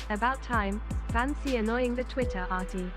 About time. Fancy annoying the Twitter arty.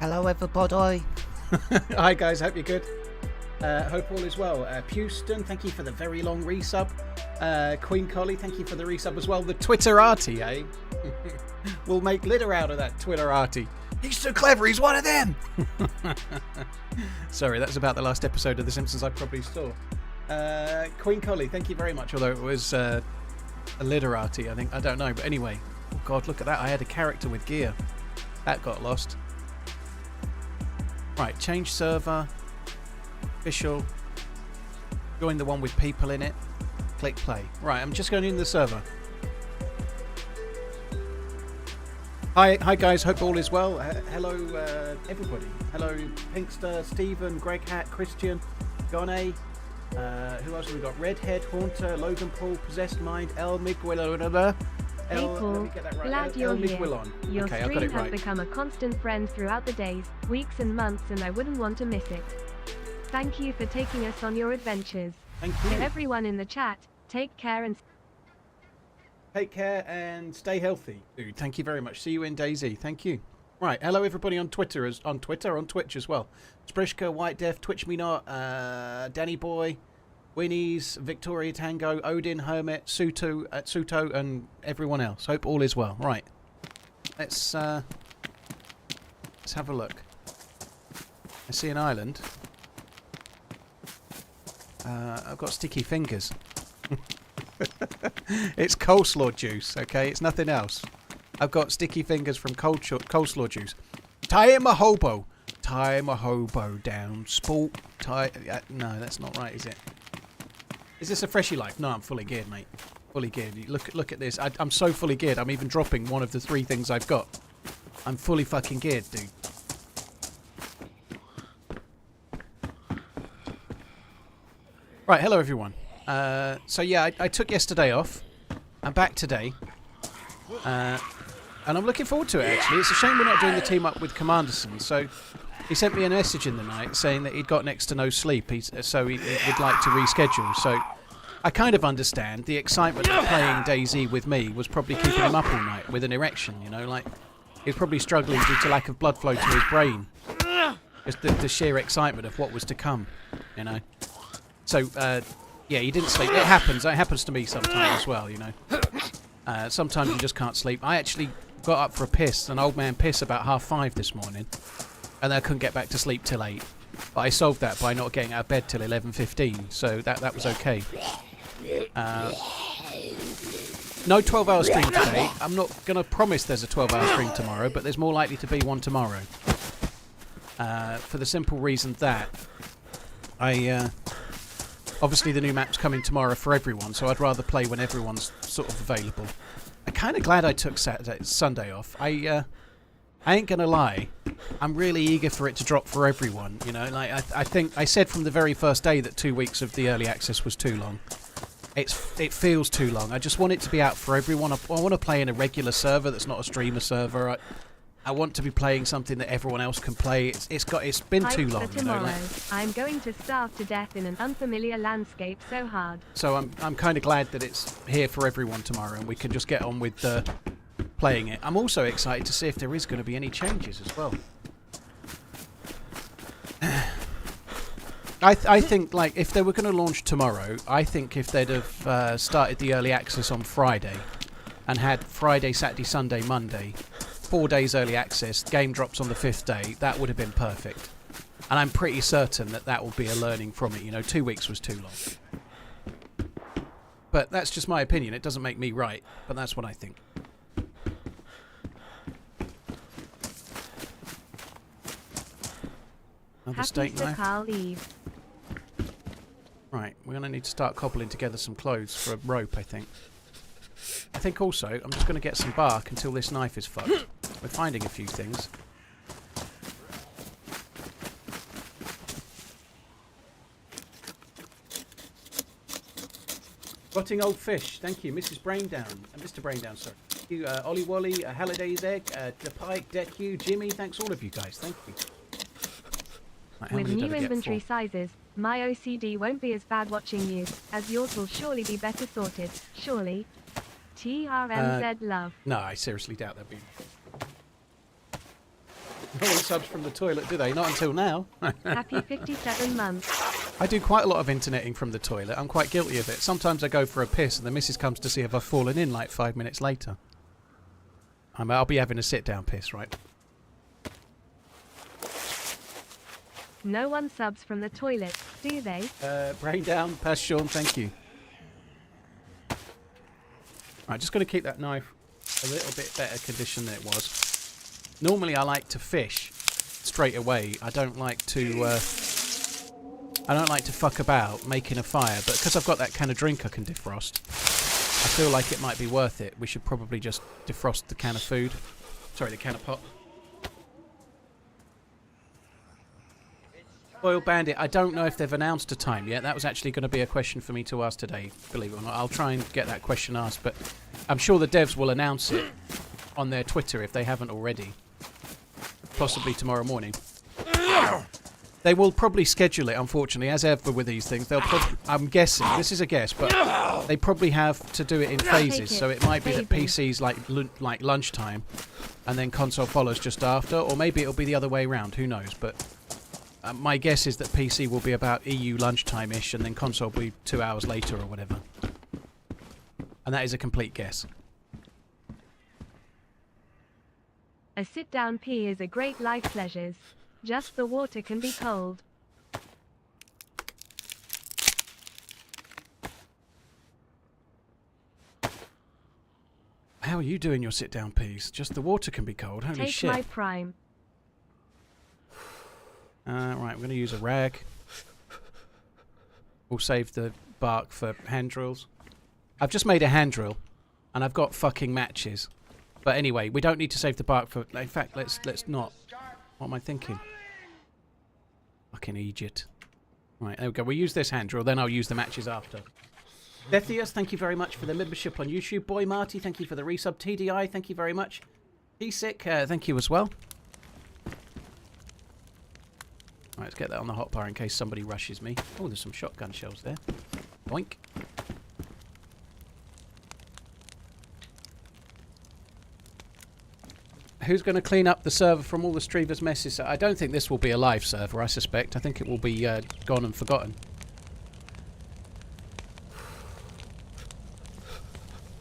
Hello everybody. Hi guys, hope you're good. Hope all is well. Pewston, thank you for the very long resub. Queen Collie, thank you for the resub as well. The Twitterati, eh? We'll make litter out of that Twitterati. He's so clever, he's one of them! Sorry, that's about the last episode of The Simpsons I probably saw. Queen Collie, thank you very much, although it was a literati, I think. I don't know, but anyway. Oh god, look at that. I had a character with gear. That got lost. Right, change server. Official. Join the one with people in it. Click play. Right, I'm just going in the server. Hi guys, hope all is well. Hello everybody. Hello Pinkster, Stephen, Greg Hat, Christian, Gone. Who else have we got? Redhead, Haunter, Logan Paul, Possessed Mind, El Miguel, Hey Paul, glad you're here. Your Okay, I've got stream it has right. become a constant friend throughout the days, weeks and months, and I wouldn't want to miss it. Thank you for taking us on your adventures. Thank To you. everyone in the chat, take care and Take care and stay healthy, dude. Thank you very much. See you in DayZ. Thank you. Right, hello everybody on Twitter, on Twitch as well. Sprishka, White Def, Twitch Me Not, Danny Boy, Winnie's, Victoria Tango, Odin, Hermit, Suto, and everyone else. Hope all is well. Right, let's have a look. I see an island. I've got sticky fingers. It's coleslaw juice, okay? It's nothing else. I've got sticky fingers from coleslaw juice. Tie my hobo. Tie my hobo down. Sport. Tie. No, that's not right, is it? Is this a freshie life? No, I'm fully geared, mate. Fully geared. Look at this. I'm so fully geared. I'm even dropping one of the 3 things I've got. I'm fully fucking geared, dude. Right, hello everyone. So yeah, I took yesterday off. I'm back today. And I'm looking forward to it, actually. It's a shame we're not doing the team up with Commanderson. So he sent me a message in the night saying that he'd got next to no sleep, so he would like to reschedule. So I kind of understand. The excitement of playing DayZ with me was probably keeping him up all night with an erection, you know. Like, he was probably struggling due to lack of blood flow to his brain. Just the sheer excitement of what was to come, you know. So, yeah, he didn't sleep. It happens. It happens to me sometimes as well, you know. Sometimes you just can't sleep. I actually got up for a piss, an old man piss, about 5:30 this morning, and I couldn't get back to sleep till 8. But I solved that by not getting out of bed till 11:15, so that was okay. No 12-hour stream today. I'm not going to promise there's a 12-hour stream tomorrow, but there's more likely to be one tomorrow. For the simple reason that obviously the new map's coming tomorrow for everyone, so I'd rather play when everyone's sort of available. I'm kind of glad I took Sunday off. I ain't gonna lie, I'm really eager for it to drop for everyone. You know, like I think I said from the very first day that 2 weeks of the early access was too long. It feels too long. I just want it to be out for everyone. I want to play in a regular server that's not a streamer server. I want to be playing something that everyone else can play. It's been too long. You know, like, I'm going to starve to death in an unfamiliar landscape so hard. So I'm kind of glad that it's here for everyone tomorrow, and we can just get on with playing it. I'm also excited to see if there is going to be any changes as well. I think, like, if they were going to launch tomorrow, I think if they'd have started the early access on Friday and had Friday, Saturday, Sunday, Monday, 4 days early access, game drops on the 5th day, that would have been perfect. And I'm pretty certain that will be a learning from it. You know, 2 weeks was too long. But that's just my opinion. It doesn't make me right, but that's what I think. Another steak knife. Carl Eve. Right, we're going to need to start cobbling together some clothes for a rope, I think. I think also, I'm just going to get some bark until this knife is fucked. We're finding a few things. Rotting old fish. Thank you, Mrs. Braindown. Mr. Braindown, sorry. Thank you, Ollie Wally, Halliday's Egg, The Pike, Deck You, Jimmy. Thanks all of you guys. Thank you. Right, with new inventory sizes, my OCD won't be as bad watching you, as yours will surely be better sorted. Surely. TRMZ love. No, I seriously doubt there'll be. No one subs from the toilet, do they? Not until now. Happy 57 months. I do quite a lot of interneting from the toilet. I'm quite guilty of it. Sometimes I go for a piss and the missus comes to see if I've fallen in like 5 minutes later. I'll be having a sit-down piss, right? No one subs from the toilet, do they? Brain down, pass Sean, thank you. Right, just going to keep that knife a little bit better condition than it was. Normally I like to fish straight away. I don't like to fuck about making a fire, but because I've got that can of drink I can defrost, I feel like it might be worth it. We should probably just defrost the can of food. Sorry, the can of pot. Oil Bandit, I don't know if they've announced a time yet. That was actually going to be a question for me to ask today, believe it or not. I'll try and get that question asked, but I'm sure the devs will announce it on their Twitter if they haven't already. Possibly tomorrow morning. They will probably schedule it, unfortunately, as ever with these things. They'll I'm guessing, this is a guess, but they probably have to do it in phases. So it might be that PC's like lunchtime, and then console follows just after, or maybe it'll be the other way around. Who knows? But my guess is that PC will be about EU lunchtime-ish, and then console will be 2 hours later or whatever. And that is a complete guess. A sit-down pee is a great life pleasures. Just the water can be cold. How are you doing your sit-down peas? Just the water can be cold. Holy shit. Take my prime. Right, we're going to use a rag. We'll save the bark for hand drills. I've just made a hand drill, and I've got fucking matches. But anyway, we don't need to save the bark for... In fact, let's not. What am I thinking? Fucking Egypt. Right, there we go. We'll use this hand drill, then I'll use the matches after. Dethius, thank you very much for the membership on YouTube. Boy Marty, thank you for the resub. TDI, thank you very much. T-Sick, thank you as well. Right, let's get that on the hotbar in case somebody rushes me. Oh, there's some shotgun shells there. Boink. Who's going to clean up the server from all the Streavers messes? I don't think this will be a live server, I suspect. I think it will be gone and forgotten.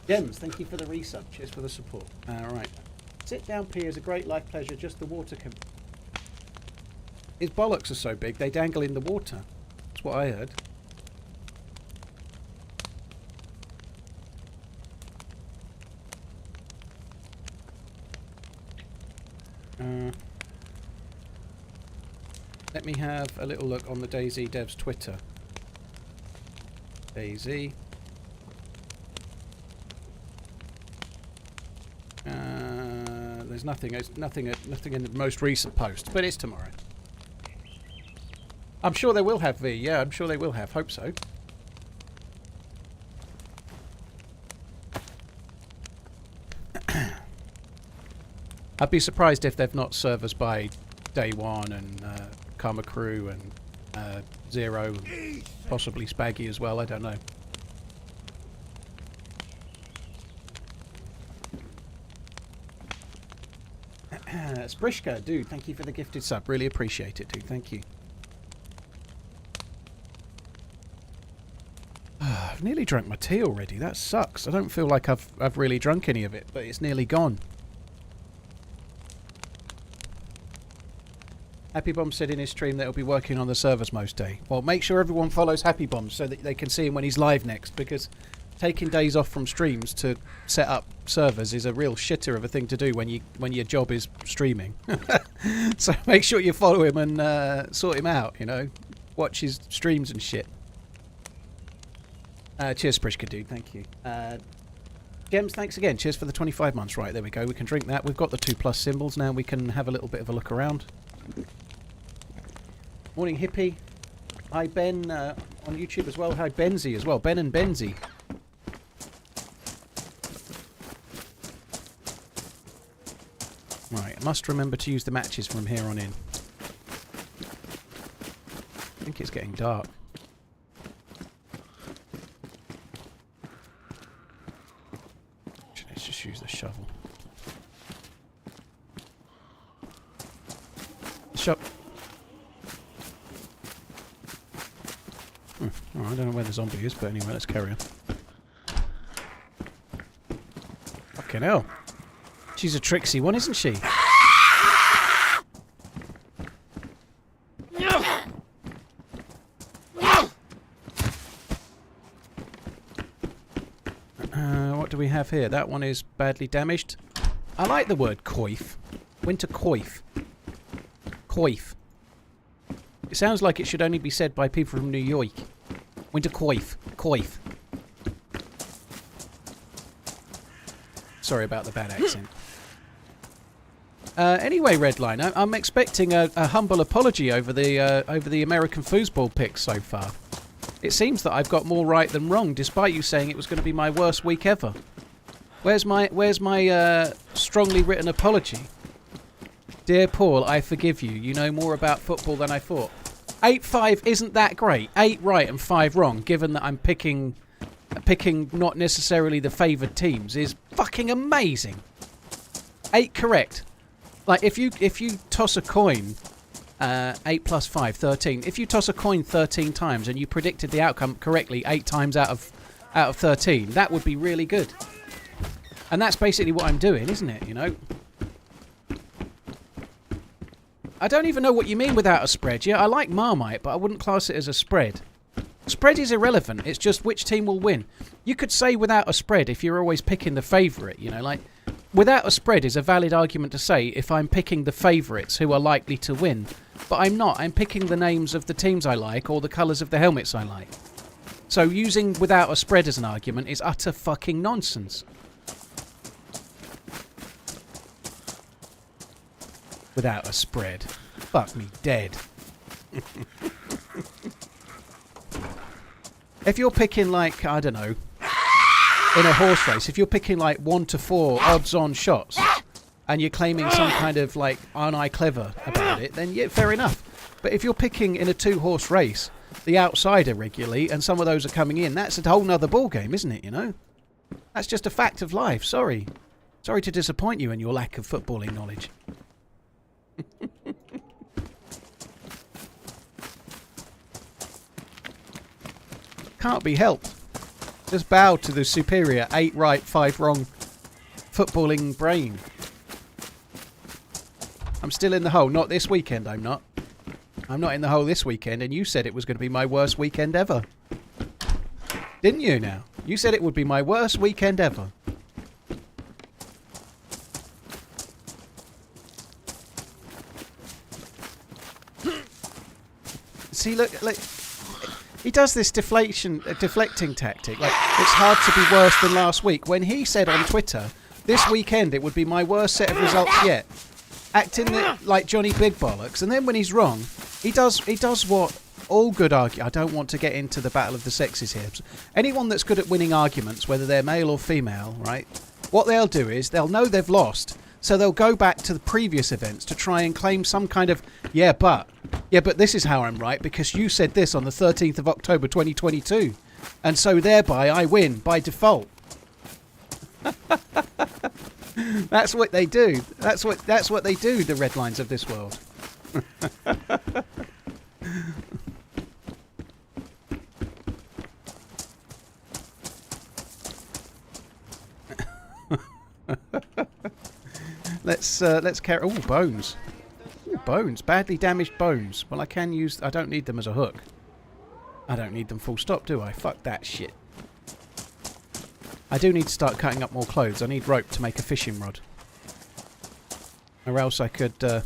Gems, thank you for the resub. Cheers for the support. Alright. Sit down pee is a great life pleasure, just the water can... His bollocks are so big, they dangle in the water. That's what I heard. Let me have a little look on the DayZ devs Twitter. DayZ. There's nothing in the most recent post, but it's tomorrow. I'm sure they will have V. Yeah, I'm sure they will have. Hope so. I'd be surprised if they've not servers by Day One and Karma Crew and Zero, and possibly Spaggy as well. I don't know. Sprishka, dude, thank you for the gifted sub. Really appreciate it, dude. Thank you. I've nearly drunk my tea already. That sucks. I don't feel like I've really drunk any of it, but it's nearly gone. Happy Bomb said in his stream that he'll be working on the servers most day. Well, make sure everyone follows Happy Bomb so that they can see him when he's live next, because taking days off from streams to set up servers is a real shitter of a thing to do when your job is streaming. So make sure you follow him and sort him out, you know. Watch his streams and shit. Cheers, Prishka, dude. Thank you. Gems, thanks again. Cheers for the 25 months. Right, there we go. We can drink that. We've got the 2+ symbols now. We can have a little bit of a look around. Morning, Hippie. Hi, Ben, on YouTube as well. Hi, Benzie as well. Ben and Benzie. Right, I must remember to use the matches from here on in. I think it's getting dark. Let's just use the shovel. Oh, I don't know where the zombie is, but anyway, let's carry on. Fucking hell. She's a tricksy one, isn't she? What do we have here? That one is badly damaged. I like the word coif. Winter coif. Coif. It sounds like it should only be said by people from New York. Winter coif. Coif. Sorry about the bad accent. Anyway, Redline, I'm expecting a humble apology over the American foosball picks so far. It seems that I've got more right than wrong, despite you saying it was going to be my worst week ever. Where's my strongly written apology? Dear Paul, I forgive you. You know more about football than I thought. 8-5 isn't that great. 8 right and 5 wrong, given that I'm picking not necessarily the favoured teams, is fucking amazing. 8 correct. Like, if you toss a coin, 8 plus 5, 13. If you toss a coin 13 times and you predicted the outcome correctly 8 times out of 13, that would be really good. And that's basically what I'm doing, isn't it, you know? I don't even know what you mean without a spread. Yeah, I like Marmite, but I wouldn't class it as a spread. Spread is irrelevant. It's just which team will win. You could say without a spread if you're always picking the favourite, you know, like without a spread is a valid argument to say if I'm picking the favourites who are likely to win. But I'm not. I'm picking the names of the teams I like or the colours of the helmets I like. So using without a spread as an argument is utter fucking nonsense. Without a spread. Fuck me dead. If you're picking like, I don't know, in a horse race, if you're picking like 1 to 4 odds-on shots and you're claiming some kind of like, aren't I clever about it, then yeah, fair enough. But if you're picking in a 2-horse race, the outsider regularly, and some of those are coming in, that's a whole nother ball game, isn't it, you know? That's just a fact of life, sorry. Sorry to disappoint you in your lack of footballing knowledge. Can't be helped. Just bow to the superior 8 right, 5 wrong footballing brain. I'm still in the hole. Not this weekend, I'm not. I'm not in the hole this weekend, and you said it was going to be my worst weekend ever. Didn't you now? You said it would be my worst weekend ever. See, look, he does this deflecting tactic. Like, it's hard to be worse than last week. When he said on Twitter, this weekend it would be my worst set of results yet, acting like Johnny Big Bollocks. And then when he's wrong, he does what all good I don't want to get into the battle of the sexes here. Anyone that's good at winning arguments, whether they're male or female, right? What they'll do is they'll know they've lost. So they'll go back to the previous events to try and claim some kind of, yeah, but this is how I'm right because you said this on the 13th of October 2022. And so thereby I win by default. That's what they do. That's what they do, the red lines of this world. Let's carry. Oh, bones. Ooh, bones. Badly damaged bones. Well, I can use. I don't need them as a hook. I don't need them full stop, do I? Fuck that shit. I do need to start cutting up more clothes. I need rope to make a fishing rod. Or else I could. I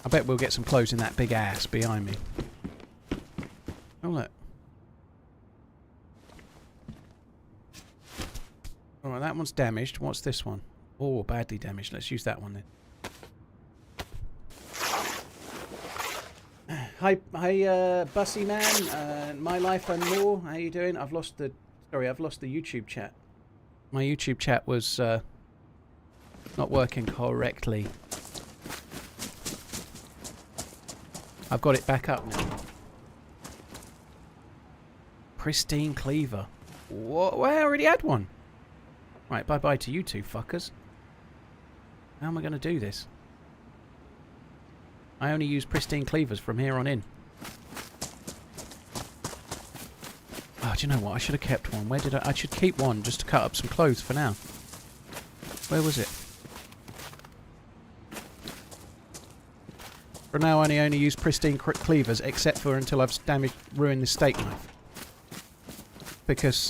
bet we'll get some clothes in that big ass behind me. Oh look. Alright, that one's damaged. What's this one? Oh, badly damaged. Let's use that one then. Hi, Bussy Man. My Life and More. How you doing? I've lost the YouTube chat. My YouTube chat was not working correctly. I've got it back up now. Pristine cleaver. What? Well, I already had one. Right, bye-bye to you two fuckers. How am I going to do this? I only use pristine cleavers from here on in. Oh, do you know what? I should have kept one. Where did I should keep one just to cut up some clothes for now. Where was it? For now, I only use pristine cleavers, except for until I've ruined the steak knife. Because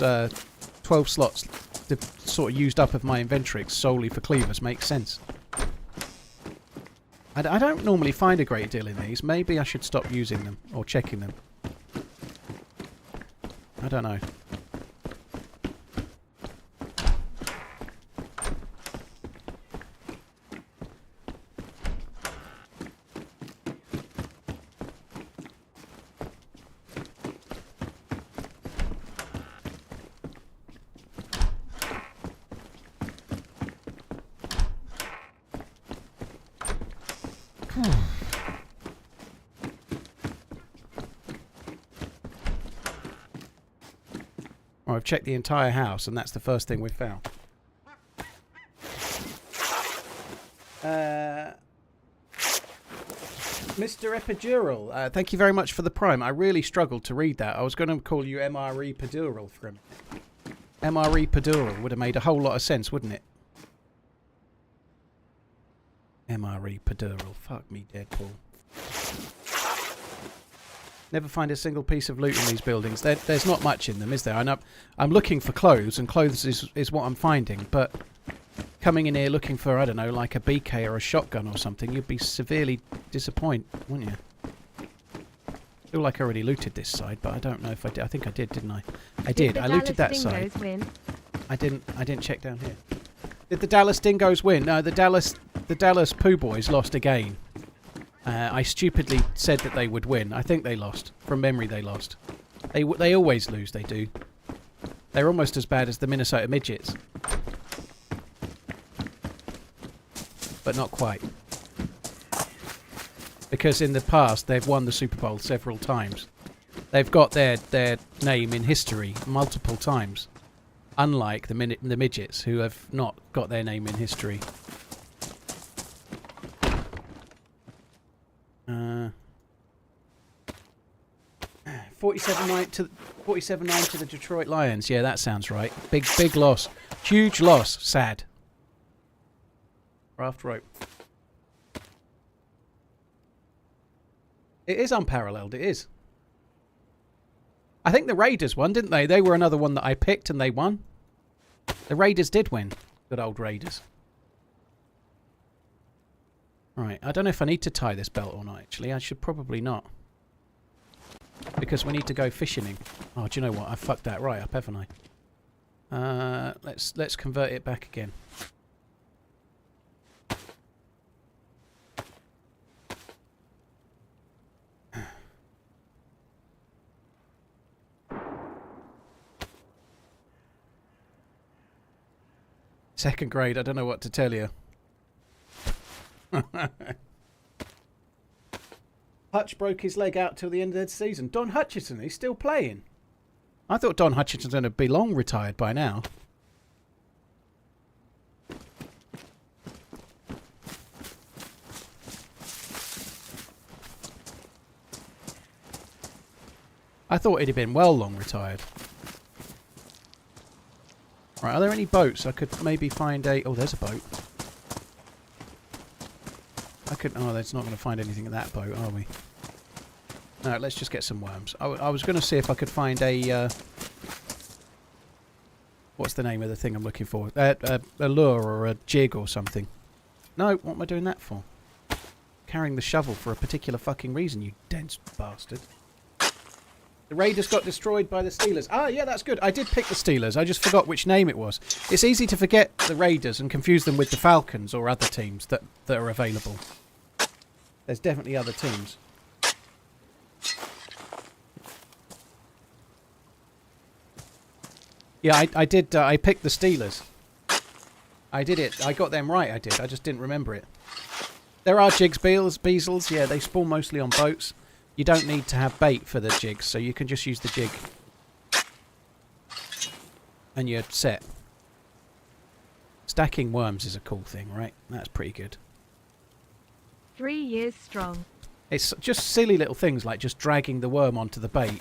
12 slots sort of used up of my inventory solely for cleavers makes sense. I don't normally find a great deal in these. Maybe I should stop using them or checking them. I don't know. Well, I've checked the entire house, and that's the first thing we've found. Mr. Epidural, thank you very much for the prime. I really struggled to read that. I was going to call you MRE Pedural for him. MRE Pedural would have made a whole lot of sense, wouldn't it? MRE Pedural. Fuck me, Deadpool. Never find a single piece of loot in these buildings. There's not much in them, is there? I'm looking for clothes, and clothes is what I'm finding, but coming in here looking for, I don't know, like a BK or a shotgun or something, you'd be severely disappointed, wouldn't you? I feel like I already looted this side, but I don't know if I did. I think I did, didn't I? I did. I looted that side. Win? I didn't check down here. Did the Dallas Dingoes win? No, the Dallas Pooh Boys lost again. I stupidly said that they would win. I think they lost. From memory, they lost. They always lose. They do. They're almost as bad as the Minnesota Midgets, but not quite. Because in the past they've won the Super Bowl several times. They've got their name in history multiple times, unlike the Midgets, who have not got their name in history. 47-9 to the Detroit Lions. Yeah, that sounds right. Big loss. Huge loss. Sad. Raft rope. It is unparalleled. It is. I think the Raiders won, didn't they? They were another one that I picked and they won. The Raiders did win. Good old Raiders. Right. I don't know if I need to tie this belt or not, actually. I should probably not. Because we need to go fishing. Oh, do you know what? I fucked that right up, haven't I? Let's convert it back again. Second grade, I don't know what to tell you. Hutch broke his leg out till the end of the season. Don Hutchison, he's still playing. I thought Don Hutchison would be long retired by now. I thought he'd have been well long retired. Right, are there any boats? I could maybe find a... Oh, there's a boat. I could... Oh, there's not going to find anything in that boat, are we? No, let's just get some worms. I was going to see if I could find a... what's the name of the thing I'm looking for? A lure or a jig or something. No, what am I doing that for? Carrying the shovel for a particular fucking reason, you dense bastard. The Raiders got destroyed by the Steelers. Ah, yeah, that's good. I did pick the Steelers. I just forgot which name it was. It's easy to forget the Raiders and confuse them with the Falcons or other teams that are available. There's definitely other teams. Yeah, I did. I picked the Steelers. I did it. I got them right, I did. I just didn't remember it. There are jigs, beezels. Yeah, they spawn mostly on boats. You don't need to have bait for the jigs, so you can just use the jig. And you're set. Stacking worms is a cool thing, right? That's pretty good. 3 years strong. It's just silly little things like just dragging the worm onto the bait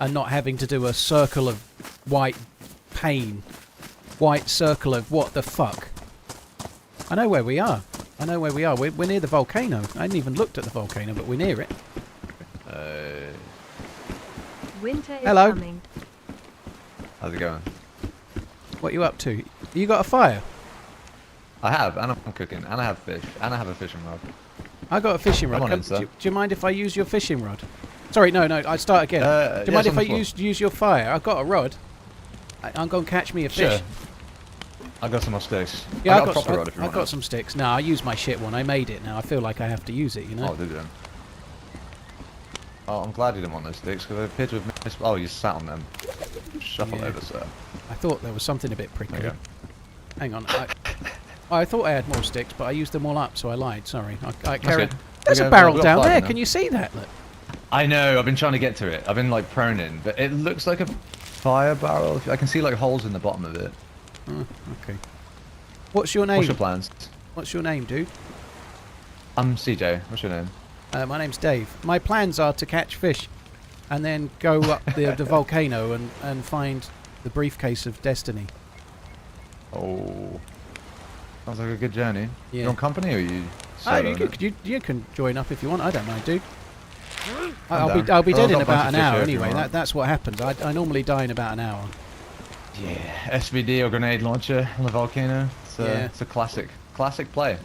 and not having to do a circle of white pain. White circle of what the fuck. I know where we are. I know where we are. We're near the volcano. I hadn't even looked at the volcano, but we're near it. Winter is Hello. coming. How's it going? What are you up to? You got a fire? I have, and I'm cooking, and I have fish, and I have a fishing rod. I got a fishing rod. Come on in, Do sir. you mind if I use your fishing rod? Sorry, no, I start again. Do you mind if I use your fire? I've got a rod. I'm going to catch me a fish. Sure. I got some more sticks. Yeah, I got a proper rod if you I've want got it. some sticks. No, I used my shit one. I made it now. I feel like I have to use it, you know? Oh, did you then? Oh, I'm glad you didn't want those sticks, because they appear to have missed... Oh, you sat on them. Shuffle Yeah. over, sir. I thought there was something a bit prickly. Okay. Hang on. I thought I had more sticks, but I used them all up, so I lied. Sorry. I That's carried... good. There's a barrel down there. Can you see that? Look. I know. I've been trying to get to it. I've been like proning, but it looks like a fire barrel. I can see like holes in the bottom of it. Oh, okay. What's your name? What's your plans? What's your name, dude? I'm CJ. What's your name? My name's Dave. My plans are to catch fish and then go up the volcano and find the briefcase of destiny. Oh. Sounds like a good journey. Yeah. You on company or you? You can join up if you want. I don't mind, dude. I'm I'll be down. dead in I've got a about an bunch of fish hour here if you anyway. want. That's what happens. I normally die in about an hour. Yeah. SVD or grenade launcher on the volcano. It's a classic play.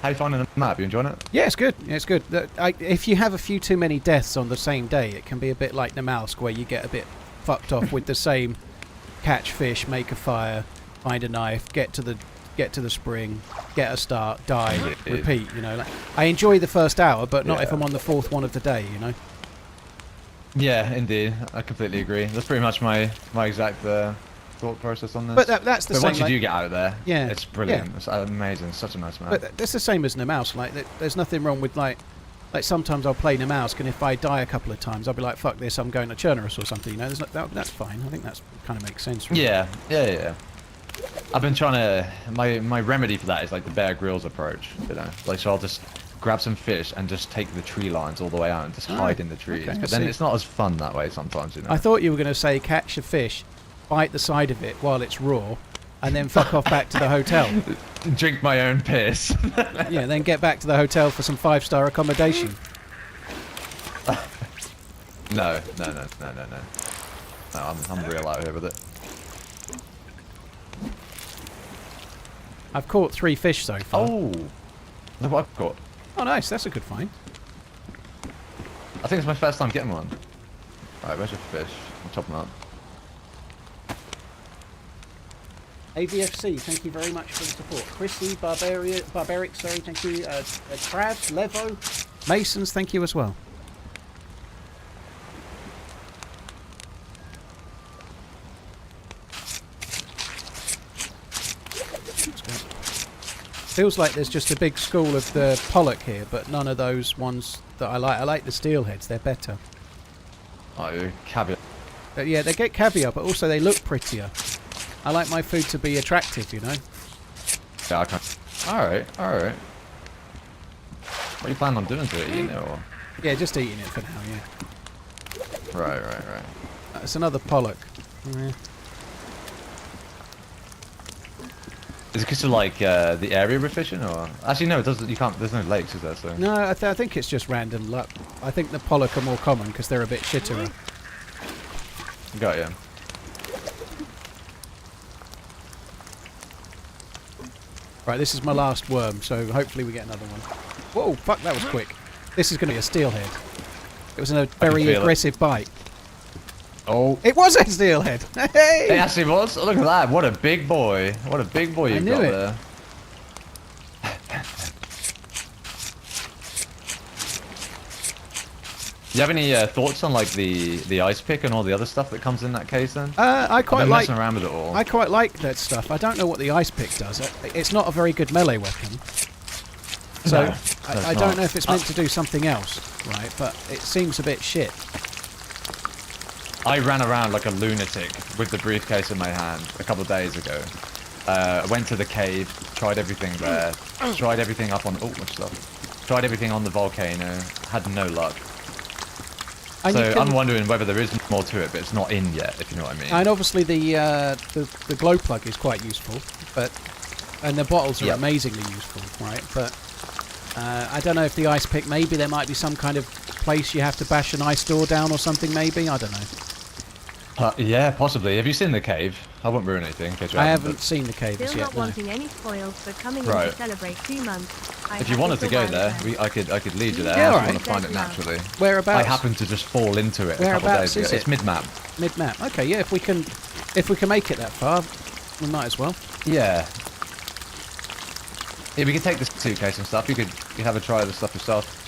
How you finding the map? You enjoying it? Yeah, it's good. Yeah, it's good. If you have a few too many deaths on the same day, it can be a bit like the mouse, where you get a bit fucked off with the same catch fish, make a fire, find a knife, get to the spring, get a start, die, repeat. You know, like, I enjoy the first hour, but not if I'm on the fourth one of the day. You know. Yeah, indeed. I completely agree. That's pretty much my exact thought process on this. But that's the same. Once you do get out of there, yeah, it's brilliant. Yeah. It's amazing. It's such a nice map. But that's the same as Namouse. Like, there's nothing wrong with like sometimes I'll play Namouse, and if I die a couple of times, I'll be like, fuck this, I'm going to Chernarus or something. You know, that's fine. I think that's kind of makes sense. Really. Yeah. I've been trying to. My remedy for that is like the Bear Grylls approach. You know, like so I'll just grab some fish and just take the tree lines all the way out and just hide in the trees. Okay, but then it's not as fun that way sometimes. You know. I thought you were going to say catch a fish, bite the side of it while it's raw, and then fuck off back to the hotel. Drink my own piss. Yeah, then get back to the hotel for some 5-star accommodation. No. I'm real out here with it. I've caught 3 fish so far. Oh, look what I've got. Oh, nice. That's a good find. I think it's my first time getting one. Alright, where's your fish? I'll chop them up. AVFC, thank you very much for the support. Chrissy, Barbaric, sorry, thank you. Trav, Levo, Masons, thank you as well. Feels like there's just a big school of the pollock here, but none of those ones that I like. I like the steelheads, they're better. Oh, caviar. Yeah, they get caviar, but also they look prettier. I like my food to be attractive, you know? Yeah, I can't. Alright. What are you planning on doing to it? Eating it or? Yeah, just eating it for now, yeah. Right. It's another pollock. Yeah. Is it because of like the area we're fishing, or actually no? It doesn't. You can't. There's no lakes, is there? So No, I think it's just random luck. I think the pollock are more common because they're a bit shitterer. got you. Right, this is my last worm, so hopefully we get another one. Whoa, fuck, that was quick. This is going to be a steelhead. It was a very aggressive bite. Oh, it was a steelhead. Hey! It actually was. Oh, look at that! What a big boy! What a big boy you've got there. Do you have any thoughts on like the ice pick and all the other stuff that comes in that case then? I quite like messing around with it all. I quite like that stuff. I don't know what the ice pick does. It's not a very good melee weapon. So No, I don't know if it's meant to do something else, right? But it seems a bit shit. I ran around like a lunatic with the briefcase in my hand a couple of days ago. I went to the cave, tried everything there, tried everything up on tried everything on the volcano, had no luck. And so I'm wondering whether there is more to it, but it's not in yet, if you know what I mean. And obviously the glow plug is quite useful, and the bottles are amazingly useful, right? But I don't know if the ice pick, maybe there might be some kind of place you have to bash an ice door down or something, maybe? I don't know. Yeah, possibly. Have you seen the cave? I won't ruin anything in case you I haven't seen the cave Still yet. not wanting any spoils, but coming in to celebrate 2 months. If you wanted to go there, I could lead you there. Yeah, if alright. you want to find it naturally. Whereabouts? I happened to just fall into it a couple of days ago. It's mid-map. Mid-map. Okay, yeah. If we can make it that far, we might as well. Yeah. Yeah, we could take the suitcase and stuff. You could have a try of the stuff yourself.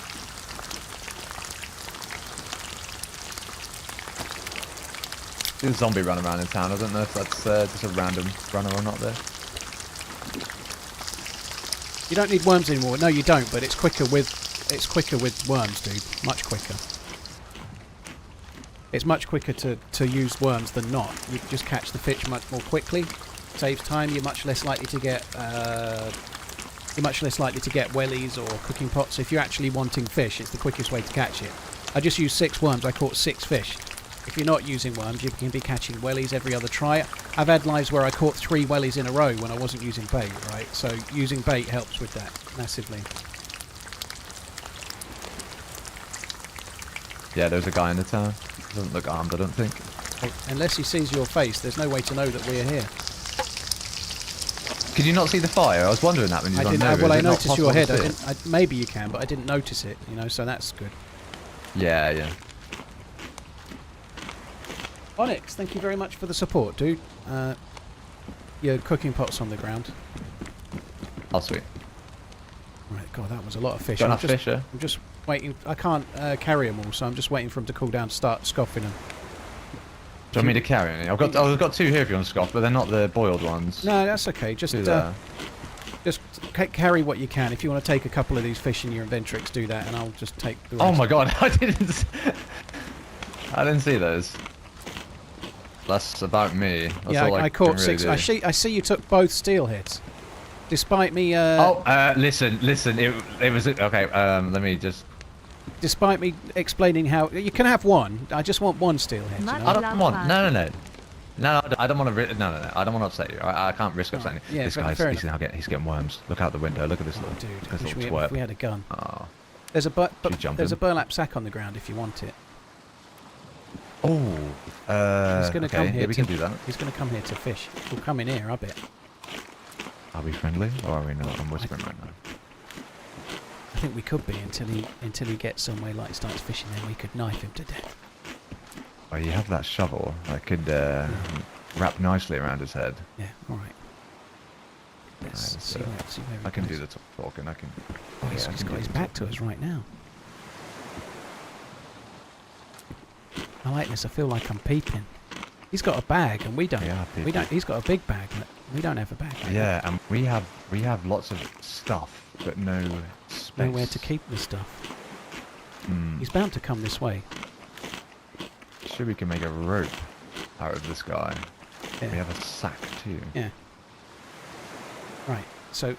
There's a zombie running around in town. I don't know if that's just a random runner or not there. You don't need worms anymore. No, you don't. But it's quicker with worms, dude. Much quicker. It's much quicker to use worms than not. You just catch the fish much more quickly. Saves time. You're much less likely to get wellies or cooking pots. If you're actually wanting fish, it's the quickest way to catch it. I just used 6 worms. I caught 6 fish. If you're not using worms, you can be catching wellies every other try. I've had lives where I caught 3 wellies in a row when I wasn't using bait, right? So using bait helps with that massively. Yeah, there's a guy in the town. Doesn't look armed, I don't think. Well, unless he sees your face, there's no way to know that we're here. Could you not see the fire? I was wondering that when you I were didn't. over. Well, Is I it not noticed your possible head. to see it? Maybe you can, but I didn't notice it. You know, so that's good. Yeah, yeah. Onyx, thank you very much for the support, dude. Your cooking pot's on the ground. Oh, sweet. Right, God, that was a lot of fish. Got enough fish, yeah? I'm just waiting. I can't carry them all, so I'm just waiting for them to cool down to start scoffing them. Do you want me to carry any? I've got 2 here if you want to scoff, but they're not the boiled ones. No, that's okay. Just carry what you can. If you want to take a couple of these fish in your inventrix, do that, and I'll just take the rest. Oh my god, I didn't see those. That's about me. That's Yeah, all I caught can really 6. do. I see you took both steel hits. Despite me... listen. It was... Okay, let me just... Despite me explaining how... You can have one. I just want 1 steel hit. You know? I don't want... No. No, I don't want to... No. I don't want to upset you. I can't risk upsetting you. Yeah, this guy's... fair He's getting worms. Look out the window. Look at this little... Dude, this wish little we twerp. had a gun. Oh. There's a Should we burlap sack on the ground if you want it. Oh. He's going to come here. Yeah, we can do that. He's going to come here to fish. He'll come in here, I bet. Are we friendly or are we not? I'm whispering right now. I think we could be until he gets somewhere like starts fishing. Then we could knife him to death. Oh, you have that shovel that could wrap nicely around his head. Yeah. All right. Let's see where I can goes. do the talking. I can. Oh, he's got his back to us right now. I like this. I feel like I'm peeping. He's got a bag, and we don't. We don't. He's got a big bag, but we don't have a bag. Yeah, and we have lots of stuff, but no space. Nowhere to keep the stuff. He's bound to come this way. Sure, we can make a rope out of this guy. Yeah. We have a sack too. Yeah. Right. So.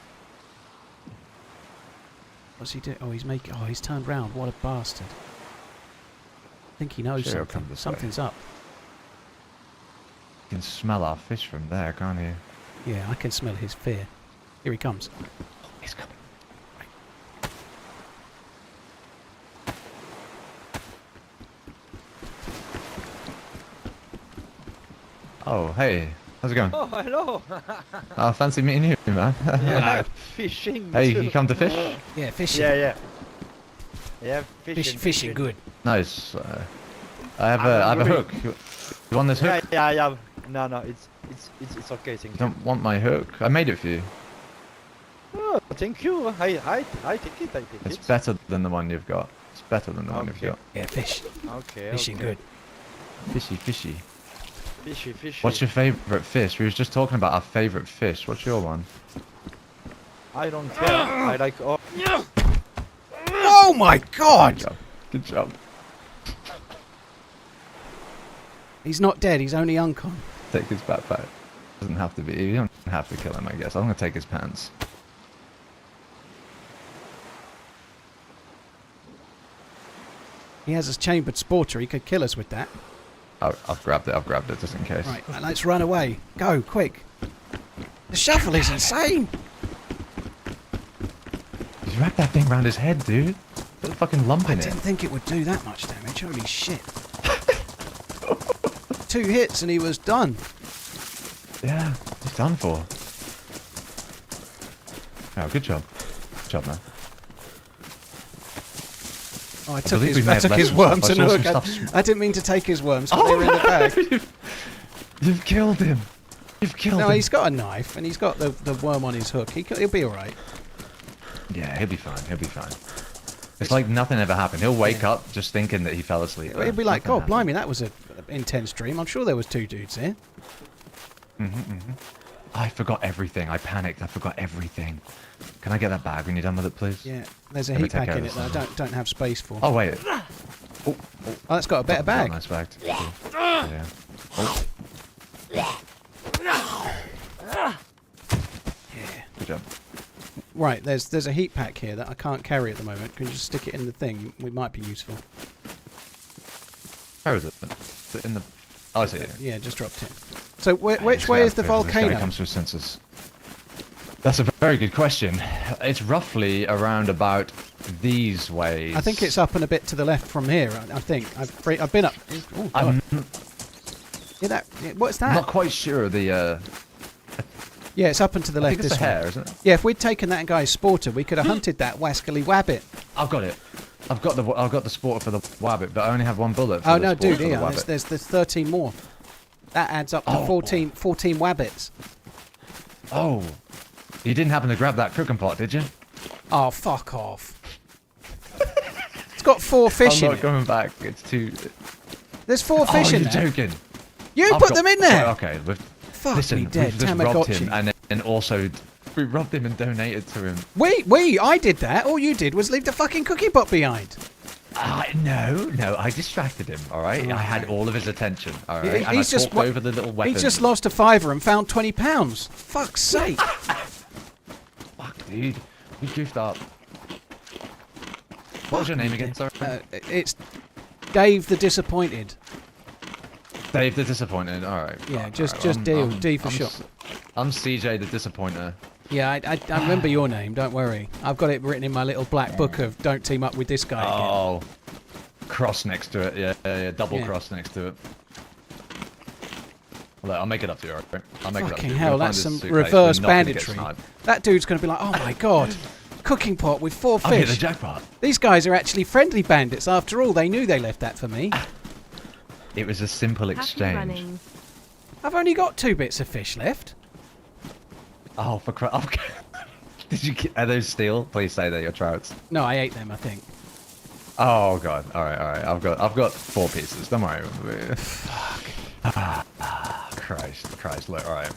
What's he doing? Oh, he's turned round. What a bastard. I think he knows Sure, he'll something. come this Something's up. You can smell our fish from there, can't you? Yeah, I can smell his fear. Here he comes. He's coming. Oh, hey. How's it going? Oh, hello. Oh, fancy meeting you, man. Yeah, fishing. Hey, too. you come to fish? Yeah, fishing. Yeah. Yeah, fishing. Fishing good. Nice. I have a hook. You want this hook? Yeah. No, it's okay. Thank You don't want my hook? I made it for you. Oh, thank you. I take it. It's better than the one you've got. It's better than the one you've Okay. got. Yeah, fish. Okay. Fishing good. Fishy. Fishy. What's your favourite fish? We was just talking about our favourite fish. What's your one? I don't care. I like all. Oh my God! Good job. He's not dead. He's only uncon. Take his backpack. Doesn't have to be. You don't have to kill him, I guess. I'm gonna take his pants. He has a chambered sporter. He could kill us with that. Oh, I've grabbed it just in case. Right, let's run away. Go, quick. The shovel is insane. He's wrapped that thing around his head, dude. Put a fucking lump I in it. didn't think it would do that much damage. Holy shit. 2 hits and he was done. Yeah, he's done for. Oh, good job. Good job, man. Oh, I took believe we his, may I have took left his some worms stuff. and I saw hook. some I didn't mean to take his worms, but they were in the bag. You've killed him. You've killed No, him. he's got a knife and he's got the worm on his hook. He'll be alright. Yeah, he'll be fine. He'll be fine. It's like nothing ever happened. He'll wake up just thinking that he fell asleep. He'll be like, Nothing God, blimey, that was an intense dream. I'm sure there was 2 dudes here. I forgot everything. I panicked. I forgot everything. Can I get that bag when you're done with it, please? Yeah, there's a Let me heat take pack care in of it that this I as don't have space for. Oh, wait. Oh, that's got a better bag. Nice bag. Yeah. Oh. Good job. Right, there's a heat pack here that I can't carry at the moment. Can you just stick it in the thing? It might be useful. Where is it? Is it in the... Oh, I see it. Yeah, just dropped it. So which way is the It volcano? comes through sensors. That's a very good question. It's roughly around about these ways. I think it's up and a bit to the left from here. I think I've been up. Oh, God. I'm What's that? not quite sure the... Yeah, it's up and to the I left think it's this the way. hair, isn't it? Yeah, if we'd taken that guy's sporter, we could have hunted that wascally wabbit. I've got it. I've got the sporter for the wabbit, but I only have one bullet for Oh the no, sporter dude, for the yeah, wabbit. there's 13 more. That adds up to Oh. 14 wabbits. Oh. You didn't happen to grab that cooking pot, did you? Oh, fuck off. It's got 4 fish I'm in not it. going back. It's too... There's 4 fish oh, in you're there. joking. You I've put got- them in there. Right, okay, Fuck listen, me dead, we've just robbed him Tamagotchi. and also we robbed him and donated to him. I did that. All you did was leave the fucking cookie pot behind. No, I distracted him, alright? I had all of his attention, alright? And He's I just talked over the little weapon. He just lost a £5 and found £20. Fuck's sake. Fuck, dude. We goofed up. What was your name again, sorry? It's Dave the Disappointed. Dave the Disappointed, alright. Yeah, just I'm- D for I'm sure. I'm CJ the Disappointer. Yeah, I remember your name, don't worry. I've got it written in my little black book of don't team up with this guy again. Oh. Cross next to it, yeah, double Yeah. cross next to it. Well, I'll make it up to you, alright? I'll make it up to Fucking you. hell, We'll find that's this some suitcase. reverse We're not gonna get banditry. sniped. That dude's going to be like, oh my god, cooking pot with 4 I hit the fish. jackpot. These guys are actually friendly bandits after all. They knew they left that for me. It was a simple Happy exchange. runnings. I've only got 2 bits of fish left. Oh, for crap. Okay. Did you get... Are those steel? Please say they're your trouts. No, I ate them, I think. Oh, God. Alright. I've got 4 pieces. Don't worry. Christ. Look, alright.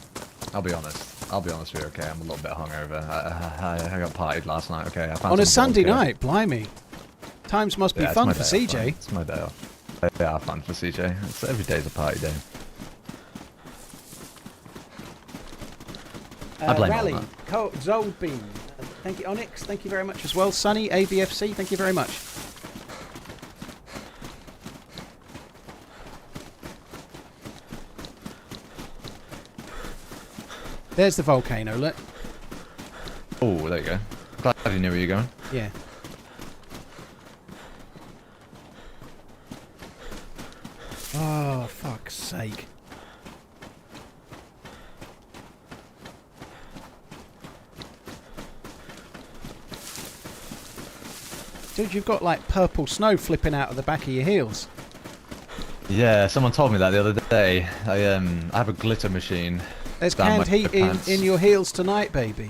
I'll be honest with you, okay? I'm a little bit hungover. I got partied last night, okay? I found On a some Sunday vodka. night, blimey. Times must be Yeah, it's fun my for day off, CJ. man. It's my day off. They are fun for CJ. Every day's a party day. I blame Rally, all Zolbean. Thank you, Onyx. Thank you very much as well. Sunny, ABFC. Thank you very much. There's the volcano, look. Oh, there you go. Glad you knew where you're going. Yeah. Oh, fuck's sake. Dude, you've got like purple snow flipping out of the back of your heels. Yeah, someone told me that the other day. I have a glitter machine. There's down canned my heat pants. in your heels tonight, baby.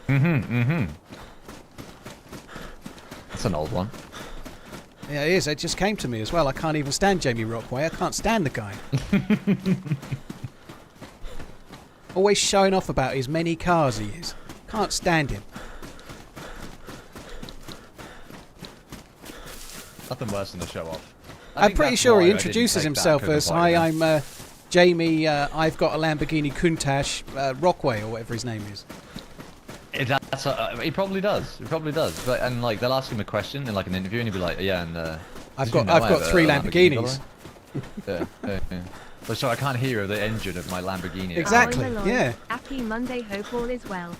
That's an old one. Yeah, it is. It just came to me as well. I can't even stand Jamie Rockway. I can't stand the guy. Always showing off about his many cars he is. Can't stand him. Nothing worse than a show off. I'm pretty sure he introduces himself as, "Hi, I'm Jamie. I've got a Lamborghini Countach Rockway," or whatever his name is. He probably does. He probably does. But and like they'll ask him a question in like an interview, and he'll be like, "Yeah, and I've did you got know I have 3 a Lamborghini, Lamborghinis. by the way?" Yeah. But so I can't hear the engine of my Lamborghini. Exactly. Ahoy, Malloy. yeah. Happy Monday. Hope all is well.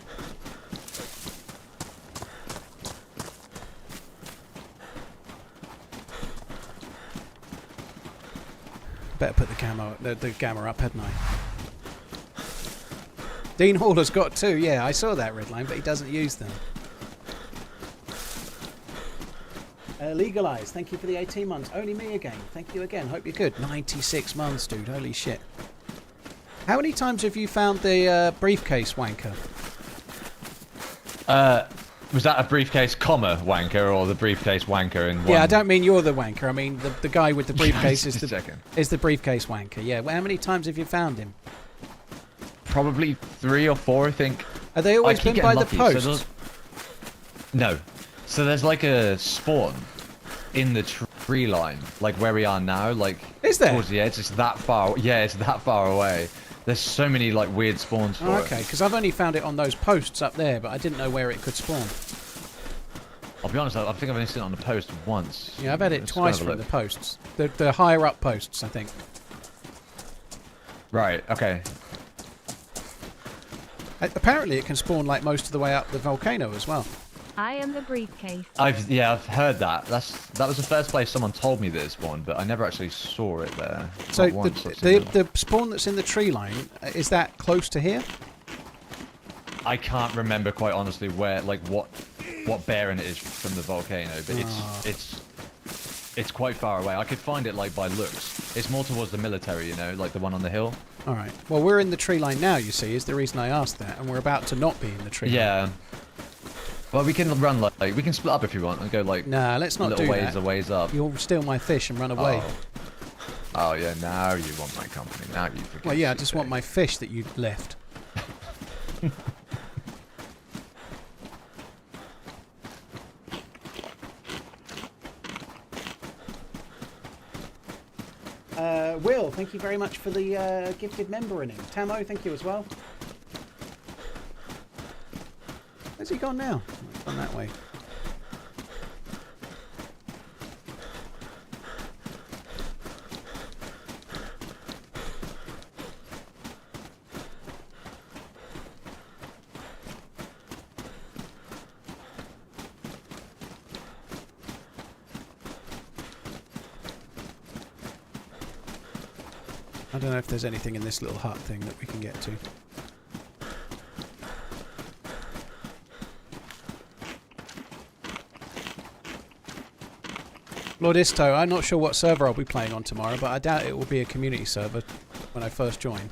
Better put the gamma up, hadn't I? Dean Haller's got 2. Yeah, I saw that red line, but he doesn't use them. Legalize. Thank you for the 18 months. Only me again. Thank you again. Hope you're good. 96 months, dude. Holy shit. How many times have you found the briefcase wanker? Was that a briefcase, comma wanker, or the briefcase wanker in one? Yeah, I don't mean you're the wanker. I mean the guy with the briefcase Just a second. is the briefcase wanker. Yeah. Well, how many times have you found him? probably 3 or 4, I think. Are they always keep been by getting the lucky, so posts? no. So there's like a spawn in the tree line, like where we are now, like Is there? towards the edge. It's that far. Yeah, it's that far away. There's so many like weird spawns for Okay, because I've only found it on those posts up there, but I didn't know where it could spawn. I'll be honest, I think I've only seen it on the post once. Yeah, I've had it Let's twice have a from the look. posts. The higher up posts, I think. Right, okay. Apparently it can spawn like most of the way up the volcano as well. I am the briefcase. I've heard that. That was the first place someone told me that it spawned, but I never actually saw it there. So Not once I've seen it. the spawn that's in the tree line, is that close to here? I can't remember quite honestly where, like what bearing it is from the volcano, but it's quite far away. I could find it like by looks. It's more towards the military, you know, like the one on the hill. All right. Well, we're in the tree line now, you see, is the reason I asked that, and we're about to not be in the tree line. Yeah. Well, we can run like we can split up if you want and go like Nah, let's not little do ways that. a ways up. You'll steal my fish and run away. Oh yeah, now you want my company. Now you forget. Well, yeah, I just want my fish that you left. Will, thank you very much for the gifted member in him. Tamo, thank you as well. Where's he gone now? He's gone that way. I don't know if there's anything in this little hut thing that we can get to. Lord Isto, I'm not sure what server I'll be playing on tomorrow, but I doubt it will be a community server when I first join.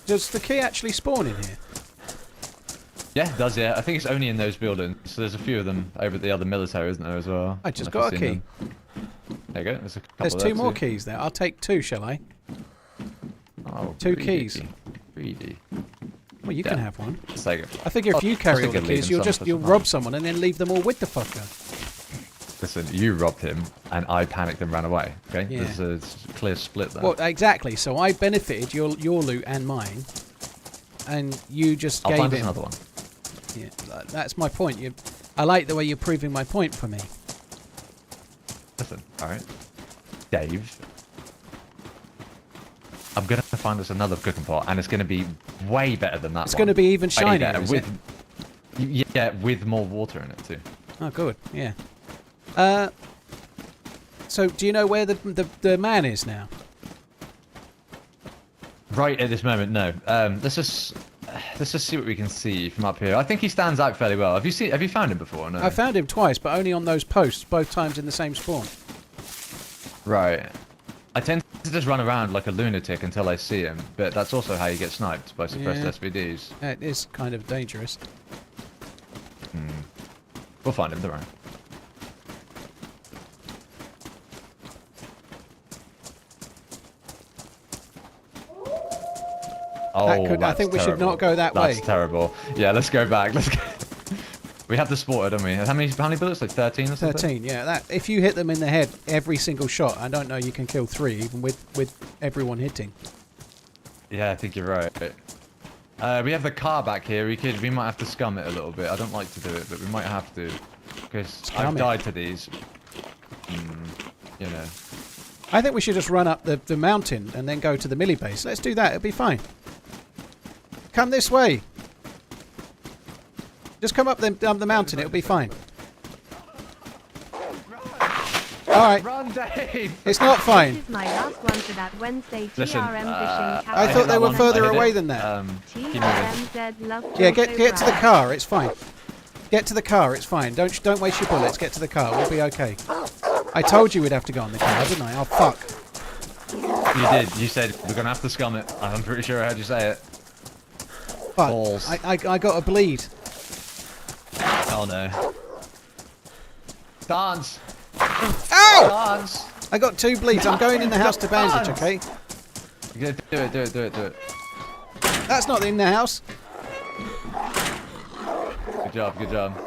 Does the key actually spawn in here? Yeah, it does, yeah. I think it's only in those buildings. So there's a few of them over at the other military, isn't there, as well? I just don't know if got a you've key. seen them. There you go. There's a couple There's there two more too. keys there. I'll take two, shall I? Oh, Two greedy. keys. Greedy. Well, you Yeah. can have one. Let's take it. I figure if you carry all the stick it, leave keys, them some for you'll some rob time. someone and then leave them all with the fucker. Listen, you robbed him, and I panicked and ran away. Okay, Yeah. there's a clear split there. Well, exactly. So I benefited your loot and mine, and you just I'll gave find us him. another one. Yeah, that's my point. I like the way you're proving my point for me. Listen, all right, Dave. I'm gonna find us another cooking pot, and it's gonna be way better than that. It's going to be even Way shinier, better, is with it? yeah, with more water in it too. Oh, good. Yeah. So do you know where the man is now? Right at this moment, no. Let's just see what we can see from up here. I think he stands out fairly well. Have you found him before? No. I found him twice, but only on those posts, both times in the same spawn. Right. I tend to just run around like a lunatic until I see him, but that's also how you get sniped by suppressed Yeah. SVDs. It is kind of dangerous. We'll find him, don't worry. Oh, I think we should not go that way. That's terrible. Yeah, let's go back. Let's go. We have the spotter, don't we? How many bullets? Like 13 or something? 13, yeah. That if you hit them in the head every single shot, I don't know you can kill 3 even with everyone hitting. Yeah, I think you're right. We have the car back here. We might have to scum it a little bit. I don't like to do it, but we might have to because Scum I've it. died to these. You know. I think we should just run up the mountain and then go to the milli base. Let's do that. It'll be fine. Come this way. Just come up the mountain. It'll be fine. All right. Run, Dave! It's not This fine. is my last one for that Wednesday Listen, TRM fishing. I thought they were further away than that. Keep moving. TRMZ love Yeah, Joko get to the Brown. car. It's fine. Get to the car. It's fine. Don't waste your bullets. Get to the car. We'll be okay. I told you we'd have to go on the car, didn't I? Oh fuck. You did. You said we're gonna have to scum it. I'm pretty sure I heard you say it. Fuck. Balls. I got a bleed. Oh no. Dance. Ow! Lance! I got 2 bleeds. I'm going in the house to bandage, okay? Do it. That's not in the house. Good job.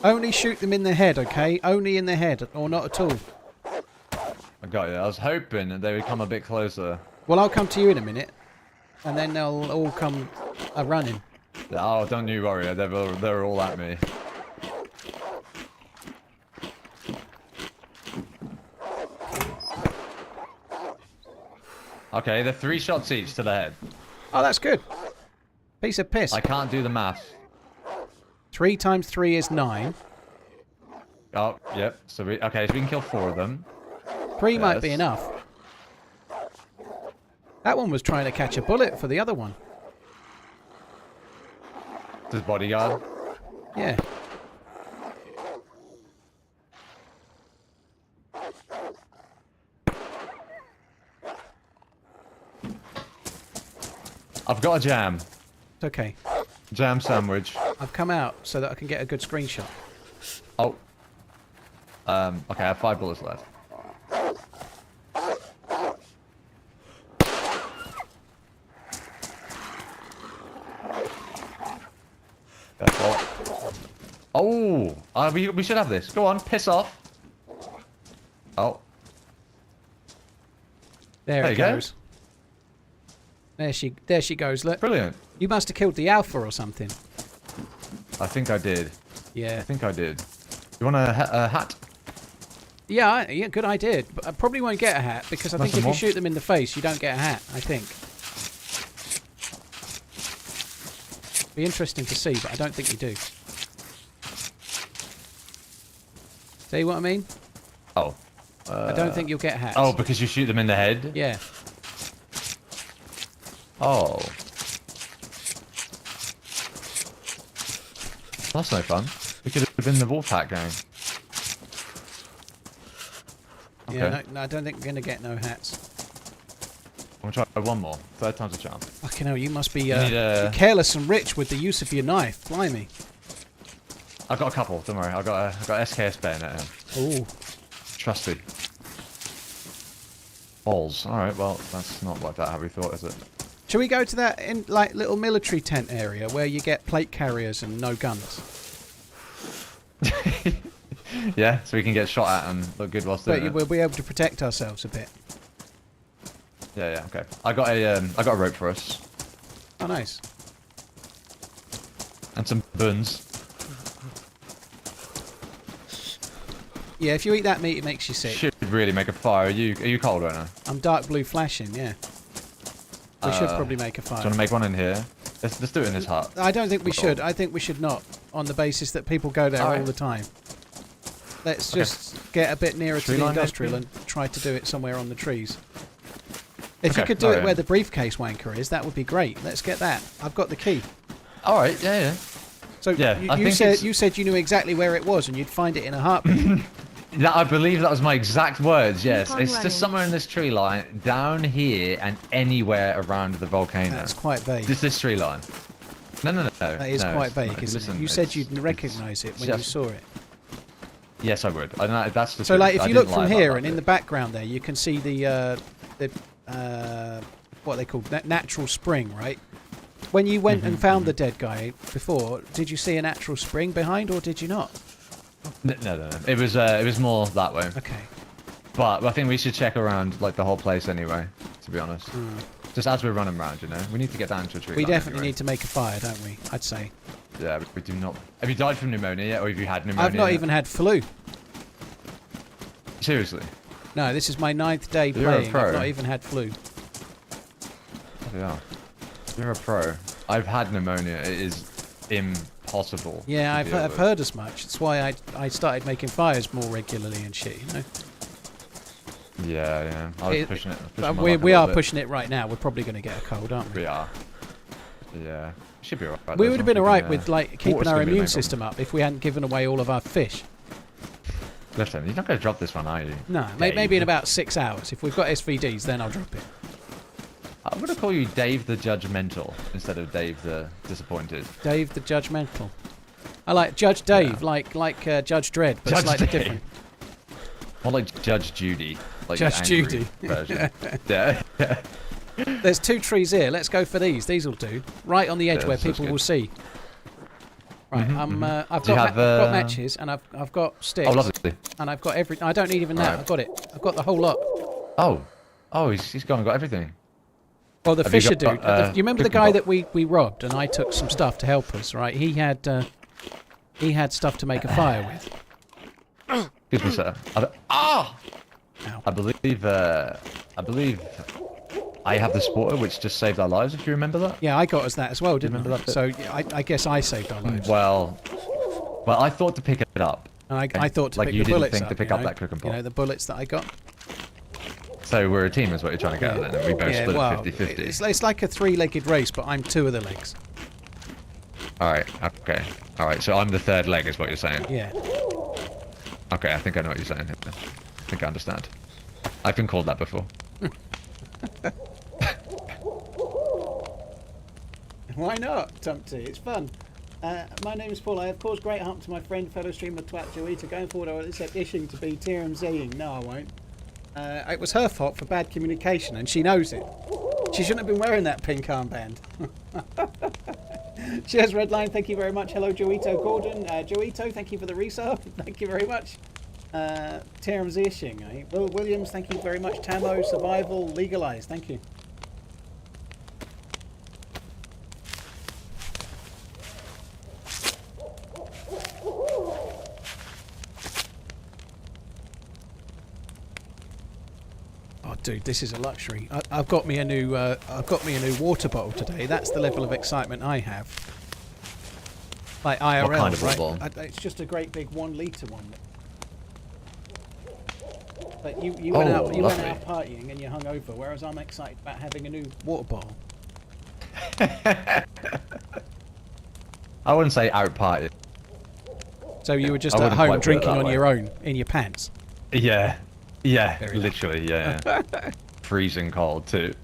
Only shoot them in the head, okay? Only in the head, or not at all. I got you. I was hoping that they would come a bit closer. Well, I'll come to you in a minute, and then they'll all come running. Oh, don't you worry. They're all at me. Okay, they're 3 shots each to the head. Oh, that's good. Piece of piss. I can't do the math. 3 times 3 is 9. Oh, yep. So we can kill 4 of them. 3 might be enough. That one was trying to catch a bullet for the other one. This bodyguard. Yeah. I've got a jam. It's okay. Jam sandwich. I've come out so that I can get a good screenshot. Oh. Okay, I have 5 bullets left. Oh! We should have this. Go on, piss off. Oh. There There it you go. goes. There she goes. Look. Brilliant. You must have killed the alpha or something. I think I did. Yeah. I think I did. You want a hat? Yeah, good idea. But I probably won't get a hat because I think if you more? shoot them in the face, you don't get a hat, I think. Be interesting to see, but I don't think you do. See what I mean? Oh. I don't think you'll get hats. Oh, because you shoot them in the head? Yeah. Oh. That's no fun. We could have been the Wolfpack gang. Okay. Yeah, no, I don't think we're going to get no hats. I'm going to try one more. 3rd time's a charm. Fucking hell, you must be need, careless and rich with the use of your knife. Blimey. I've got a couple, don't worry. I've got SKS bayonet here. Ooh. Trusty. Balls. Alright, well, that's not like that how we thought, is it? Shall we go to that little military tent area where you get plate carriers and no guns? Yeah, so we can get shot at and look good whilst doing But it. we'll be able to protect ourselves a bit. Yeah, okay. I got a rope for us. Oh, nice. And some buns. Yeah, if you eat that meat, it makes you sick. Should really make a fire. Are you cold right now? I'm dark blue flashing, yeah. We should probably make a Do you fire. want to make one in here? Let's do it in this hut. I don't think we should. I think we should not, on the basis that people go there all the time. Let's just get a bit nearer to Tree the line, industrial maybe? and try to do it somewhere on the trees. If you Okay, could do it alright. where the briefcase wanker is, that would be great. Let's get that. I've got the key. Alright, yeah. So Yeah, I you think said it's- you said you knew exactly where it was and you'd find it in a heartbeat. I believe that was my exact words, yes. on It's running. just somewhere in this tree line, down here, and anywhere around the volcano. That's quite vague. Just this tree line. No. That is no, quite it's- vague, isn't listen, it? You said it's- you'd recognise it when you just- saw it. Yes, I would. I know, that's the So, truth. like, if I you look didn't lie from about here that and in the bit. background there, you can see the what they call natural spring, right? When you went and found the dead guy before, did you see a natural spring behind, or did you not? No. It was more that way. Okay. But I think we should check around like the whole place anyway. To be honest, just as we're running around, you know, we need to get down to a tree. We line definitely anyway. need to make a fire, don't we? I'd say. Yeah, we do not. Have you died from pneumonia yet, or have you had pneumonia? I've not yet? even had flu. Seriously. No, this is my 9th day You're a playing. pro. I've not even had flu. Yeah. You're a pro. I've had pneumonia. It is impossible. Yeah, to I've deal with. heard as much. That's why I started making fires more regularly and shit, you know? Yeah. I was pushing it. But my we luck a are little bit. pushing it right now. We're probably going to get a cold, aren't we? We are. Yeah. Should be alright. We would have been alright with like keeping water's our gonna be the immune main system up if we hadn't given away all of our fish. Listen, you're not going to drop this one, are you? No, Dave. maybe in about 6 hours. If we've got SVDs, then I'll drop it. I'm gonna call you Dave the Judgmental instead of Dave the Disappointed. Dave the Judgmental. I like Judge Dave, Yeah. like Judge Dredd, but Judge slightly Dave. different. More like Judge Judy. Like Judge the angry Judy. version. Yeah. There's 2 trees here. Let's go for these. These will do. Right on the edge Yeah, where this looks people good. will see. Right, I've Do you got have, I've got matches and I've got sticks. Oh, lovely. And I've got every. I don't need even that. Alright. I've got it. I've got the whole lot. Oh, he's gone and got everything. Well, the Have you fisher got, dude. You remember the cooking guy pot? that we robbed, and I took some stuff to help us, right? He had stuff to make a fire with. Excuse me, sir. Ow. I believe I have the spotter, which just saved our lives. If you remember that. Yeah, I got us that as well, didn't remember I? that bit? So yeah, I guess I saved our lives. Well, I thought to pick it up. And I thought to like pick you the didn't bullets think up, to pick you up know? that cooking You pot. know, the bullets that I got. So we're a team, is what you're trying to get at, then, and we both split well, it 50-50. it's like a 3-legged race, but I'm 2 of the legs. All right. Okay. All right. So I'm the 3rd leg, is what you're saying. Yeah. Okay. I think I know what you're saying. I think I understand. I've been called that before. Why not, Tumpty? It's fun. My name is Paul. I have caused great harm to my friend, fellow streamer Twat Joita. Going forward, I will accept ishing to be TRMZing. No, I won't. It was her fault for bad communication, and she knows it. She shouldn't have been wearing that pink armband. Cheers, Redline. Thank you very much. Hello, Joito Gordon. Joito, thank you for the resub. Thank you very much. TRMZ ishing. Eh? Will Williams, thank you very much. Tamo, Survival, Legalized. Thank you. Oh, dude, this is a luxury. I've got me a new water bottle today. That's the level of excitement I have. Like IRL, What kind of right? water bottle? It's just a great big 1 litre one. But you went out lovely. partying and you hung over, whereas I'm excited about having a new water bottle. I wouldn't say out party. So you were just I at wouldn't home quite put it drinking that on way. your own in your pants. Yeah. Yeah. Very Literally. Yeah. Freezing cold too.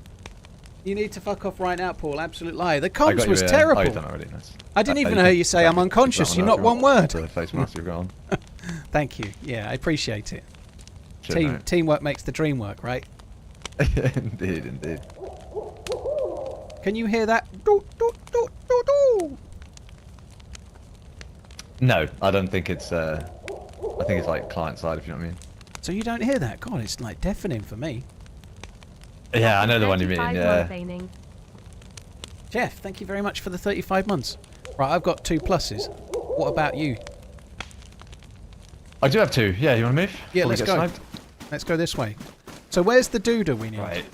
You need to fuck off right now, Paul. Absolute lie. The I comms got was you, terrible. Oh, you've done it already. Nice. I didn't even you hear can you say I'm keep unconscious. that You're one not up one word. for the face mask you've got on. Thank you. Yeah, I appreciate it. Shit, mate. Teamwork makes the dream work, right? Indeed. Can you hear that? Doo, doo, doo, doo, doo. No, I don't think it's. I think it's like client side, if you know what I mean. So you don't hear that? God, it's like deafening for me. Yeah, I know the one you mean. 35 Yeah. months. Jeff, thank you very much for the 35 months. Right, I've got 2 pluses. What about you? I do have 2. Yeah, you want to move? Yeah, Before we let's get go. sniped? Let's go this way. So where's the doodah we need? Right.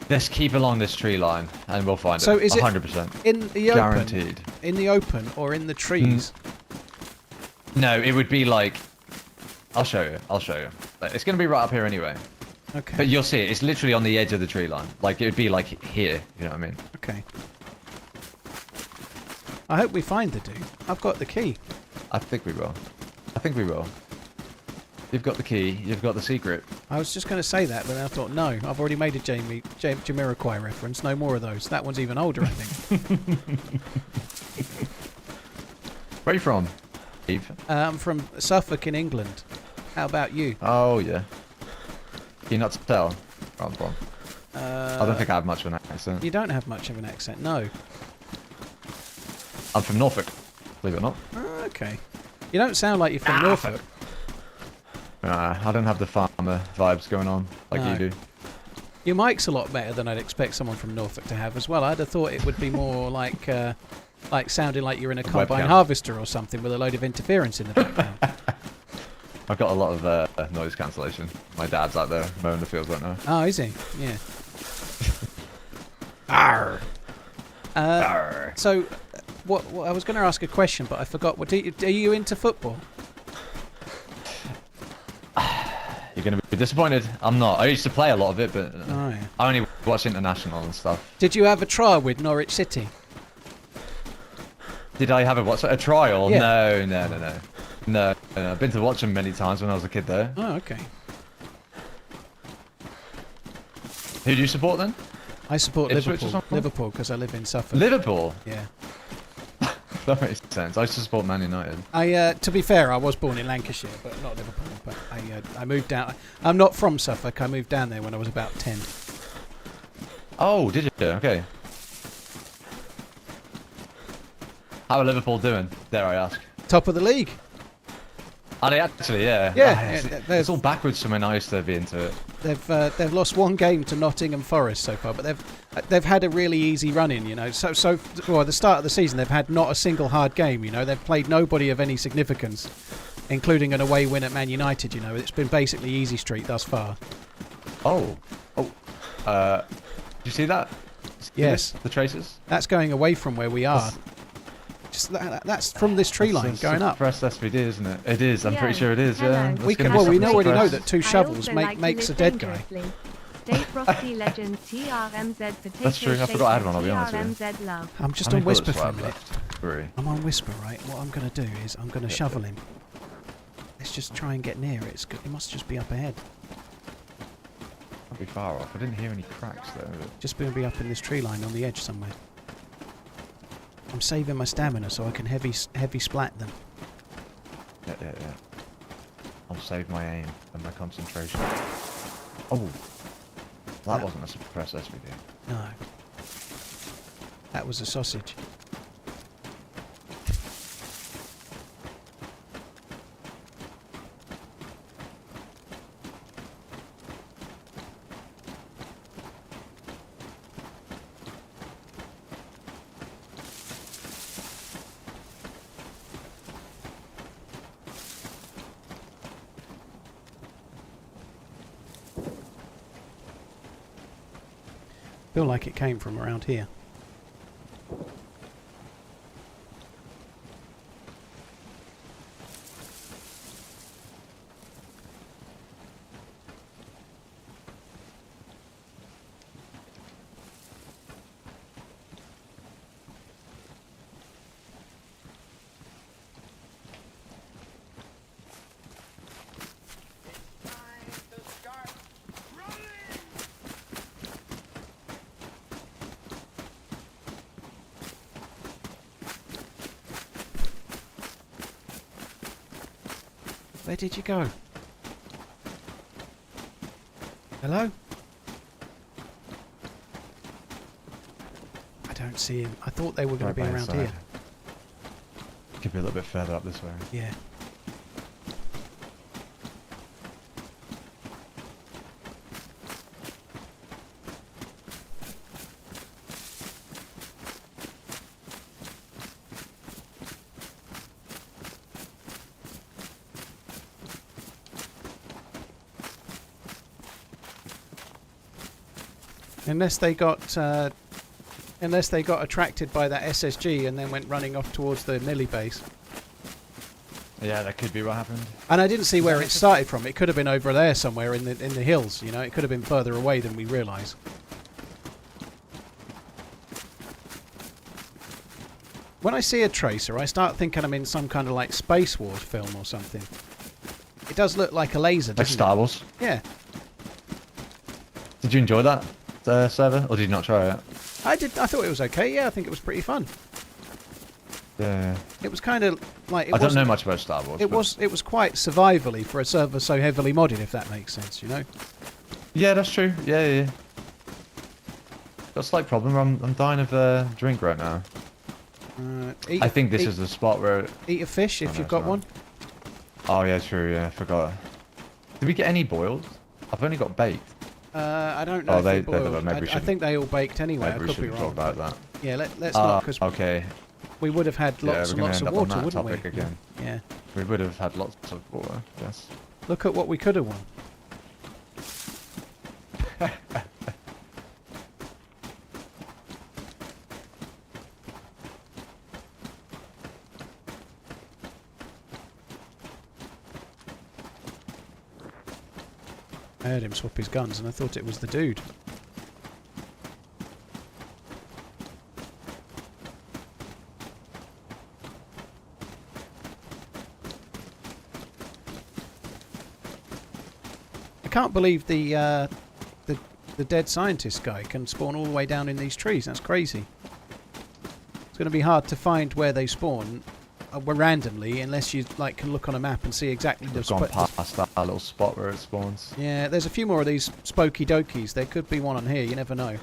Let's keep along this tree line, and we'll find So it. is it 100%. in the open? Guaranteed. In the open or in the trees? No, it would be like. I'll show you. Like, it's going to be right up here anyway. Okay. But you'll see it. It's literally on the edge of the tree line. Like, it would be like here. You know what I mean? Okay. I hope we find the dude. I've got the key. I think we will. You've got the key. You've got the secret. I was just going to say that, but then I thought, no, I've already made a Jamiroquai reference. No more of those. That one's even older, I think. Where are you from, Eve? I'm from Suffolk in England. How about you? Oh, yeah. Can you not tell where I'm from? I don't think I have much of an accent. You don't have much of an accent, no. I'm from Norfolk, believe it or not. Oh, okay. You don't sound like you're from Norfolk. I don't have the farmer vibes going on like No. you do. Your mic's a lot better than I'd expect someone from Norfolk to have as well. I'd have thought it would be more like sounding like you're in a combine Webcam. harvester or something with a load of interference in the background. I've got a lot of noise cancellation. My dad's out there mowing the fields right now. Oh, is he? Yeah. Arr. Arr. So, what I was going to ask a question, but I forgot. What are you into football? You're going to be disappointed. I'm not. I used to play a lot of it, but Oh, yeah. I only watch international and stuff. Did you have a trial with Norwich City? Did I have a trial? Yeah. No. I've been to watch them many times when I was a kid, though. Oh, okay. Who do you support then? I support Ipswich or Liverpool. something? Liverpool because I live in Suffolk. Liverpool. Yeah. That makes sense. I used to support Man United. To be fair, I was born in Lancashire, but not Liverpool. But I moved down. I'm not from Suffolk. I moved down there when I was about 10. Oh, did you? Okay. How are Liverpool doing? Dare I ask? Top of the league. Are they actually? Yeah. Yeah, It's all backwards from when I used to be into it. They've lost one game to Nottingham Forest so far, but they've had a really easy run in. You know, so well, at the start of the season they've had not a single hard game. You know, they've played nobody of any significance, including an away win at Man United. You know, it's been basically easy street thus far. Oh. Did you see that? Yes. The traces? That's going away from where we are. Just that's from this tree line going up. Suppressed SVD, isn't it? It is. I'm Yeah. pretty sure it is. Yeah. Hello. We already know suppressed. that 2 I shovels also like to makes a live dead guy. dangerously. Day Frosty Legends TRMZ potato That's true, I forgot I had one, I'll be honest with you. TRMZ love. I'm just How on many Whisper bullets do for I a have minute. left? 3. I'm on Whisper, right? What I'm going to do is I'm going to shovel him. Let's just try and get near it. It must just be up ahead. Can't be far off. I didn't hear any cracks though. Just going to be up in this tree line on the edge somewhere. I'm saving my stamina so I can heavy splat them. Yeah. I'll save my aim and my concentration. Oh. That wasn't a suppressed SVD. No. That was a sausage. Feel like it came from around here. Where did you go? Hello? I don't see him. I thought they were going to be Right by around his here. side. Could be a little bit further up this way. Yeah. Unless they got attracted by that SSG and then went running off towards the Millie base. Yeah, that could be what happened. And I didn't see where it started from. It could have been over there somewhere in the hills. You know, it could have been further away than we realise. When I see a tracer, I start thinking I'm in some kind of like Space Wars film or something. It does look like a laser, Like doesn't Star Wars. it? Yeah. Did you enjoy that server, or did you not try it? I did. I thought it was okay. Yeah, I think it was pretty fun. Yeah. It was kind of like I don't know much about Star Wars. It was quite survivally for a server so heavily modded, if that makes sense. You know. Yeah, that's true. Yeah. Got a slight problem. I'm dying of a drink right now. I think this is the spot where. Eat a fish if no, you've it's got not. one. Oh yeah, true. Yeah, I forgot. Did we get any boiled? I've only got baked. I don't know. Oh, if they boiled. maybe we I shouldn't. think they all baked anyway. I Maybe we could be shouldn't wrong. talk about that. Yeah, let's not, because Okay. we would have had lots and we're gonna lots end of up on water, that wouldn't topic we? again. Yeah. We would have had lots of water. Yes. Look at what we could have won. I heard him swap his guns and I thought it was the dude. I can't believe the the dead scientist guy can spawn all the way down in these trees. That's crazy. It's going to be hard to find where they spawn randomly unless you like can look on a map and see exactly the Gone past that little spot where it spawns. Yeah, there's a few more of these spooky dokies. There could be one on here. You never know.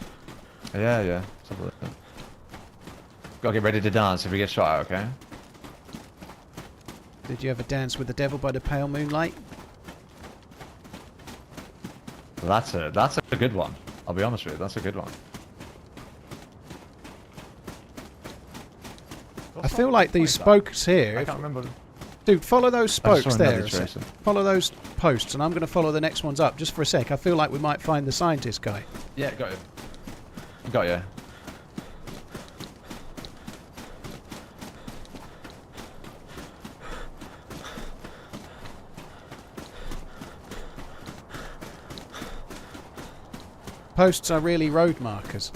Yeah, yeah. Let's have a look. Gotta get ready to dance if we get shot at, okay? Did you ever dance with the devil by the pale moonlight? That's a good one. I'll be honest with you, that's a good one. I feel like these spokes here. I can't remember. Dude, follow those spokes there. Tracer. Follow those posts, and I'm going to follow the next ones up just for a sec. I feel like we might find the scientist guy. Yeah, got you. Got you. Posts are really road markers.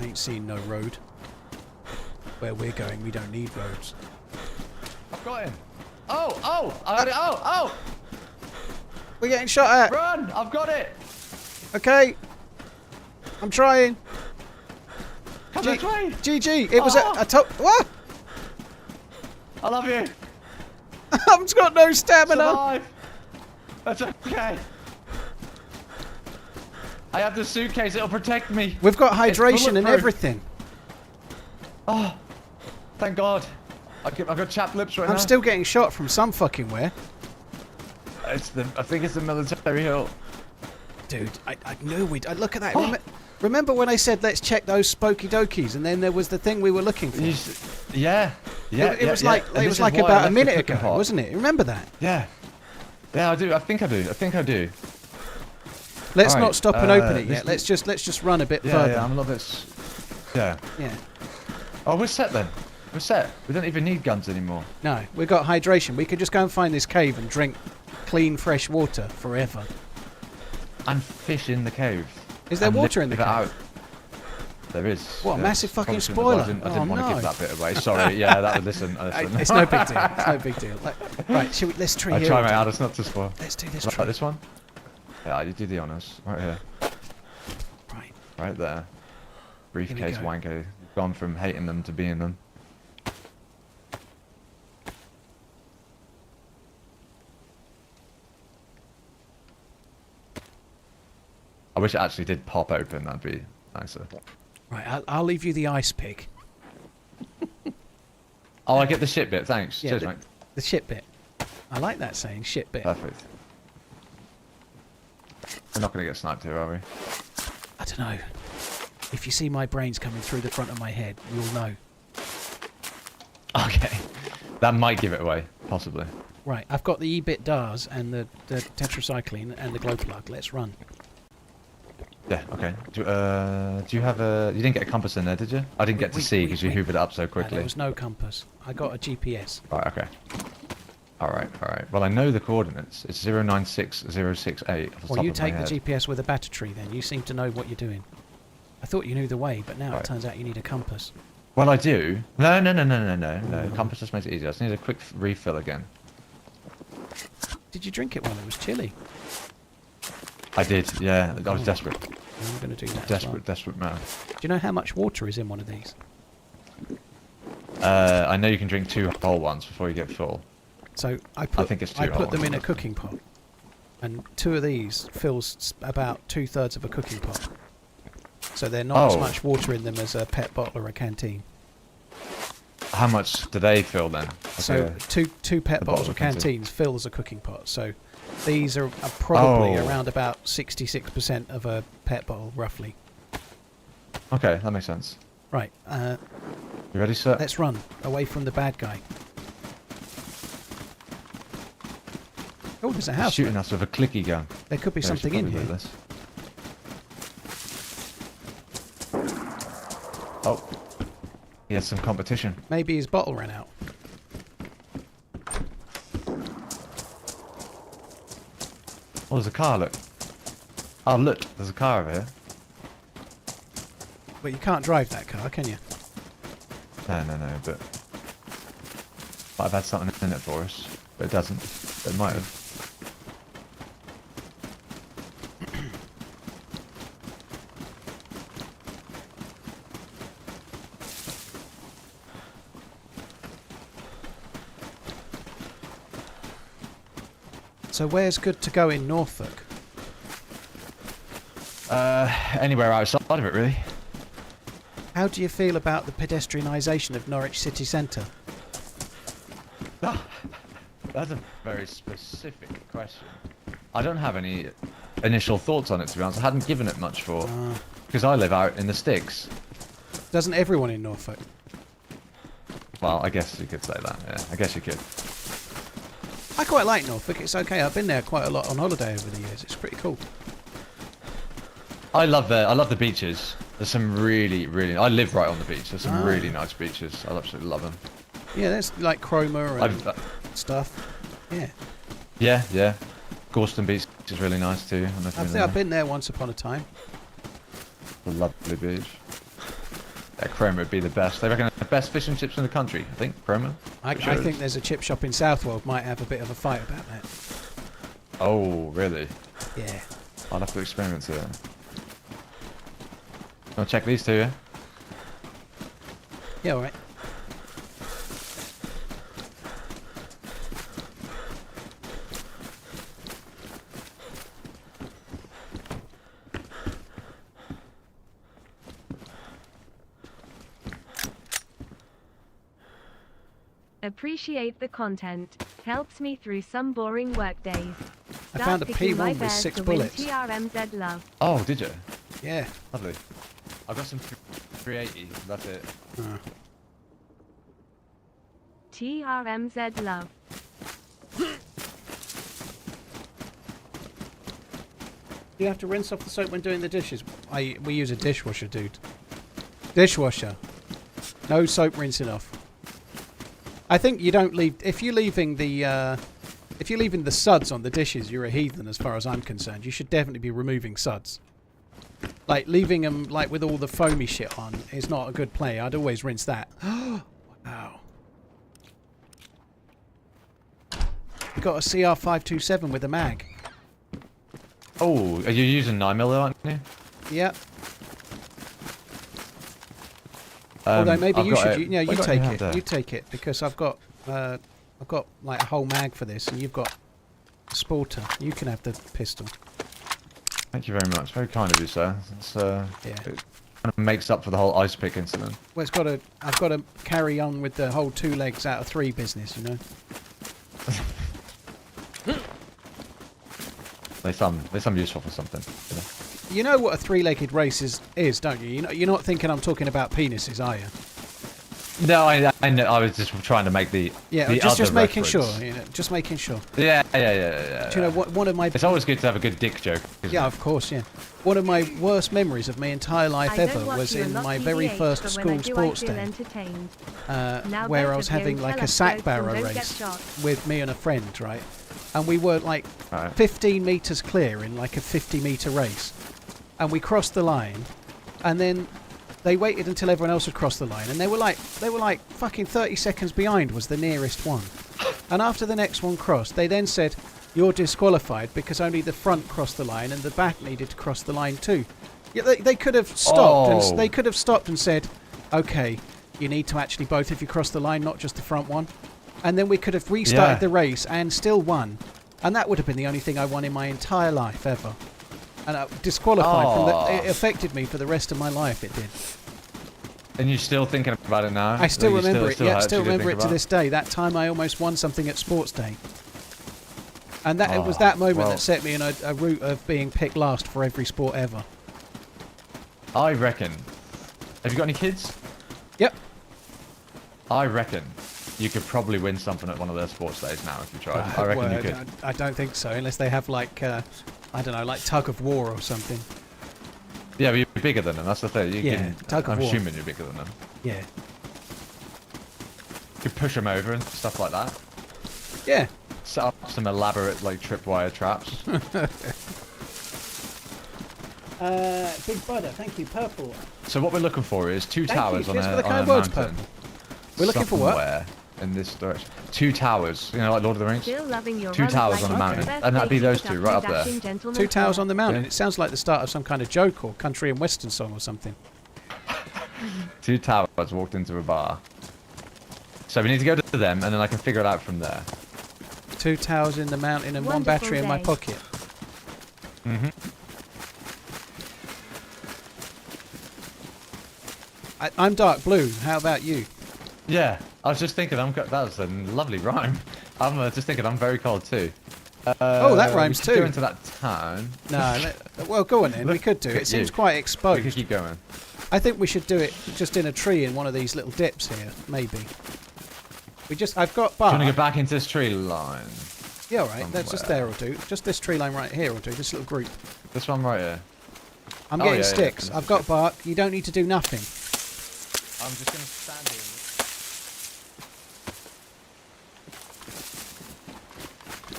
I ain't seen no road. Where we're going, we don't need roads. I've got him. Oh! I got it. Oh! We're getting shot at. Run! I've got it. Okay. I'm trying. Come this way. GG. It was a top. What? I love you. I've got no stamina. Survive. That's okay. I have the suitcase. It'll protect me. We've got hydration and bulletproof. everything. Oh, thank God. I've got chapped lips right now. I'm still getting shot from some fucking where. I think it's the military hill. Dude, I knew we'd... look at that. Remember when I said let's check those spooky dokies and then there was the thing we were looking for? Yeah. It was like about a minute ago, wasn't it? Remember that? Yeah. Yeah, I do. I think I do. Let's All not right, stop and open it yet. Let's just run a bit further. Yeah, I'm a little bit... Yeah. Yeah. Oh, we're set then. We're set. We don't even need guns anymore. No, we've got hydration. We could just go and find this cave and drink clean, fresh water forever. And fish in the cave. Is there water in the cave? Out. There is. What a massive fucking spoiler. I didn't want to give that bit away. Sorry. Yeah, that would listen. It's no big deal. It's no big deal. Right, let's tree here. I try my hardest not to spoil. Let's do this Like tree. this one? Yeah, you do the honours. Right here. Right. Right there. Briefcase wanker. You've gone from hating them to being them. I wish it actually did pop open, that'd be nicer. Right, I'll leave you the ice pick. Oh, I get the shit bit, thanks. Yeah, Cheers, mate. the shit bit. I like that saying, shit bit. Perfect. We're not going to get sniped here, are we? I don't know. If you see my brains coming through the front of my head, you'll know. Okay. That might give it away, possibly. Right, I've got the E-bit DARs and the tetracycline and the glow plug. Let's run. Yeah, okay. Do you have a... You didn't get a compass in there, did you? I didn't get to see because you hoovered it up so quickly. There was no compass. I got a GPS. Right, okay. Alright. Well, I know the coordinates. It's 096068. Well, you take the GPS with a battery then. You seem to know what you're doing. I thought you knew the way, but now it turns out you need a compass. Well, I do. No. Compass just makes it easier. I just need a quick refill again. Did you drink it while it was chilly? I did, yeah. I was desperate. I'm going to do that. Desperate man. Do you know how much water is in one of these? I know you can drink 2 whole ones before you get full. So I put them in a ones. cooking pot, and 2 of these fills about 2/3 of a cooking pot. So they're not as much water in them as a pet bottle or a canteen. How much do they fill then? So two pet bottles or canteens fills a cooking pot. So these are probably around about 66% of a pet bottle, roughly. Okay, that makes sense. Right. You ready, sir? Let's run away from the bad guy. Oh, there's a house. Shooting us with a clicky gun. There could be something in here. Oh, he has some competition. Maybe his bottle ran out. Oh, there's a car, look. Oh, look, there's a car over here. But you can't drive that car, can you? No, but... Might have had something in it for us, but it doesn't. But it might have. So where's good to go in Norfolk? Anywhere outside of it, really. How do you feel about the pedestrianisation of Norwich city centre? That's a very specific question. I don't have any initial thoughts on it, to be honest. I hadn't given it much thought. Because I live out in the sticks. Doesn't everyone in Norfolk? Well, I guess you could say that, yeah. I guess you could. I quite like Norfolk. It's okay. I've been there quite a lot on holiday over the years. It's pretty cool. I love the beaches. There's some really, really... I live right on the beach. There's some really nice beaches. I absolutely love them. Yeah, there's like Cromer and stuff. Yeah. Yeah, yeah. Gorston Beach is really nice too. I've been there once upon a time. A lovely beach. Yeah, Cromer would be the best. They reckon the best fish and chips in the country, I think, Cromer. I think there's a chip shop in Southwold might have a bit of a fight about that. Oh, really? Yeah. I'll have to experience it. I'll check these two, yeah? Yeah, alright. Appreciate the content. Helps me through some boring work days. I found a P1 with 6 bullets. TRMZ love. Oh, did you? Yeah. Lovely. I've got some 380, that's it. TRMZ love. You have to rinse off the soap when doing the dishes. We use a dishwasher, dude. Dishwasher. No soap rinsing off. I think you don't leave... If you're leaving the suds on the dishes, you're a heathen as far as I'm concerned. You should definitely be removing suds. Like, leaving them like with all the foamy shit on is not a good play. I'd always rinse that. Wow. You got a CR527 with a mag. Oh, are you using 9mm, aren't you? Yeah. Although maybe you should, you take it. You take it because I've got like a whole mag for this, and you've got a sporter. You can have the pistol. Thank you very much. Very kind of you, sir. It's, yeah. It kind of makes up for the whole ice pick incident. Well, I've got to carry on with the whole 2 legs out of 3 business, you know. They sound useful for something. You know what a 3-legged race is, don't you? You're not thinking I'm talking about penises, are you? No, I know. I was just trying to make the just making reference. sure. Just making sure. Yeah. Do you know what? One of my... It's always good to have a good dick joke. Yeah, of course, yeah. One of my worst memories of my entire life ever was in my very first school sports day, where I was having like a sack barrow race with me and a friend, right? And we were like 15 metres clear in like a 50-metre race. And we crossed the line, and then they waited until everyone else had crossed the line, and they were like fucking 30 seconds behind was the nearest one. And after the next one crossed, they then said, "You're disqualified because only the front crossed the line and the back needed to cross the line too." Yeah, they could have stopped. And they could have stopped and said, "Okay, you need to actually both of you cross the line, not just the front one." And then we could have restarted the race and still won. And that would have been the only thing I won in my entire life ever. And I disqualified from that. It affected me for the rest of my life, it did. And you're still thinking about it now? I still remember it. Yeah, I still remember it to this day. That time I almost won something at Sports Day. And that it was that moment that set me in a route of being picked last for every sport ever. I reckon. Have you got any kids? Yep. I reckon you could probably win something at one of their sports days now if you tried. I reckon you could. I don't think so, unless they have like... I don't know, like tug of war or something. Yeah, but you're bigger than them, that's the thing. Tug of war. I'm assuming you're bigger than them. Yeah. You could push them over and stuff like that. Yeah. Set up some elaborate, like, tripwire traps. Big Butter, thank you, purple. So what we're looking for is 2 towers on a mountain. Purple. We're looking for what? In this direction. 2 towers, you know, like Lord of the Rings. Still loving your 2 towers on the mountain, and that'd be those 2 right up there. 2 towers on the mountain. Yeah. It sounds like the start of some kind of joke or country and western song or something. 2 towers walked into a bar. So we need to go to them, and then I can figure it out from there. 2 towels in the mountain and 1 Wonderful battery in my day. pocket. I'm dark blue. How about you? Yeah, I was just thinking that was a lovely rhyme. I'm just thinking I'm very cold too. Oh, that rhymes we could too. Go into that town. No, well, go on then. We could do it. It seems quite We exposed. could keep going. I think we should do it just in a tree in one of these little dips here, maybe. I've got Do you want to bar. go back into this tree line? Yeah, all right. That's just there will do. Just this tree line right here will do. This little group. This one right here. I'm Oh, getting yeah, yeah, sticks. yeah. I've got bark. You don't need to do nothing. I'm just going to stand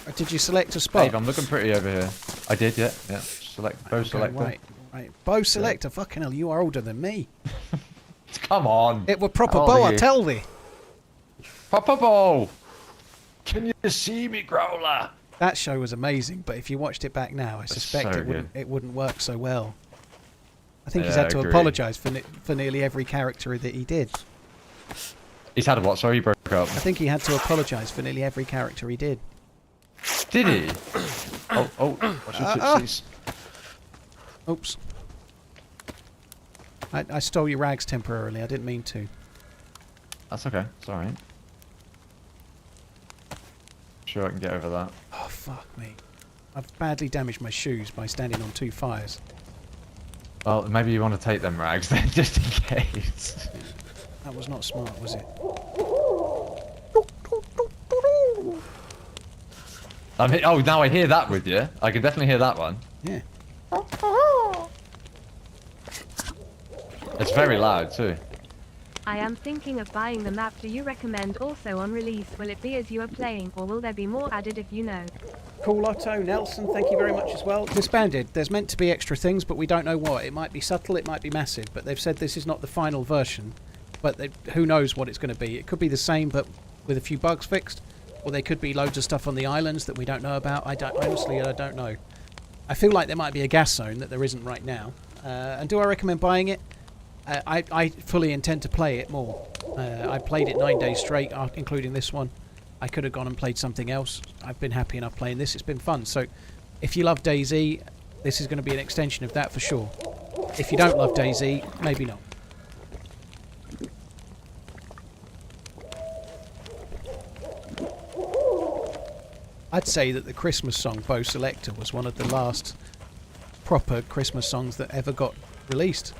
here. Did you select a spot? Dave, I'm looking pretty over here. I did, yeah. Yeah. Select bow Okay, selector. Right. Bow selector. Fucking hell, you are older than me. Come on. It were proper How old bow, are I you? tell thee. Papa Bowl. Can you see me, Growler? That show was amazing, but if you watched it back now, I suspect so it wouldn't work so well. I think he's Yeah, had to agree. apologise for nearly every character that he did. He's had a what? Sorry, you broke up. I think he had to apologise for nearly every character he did. Did he? Oh. Watch your tootsies. Oops. I stole your rags temporarily. I didn't mean to. That's okay. It's alright. Sure I can get over that. Oh, fuck me. I've badly damaged my shoes by standing on 2 fires. Well, maybe you want to take them rags then, just in case. That was not smart, was it? Oh, now I hear that with you. I can definitely hear that one. Yeah. It's very loud too. I am thinking of buying the map. Do you recommend also on release? Will it be as you are playing, or will there be more added if you know? Cool Otto, Nelson, thank you very much as well. Disbanded. There's meant to be extra things, but we don't know what. It might be subtle, it might be massive, but they've said this is not the final version. But who knows what it's going to be. It could be the same, but with a few bugs fixed. Or there could be loads of stuff on the islands that we don't know about. Honestly, I don't know. I feel like there might be a gas zone that there isn't right now. And do I recommend buying it? I fully intend to play it more. I played it 9 days straight, including this one. I could have gone and played something else. I've been happy enough playing this. It's been fun. So if you love DayZ, this is going to be an extension of that for sure. If you don't love DayZ, maybe not. I'd say that the Christmas song Bow Selector was one of the last proper Christmas songs that ever got released.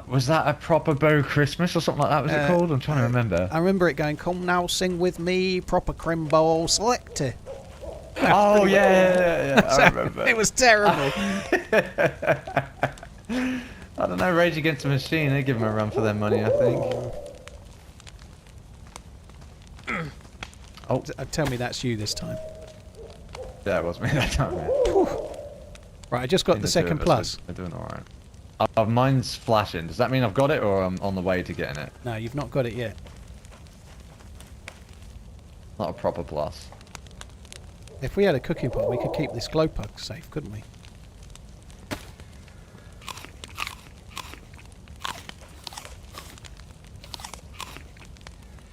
Was that a proper bow Christmas or something like that? Was it called? I'm trying to remember. I remember it going, "Come now, sing with me, proper Bow Selector." Oh yeah, I remember. It was terrible. I don't know, Rage Against the Machine, they give them a run for their money, I think. Oh, Tell me that's you this time. yeah, it was me that time. Yeah. Right, I just got the second plus. They're doing alright. Mine's flashing. Does that mean I've got it or I'm on the way to getting it? No, you've not got it yet. Not a proper plus. If we had a cooking pot, we could keep this glow plug safe, couldn't we?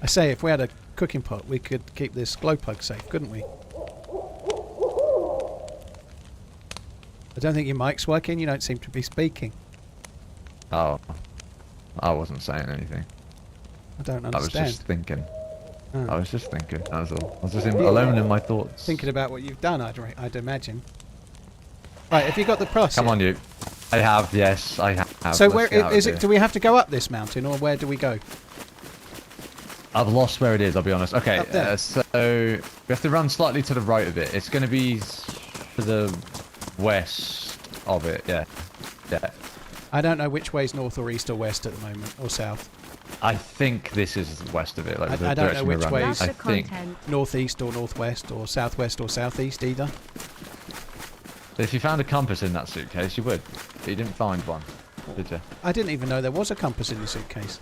I say, if we had a cooking pot, we could keep this glow plug safe, couldn't we? I don't think your mic's working. You don't seem to be speaking. Oh. I wasn't saying anything. I don't I was understand. just thinking. Oh. I was just thinking, that was all. I was just alone in my thoughts. Thinking about what you've done, I'd imagine. Right, have you got the plus? Come yet? on, you. I have, yes, I have. So Let's where get out of is here. it? Do we have to go up this mountain, or where do we go? I've lost where it is, I'll be honest. Okay, Up there. so we have to run slightly to the right of it. It's going to be to the west of it, yeah. Yeah. I don't know which way's north or east or west at the moment, or south. I think this is west of it. Like the I don't know direction we're which running. way That's is- I the think. content. Northeast or northwest or southwest or southeast either. If you found a compass in that suitcase, you would. But you didn't find one, did you? I didn't even know there was a compass in the suitcase.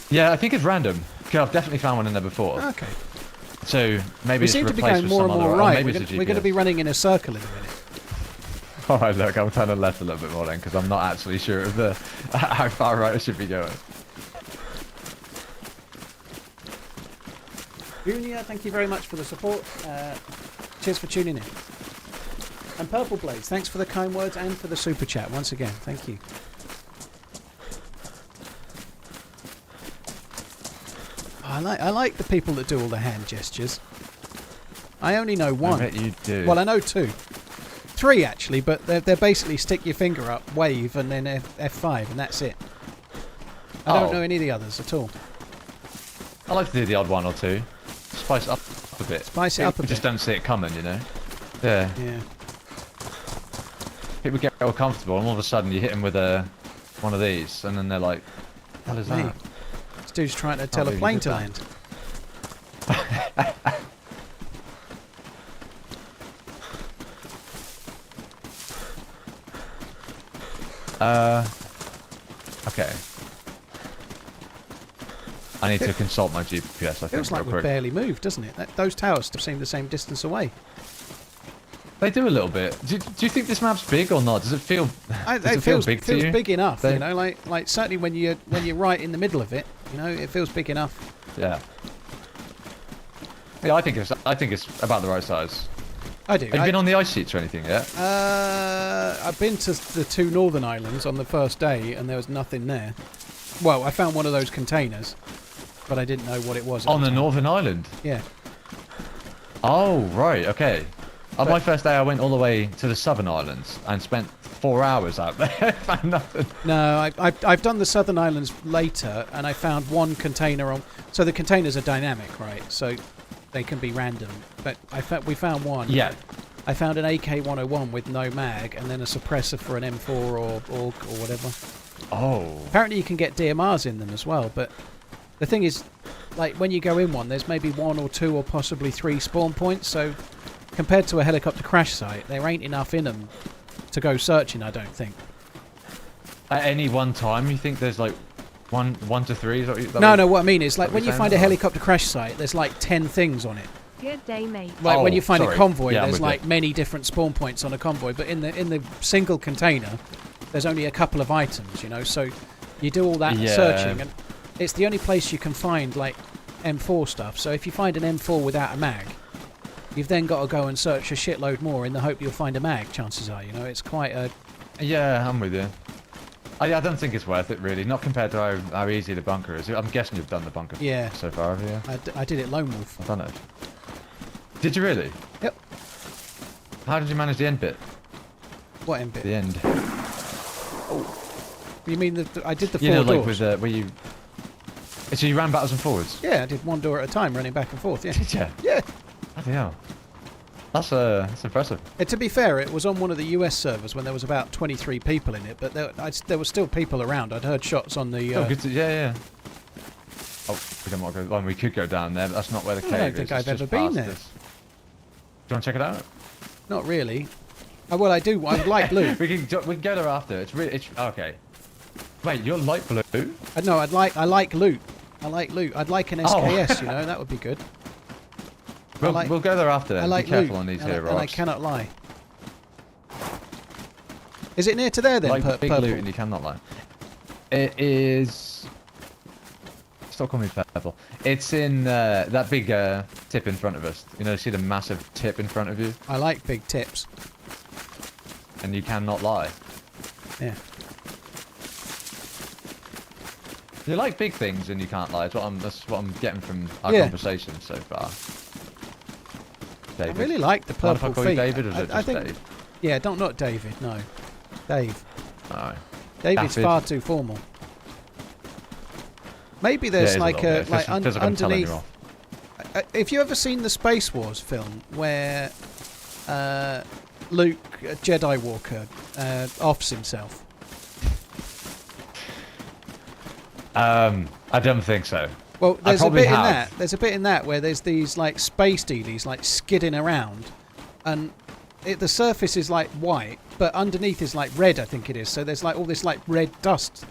Yeah, I think it's random. Okay, I've definitely found one in there before. Okay. So maybe We it's seem to be replaced going with more some and more other, or right. maybe We're it's a going to GPS. be running in a circle in a minute. Alright, look, I'm turning left a little bit more then, because I'm not actually sure of the how far right I should be going. Junior, thank you very much for the support. Cheers for tuning in. And Purple Blades, thanks for the kind words and for the super chat once again. Thank you. I like the people that do all the hand gestures. I only know one. I bet you do. Well, I know two. Three, actually, but they're basically stick your finger up, wave, and then F5, and that's it. I don't know any of the others at all. I like to do the odd one or two. Spice up a bit. Spice it up a bit. Just don't see it coming, you know? Yeah. Yeah. People get all comfortable, and all of a sudden you hit them with one of these, and then they're like, what is that? This dude's trying to tell a plane to land. Okay. I need to consult my GPS, I think, Feels like real we quick. barely moved, doesn't it? Those towers still seem the same distance away. They do a little bit. Do you think this map's big or not? Does it feel? Does it feels feel big to you? big enough, you know. Like certainly when you're right in the middle of it, you know, it feels big enough. Yeah. Yeah, I think it's about the right size. I do. Have you been on the ice sheets or anything yet? I've been to the two northern islands on the first day, and there was nothing there. Well, I found one of those containers, but I didn't know what it was. On the time. Northern Island? Yeah. Oh, right, okay. On my first day, I went all the way to the Southern Islands and spent 4 hours out there. Found nothing. No, I've done the Southern Islands later, and I found one container on. So the containers are dynamic, right? So they can be random. But we found one. Yeah. I found an AK-101 with no mag, and then a suppressor for an M4 or AUG or whatever. Oh. Apparently you can get DMRs in them as well, but the thing is, like, when you go in one, there's maybe 1 or 2 or possibly 3 spawn points, so compared to a helicopter crash site, there ain't enough in them to go searching, I don't think. At any one time, you think there's like one to 3? Is that No, what I mean is, like, when you saying? find a helicopter crash site, there's like 10 things on it. Good day, mate. Like when Oh, you find sorry. a convoy, Yeah, I'm there's with like you. many different spawn points on a convoy, but in the single container, there's only a couple of items, you know. So you do all that Yeah. searching, and it's the only place you can find like M4 stuff. So if you find an M4 without a mag, you've then got to go and search a shitload more in the hope you'll find a mag. Chances are, you know, it's quite a. Yeah, I'm with you. I don't think it's worth it, really. Not compared to how easy the bunker is. I'm guessing you've done the bunker so far, have you? I did it lone wolf. I've done it. Did you really? Yep. How did you manage the end bit? What end bit? The end. You mean I did the 4 You know, doors? like with where you. So you ran backwards and forwards. Yeah, I did 1 door at a time, running back and forth. Yeah. Did you? Yeah. Bloody hell. That's impressive. To be fair, it was on one of the US servers when there was about 23 people in it, but there were still people around. I'd heard shots on the. Oh, good to, yeah. Oh, we don't want to go. Well, we could go down there, but that's not where the cave is. I don't think I've ever been there. Do you want to check it out? Not really. Oh, well, I do. I like blue. we can go there after. It's really okay. Wait, you're light blue? No, I like loot. I like loot. I'd like an SKS. You know, that would be good. We'll go there after then. I like Be careful loot, on these and here I rocks. cannot lie. Is it near to there then? Like big purple? loot and you cannot lie. It is. Stop calling me purple. It's in that big tip in front of us. You know, see the massive tip in front of you, I like big tips. and you cannot lie. Yeah. You like big things and you can't lie. That's what I'm getting from our Yeah. conversation so far. David. I really like the Mind if purple I call you feet. David or is it I just think. Dave? Yeah, not David. No, Dave. Alright. David's David. far too formal. Maybe Yeah, there's it is like little a bit. like Feels like I'm telling you underneath. off. If you ever seen the Space Wars film where Luke, Jedi Walker, offs himself? I don't think so. Well, there's a probably bit in have. that. There's a bit in that where there's these like space dealies like skidding around, and the surface is like white, but underneath is like red. I think it is. So there's like all this like red dust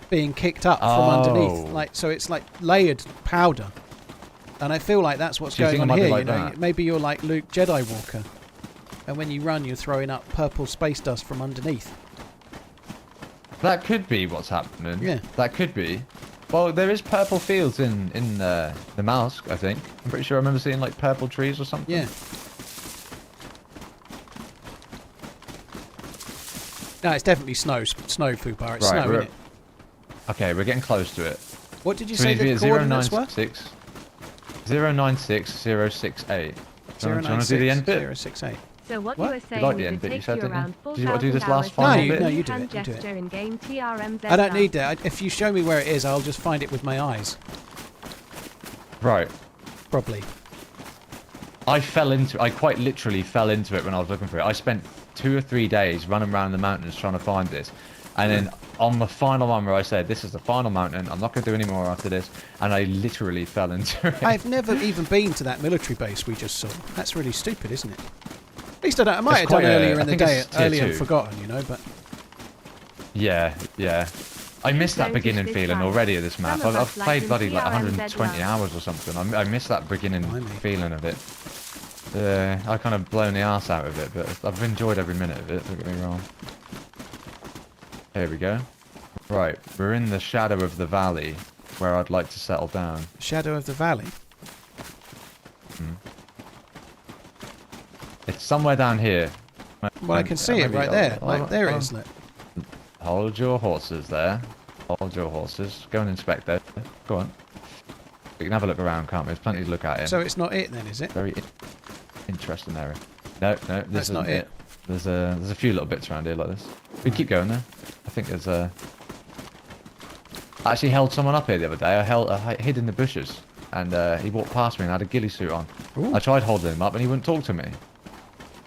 being kicked up from underneath. Like so, it's like layered powder. And I feel like that's what's Do you going think it on might be here. like You know, that? maybe you're like Luke Jedi Walker, and when you run, you're throwing up purple space dust from underneath. That could be what's happening. Yeah. That could be. Well, there is purple fields in the Mask, I think. I'm pretty sure I remember seeing like purple trees or something. Yeah. No, it's definitely snow Fubar. It's snow, isn't it? Okay, we're getting close to it. What did you So say we need the to be at coordinates were? 096068. Do you want to do the end bit? 068. So what What? you were You saying like the is end it bit, you takes said, you didn't you? around Did you want to do this 4,000 last hours final to bit? No, you do hand it, you do it. gesture in game TRMZ. I don't need that. If you show me where it is, I'll just find it with my eyes. Right. Probably. I quite literally fell into it when I was looking for it. I spent 2 or 3 days running around the mountains trying to find this. And then on the final one where I said, this is the final mountain, I'm not going to do any more after this. And I literally fell into it. I've never even been to that military base we just saw. That's really stupid, isn't it? At least I don't. I might have done earlier in the day, earlier and forgotten, you know, but... Yeah, yeah. I missed that beginning feeling already of this map. I've played bloody like 120 hours or something. I missed that beginning feeling of it. I kind of blown the arse out of it, but I've enjoyed every minute of it, don't get me wrong. Here we go. Right, we're in the shadow of the valley where I'd like to settle down. Shadow of the valley? It's somewhere down here. Well, I can see it right there. Like, there it is, look. Hold your horses there. Hold your horses. Go and inspect that. Go on. We can have a look around, can't we? There's plenty to look at here. So it's not it then, is it? Very interesting area. No, this That's not isn't it. There's a few little bits around here like this. We keep going there. I think there's a... I actually held someone up here the other day. I hid in the bushes. And he walked past me and had a ghillie suit on. Ooh. I tried holding him up and he wouldn't talk to me.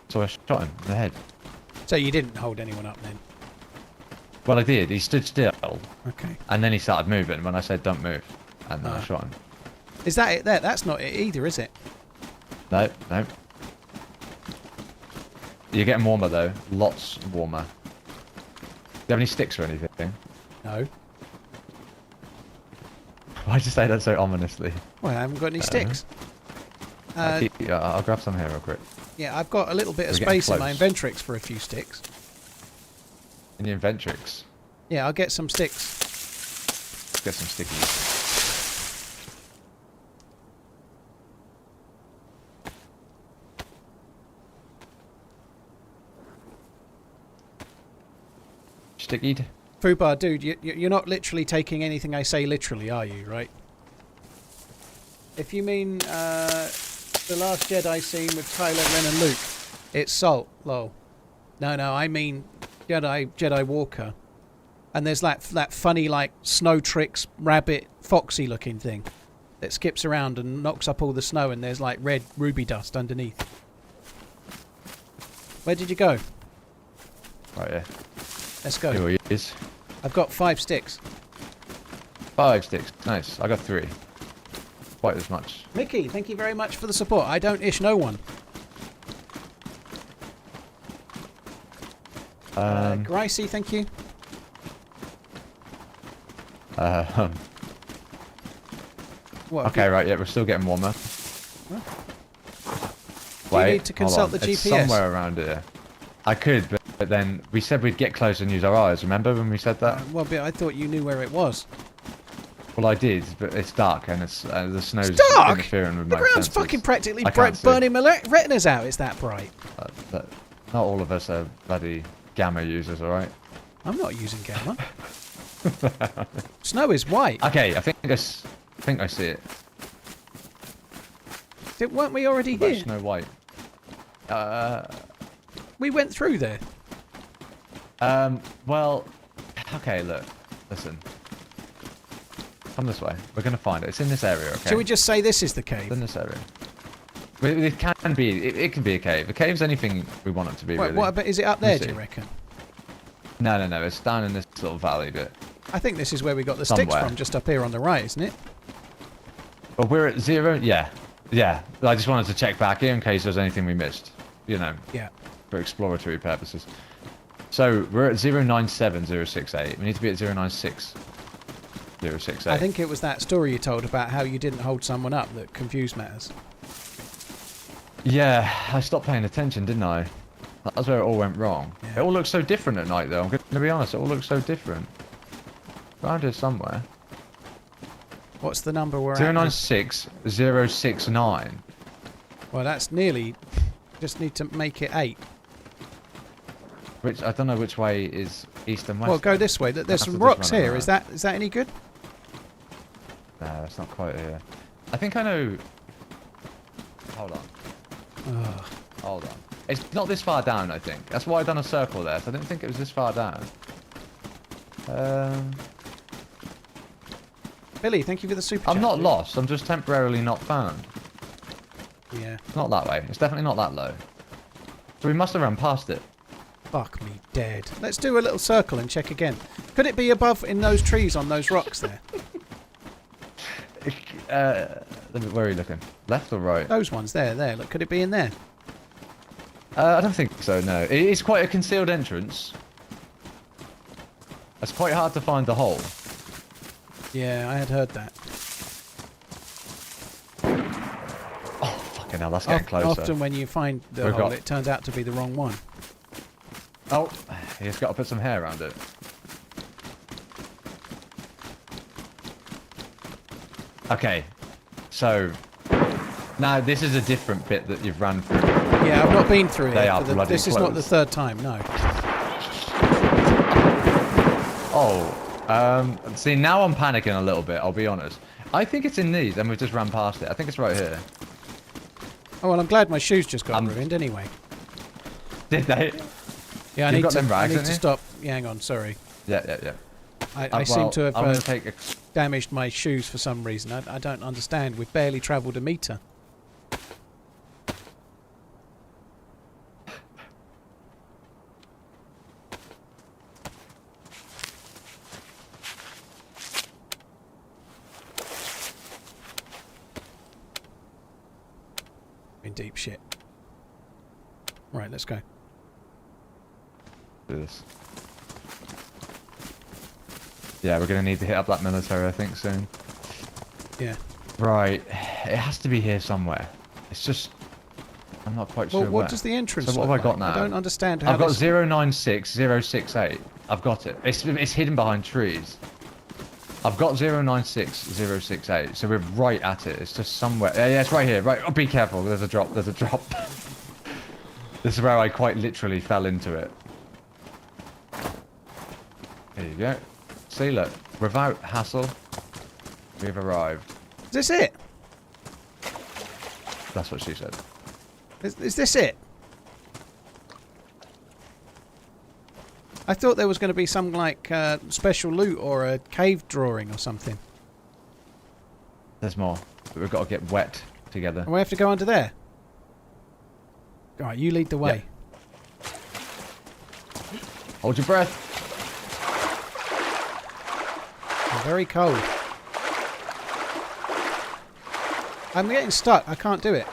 So I shot him in the head. So you didn't hold anyone up then? Well, I did. He stood still. Okay. And then he started moving when I said don't move. And then I shot him. Is that it there? That's not it either, is it? No, no. You're getting warmer though. Lots warmer. Do you have any sticks or anything? No. Why'd you say that so ominously? Well, I haven't got any sticks. I'll grab some here real quick. Yeah, I've got a little bit of We're getting space in my close. inventrix for a few sticks. In your inventrix. Yeah, I'll get some sticks. Let's get some stickies. Stickied? Fubar, dude, you're not literally taking anything I say literally, are you, right? If you mean the Last Jedi scene with Kylo Ren and Luke, it's Salt, lol. No, I mean Jedi Walker. And there's that funny, like, Snow Tricks rabbit foxy looking thing that skips around and knocks up all the snow, and there's like red ruby dust underneath. Where did you go? Right, yeah. Let's go. Here he is. I've got 5 sticks. 5 sticks. Nice. I got 3. Quite as much. Mickey, thank you very much for the support. I don't ish no one. Gricey, thank you. What, Okay, right, yeah, we're still getting warmer. Do you Wait, need to hold consult on. the It's GPS? somewhere around here. I could, but then we said we'd get close and use our eyes. Remember when we said that? Well, but I thought you knew where it was. Well, I did, but it's dark and it's the snow's Dark? interfering with The my ground's senses. fucking practically I can't see. burning my retinas out. It's that bright. But not all of us are bloody gamma users, all right? I'm not using gamma. Snow is white. Okay, I think I see it. Weren't we already What about here? Snow White. We went through there. Well, okay, look, listen. Come this way. We're gonna find it. It's in this area, okay? Shall we just say this is the It's in cave? this area. It can be. It can be a cave. A cave's anything we want it to be. What, really. what about, is it up there, Let me do you see. reckon? No. It's down in this little valley bit. I think this is where we got the sticks Somewhere. from, just up here on the right, isn't it? But we're at 0. Yeah. I just wanted to check back here in case there's anything we missed. You know, Yeah. for exploratory purposes. So we're at 097068. We need to be at 096068. I think it was that story you told about how you didn't hold someone up that confused matters. Yeah, I stopped paying attention, didn't I? That's where it all went wrong. Yeah. It all looks so different at night, though. I'm going to be honest, it all looks so different. Around here somewhere. What's the number we're at? 096069. Well, that's nearly... Just need to make it 8. Which, I don't know which way is east and west. Well, go this way. There's some rocks here. Is that any good? No, it's not quite here. I think I know... Hold on. Ugh. Hold on. It's not this far down, I think. That's why I've done a circle there, so I didn't think it was this far down. Billy, thank you for the super chat. I'm not lost, I'm just temporarily not found. Yeah. It's not that way. It's definitely not that low. So we must have run past it. Fuck me dead. Let's do a little circle and check again. Could it be above in those trees on those rocks there? Where are you looking? Left or right? Those ones there. Look, could it be in there? I don't think so, no. It is quite a concealed entrance. It's quite hard to find the hole. Yeah, I had heard that. Oh, fucking hell, that's getting closer. Often when you find the hole, it turns out to be the wrong one. Oh, he's got to put some hair around it. Okay, so now this is a different bit that you've run through. Yeah, I've not been through They it. are bloody This is not the third time, no. Oh, see, now I'm panicking a little bit, I'll be honest. I think it's in these, and we've just run past it. I think it's right here. Oh, well, I'm glad my shoes just got ruined anyway. Did they? Yeah, I You've need got to, them rags, I need haven't to you? stop. Yeah, hang on, sorry. Yeah. I seem to I'm gonna have take a... damaged my shoes for some reason. I don't understand. We've barely travelled a metre. In deep shit. Right, let's go. Do this. Yeah, we're going to need to hit up that military, I think, soon. Yeah. Right. It has to be here somewhere. It's just... I'm not quite sure Well, what where. does the entrance So what look have I got like? now? I don't understand how I've got this... 096068. I've got it. It's hidden behind trees. I've got 096068, so we're right at it. It's just somewhere. Yeah, it's right here. Right. Oh, be careful. There's a drop. There's a drop. This is where I quite literally fell into it. There you go. See, look. Without hassle, we've arrived. Is this it? That's what she said. Is this it? I thought there was going to be some like special loot or a cave drawing or something. There's more. But we've got to get wet together. And we have to go under there. Alright, you lead the way. Yep. Hold your breath. I'm very cold. I'm getting stuck. I can't do it.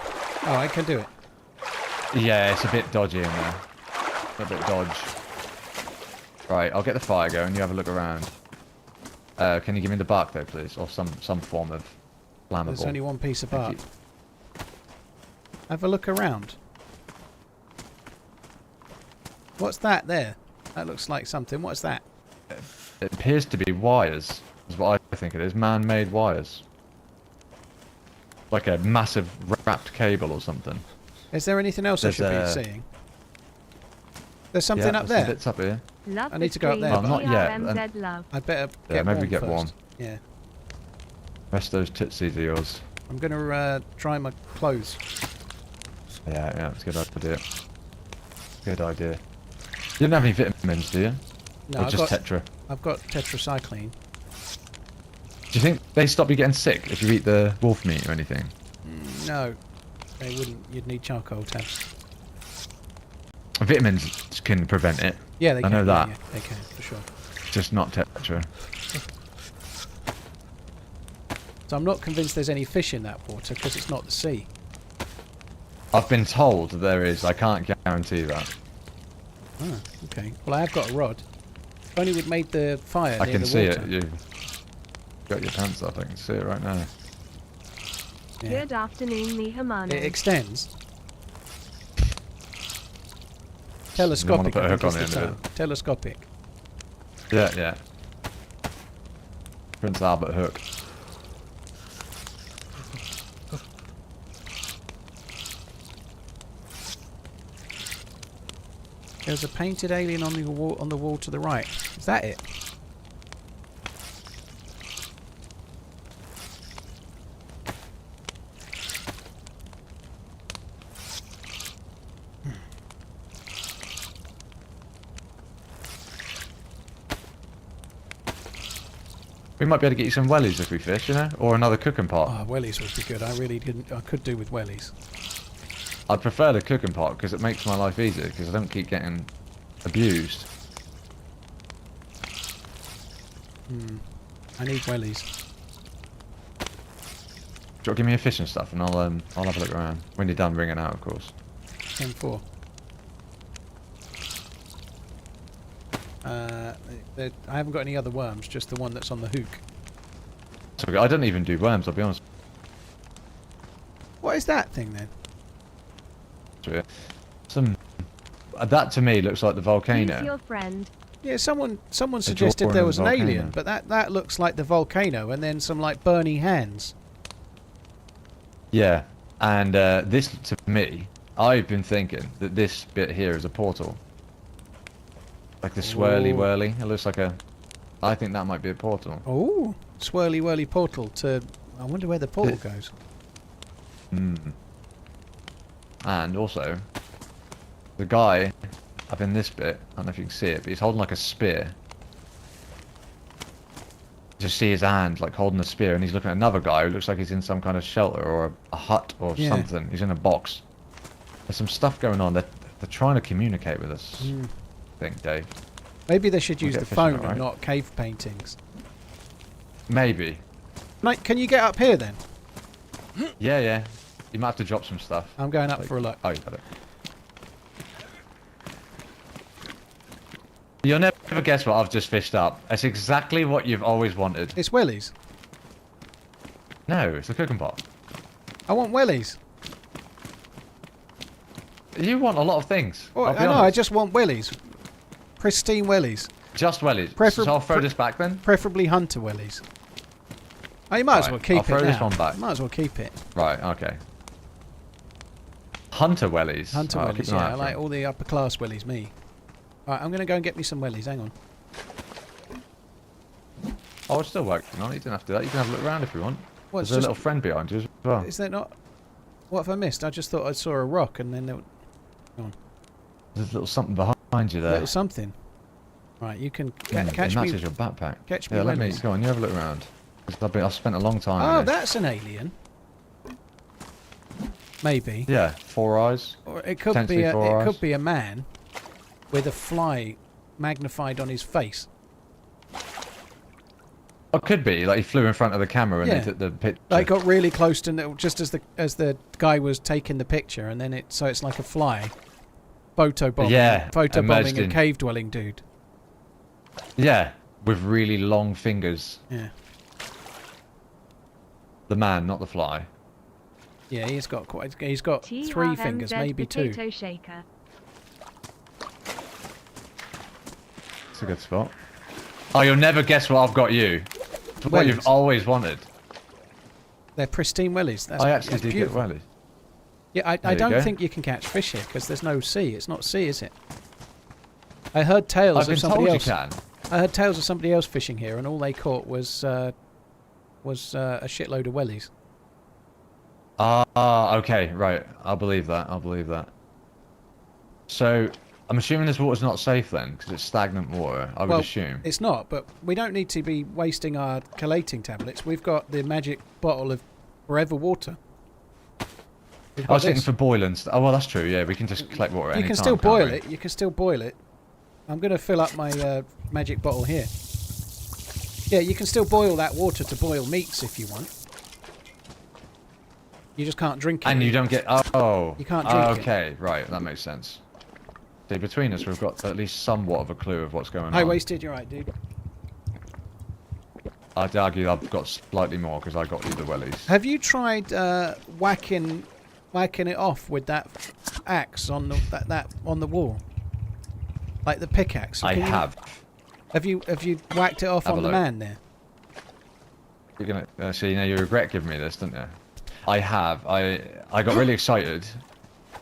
Oh, I can do it. Yeah, it's a bit dodgy in there. A bit dodge. Right, I'll get the fire going. You have a look around. Can you give me the bark though, please, or some form of flammable? There's only one piece of Thank bark. Have a look around. What's that there? That looks like something. What's that? It appears to be wires. Is what I think it is. Man-made wires. Like a massive wrapped cable or something. Is there anything else I should be seeing? There's something up there. Some bits up here. Love I need to go up there. Oh, not yet. TRMZ love. I better Yeah, get maybe warm get first. warm. Yeah. Rest those tootsies of yours. I'm going to dry my clothes. Yeah, that's a good idea. Good idea. You don't have any vitamins, do you? No, Or I've just got, Tetra? I've got tetracycline. Do you think they stop you getting sick if you eat the wolf meat or anything? No, they wouldn't. You'd need charcoal tabs. Vitamins can prevent it. Yeah, they I can. know that. Yeah, they can, for sure. Just not Tetra. So I'm not convinced there's any fish in that water because it's not the sea. I've been told there is. I can't guarantee that. Oh, okay. Well, I have got a rod. If only we'd made the fire I near can the see water. it. You've got your pants up. I can see it right now. Yeah. Good afternoon, me Hermano. It extends. You want Telescopic. to put a I hook think on is the the end of term. Telescopic. Yeah. Prince Albert hook. There's a painted alien on the wall to the right. Is that it? We might be able to get you some wellies if we fish, you know, or another cooking pot. Oh, wellies would be good. I really didn't. I could do with wellies. I'd prefer the cooking pot because it makes my life easier because I don't keep getting abused. I need wellies. Do you want to give me a fish and stuff, and I'll have a look around when you're done ringing out, of course. 10-4. I haven't got any other worms, just the one that's on the hook. So I don't even do worms, I'll be honest. What is that thing then? That to me looks like the Who's volcano. your friend? Yeah, someone suggested there was an volcano. alien, but that looks like the volcano, and then some like burning hands. Yeah, and this to me, I've been thinking that this bit here is a portal. Like the swirly Ooh. whirly. It looks like a. I think that might be a portal. Oh, swirly whirly portal to. I wonder where the portal goes. And also, the guy up in this bit, I don't know if you can see it, but he's holding like a spear. Just see his hand like holding a spear, and he's looking at another guy who looks like he's in some kind of shelter or a hut or something. He's in a box. There's some stuff going on. They're trying to communicate with us. I think, Dave. Maybe they should use get the fishing, phone alright? and not cave paintings. Maybe. Mate, can you get up here then? Yeah, yeah. You might have to drop some stuff. I'm going up for a look. Oh, you got it. You'll never guess what I've just fished up. It's exactly what you've always wanted. It's wellies. No, it's a cooking pot. I want wellies. You want a lot of things. Oh, I'll be I know, I honest. just want wellies. Pristine wellies. Just wellies. Prefer- So I'll throw this back then. Preferably hunter wellies. Oh, you might as Right, well keep I'll it throw this now. one back. Might as well keep it. Right, okay. Hunter wellies. Hunter Right, I'll keep wellies, an eye yeah. out I for like them. all the upper class wellies, me. Alright, I'm going to go and get me some wellies. Hang on. Oh, it's still working on it. You didn't have to do that. You can have a look around if you want. Well, it's There's a just- little friend behind you as well. Is there not... What have I missed? I just thought I saw a rock and then there... There's a little something behind you there. Little something. Right, you can It catch me... matches your backpack. catch me Yeah, let me. wellies. Go on, you have a look around. 'Cause I've spent a long time. Oh, in it. that's an alien. Maybe. Yeah, 4 eyes. Or it could Potentially be a, 4 it eyes. could be a man with a fly magnified on his face. It could be like he flew in front of the camera and Yeah. they took the picture. Like got really close to just as the guy was taking the picture, and then it's like a fly. Photo bombing. Yeah, Photo bombing emerged a in. cave dwelling dude. Yeah, with really long fingers. Yeah. The man, not the fly. Yeah, he's got 3 fingers, TRMZ maybe 2. potato shaker. It's a good spot. Oh, you'll never guess what I've got you. It's what you've Wellies. always wanted. They're pristine wellies. That's, I actually that's did beautiful. get wellies. Yeah, I There you don't go. think you can catch fish here because there's no sea. It's not sea, is it? I heard tales I've of been somebody told else. you can. I heard tales of somebody else fishing here, and all they caught was a shitload of wellies. Ah, okay, right. I'll believe that. I'll believe that. So, I'm assuming this water's not safe then, because it's stagnant water. I would Well, assume. It's not, but we don't need to be wasting our collating tablets. We've got the magic bottle of forever water. We've I got was thinking this. for boiling. Oh well, that's true. Yeah, we can just collect water. You any can time, still can't boil we? it. You can still boil it. I'm going to fill up my magic bottle here. Yeah, you can still boil that water to boil meats if you want. You just can't drink it. And you don't get. Oh. You can't drink it. Okay, right. That makes sense. See, between us, we've got at least somewhat of a clue of what's going High on. wasted, you're right, dude. I'd argue I've got slightly more because I got you the wellies. Have you tried whacking it off with that axe on the that on the wall, like the pickaxe? I Can you- have. Have you whacked it off Have on a the look. man there? You're gonna see. You regret giving me this, don't you? I have. I got really excited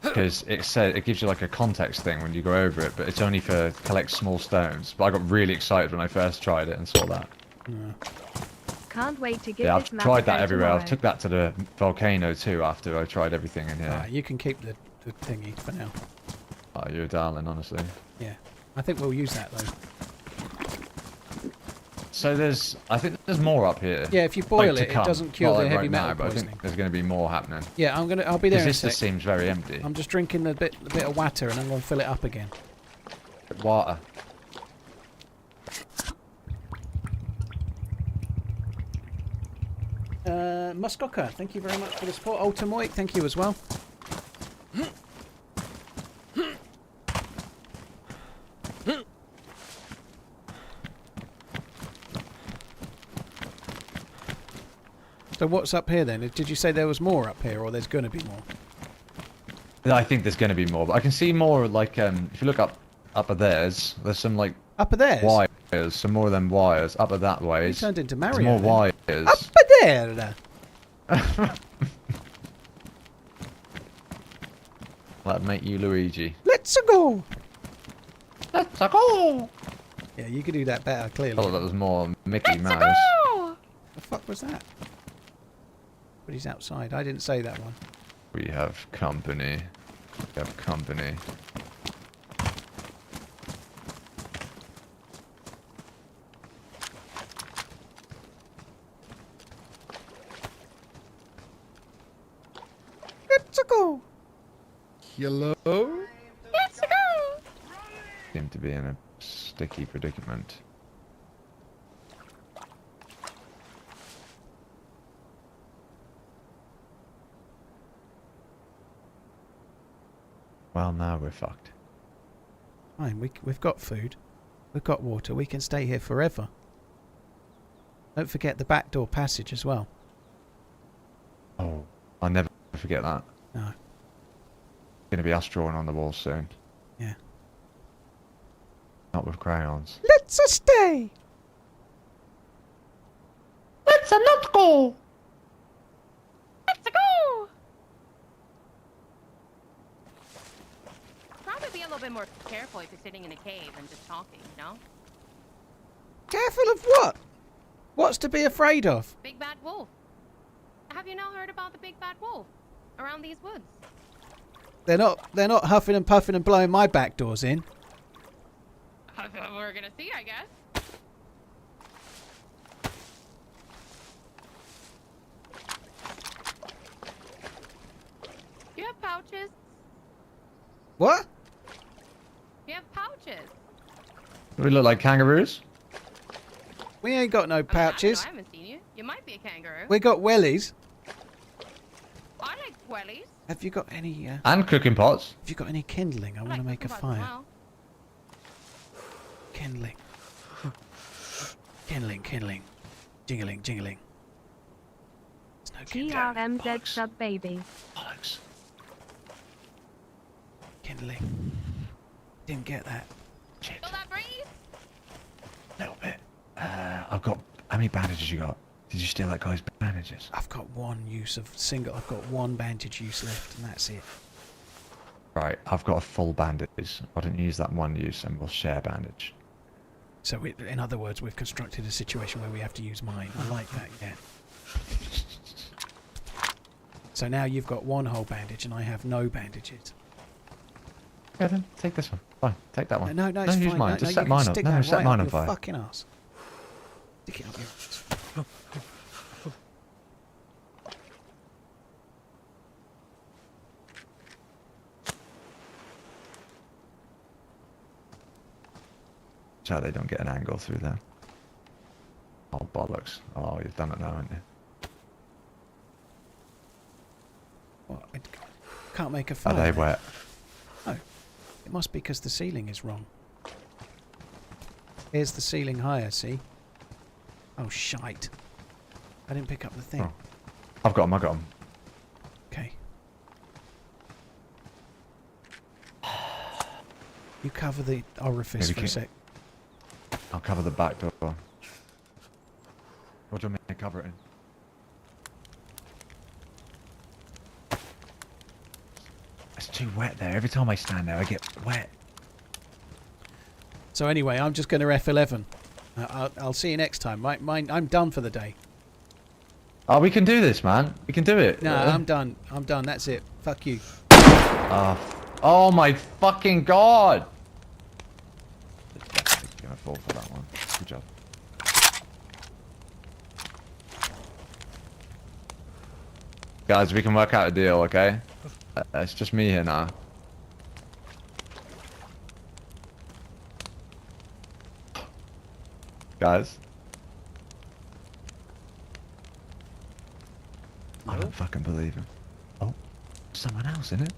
because it gives you like a context thing when you go over it, but it's only for collect small stones. But I got really excited when I first tried it and saw that. Can't wait to give Yeah, this I've map tried a that go everywhere. tomorrow. I took that to the volcano too after I tried everything in here. You can keep the thingy for now. Oh, you're a darling, honestly. Yeah. I think we'll use that though. So I think there's more up here. Yeah, if you boil to it, it come. doesn't cure Not the like heavy right metal now, but I poisoning. think there's going to be more happening. Yeah, I'll be there in a This sec. just seems very empty. I'm just drinking a bit of water and I'm going to fill it up again. Water. Muskoka, thank you very much for the support. Ultimoik, thank you as well. So what's up here then? Did you say there was more up here, or there's going to be more? I think there's going to be more, but I can see more like if you look up at there's some like Up there? wires, some more than wires up at that way. You turned into There's Mario. more then. wires. Up there. That'd make you Luigi. Let's go. Let's go. Yeah, you could do that better, I clearly. thought that was more Mickey Mouse. The fuck was that? But he's outside. I didn't say that one. We have company. We have company. Let's go. Hello? Let's go! Seem to be in a sticky predicament. Well, now we're fucked. Fine, we've got food. We've got water. We can stay here forever. Don't forget the back door passage as well. Oh, I'll never forget that. No. Gonna be us drawing on the wall soon. Yeah. Not with crayons. Let's stay. Let's not go. Let's go! Probably be a little bit more careful if you're sitting in a cave and just talking, you know? Careful of what? What's to be afraid of? Big bad wolf. Have you not heard about the big bad wolf around these woods? They're not huffing and puffing and blowing my back doors in. We're gonna see, I guess. You have pouches. What? You have pouches. Do we look like kangaroos? We ain't got no pouches. I haven't seen you. You might be a kangaroo. We got wellies. I like wellies. Have you got any? And cooking pots. Have you got any kindling? I want to like make a cooking pots as fire. well. Kindling. Kindling. Jingling. There's no kindling. TRMZ sub baby. Bollocks. Kindling. Didn't get that. Shit. Feel that breeze? A little bit. I've got... How many bandages you got? Did you steal that guy's bandages? I've got I've got one bandage use left, and that's it. Right, I've got a full bandage. I didn't use that one use, and we'll share bandage. So, in other words, we've constructed a situation where we have to use mine. I like that, yeah. So now you've got one whole bandage, and I have no bandages. Yeah, then take this one. Fine, take that one. No, it's use fine. mine. No, Just you set can mine up. stick No, that set right mine up on your fire. fucking ass. Stick it up your ass. So they don't get an angle through there. Oh, bollocks. Oh, you've done it now, haven't you? What? I can't make a Are fire. they then. wet? No. It must be because the ceiling is wrong. Here's the ceiling higher, see? Oh, shite. I didn't pick up the thing. Oh. I've got them, I got them. Okay. You cover the orifice Maybe for a keep- sec. I'll cover the back door. What do you want me to cover it in? It's too wet there. Every time I stand there, I get wet. So anyway, I'm just going to F11. I'll see you next time. I'm done for the day. Oh, we can do this, man. We can do it. No, I'm done. I'm done. That's it. Fuck you. Oh my fucking god! Definitely gonna fall for that one. Good job. Guys, we can work out a deal, okay? It's just me here now. Guys. I don't fucking believe him. Oh, someone else in it.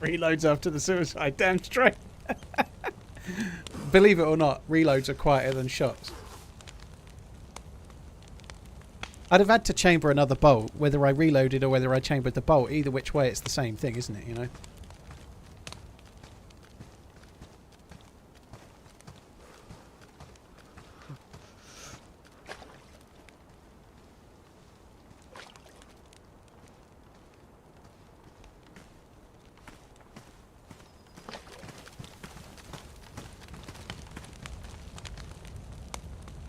Reloads after the suicide. Damn straight. Believe it or not, reloads are quieter than shots. I'd have had to chamber another bolt, whether I reloaded or whether I chambered the bolt. Either which way, it's the same thing, isn't it? You know.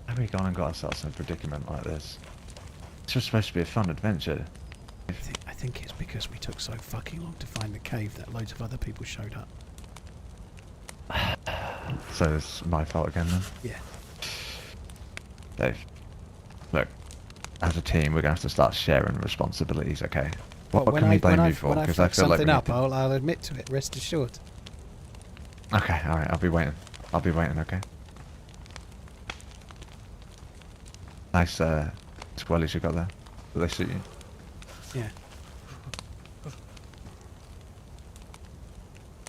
Have we gone and got ourselves in a predicament like this? It's just supposed to be a fun adventure. I think it's because we took so fucking long to find the cave that loads of other people showed up. So it's my fault again then? Yeah. Dave, look, as a team we're going to have to start sharing responsibilities, okay? What can we blame you for? When I Because fuck feel like something we up, need I'll admit to it, rest assured. Okay, alright, I'll be waiting. I'll be waiting, okay? Nice, squirrelies you got there. Do they suit you? Yeah. Do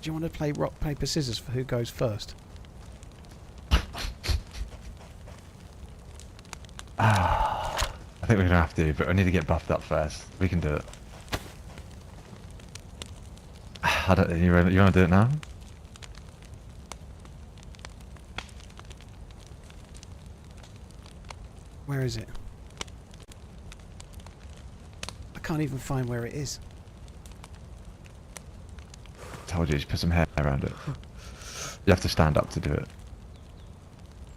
you want to play rock, paper, scissors for who goes first? I think we're gonna have to, but we need to get buffed up first. We can do it. I don't. You want to do it now? Where is it? I can't even find where it is. Told you, just put some hair around it. You have to stand up to do it.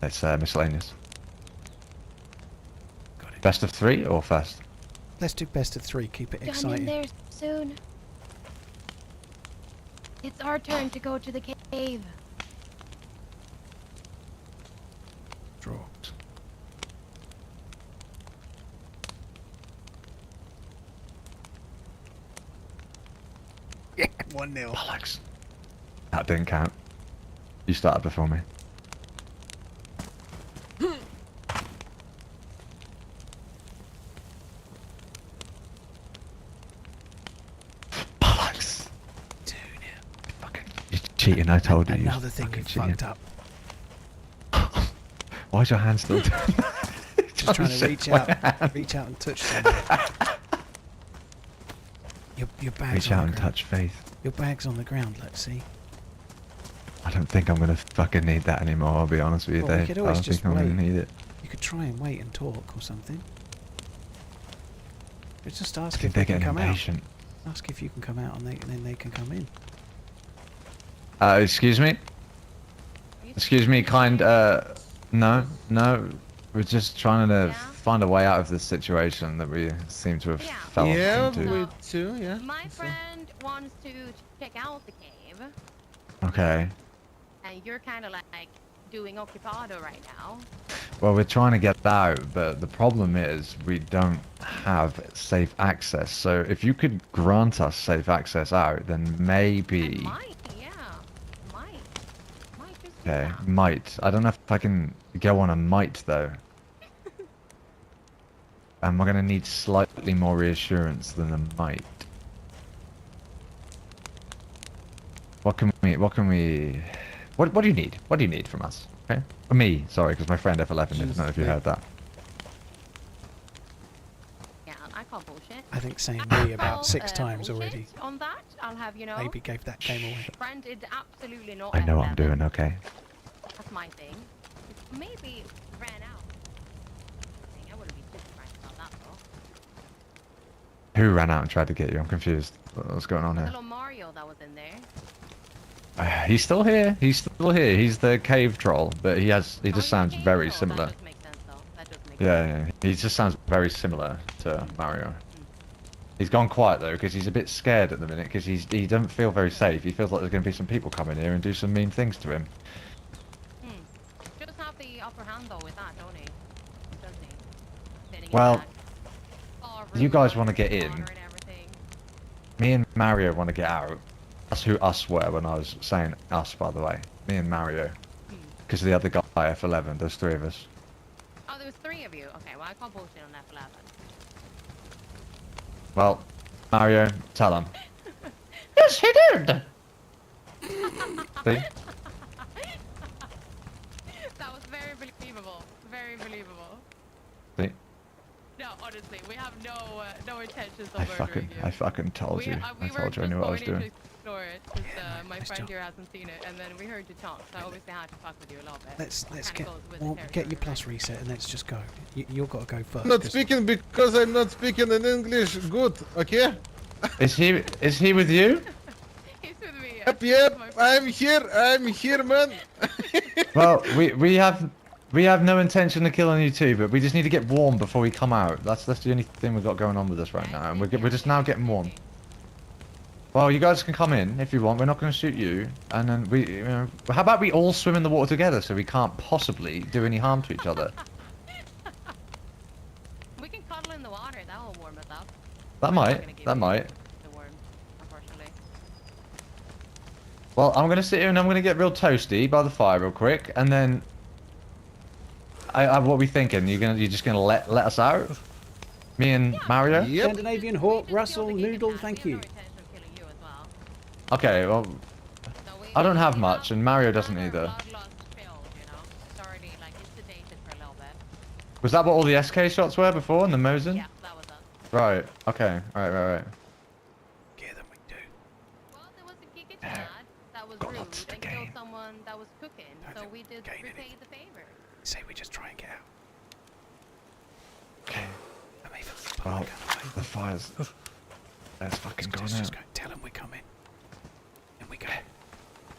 It's miscellaneous. Got it. Best of 3 or first? Let's do best of 3. Keep it Done in exciting. there soon. It's our turn to go to the cave. Draw. Yeah, 1-0. Bollocks. That didn't count. You started before me. Bollocks. 2-0. Fucking, you're cheating, I told you. Another thing fucking you cheating. fucked up. Why's your hand still doing Just trying to reach out and touch something. Your bag's Reach on out the and ground. touch faith. Your bag's on the ground, let's see. I don't think I'm gonna fucking need that anymore, I'll be honest with you, Well, we Dave. could I always don't just think I'm gonna wait. need it. You could try and wait and talk or something. Just I ask think if they're they can getting come out. impatient. Ask if you can come out and then they can come in. Excuse me? Excuse me, kind, no, we're just trying to find a way out of this situation that we seem to have fell into. we too, yeah. My friend wants to check out the cave, Okay. and you're kind of like doing occupado right now. Well, we're trying to get out, but the problem is we don't have safe access. So if you could grant us safe access out, then maybe... Might, yeah. Might just do Okay, that. might. I don't know if I can go on a might, though. And we're going to need slightly more reassurance than a might. What do you need? What do you need from us? Okay? Or me, sorry, because my friend F11 didn't know if you heard that. Yeah, I call bullshit. I think saying I me about call, 6 times bullshit already. On that, I'll have you know. Maybe gave that game away. Friend is absolutely not. I know what I'm F11. doing, okay? That's my thing. Maybe ran out. I wouldn't be too surprised about that Who ran out and tried to get you? I'm confused. What's going on here? Little Mario that was in there. He's still here. He's still here. He's the cave troll, but he just sounds very similar. That does make sense, though. That does make sense. Yeah, he just sounds very similar to Mario. He's gone quiet though because he's a bit scared at the minute because he doesn't feel very safe. He feels like there's going to be some people coming here and do some mean things to him. Just have the upper hand though with that, don't he? Doesn't he? Sitting in Well, that bar you room guys with want to get the in. water and everything. Me and Mario want to get out. That's who us were when I was saying us, by the way. Me and Mario. Because the other guy, F11, there's 3 of us. Oh, there was 3 of you. Okay, well I can't bullshit on F11. Well, Mario, tell him. Yes, he did. See? That was very believable. Very believable. See? No, honestly, we have no intentions of murdering you. I fucking told you. I We were told you I just knew what I was going in doing. to explore it because my friend here hasn't seen it, and then we heard you talk, so I obviously had to fuck with you a little bit. Let's Kinda get goes with the get your territory, plus right? reset and let's just go. You've got to go first. Not 'cause- speaking because I'm not speaking in English good, okay? Is he with you? He's with me. Yep, yes, my friend. I'm here, man. Well, we have no intention of killing you too, but we just need to get warm before we come out. That's the only thing we've got going on with us right now, and we're just now getting warm. Well, you guys can come in if you want. We're not going to shoot you, and then how about we all swim in the water together so we can't possibly do any harm to each other? We can cuddle in the water. That will warm us up. That We're not gonna give might. you the worm, unfortunately. Well, I'm gonna sit here and I'm gonna get real toasty by the fire real quick, and then what are we thinking? You're just gonna let us out? Me and Mario? Yep. Scandinavian Hawk, We just Russell, killed the king Noodle, cat. thank We you. have no intention of killing you as well. Okay, well, So I don't have we much, and Mario we doesn't have our either. bloodlust filled, you know? It's already, like, it's sedated for a little bit. Was that what all the SK shots were before in the Mosin? Yeah, that was us. Right. Okay. Right. Yeah, then we do. Well, there was a Giga Chad that was Got rude lots to and killed gain. someone that was cooking, Don't so think we did gain repay anything. the favor. Say we just try and get out. Okay. I mean, Well, the fire's. Let's fucking go now. just go. Tell them we're coming. And we go.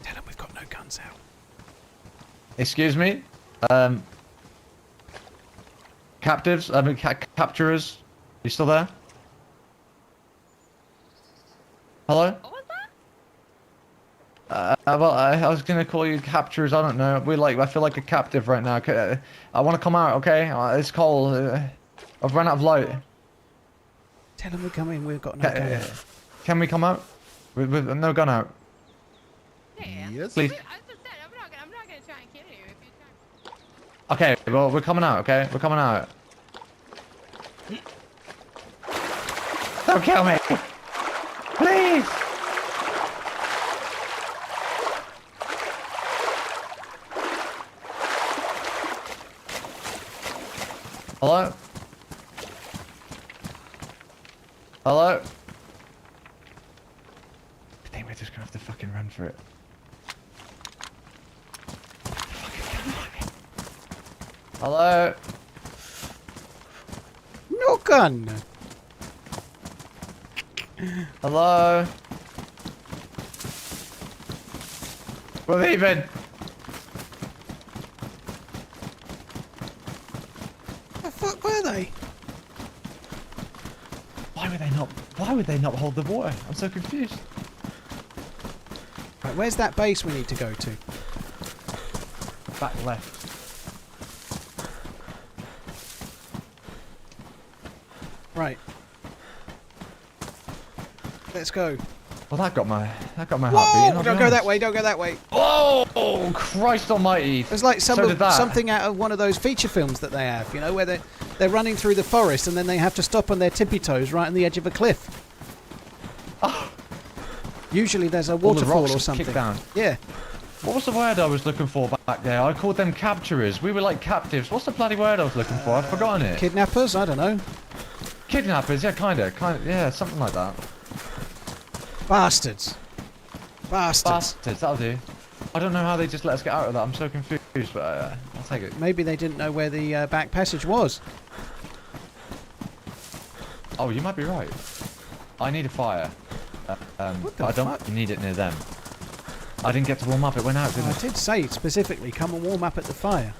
Tell them we've got no guns out. Excuse me. Captives. I mean, capturers. You still there? Hello? What was that? Well, I was gonna call you capturers. I don't know. I feel like a captive right now. I want to come out. Okay? It's cold. I've run out of light. Tell them we're coming. We've got no gun out. Can we come out? With no gun out. Yeah. Yes. Please. I just said, I'm not gonna try and kill you if you try. Okay. Well, we're coming out. Okay? We're coming out. Don't kill me. Please. Hello? Hello? I think we're just gonna have to fucking run for it. Hello? No gun! Hello? We're leaving. The fuck were they? Why would they not hold the water? I'm so confused. Right, where's that base we need to go to? Back left. Right. Let's go. Well, that got my heart Whoa! beating. Don't go that way, don't go that way. Oh, Christ almighty. There's like So did that. something out of one of those feature films that they have, you know, where they're running through the forest and then they have to stop on their tippy toes right on the edge of a cliff. Oh. Usually there's a All the waterfall rocks or kick something. down. Yeah. What was the word I was looking for back there? I called them capturers. We were like captives. What's the bloody word I was looking for? I've forgotten it. Kidnappers? I don't know. Kidnappers, yeah, kinda, yeah, something like that. Bastards. Bastards. Bastards, that'll do. I don't know how they just let us get out of that. I'm so confused, but I'll take it. Maybe they didn't know where the back passage was. Oh, you might be right. I need a fire. What the I don't fuck? need it near them. I didn't get to warm up. It went out, didn't I it? did say specifically, come and warm up at the fire.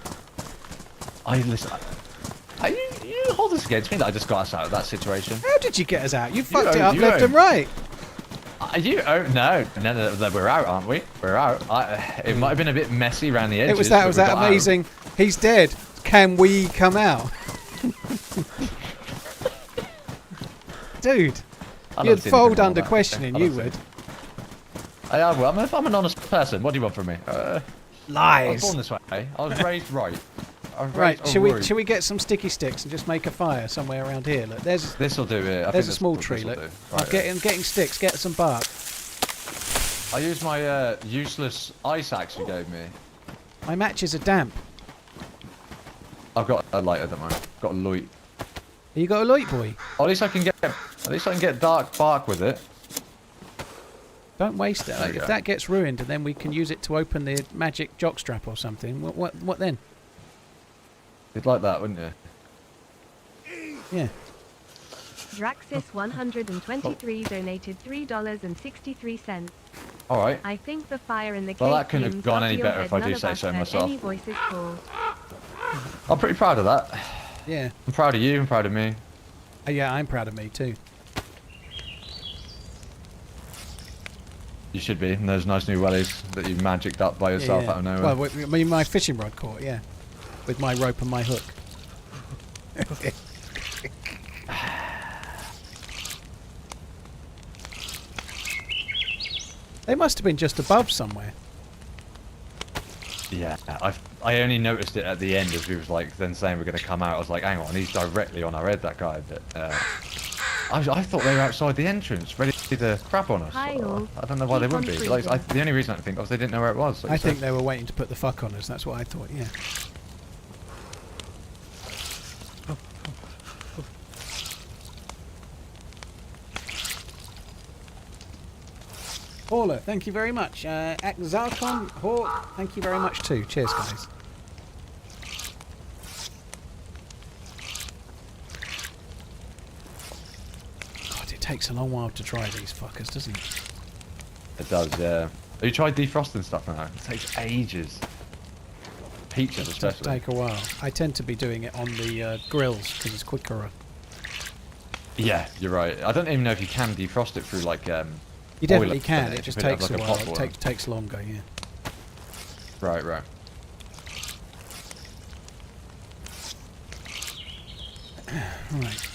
Listen. You hold this against me that I just got us out of that situation. How did you get us out? You fucked it own- up you left own. and right. No, we're out, aren't we? We're out. It might have been a bit messy around the edges. It was but we that got out. amazing. He's dead. Can we come out? Dude, I don't you'd see anything fold wrong under with that. questioning, I don't you see would. I'm an honest person. What do you want from me? I was Lies. born this way. I was raised right. I was Right, raised shall right. we get some sticky sticks and just make a fire somewhere around here? Look, there's This'll do it. I there's think a small this'll tree. Look, do. I'm Right, getting sticks. Get some bark. I used my useless ice axe you gave me. My matches are damp. I've got a lighter, don't I? Got a light. You got a light, boy. Oh, at least I can get dark bark with it. Don't waste it. There Like, you if go. that gets ruined, and then we can use it to open the magic jockstrap or something. What then? You'd like that, wouldn't you? Yeah. Draxis123 donated $3.63. All right. I think the fire in the cave Well, that couldn't have fumes gone off any your better head. if I None do of say us so heard myself. Any voices called. I'm pretty proud of that. Yeah. I'm proud of you. I'm proud of me. Yeah, I'm proud of me too. You should be. And those nice new wellies that you magicked up by yourself out of nowhere. Well, I mean, my fishing rod caught, yeah. With my rope and my hook. They must have been just above somewhere. Yeah, I only noticed it at the end as we was like then saying we're going to come out. I was like, hang on, he's directly on our head, that guy. But I thought they were outside the entrance, ready to crap on us. Hi all. I don't know why they Keep wouldn't on be. Like, freezing. the only reason I can think of is they didn't know where it was. Like I you think said. they were waiting to put the fuck on us. That's what I thought, yeah. Paula, thank you very much. Zarkon, Hawk, thank you very much too. Cheers, guys. God, it takes a long while to dry these fuckers, doesn't it? It does, yeah. Have you tried defrosting stuff now? It takes ages. Peaches It does especially. take a while. I tend to be doing it on the grills because it's quicker. Yeah, you're right. I don't even know if you can defrost it through like You definitely boiler can. thing, It just if it takes has, a like, while. pot It boiler. takes longer. Yeah. Right, right. Right.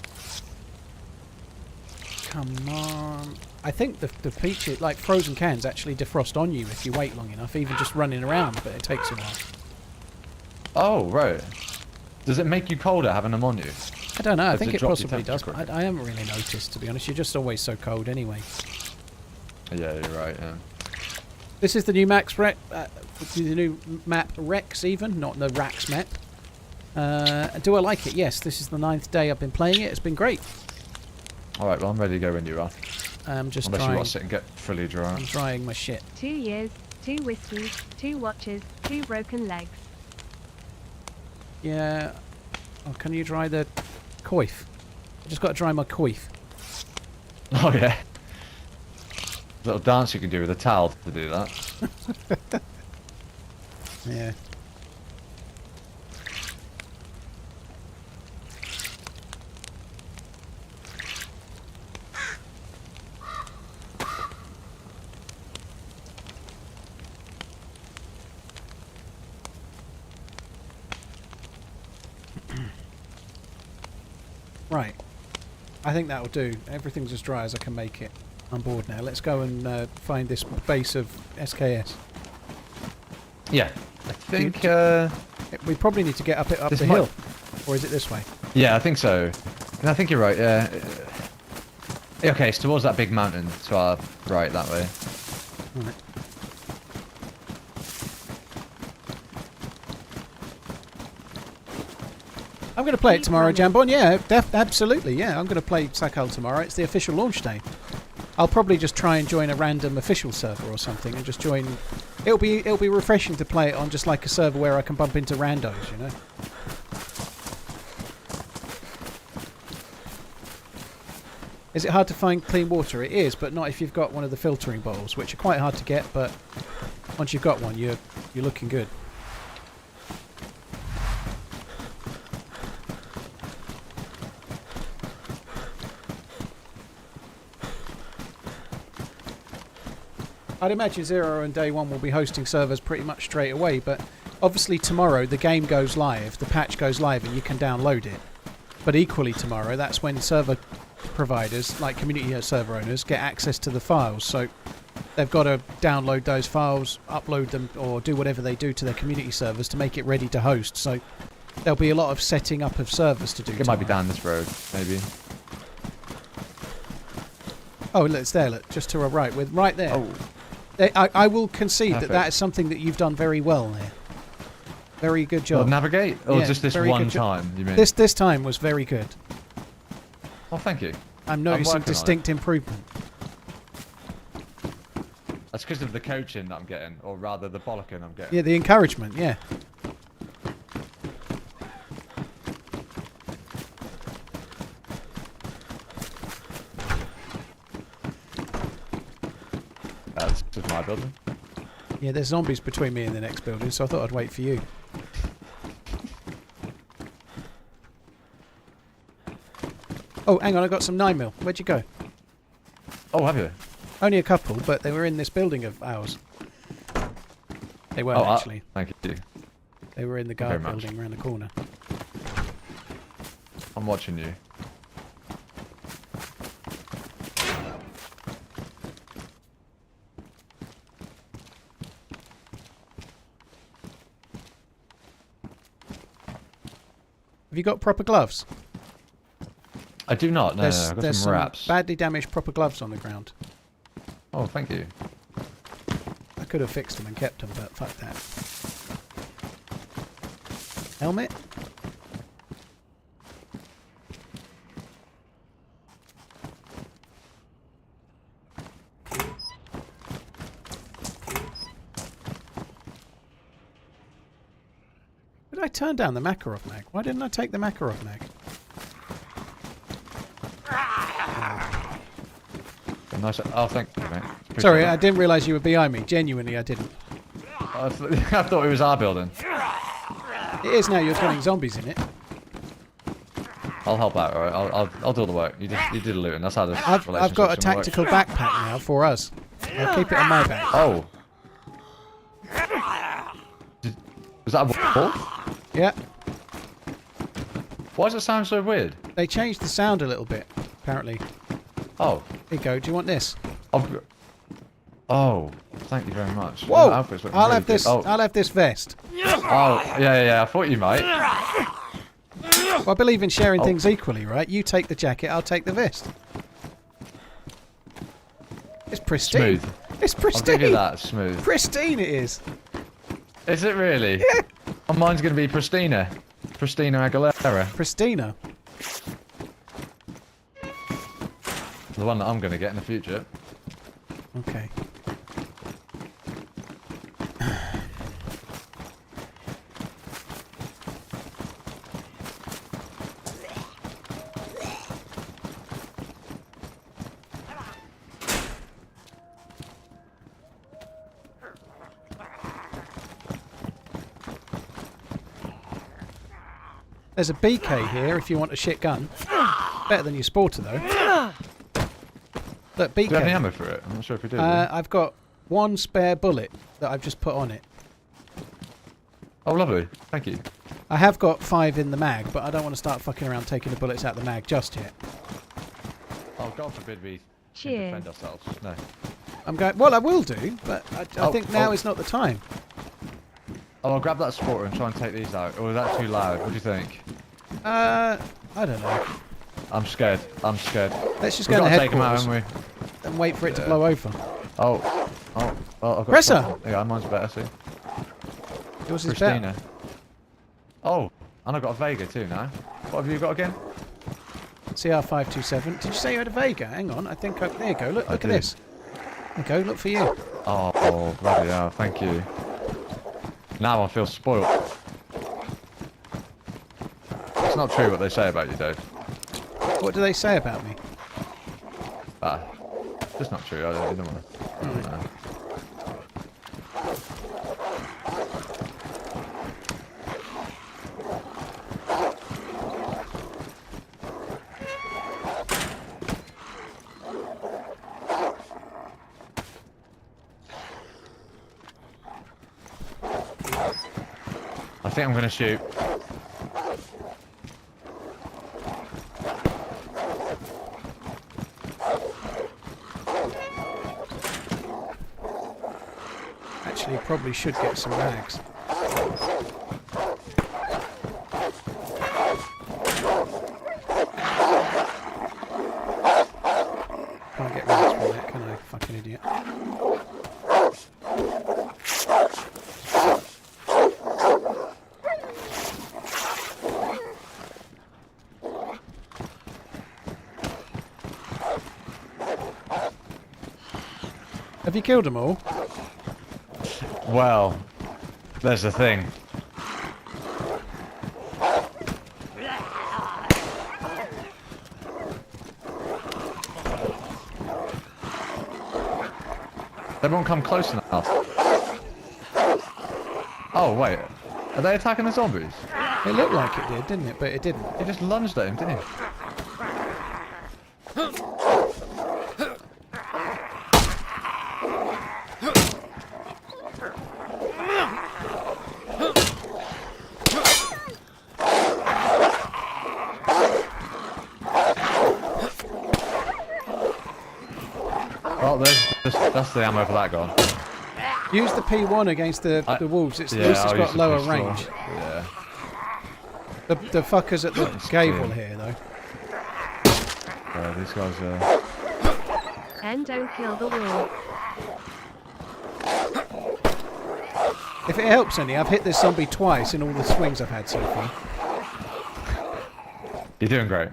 Come on. I think the peach, like frozen cans, actually defrost on you if you wait long enough, even just running around, but it takes a while. Oh, right. Does it make you colder having them on you? I don't know. I Does think it it drop your possibly does, but temperature I haven't really noticed, to be honest. You're just always so cold anyway. Yeah, you're right, yeah. This is the new the new map Rex, even not the Rax map. Do I like it? Yes. This is the 9th day I've been playing it. It's been great. Alright, well, I'm ready to go when you are. I'm just Unless you trying. want to sit and get fully dry. I'm drying my shit. 2 years, 2 whiskeys, 2 watches, 2 broken legs. Yeah. Oh, can you dry the coif? I just got to dry my coif. Oh, yeah. Little dance you can do with a towel to do that. Yeah. Right. I think that'll do. Everything's as dry as I can make it. I'm bored now. Let's go and find this base of SKS. Yeah. I think, We probably need to get up This the might- hill. Or is it this way? yeah, I think so. I think you're right, yeah. Okay, it's towards that big mountain to our right, that way. Right. I'm going to play it Keep tomorrow, running. Jambon. Yeah, absolutely. Yeah, I'm going to play Sakal tomorrow. It's the official launch day. I'll probably just try and join a random official server or something and just join. It'll be refreshing to play it on just like a server where I can bump into randos, you know. Is it hard to find clean water? It is, but not if you've got one of the filtering bottles, which are quite hard to get, but once you've got one, you're looking good. I'd imagine Zero and Day One will be hosting servers pretty much straight away, but obviously tomorrow the game goes live, the patch goes live, and you can download it. But equally tomorrow, that's when server providers, like community server owners, get access to the files. So they've got to download those files, upload them, or do whatever they do to their community servers to make it ready to host. So there'll be a lot of setting up of servers to do. It might be down this road, maybe. Oh, look, it's there. Look, just to our right. We're right there. Oh. I will concede Perfect. that is something that you've done very well there. Very good job. Navigate? Or Yeah, just this very one good job. time, you mean? This time was very good. Oh, thank you. I'm noticing working on it. distinct improvement. That's because of the coaching that I'm getting, or rather the bollocking I'm getting. Yeah, the encouragement, yeah. That's just my building. Yeah, there's zombies between me and the next building, so I thought I'd wait for you. Oh, hang on, I got some 9mm. Where'd you go? Oh, have you? Only a couple, but they were in this building of ours. They weren't Oh, actually. thank you. They were in the Thank you guard very much. building around the corner. I'm watching you. Have you got proper gloves? I do not. No, I've got there's some wraps. badly damaged proper gloves on the ground. Oh, thank you. I could have fixed them and kept them, but fuck that. Helmet? Did I turn down the Makarov mag? Why didn't I take the Makarov mag? Nice. Oh, thank you, mate. Appreciate Sorry, that. I didn't realise you were behind me. Genuinely, I didn't. I thought it was our building. It is now. You're killing zombies in it. I'll help out, alright? I'll do all the work. You do the looting. That's how this I've got a relationship's gonna work. tactical backpack now for us. I'll keep it on my back. Oh. Was that a wolf? Yeah. Why does it sound so weird? They changed the sound a little bit, apparently. Oh. Here you go. Do you want this? Oh. Thank you very much. Whoa! Your outfit's looking I'll really have this. good. Oh. I'll have this vest. Oh, yeah. I thought you might. Well, I believe in sharing things equally, right? You take the jacket, I'll take the vest. It's pristine. Smooth. It's I'll pristine. give you that. Smooth. Pristine it is. Is it really? Yeah. Oh, mine's going to be Pristina. Pristina Aguilera. Pristina. The one that I'm going to get in the future. Okay. There's a BK here if you want a shit gun. Better than your Sporter though. Look, BK. Do you have any ammo for it? I'm not sure if we do. I've got one spare bullet that I've just put on it. Oh, lovely. Thank you. I have got 5 in the mag, but I don't want to start fucking around taking the bullets out of the mag just yet. Oh, God forbid we Cheer. defend ourselves. No. I'm going. Well, I will do, but I think now oh. is not the time. Oh, I'll grab that Sporter and try and take these out. Or is that too loud? What do you think? I don't know. I'm scared. I'm scared. Let's just We've go to got to take them out, headquarters haven't we? and wait for it to blow over. Oh. Well, I've got Presser! something. Yeah, mine's better, see. Yours is better. Pristina. Oh, and I've got a Vega too now. What have you got again? CR527. Did you say you had a Vega? Hang on. I think there you go. Look at did. this. There you go. Look for you. Oh, bloody hell. Thank you. Now I feel spoilt. It's not true what they say about you, Dave. What do they say about me? Ah, that's not true. I don't want to. I think I'm going to shoot. Actually, you probably should get some rags. Can't get rags from that, can I? Fucking idiot. Have you killed them all? Well, there's the thing. They won't come close enough. Oh, wait. Are they attacking the zombies? It looked like it did, didn't it? But it didn't. He just lunged at him, didn't he? Oh, that's the ammo for that gone. Use the P1 against the wolves. It's at least it's I'll got use the lower pistol. range. Yeah. The fuckers at the gable here, though. These guys are... And don't kill the wolf. If it helps any, I've hit this zombie twice in all the swings I've had so far. You're doing great.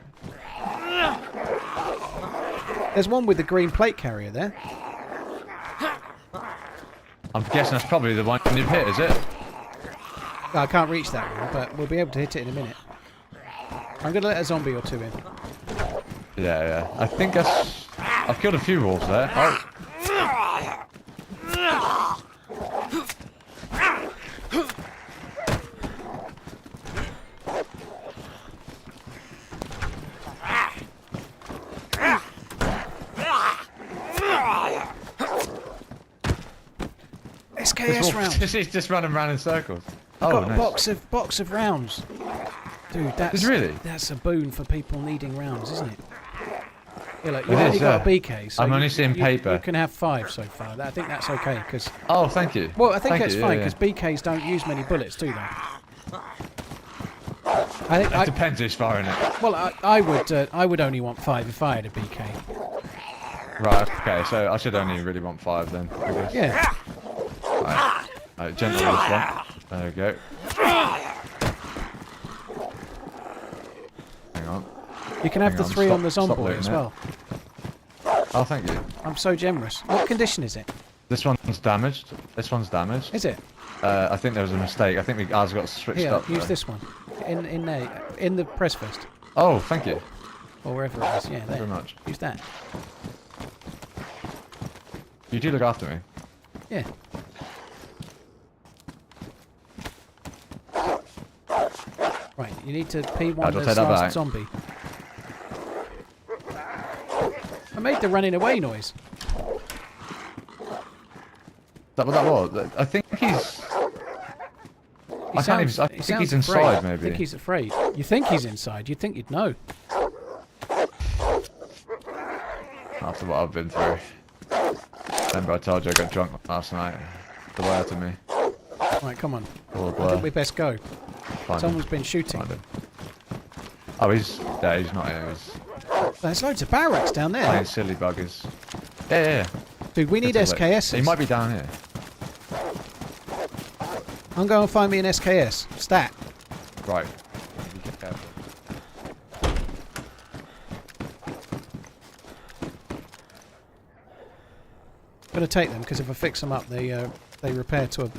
There's one with the green plate carrier there. I'm guessing that's probably the one you've hit, is it? No, I can't reach that one, but we'll be able to hit it in a minute. I'm going to let a zombie or two in. Yeah. I think that's... I've killed a few wolves there. Oh. SKS rounds. He's just running around in circles. I've Oh, got nice. a box of rounds. Dude, that's a boon for people needing rounds, isn't it? Yeah, like, you've only got a BK, so I'm only seeing paper. You can have 5 so far. I think that's okay, because... Oh, thank you. Well, I think that's fine, yeah. because BKs don't use many bullets, do they? It depends who's firing it. Well, I would only want 5 if I had a BK. Right, okay, so I should only really want 5 then, I guess. Yeah. Right, gentle this one. There we go. Hang on. You can have Hang the on, 3 on the stop zombie looting as it. well. Oh, thank you. I'm so generous. What condition is it? This one's damaged. This one's damaged. Is it? I think there was a mistake. I think ours got switched Here, up. use there. this one. In there. In the press vest. Oh, thank you. Or wherever it is. Yeah, there. Very much. Use that. You do look after me. Yeah. Right, you need to P1 I'll this take that last back. zombie. I made the running away noise. Is that what that was? I think he's... I think he's inside, afraid. maybe. I think he's afraid. You think he's inside, you'd think you'd know. After what I've been through. Remember I told you I got drunk last night. The way out of me. Right, come on. All I blur. think we best go. Find Someone's him. been shooting. Find him. Oh, he's not here. He's There's loads of barracks down there. playing silly buggers. Yeah. Dude, we need Good to look. SKSs. He might be down here. I'm going to find me an SKS. Stat. Right. Be careful. I'm going to take them because if I fix them up, they repair to a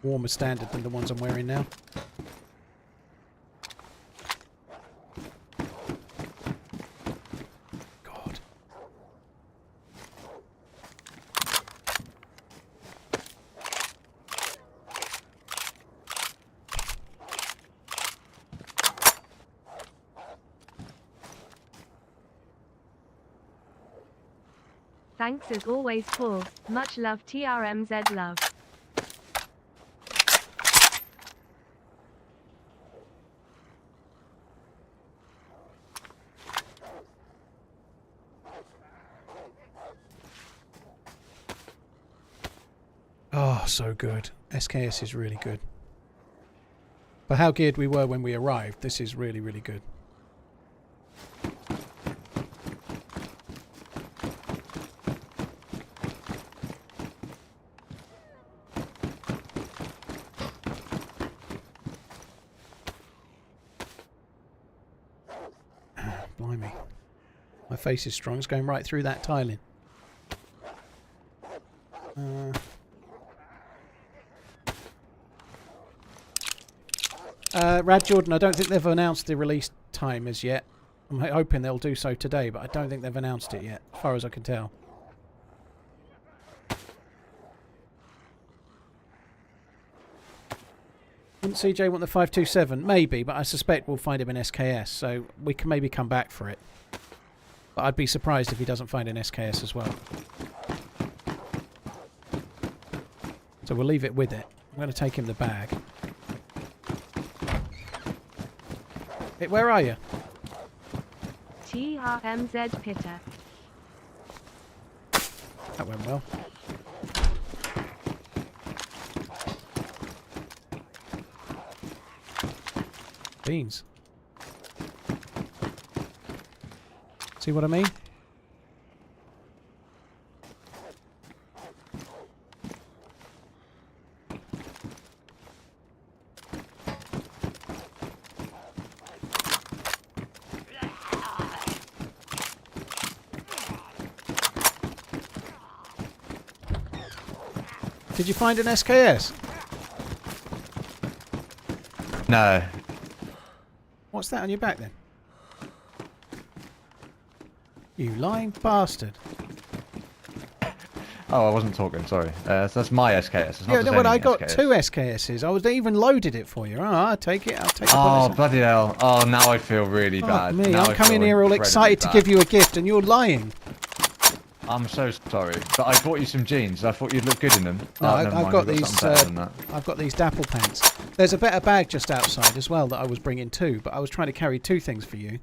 warmer standard than the ones I'm wearing now. God. Thanks as always, Paul. Much love, TRMZ love. Oh, so good. SKS is really good. For how geared we were when we arrived, this is really, really good. Blimey. My face is strong. It's going right through that tiling. Rad Jordan, I don't think they've announced the release time as yet. I'm hoping they'll do so today, but I don't think they've announced it yet, as far as I can tell. Wouldn't CJ want the 527? Maybe, but I suspect we'll find him in SKS, so we can maybe come back for it. But I'd be surprised if he doesn't find an SKS as well. So we'll leave it with it. I'm going to take him the bag. Hey, where are you? TRMZ Pitter. That went well. Beans. See what I mean? Did you find an SKS? No. What's that on your back then? You lying bastard. Oh, I wasn't talking, sorry. So that's my SKS. It's not Yeah, the no, but same I got SKS. 2 SKSs. I was even loaded it for you. Oh, I'll take it. I'll take the Oh, bullets. bloody hell. Oh, now I feel really Fuck bad. me, Now I'm I coming feel here all incredibly excited to bad. give you a gift and you're lying. I'm so sorry, but I bought you some jeans. I thought you'd look good in them. No, Oh, I've never mind, got we've these. something better than that. I've got these dapple pants. There's a better bag just outside as well that I was bringing too, but I was trying to carry 2 things for you,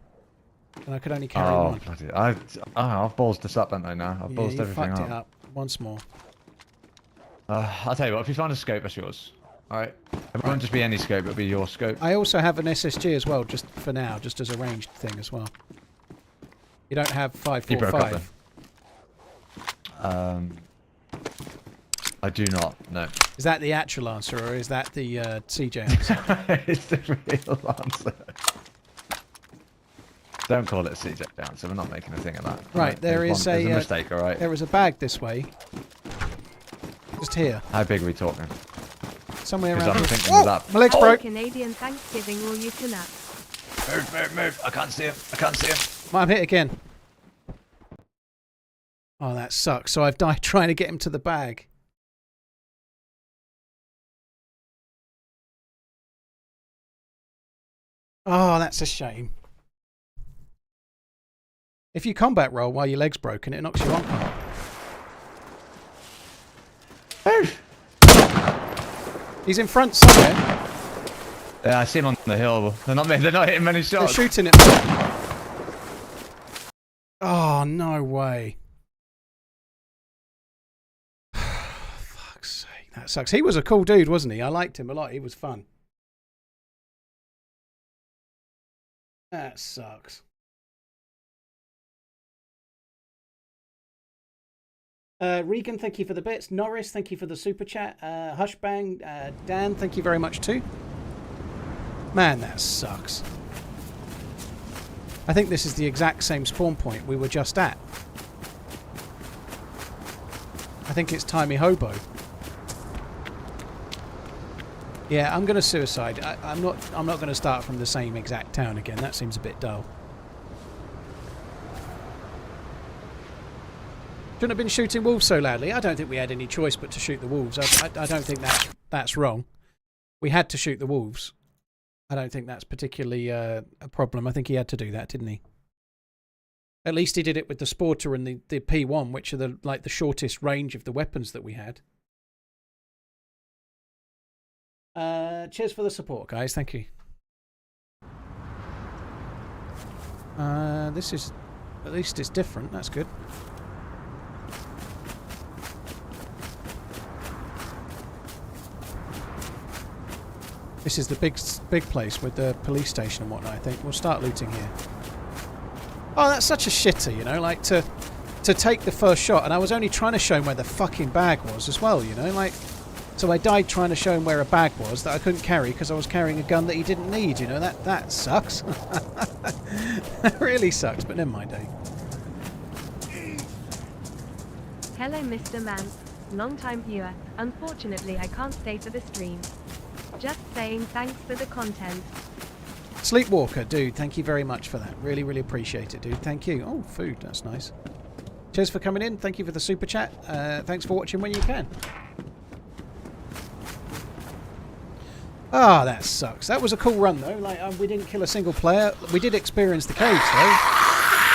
and I could only carry Oh, one. bloody! I've ballsed this up, haven't I? Now I've Yeah, ballsed you everything fucked up. it up once more. I'll tell you what. If you find a scope, that's yours. All right. It won't just be any scope. It'll be your scope. I also have an SSG as well, just for now, just as a ranged thing as well. You don't have You broke up 545. then. I do not. No. Is that the actual answer, or is that the CJ answer? It's the real answer. Don't call it a CJ answer. We're not making a thing of that. Right, there is there's a a mistake. All right. there is a bag this way, just here, How big are we talking? somewhere Because around I'm here. thinking Oh, of that. my leg's broke. Canadian Thanksgiving all you can up. Move, move, move! I can't see him. I can't see him. I'm hit again. Oh, that sucks. So I've died trying to get him to the bag. Oh, that's a shame. If you combat roll while your leg's broken, it knocks you on. Move! He's in front somewhere. Yeah, I see him on the hill. They're not hitting many They're shots. shooting at me. Oh, no way. Fuck's sake. That sucks. He was a cool dude, wasn't he? I liked him a lot. He was fun. That sucks. Regan, thank you for the bits. Norris, thank you for the super chat. Hushbang, Dan, thank you very much too. Man, that sucks. I think this is the exact same spawn point we were just at. I think it's Timey Hobo. Yeah, I'm going to suicide. I'm not going to start from the same exact town again. That seems a bit dull. Shouldn't have been shooting wolves so loudly. I don't think we had any choice but to shoot the wolves. I don't think that's wrong. We had to shoot the wolves. I don't think that's particularly a problem. I think he had to do that, didn't he? At least he did it with the Sporter and the P1, which are the shortest range of the weapons that we had. Cheers for the support, guys. Thank you. This is, at least it's different. That's good. This is the big place with the police station and whatnot. I think we'll start looting here. Oh, that's such a shitter, you know, like to take the first shot, and I was only trying to show him where the fucking bag was as well, you know, like. So I died trying to show him where a bag was that I couldn't carry because I was carrying a gun that he didn't need, you know. That sucks. That really sucks, but never mind, eh? Hello, Mr. Man. Long-time viewer. Unfortunately, I can't stay for the stream. Just saying thanks for the content. Sleepwalker, dude, thank you very much for that. Really, really appreciate it, dude. Thank you. Oh, food, that's nice. Cheers for coming in. Thank you for the super chat. Thanks for watching when you can. Ah, that sucks. That was a cool run, though. Like, we didn't kill a single player. We did experience the caves, though.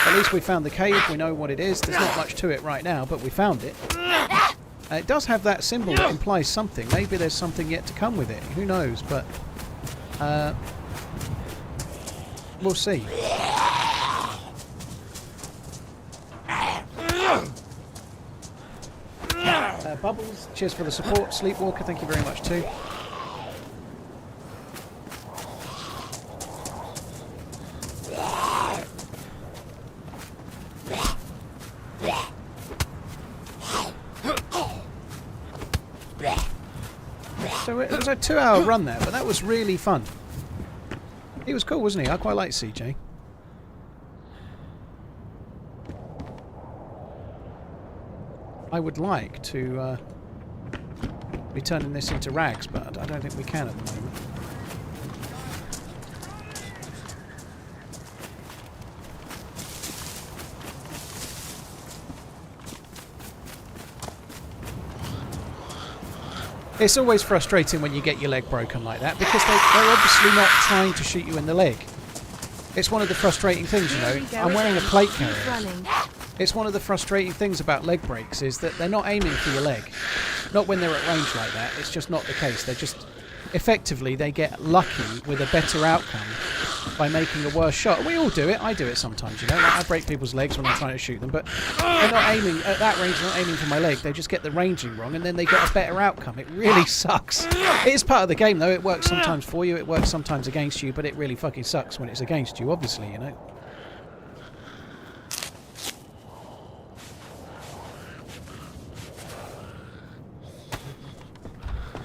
At least we found the cave. We know what it is. There's not much to it right now, but we found it. It does have that symbol that implies something. Maybe there's something yet to come with it. Who knows? But we'll see. Bubbles, cheers for the support. Sleepwalker, thank you very much too. So it was a 2-hour run there, but that was really fun. He was cool, wasn't he? I quite like CJ. I would like to be turning this into rags, but I don't think we can at the moment. It's always frustrating when you get your leg broken like that, because they're obviously not trying to shoot you in the leg. It's one of the frustrating things, you know. I'm wearing a plate carrier. It's one of the frustrating things about leg breaks is that they're not aiming for your leg. Not when they're at range like that. It's just not the case. They're just... Effectively, they get lucky with a better outcome by making a worse shot. We all do it. I do it sometimes, you know. Like I break people's legs when I'm trying to shoot them, but they're not aiming... At that range, they're not aiming for my leg. They just get the ranging wrong, and then they get a better outcome. It really sucks. It is part of the game, though. It works sometimes for you. It works sometimes against you, but it really fucking sucks when it's against you, obviously, you know.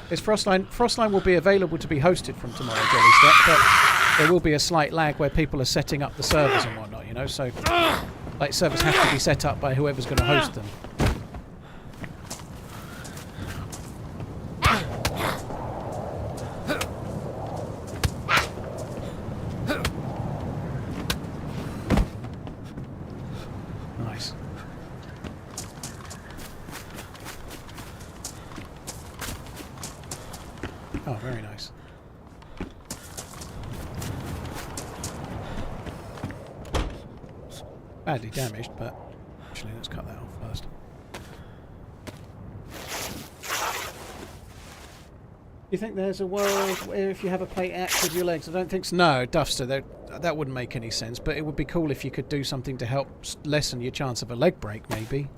It's Frostline. Frostline will be available to be hosted from tomorrow, Jellystep, but there will be a slight lag where people are setting up the servers and whatnot, you know, so like servers have to be set up by whoever's going to host them. Nice. Oh, very nice. Badly damaged, but actually let's cut that off first. You think there's a world where if you have a plate axe with your legs? I don't think so. No, Duffster, that wouldn't make any sense, but it would be cool if you could do something to help lessen your chance of a leg break, maybe.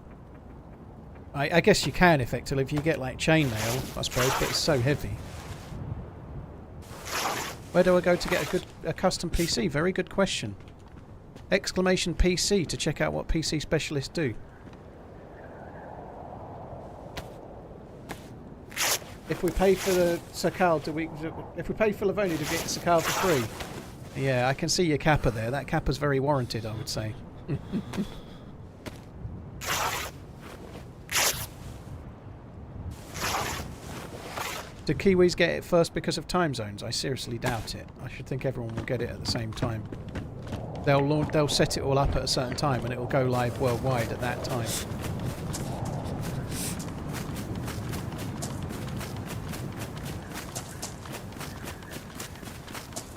I guess you can, effectively, if you get like chainmail, I suppose, but it's so heavy. Where do I go to get a custom PC? Very good question. Exclamation PC to check out what PC specialists do. If we pay for the Sakal, if we pay for Livonia to get Sakal for free? Yeah, I can see your kappa there. That kappa's very warranted, I would say. Do Kiwis get it first because of time zones? I seriously doubt it. I should think everyone will get it at the same time. They'll set it all up at a certain time and it will go live worldwide at that time.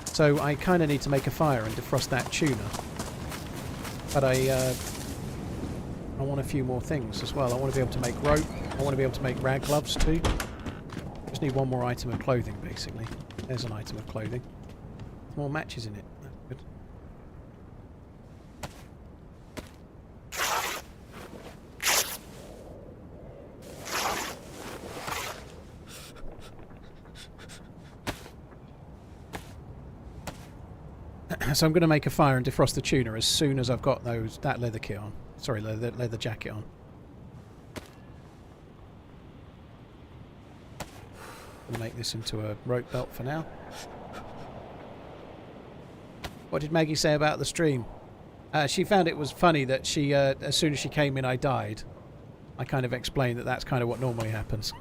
So I kind of need to make a fire and defrost that tuna. But I want a few more things as well. I want to be able to make rope. I want to be able to make rag gloves too. Just need one more item of clothing, basically. There's an item of clothing. More matches in it. That's good. So I'm going to make a fire and defrost the tuna as soon as I've got that leather kit on. Sorry, leather jacket on. I'll make this into a rope belt for now. What did Maggie say about the stream? She found it was funny that she, as soon as she came in, I died. I kind of explained that that's kind of what normally happens.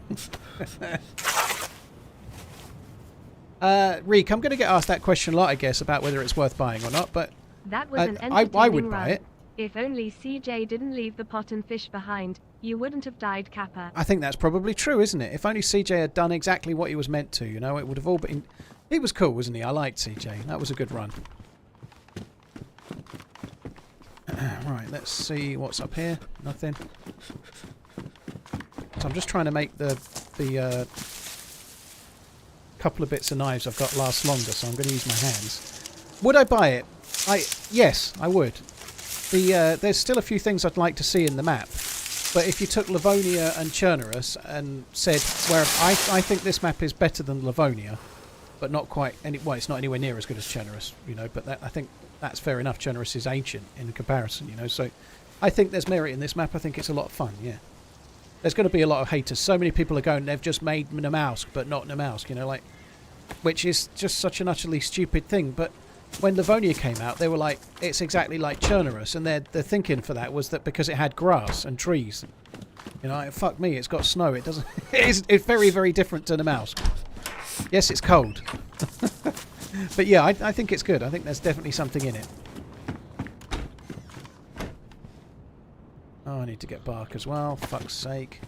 Reek, I'm going to get asked that question a lot, I guess, about whether it's worth buying or not, but That was an I entertaining would run. buy it. If only CJ didn't leave the pot and fish behind, you wouldn't have died, Kappa. I think that's probably true, isn't it? If only CJ had done exactly what he was meant to, you know, it would have all been... He was cool, wasn't he? I liked CJ. That was a good run. Right, let's see what's up here. Nothing. So I'm just trying to make the couple of bits of knives I've got last longer, so I'm going to use my hands. Would I buy it? Yes, I would. There's still a few things I'd like to see in the map, but if you took Livonia and Chernerus and said, where I think this map is better than Livonia, but not quite, well, it's not anywhere near as good as Chernerus, you know, but I think that's fair enough. Chernerus is ancient in comparison, you know, so I think there's merit in this map. I think it's a lot of fun, yeah. There's going to be a lot of haters. So many people are going, they've just made Namalsk, but not Namalsk, you know, like, which is just such an utterly stupid thing, but when Livonia came out, they were like, it's exactly like Chernerus, and their thinking for that was that because it had grass and trees. You know, fuck me, it's got snow. It doesn't... it's very, very different to Namalsk. Yes, it's cold. But yeah, I think it's good. I think there's definitely something in it. Oh, I need to get bark as well. Fuck's sake.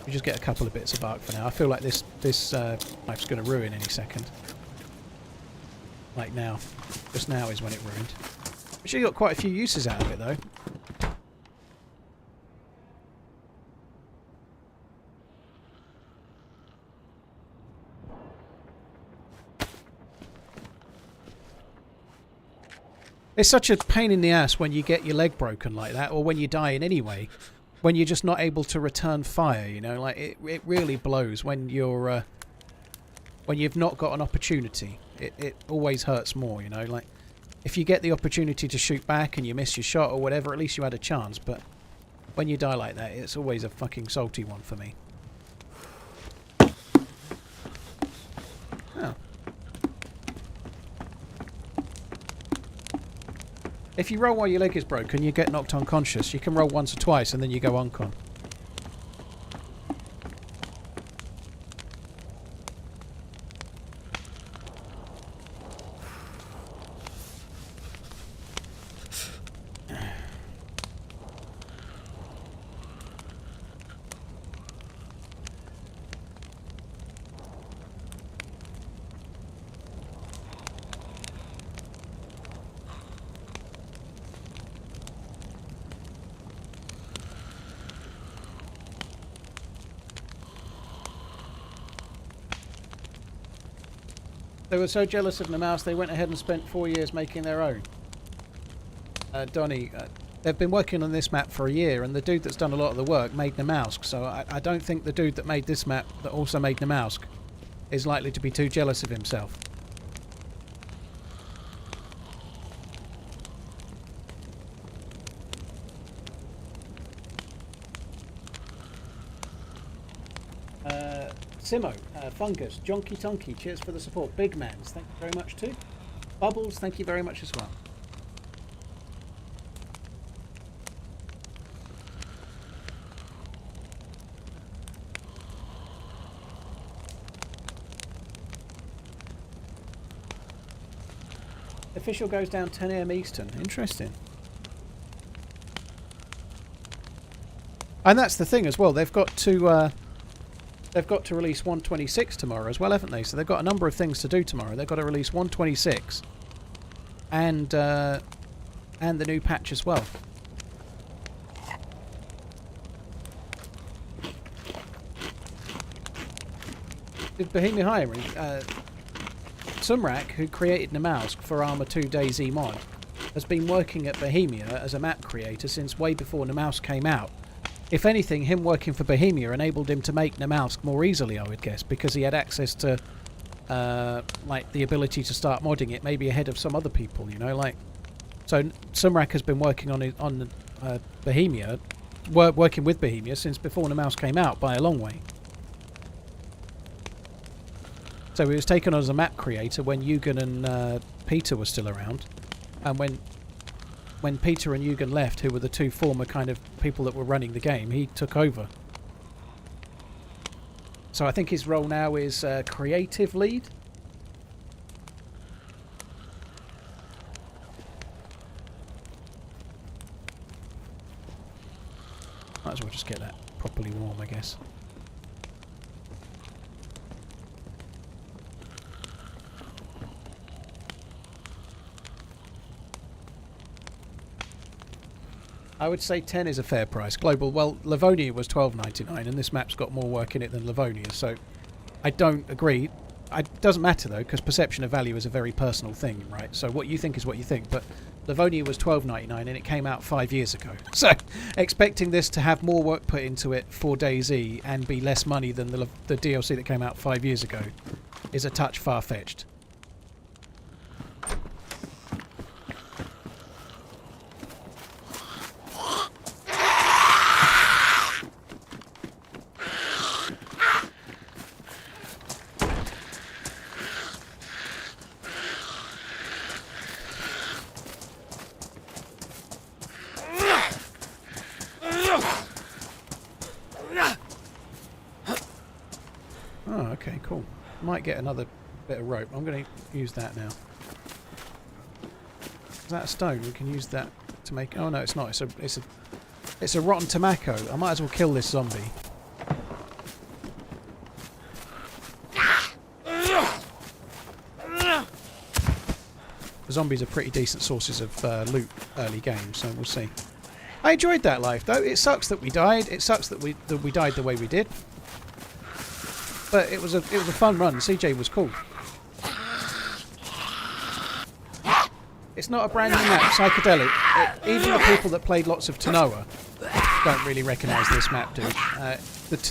We just get a couple of bits of bark for now. I feel like this knife's going to ruin any second. Like now. Just now is when it ruined. Actually got quite a few uses out of it though. It's such a pain in the ass when you get your leg broken like that, or when you die in any way, when you're just not able to return fire, you know, like it really blows when you're when you've not got an opportunity. It always hurts more, you know, like if you get the opportunity to shoot back and you miss your shot or whatever, at least you had a chance, but when you die like that, it's always a fucking salty one for me. Oh. If you roll while your leg is broken, you get knocked unconscious. You can roll once or twice and then you go uncon. They were so jealous of Namalsk, they went ahead and spent 4 years making their own. Donnie, they've been working on this map for a year, and the dude that's done a lot of the work made Namalsk, so I don't think the dude that made this map, that also made Namalsk, is likely to be too jealous of himself. Simo, Fungus, Jonky Tonky, cheers for the support. Big Mans, thank you very much too. Bubbles, thank you very much as well. Official goes down 10 AM Eastern. Interesting. And that's the thing as well. They've got to they've got to release 126 tomorrow as well, haven't they? So they've got a number of things to do tomorrow. They've got to release 126 and the new patch as well. Did Bohemia hiring? Sumrak, who created Namalsk for Arma 2 DayZ mod, has been working at Bohemia as a map creator since way before Namalsk came out. If anything, him working for Bohemia enabled him to make Namalsk more easily, I would guess, because he had access to like the ability to start modding it, maybe ahead of some other people, you know, like. So Sumrak has been working on Bohemia, working with Bohemia since before Namalsk came out by a long way. So he was taken on as a map creator when Eugen and Peter were still around, and when Peter and Eugen left, who were the two former kind of people that were running the game, he took over. So I think his role now is creative lead. Might as well just get that properly warm, I guess. I would say 10 is a fair price. Global, well, Livonia was $12.99, and this map's got more work in it than Livonia, so I don't agree. It doesn't matter, though, because perception of value is a very personal thing, right? So what you think is what you think, but Livonia was $12.99, and it came out 5 years ago. So expecting this to have more work put into it for DayZ and be less money than the DLC that came out 5 years ago is a touch far-fetched. Okay, cool. Might get another bit of rope. I'm going to use that now. Is that a stone? We can use that to make. Oh no, it's not. It's a rotten tobacco. I might as well kill this zombie. The zombies are pretty decent sources of loot early game, so we'll see. I enjoyed that life though. It sucks that we died. It sucks that we died the way we did. But it was a fun run. CJ was cool. It's not a brand new map, psychedelic. Even the people that played lots of Tanoa don't really recognise this map, dude.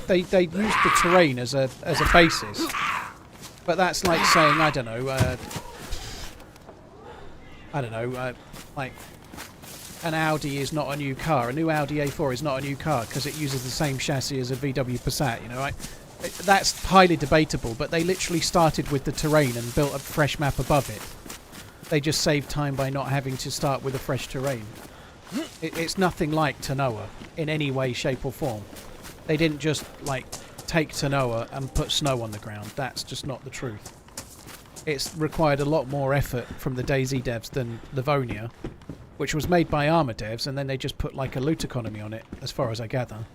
They used the terrain as a basis, but that's like saying I don't know, like an Audi is not a new car. A new Audi A4 is not a new car because it uses the same chassis as a VW Passat. You know, right? That's highly debatable, but they literally started with the terrain and built a fresh map above it. They just saved time by not having to start with a fresh terrain. It's nothing like Tanoa in any way, shape or form. They didn't just, like, take Tanoa and put snow on the ground. That's just not the truth. It's required a lot more effort from the DayZ devs than Livonia, which was made by Arma devs, and then they just put, like, a loot economy on it, as far as I gather.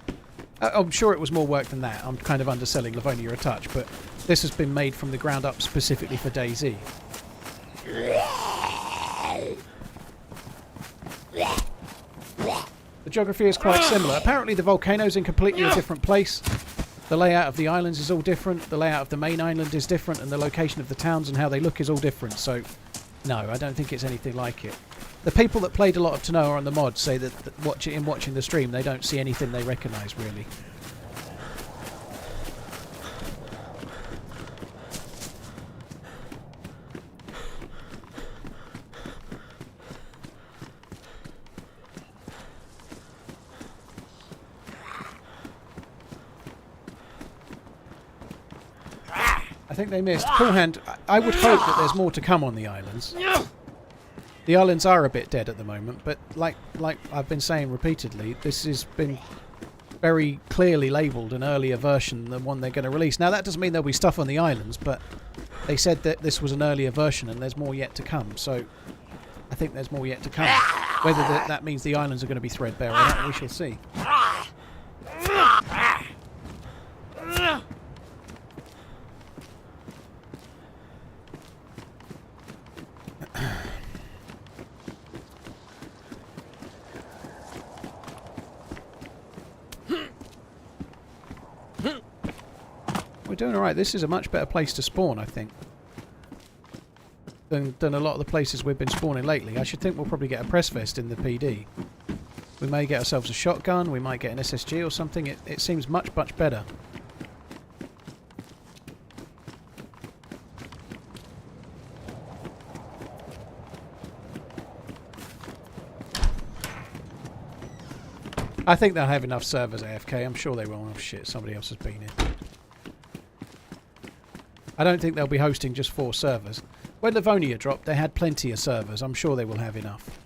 I'm sure it was more work than that. I'm kind of underselling Livonia a touch, but this has been made from the ground up specifically for DayZ. The geography is quite similar. Apparently the volcano's in completely a different place. The layout of the islands is all different. The layout of the main island is different, and the location of the towns and how they look is all different. So, no, I don't think it's anything like it. The people that played a lot of Tanoa on the mod say that watching the stream, they don't see anything they recognise, really. I think they missed. Cool Hand, I would hope that there's more to come on the islands. The islands are a bit dead at the moment, but like I've been saying repeatedly, this has been very clearly labelled an earlier version than one they're going to release. Now that doesn't mean there'll be stuff on the islands, but they said that this was an earlier version and there's more yet to come, so I think there's more yet to come. Whether that means the islands are going to be threadbare or not, we shall see. We're doing alright. This is a much better place to spawn, I think, than a lot of the places we've been spawning lately. I should think we'll probably get a press vest in the PD. We may get ourselves a shotgun, we might get an SSG or something. It seems much, much better. I think they'll have enough servers AFK. I'm sure they will. Oh shit, somebody else has been in. I don't think they'll be hosting just 4 servers. When Livonia dropped, they had plenty of servers. I'm sure they will have enough.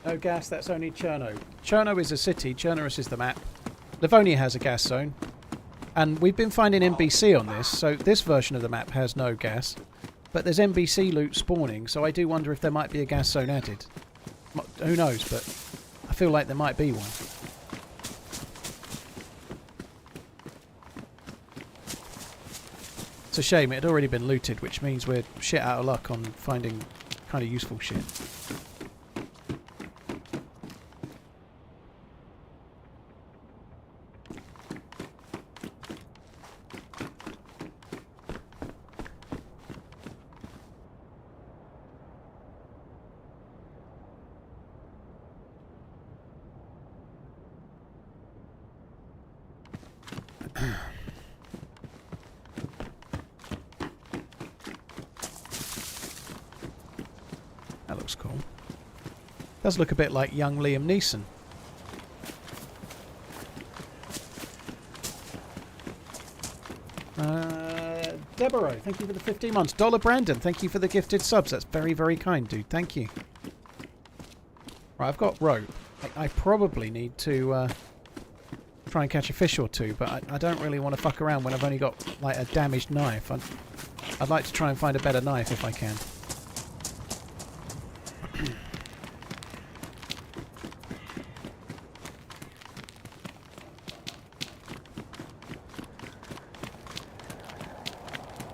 No gas, that's only Cherno. Cherno is a city, Chernoris is the map. Livonia has a gas zone. And we've been finding NBC on this, so this version of the map has no gas. But there's NBC loot spawning, so I do wonder if there might be a gas zone added. Who knows, but I feel like there might be one. It's a shame, it had already been looted, which means we're shit out of luck on finding kind of useful shit. That looks cool. Does look a bit like young Liam Neeson. Deborah, thank you for the 15 months. Dollar Brandon, thank you for the gifted subs. That's very, very kind, dude. Thank you. Right, I've got rope. I probably need to try and catch a fish or two, but I don't really want to fuck around when I've only got like a damaged knife. I'd like to try and find a better knife if I can.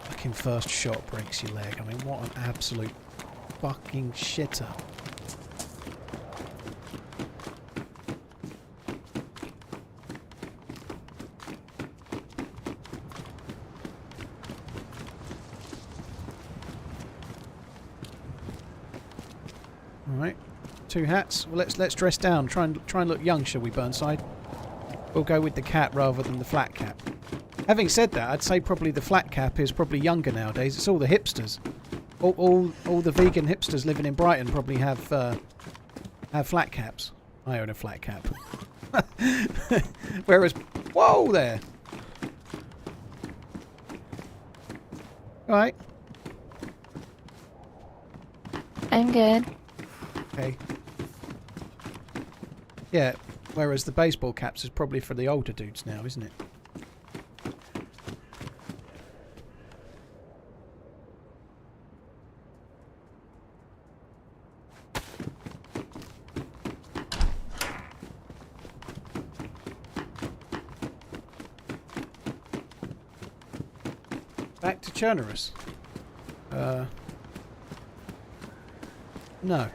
Fucking first shot breaks your leg. I mean, what an absolute fucking shitter. Alright, 2 hats. Well, let's dress down. Try and look young, shall we, Burnside? We'll go with the cat rather than the flat cap. Having said that, I'd say probably the flat cap is probably younger nowadays. It's all the hipsters. All the vegan hipsters living in Brighton probably have flat caps. I own a flat cap. Whereas, whoa there. All right. I'm good. Okay. Yeah. Whereas the baseball caps is probably for the older dudes now, isn't it? Back to Chernoris. No.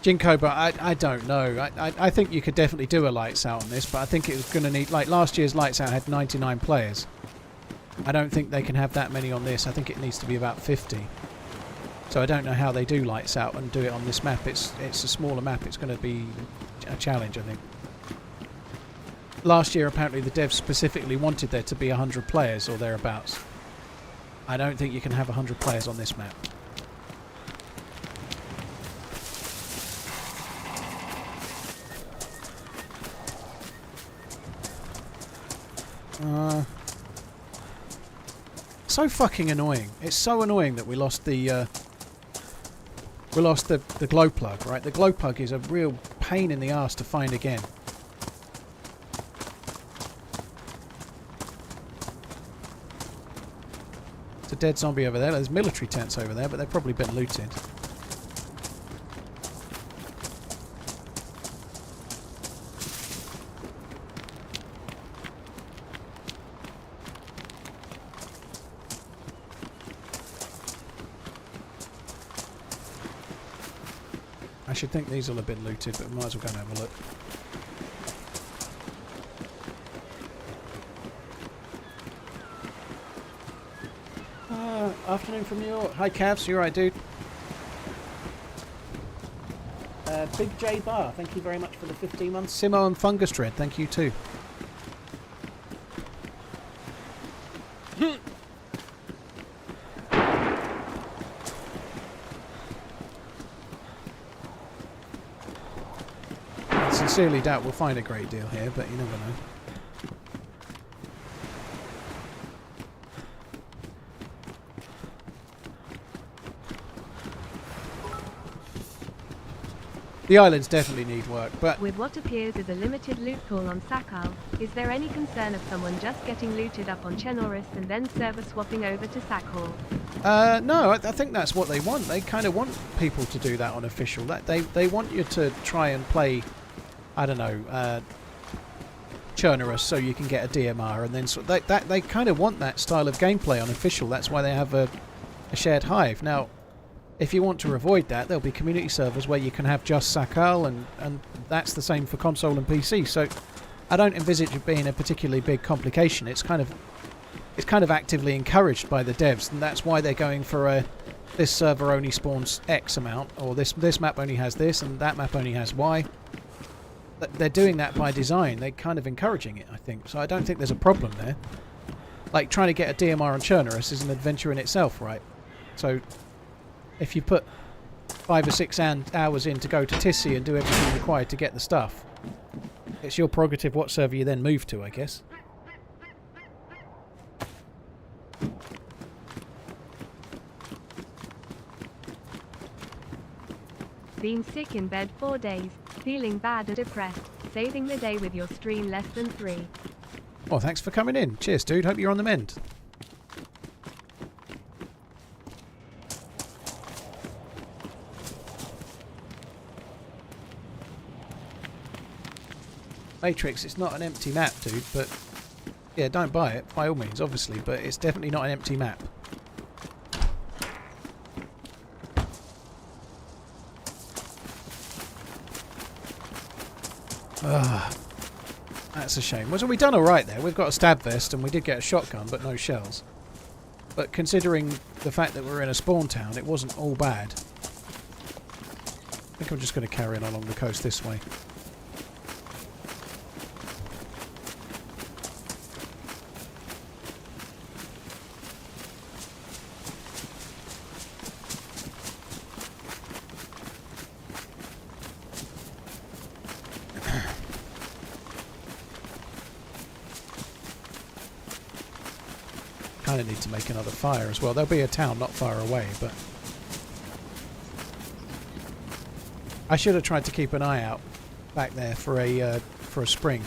Jinko, but I don't know. I think you could definitely do a lights out on this, but I think it was going to need... Like, last year's lights out had 99 players. I don't think they can have that many on this. I think it needs to be about 50. So I don't know how they do lights out and do it on this map. It's a smaller map. It's going to be a challenge, I think. Last year, apparently, the devs specifically wanted there to be 100 players or thereabouts. I don't think you can have 100 players on this map. So fucking annoying. It's so annoying that we lost the glow plug, right? The glow plug is a real pain in the arse to find again. It's a dead zombie over there. There's military tents over there, but they've probably been looted. I should think these will have been looted, but we might as well go and have a look. Afternoon from New York. Hi, Cavs. You alright, dude? Big J Bar, thank you very much for the 15 months. Simo and Fungus Dread, thank you too. I sincerely doubt we'll find a great deal here, but you never know. The islands definitely need work, but... With what appears as a limited loot pool on Sakal, is there any concern of someone just getting looted up on Chenoris and then server swapping over to Sakhal? No, I think that's what they want. They kind of want people to do that on official. They want you to try and play, I don't know, Chenoris so you can get a DMR, and then they kind of want that style of gameplay on official. That's why they have a shared hive. Now, if you want to avoid that, there'll be community servers where you can have just Sakal, and that's the same for console and PC. So I don't envisage it being a particularly big complication. It's kind of actively encouraged by the devs, and that's why they're going for this server only spawns X amount, or this map only has this, and that map only has Y. They're doing that by design. They're kind of encouraging it, I think. So I don't think there's a problem there. Like, trying to get a DMR on Chernarus is an adventure in itself, right? So if you put 5 or 6 hours in to go to Tissy and do everything required to get the stuff, it's your prerogative what server you then move to, I guess. Been sick in bed 4 days, feeling bad and depressed, saving the day with your stream less than 3. Well, thanks for coming in. Cheers, dude. Hope you're on the mend. Matrix, it's not an empty map, dude, but yeah, don't buy it, by all means, obviously, but it's definitely not an empty map. That's a shame. Well, so we've done alright there. We've got a stab vest and we did get a shotgun, but no shells. But considering the fact that we're in a spawn town, it wasn't all bad. I think I'm just going to carry on along the coast this way. Kind of need to make another fire as well. There'll be a town not far away, but I should have tried to keep an eye out back there for a spring.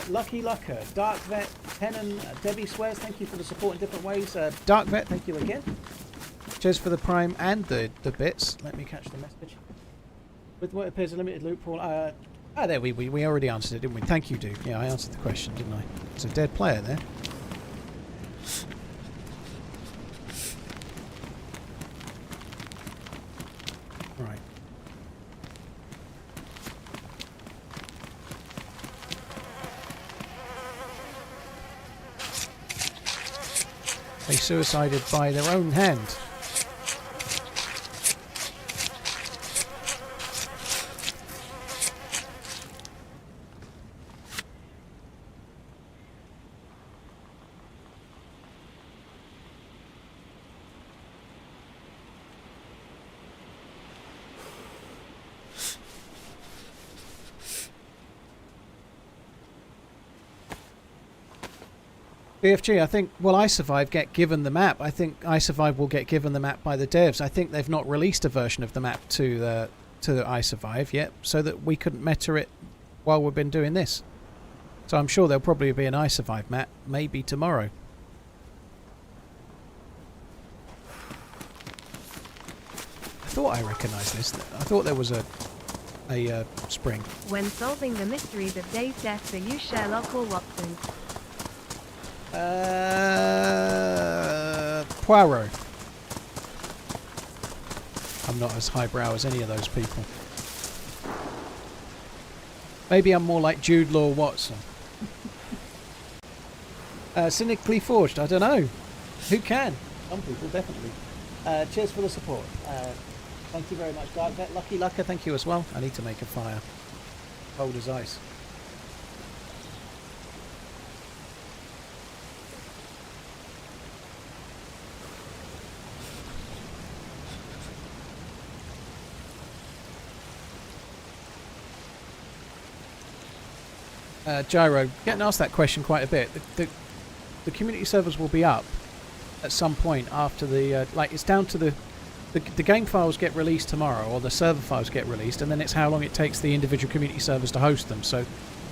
Lucky Lucker, Dark Vet, Pennon, Debbie Swears, thank you for the support in different ways. Dark Vet, thank you again. Cheers for the prime and the bits. Let me catch the message. With what appears a limited loot pool. There we already answered it, didn't we? Thank you, dude. Yeah, I answered the question, didn't I? There's a dead player there. Right. They suicided by their own hand. BFG, I think, will iSurvive get given the map? I think iSurvive will get given the map by the devs. I think they've not released a version of the map to the iSurvive yet, so that we couldn't meta it while we've been doing this. So I'm sure there'll probably be an iSurvive map, maybe tomorrow. I thought I recognised this. I thought there was a spring. When solving the mysteries of DayZ death, are you Sherlock or Watson? Poirot. I'm not as highbrow as any of those people. Maybe I'm more like Jude Law Watson. Cynically forged, I don't know. Who can? Some people, definitely. Cheers for the support. Thank you very much, Darkvet. Lucky Lucker, thank you as well. I need to make a fire. Cold as ice. Gyro, getting asked that question quite a bit. The community servers will be up at some point after the like. It's down to the game files get released tomorrow, or the server files get released, and then it's how long it takes the individual community servers to host them. So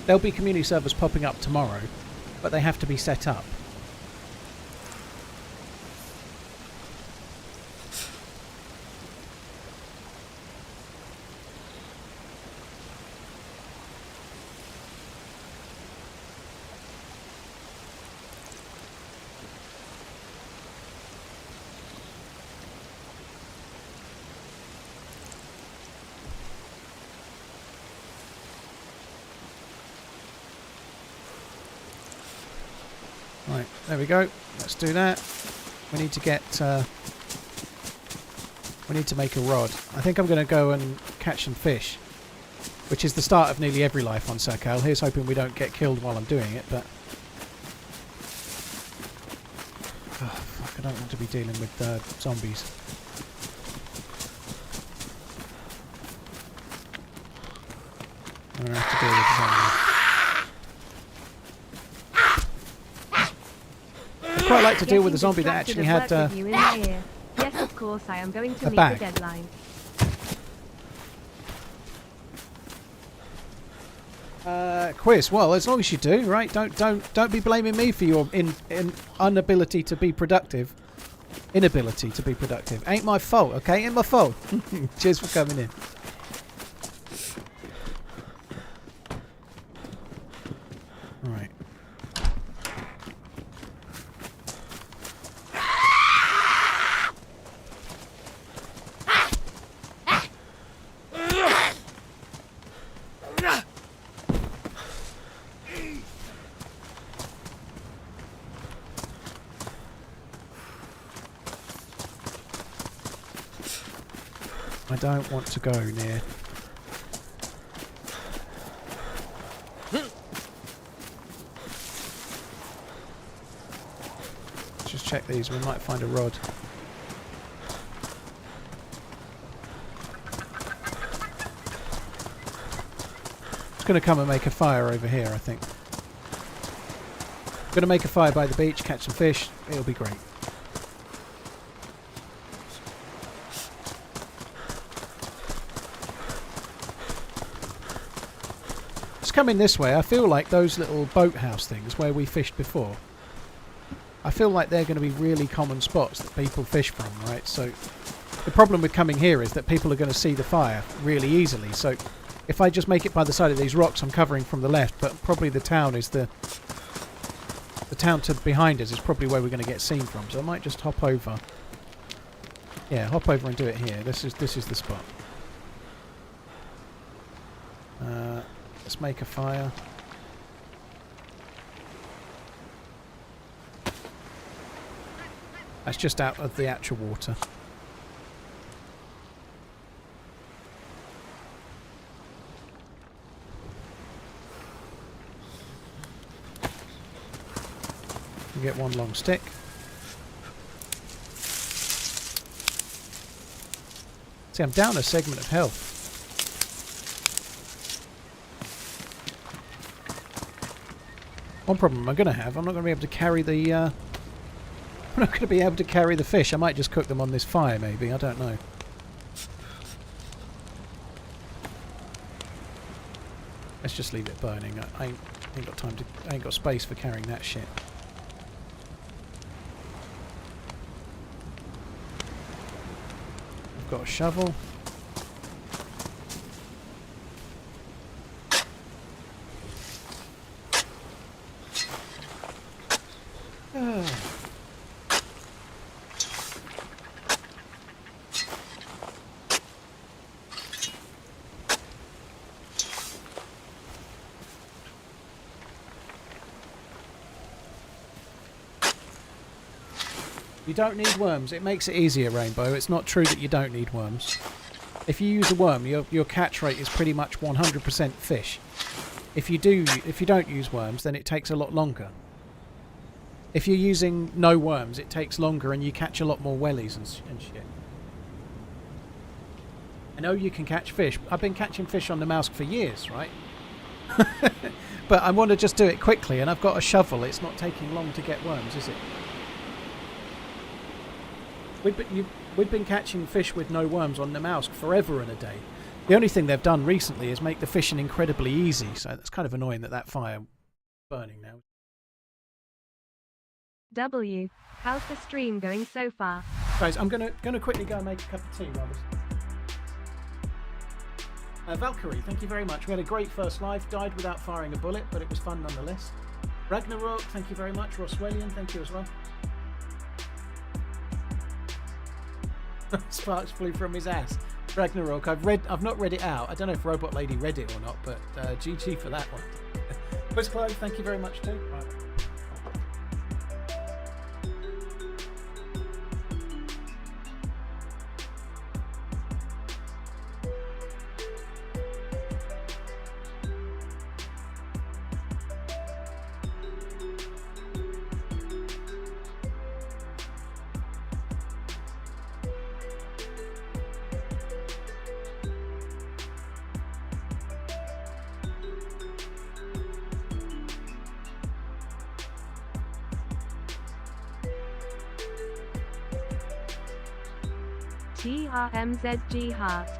there'll be community servers popping up tomorrow, but they have to be set up. Right, there we go. Let's do that. We need to get... we need to make a rod. I think I'm going to go and catch some fish, which is the start of nearly every life on Sakal. Here's hoping we don't get killed while I'm doing it, but... Oh, fuck, I don't want to be dealing with zombies. I'm going to have to deal with zombies. I'd quite like to deal with a zombie that actually had Yes, of course, I am going to a meet bag. the deadline. Quiz. Well, as long as you do, right? Don't be blaming me for your inability to be productive. Inability to be productive. Ain't my fault, okay? Ain't my fault. Cheers for coming in. Right. I don't want to go near. Let's just check these. We might find a rod. It's going to come and make a fire over here, I think. Going to make a fire by the beach, catch some fish. It'll be great. Coming this way, I feel like those little boathouse things where we fished before, I feel like they're going to be really common spots that people fish from, right? So the problem with coming here is that people are going to see the fire really easily. So if I just make it by the side of these rocks, I'm covering from the left, but probably the town is the town to behind us is probably where we're going to get seen from. So I might just hop over. Yeah, hop over and do it here. This is the spot. Let's make a fire. That's just out of the actual water. You get one long stick. See, I'm down a segment of health. One problem I'm going to have, I'm not going to be able to carry the... I'm not going to be able to carry the fish. I might just cook them on this fire, maybe. I don't know. Let's just leave it burning. I ain't got time to... I ain't got space for carrying that shit. I've got a shovel. You don't need worms. It makes it easier, Rainbow. It's not true that you don't need worms. If you use a worm, your catch rate is pretty much 100% fish. If you don't use worms, then it takes a lot longer. If you're using no worms, it takes longer and you catch a lot more wellies and shit. I know you can catch fish. I've been catching fish on the mouse for years, right? But I want to just do it quickly, and I've got a shovel. It's not taking long to get worms, is it? We've been catching fish with no worms on the mouse forever and a day. The only thing they've done recently is make the fishing incredibly easy, so that's kind of annoying that fire is burning now. W. How's the stream going so far? Guys, I'm gonna quickly go and make a cup of tea while this... Valkyrie, thank you very much. We had a great first live, died without firing a bullet, but it was fun nonetheless. Ragnarok, thank you very much. Roswellian, thank you as well. Sparks flew from his ass. Ragnarok, I've not read it out. I don't know if Robot Lady read it or not, but GG for that one. Quiz Clove, thank you very much too. Right. TRMZG Heart.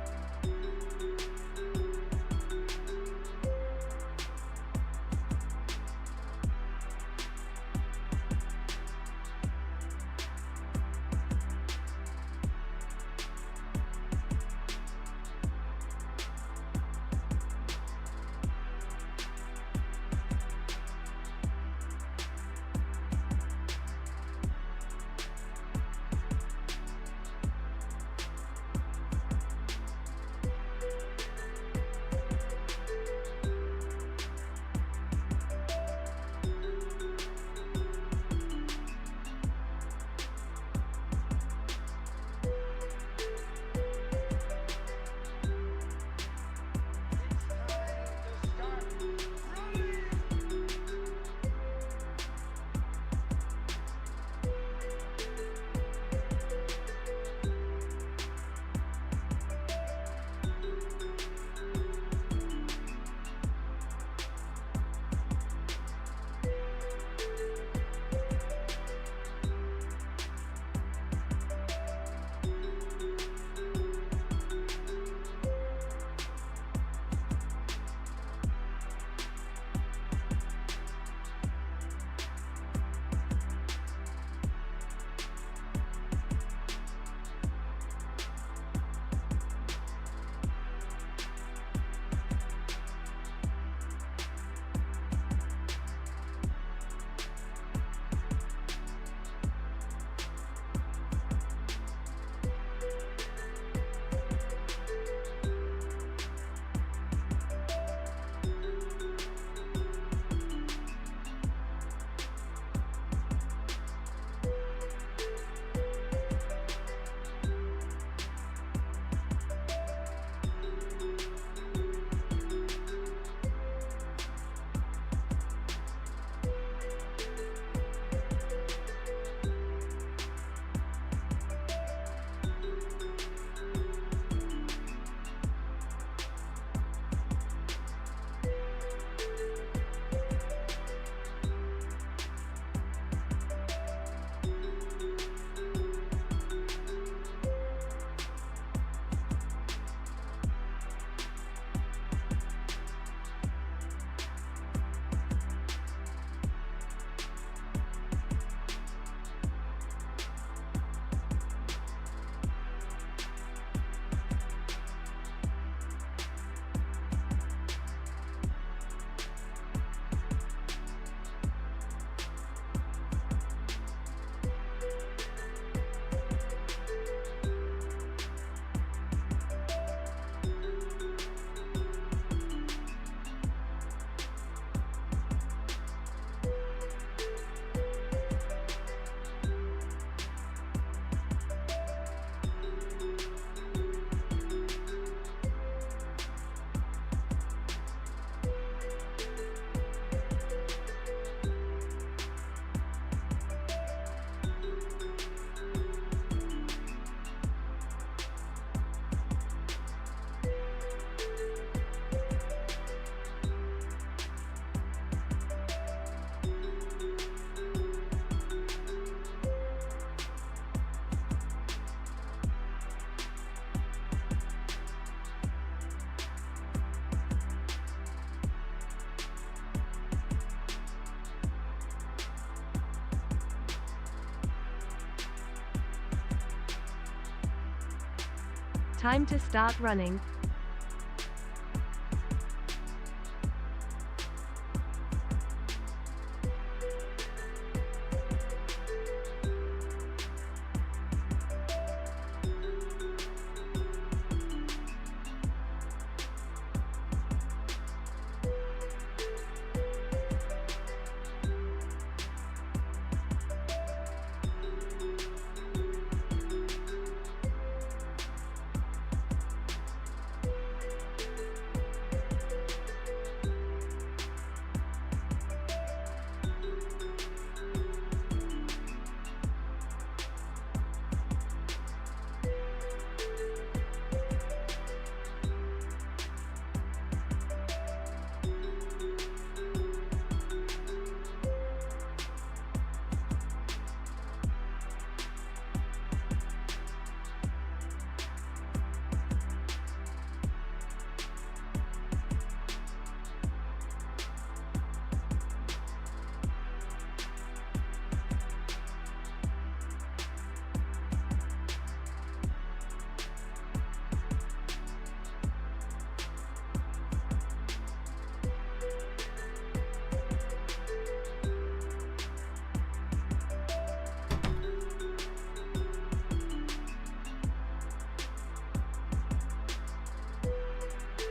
Time to start running.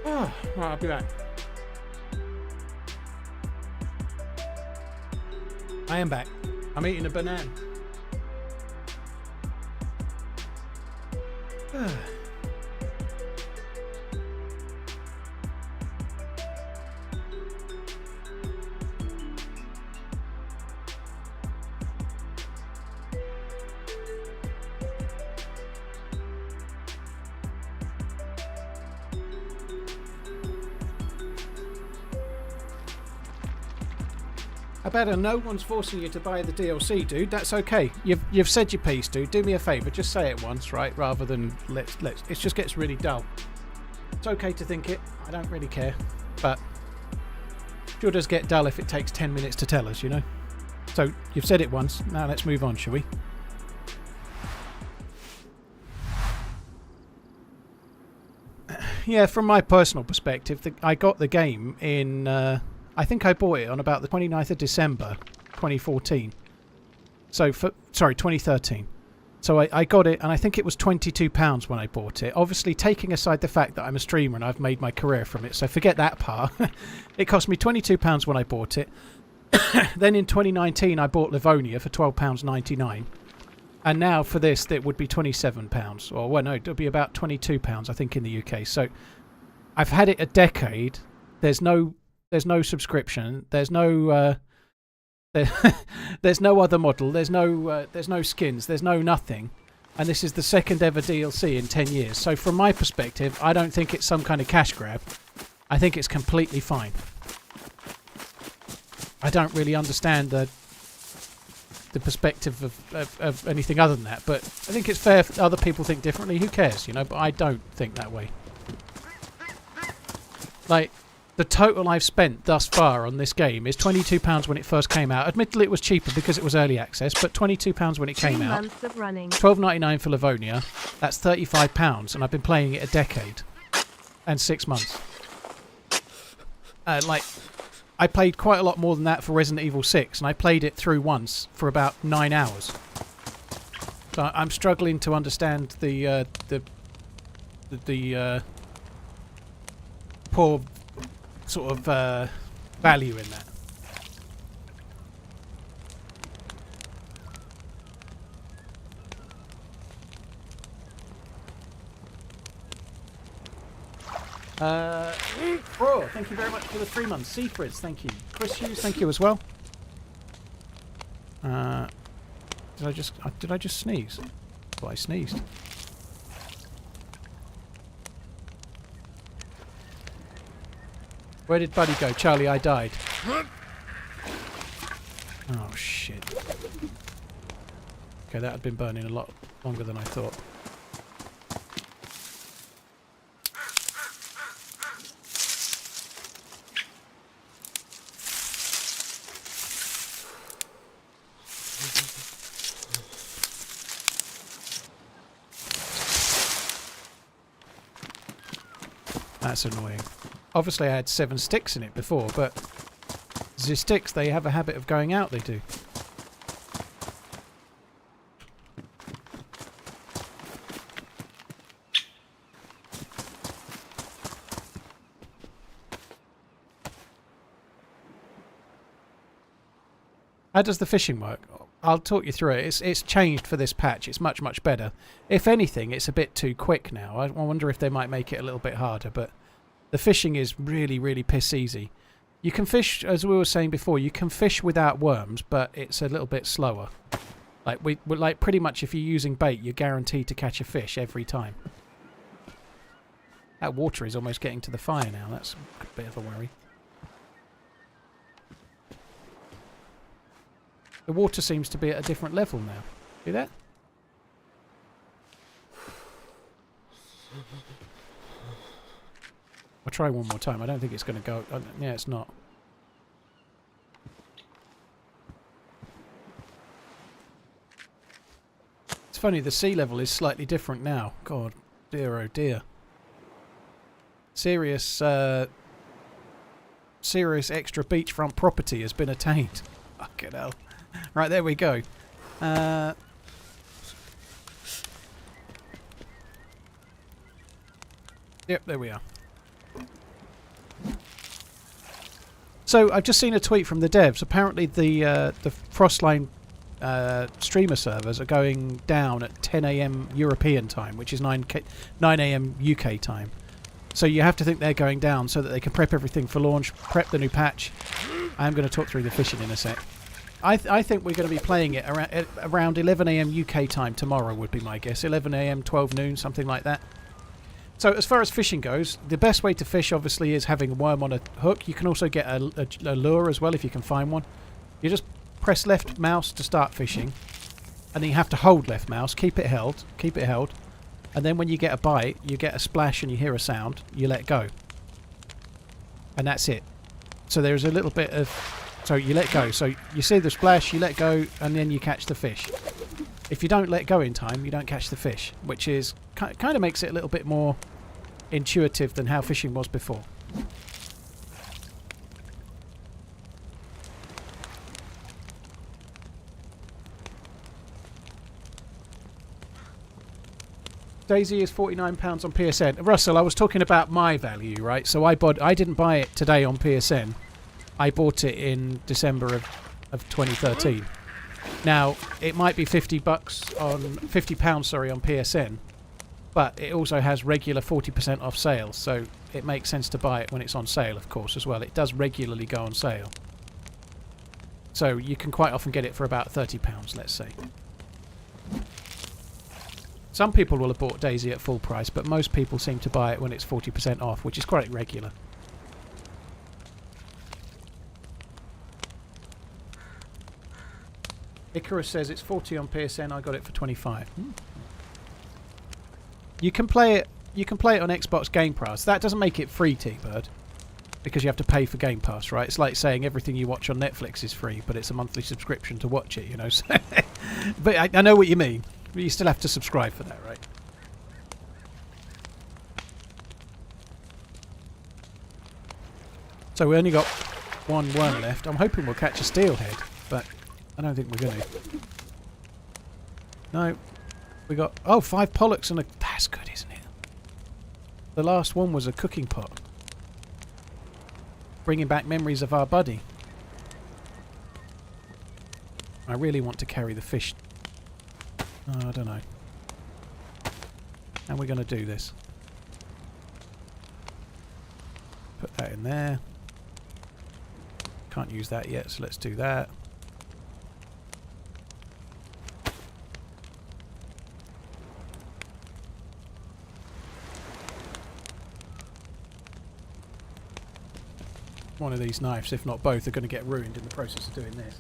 Oh, right, I'll be back. I am back. I'm eating a banana. I better. No one's forcing you to buy the DLC, dude. That's okay. You've said your piece, dude. Do me a favour. Just say it once, right? Rather than let's. It just gets really dull. It's okay to think it. I don't really care, but sure does get dull if it takes 10 minutes to tell us, you know. So you've said it once. Now let's move on, shall we? Yeah, from my personal perspective, I got the game in. I think I bought it on about the 29th of December, 2014. So, sorry, 2013. So I got it, and I think it was £22 when I bought it. Obviously, taking aside the fact that I'm a streamer and I've made my career from it, so forget that part. It cost me £22 when I bought it. Then in 2019, I bought Livonia for £12.99. And now for this, it would be £27. Or, well, no, it'll be about £22, I think, in the UK. So I've had it a decade. There's no subscription. There's no there's no other model. There's no skins. There's no nothing. And this is the second ever DLC in 10 years. So from my perspective, I don't think it's some kind of cash grab. I think it's completely fine. I don't really understand the perspective of anything other than that. But I think it's fair if other people think differently. Who cares, you know? But I don't think that way. Like, the total I've spent thus far on this game is £22 when it first came out. Admittedly, it was cheaper because it was early access, but £22 when it came out. 2 months of running. £12.99 for Livonia. That's £35, and I've been playing it a decade and 6 months. Like, I played quite a lot more than that for Resident Evil 6, and I played it through once for about 9 hours. So I'm struggling to understand the poor sort of value in that. Bro, thank you very much for the 3 months. Seafrids, thank you. Chris Hughes, thank you as well. Did I just sneeze? Well, I sneezed. Where did Buddy go? Charlie, I died. Oh, shit. Okay, that had been burning a lot longer than I thought. That's annoying. Obviously I had 7 sticks in it before, but the sticks, they have a habit of going out, they do. How does the fishing work? I'll talk you through it. It's changed for this patch. It's much, much better. If anything, it's a bit too quick now. I wonder if they might make it a little bit harder, but the fishing is really, really piss easy. You can fish, as we were saying before, you can fish without worms, but it's a little bit slower. Like pretty much if you're using bait, you're guaranteed to catch a fish every time. That water is almost getting to the fire now. That's a bit of a worry. The water seems to be at a different level now. See that? I'll try one more time. I don't think it's going to go... yeah, it's not. It's funny, the sea level is slightly different now. God, dear oh dear. Serious extra beachfront property has been attained. Fucking hell. Right, there we go. Yep, there we are. So I've just seen a tweet from the devs. Apparently the Frostline streamer servers are going down at 10 AM European time, which is 9 AM UK time. So you have to think they're going down so that they can prep everything for launch, prep the new patch. I am going to talk through the fishing in a sec. I think we're going to be playing it around 11 AM UK time tomorrow would be my guess. 11 AM, 12 noon, something like that. So as far as fishing goes, the best way to fish obviously is having a worm on a hook. You can also get a lure as well if you can find one. You just press left mouse to start fishing, and then you have to hold left mouse, keep it held, and then when you get a bite, you get a splash and you hear a sound, you let go. And that's it. So there's a little bit of... So you let go. So you see the splash, you let go, and then you catch the fish. If you don't let go in time, you don't catch the fish, which is kind of makes it a little bit more intuitive than how fishing was before. DayZ is £49 on PSN. Russell, I was talking about my value, right? So I didn't buy it today on PSN. I bought it in December of 2013. Now, it might be £50 on £50, on PSN, but it also has regular 40% off sales, so it makes sense to buy it when it's on sale, of course, as well. It does regularly go on sale. So you can quite often get it for about £30, let's say. Some people will have bought DayZ at full price, but most people seem to buy it when it's 40% off, which is quite regular. Icarus says it's 40 on PSN. I got it for 25. You can play it. You can play it on Xbox Game Pass. That doesn't make it free, T-Bird, because you have to pay for Game Pass, right? It's like saying everything you watch on Netflix is free, but it's a monthly subscription to watch it, you know. So but I know what you mean. But you still have to subscribe for that, right? So we only got one worm left. I'm hoping we'll catch a steelhead, but I don't think we're going to. No. We got... Oh, 5 pollocks and a... That's good, isn't it? The last one was a cooking pot. Bringing back memories of our buddy. I really want to carry the fish. Oh, I don't know. How are we going to do this? Put that in there. Can't use that yet, so let's do that. One of these knives, if not both, are going to get ruined in the process of doing this.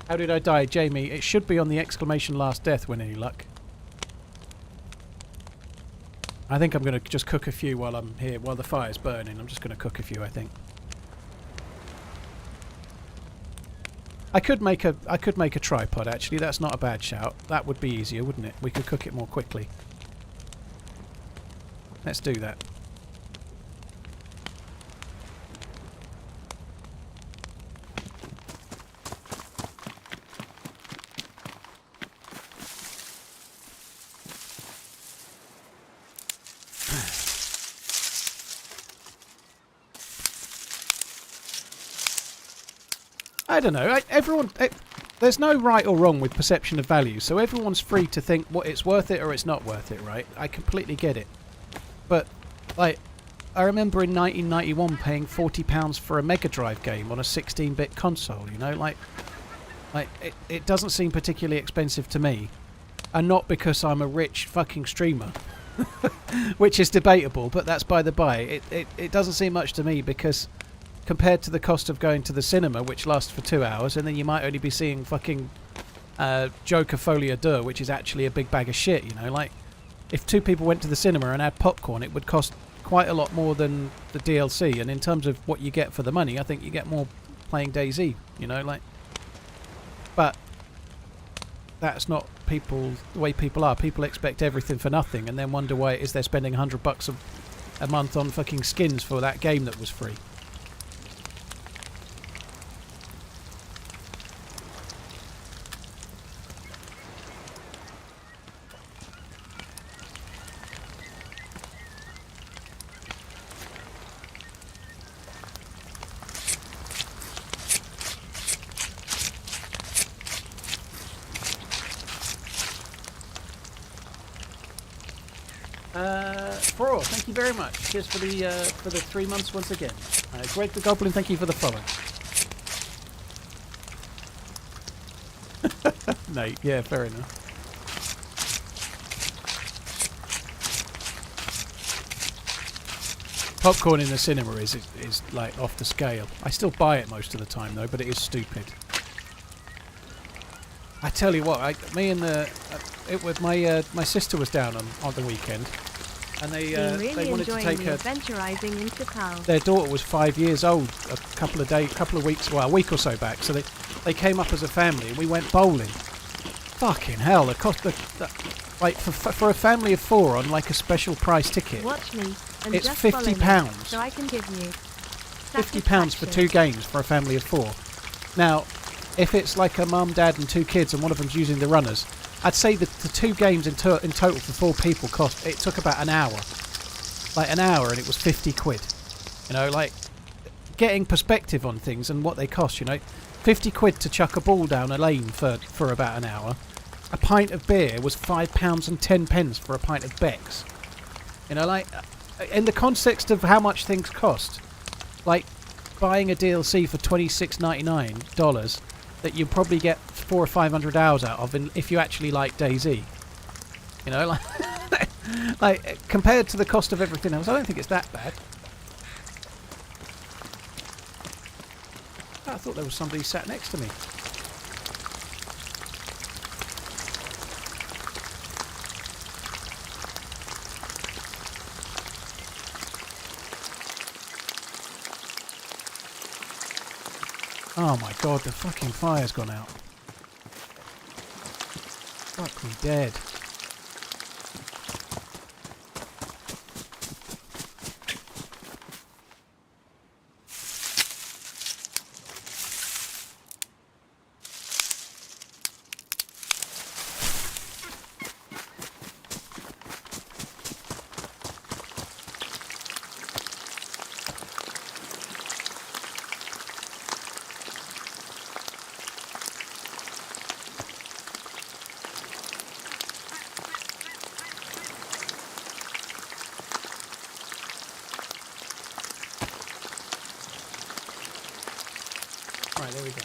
How did I die, Jamie? It should be on the exclamation last death when any luck. I think I'm going to just cook a few while I'm here, while the fire's burning. I'm just going to cook a few, I think. I could make a tripod actually. That's not a bad shout. That would be easier, wouldn't it? We could cook it more quickly. Let's do that. I don't know. There's no right or wrong with perception of value, so everyone's free to think what it's worth it or it's not worth it, right? I completely get it. But, like, I remember in 1991 paying £40 for a Mega Drive game on a 16-bit console, you know? Like it doesn't seem particularly expensive to me. And not because I'm a rich fucking streamer. Which is debatable, but that's by the by. It doesn't seem much to me because compared to the cost of going to the cinema, which lasts for 2 hours, and then you might only be seeing fucking Joker Folie à Deux, which is actually a big bag of shit, you know? Like, if 2 people went to the cinema and had popcorn, it would cost quite a lot more than the DLC, and in terms of what you get for the money, I think you get more playing DayZ, you know? Like, but that's not the way people are. People expect everything for nothing and then wonder why it is they're spending $100 a month on fucking skins for that game that was free. Fro, thank you very much. Cheers for the 3 months once again. Greg the Goblin, thank you for the follow. Nate, yeah, fair enough. Popcorn in the cinema is like off the scale. I still buy it most of the time though, but it is stupid. I tell you what, my sister was down on the weekend, and they wanted to take adventurizing into Carl. Their daughter was 5 years old a week or so back. So they came up as a family and we went bowling. Fucking hell! The cost, like for a family of 4 on like a special price ticket. Watch me. And it's just £50. So I can give you £50 for 2 games for a family of 4. Now, if it's like a mum, dad, and 2 kids, and one of them's using the runners, I'd say that the 2 games in total for 4 people took about an hour. Like an hour, and it was 50 quid. You know, like getting perspective on things and what they cost. You know, 50 quid to chuck a ball down a lane for about an hour. A pint of beer was £5 and 10 pence for a pint of Beck's. You know, like in the context of how much things cost, like buying a DLC for $26.99 that you probably get 400 or 500 hours out of, if you actually like DayZ. You know, like compared to the cost of everything else, I don't think it's that bad. I thought there was somebody sat next to me. Oh my god, the fucking fire's gone out. Fuck me dead. Right, there we go.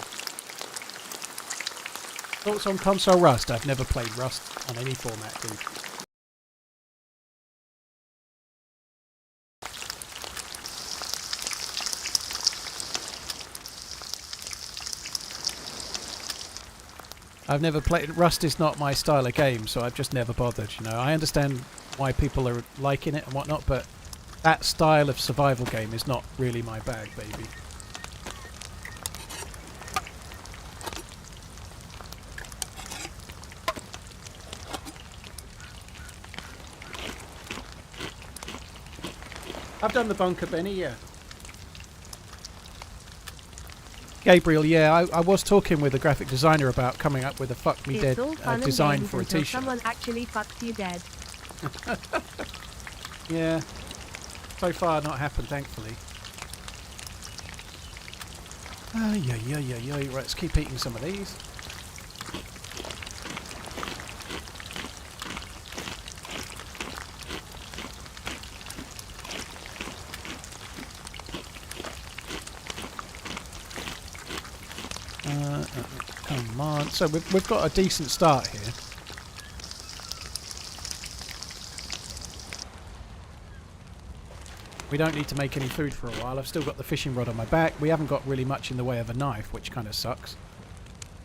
Thoughts on console Rust? I've never played Rust on any format, dude. I've never played... Rust is not my style of game, so I've just never bothered, you know. I understand why people are liking it and whatnot, but that style of survival game is not really my bag, baby. I've done the bunker, Benny, yeah. Gabriel, yeah, I was talking with a graphic designer about coming up with a fuck me dead It's all fun and design games for a until t-shirt. someone actually fucks you dead. Yeah. So far not happened, thankfully. Yeah. Right, let's keep eating some of these. Come on. So we've got a decent start here. We don't need to make any food for a while. I've still got the fishing rod on my back. We haven't got really much in the way of a knife, which kind of sucks.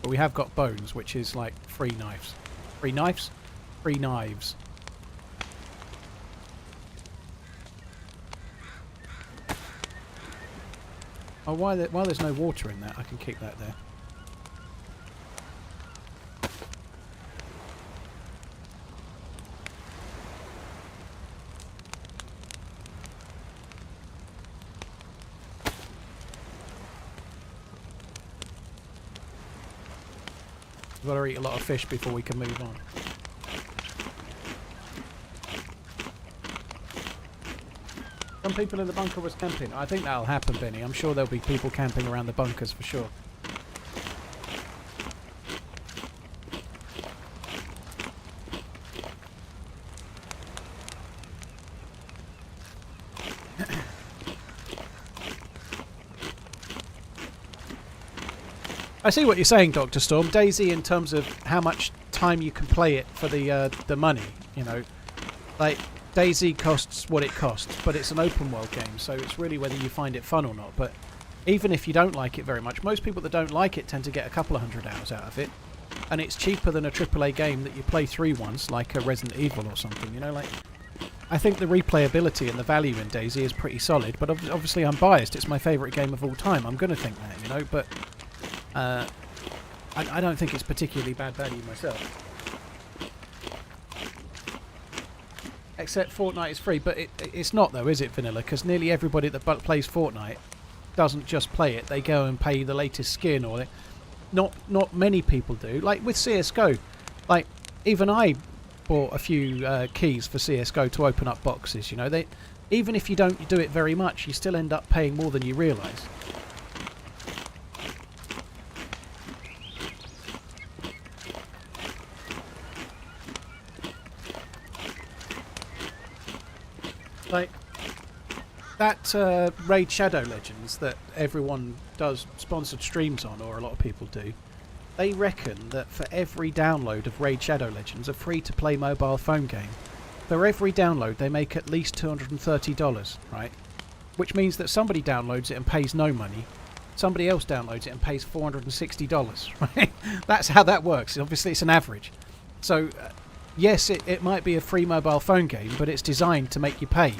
But we have got bones, which is like 3 knives. 3 knives? 3 knives. Oh, while there's no water in that, I can keep that there. We've got to eat a lot of fish before we can move on. Some people in the bunker was camping. I think that'll happen, Benny. I'm sure there'll be people camping around the bunkers for sure. I see what you're saying, Dr. Storm. DayZ, in terms of how much time you can play it for the money, you know, like DayZ costs what it costs, but it's an open world game, so it's really whether you find it fun or not. But even if you don't like it very much, most people that don't like it tend to get a couple of 100 hours out of it, and it's cheaper than a AAA game that you play through once, like a Resident Evil or something. You know, like I think the replayability and the value in DayZ is pretty solid, but obviously I'm biased. It's my favourite game of all time. I'm going to think that, you know, but. I don't think it's particularly bad value myself. Except Fortnite is free, but it's not though, is it, Vanilla? Because nearly everybody that plays Fortnite doesn't just play it. They go and pay the latest skin, or not many people do. Like with CS:GO, like even I bought a few keys for CS:GO to open up boxes. You know, even if you don't do it very much, you still end up paying more than you realise. Like that Raid Shadow Legends that everyone does sponsored streams on, or a lot of people do, they reckon that for every download of Raid Shadow Legends, a free-to-play mobile phone game, for every download they make at least $230, right? Which means that somebody downloads it and pays no money, somebody else downloads it and pays $460, right? That's how that works. Obviously it's an average. So yes, it might be a free mobile phone game, but it's designed to make you pay.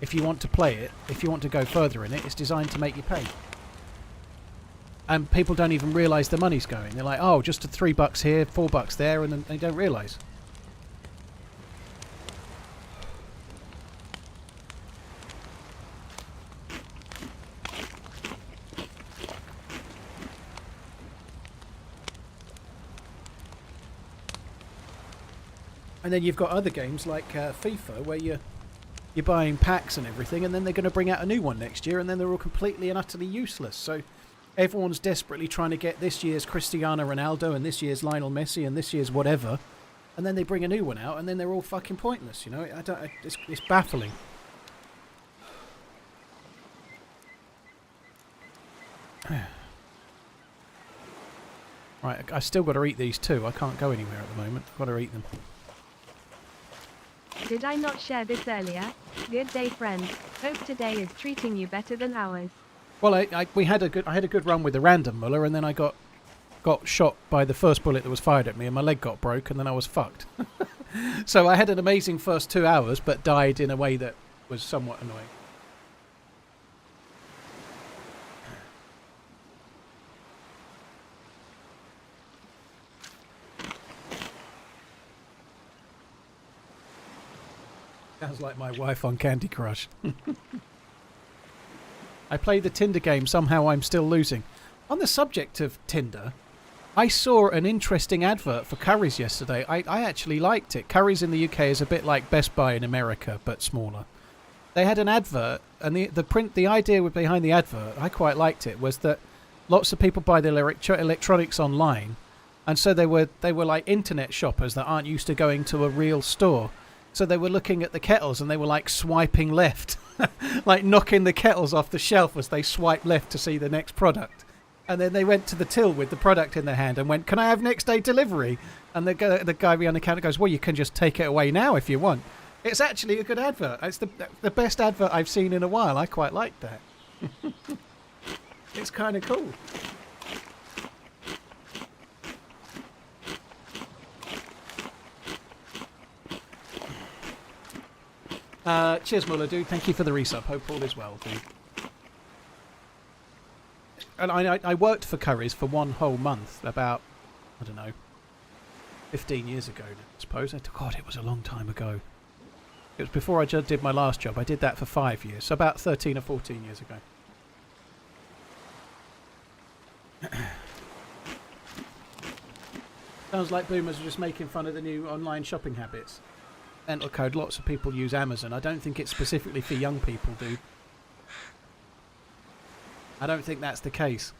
If you want to play it, if you want to go further in it, it's designed to make you pay. And people don't even realise the money's going. They're like, oh, just $3 here, $4 there, and then they don't realise. And then you've got other games like FIFA, where you're buying packs and everything, and then they're going to bring out a new one next year, and then they're all completely and utterly useless. So everyone's desperately trying to get this year's Cristiano Ronaldo and this year's Lionel Messi and this year's whatever, and then they bring a new one out, and then they're all fucking pointless. You know, it's baffling. Right, I still got to eat these too. I can't go anywhere at the moment. I've got to eat them. Did I not share this earlier? Good day, friends. Hope today is treating you better than ours. Well, I had a good run with the random Muller, and then I got shot by the first bullet that was fired at me, and my leg got broke, and then I was fucked. So I had an amazing first 2 hours, but died in a way that was somewhat annoying. Sounds like my wife on Candy Crush. I play the Tinder game, somehow I'm still losing. On the subject of Tinder, I saw an interesting advert for Currys yesterday. I actually liked it. Currys in the UK is a bit like Best Buy in America, but smaller. They had an advert, and the idea behind the advert, I quite liked it, was that lots of people buy their electronics online, and so they were like internet shoppers that aren't used to going to a real store. So they were looking at the kettles and they were like swiping left, like knocking the kettles off the shelf as they swipe left to see the next product. And then they went to the till with the product in their hand and went, "Can I have next day delivery?" And the guy behind the counter goes, "Well, you can just take it away now if you want." It's actually a good advert. It's the best advert I've seen in a while. I quite like that. It's kind of cool. Cheers, Muller, dude. Thank you for the resub. Hope all is well, dude. And I worked for Currys for 1 whole month about, I don't know, 15 years ago, I suppose. God, it was a long time ago. It was before I just did my last job. I did that for 5 years, so about 13 or 14 years ago. Sounds like boomers are just making fun of the new online shopping habits. Mental code, lots of people use Amazon. I don't think it's specifically for young people, dude. I don't think that's the case.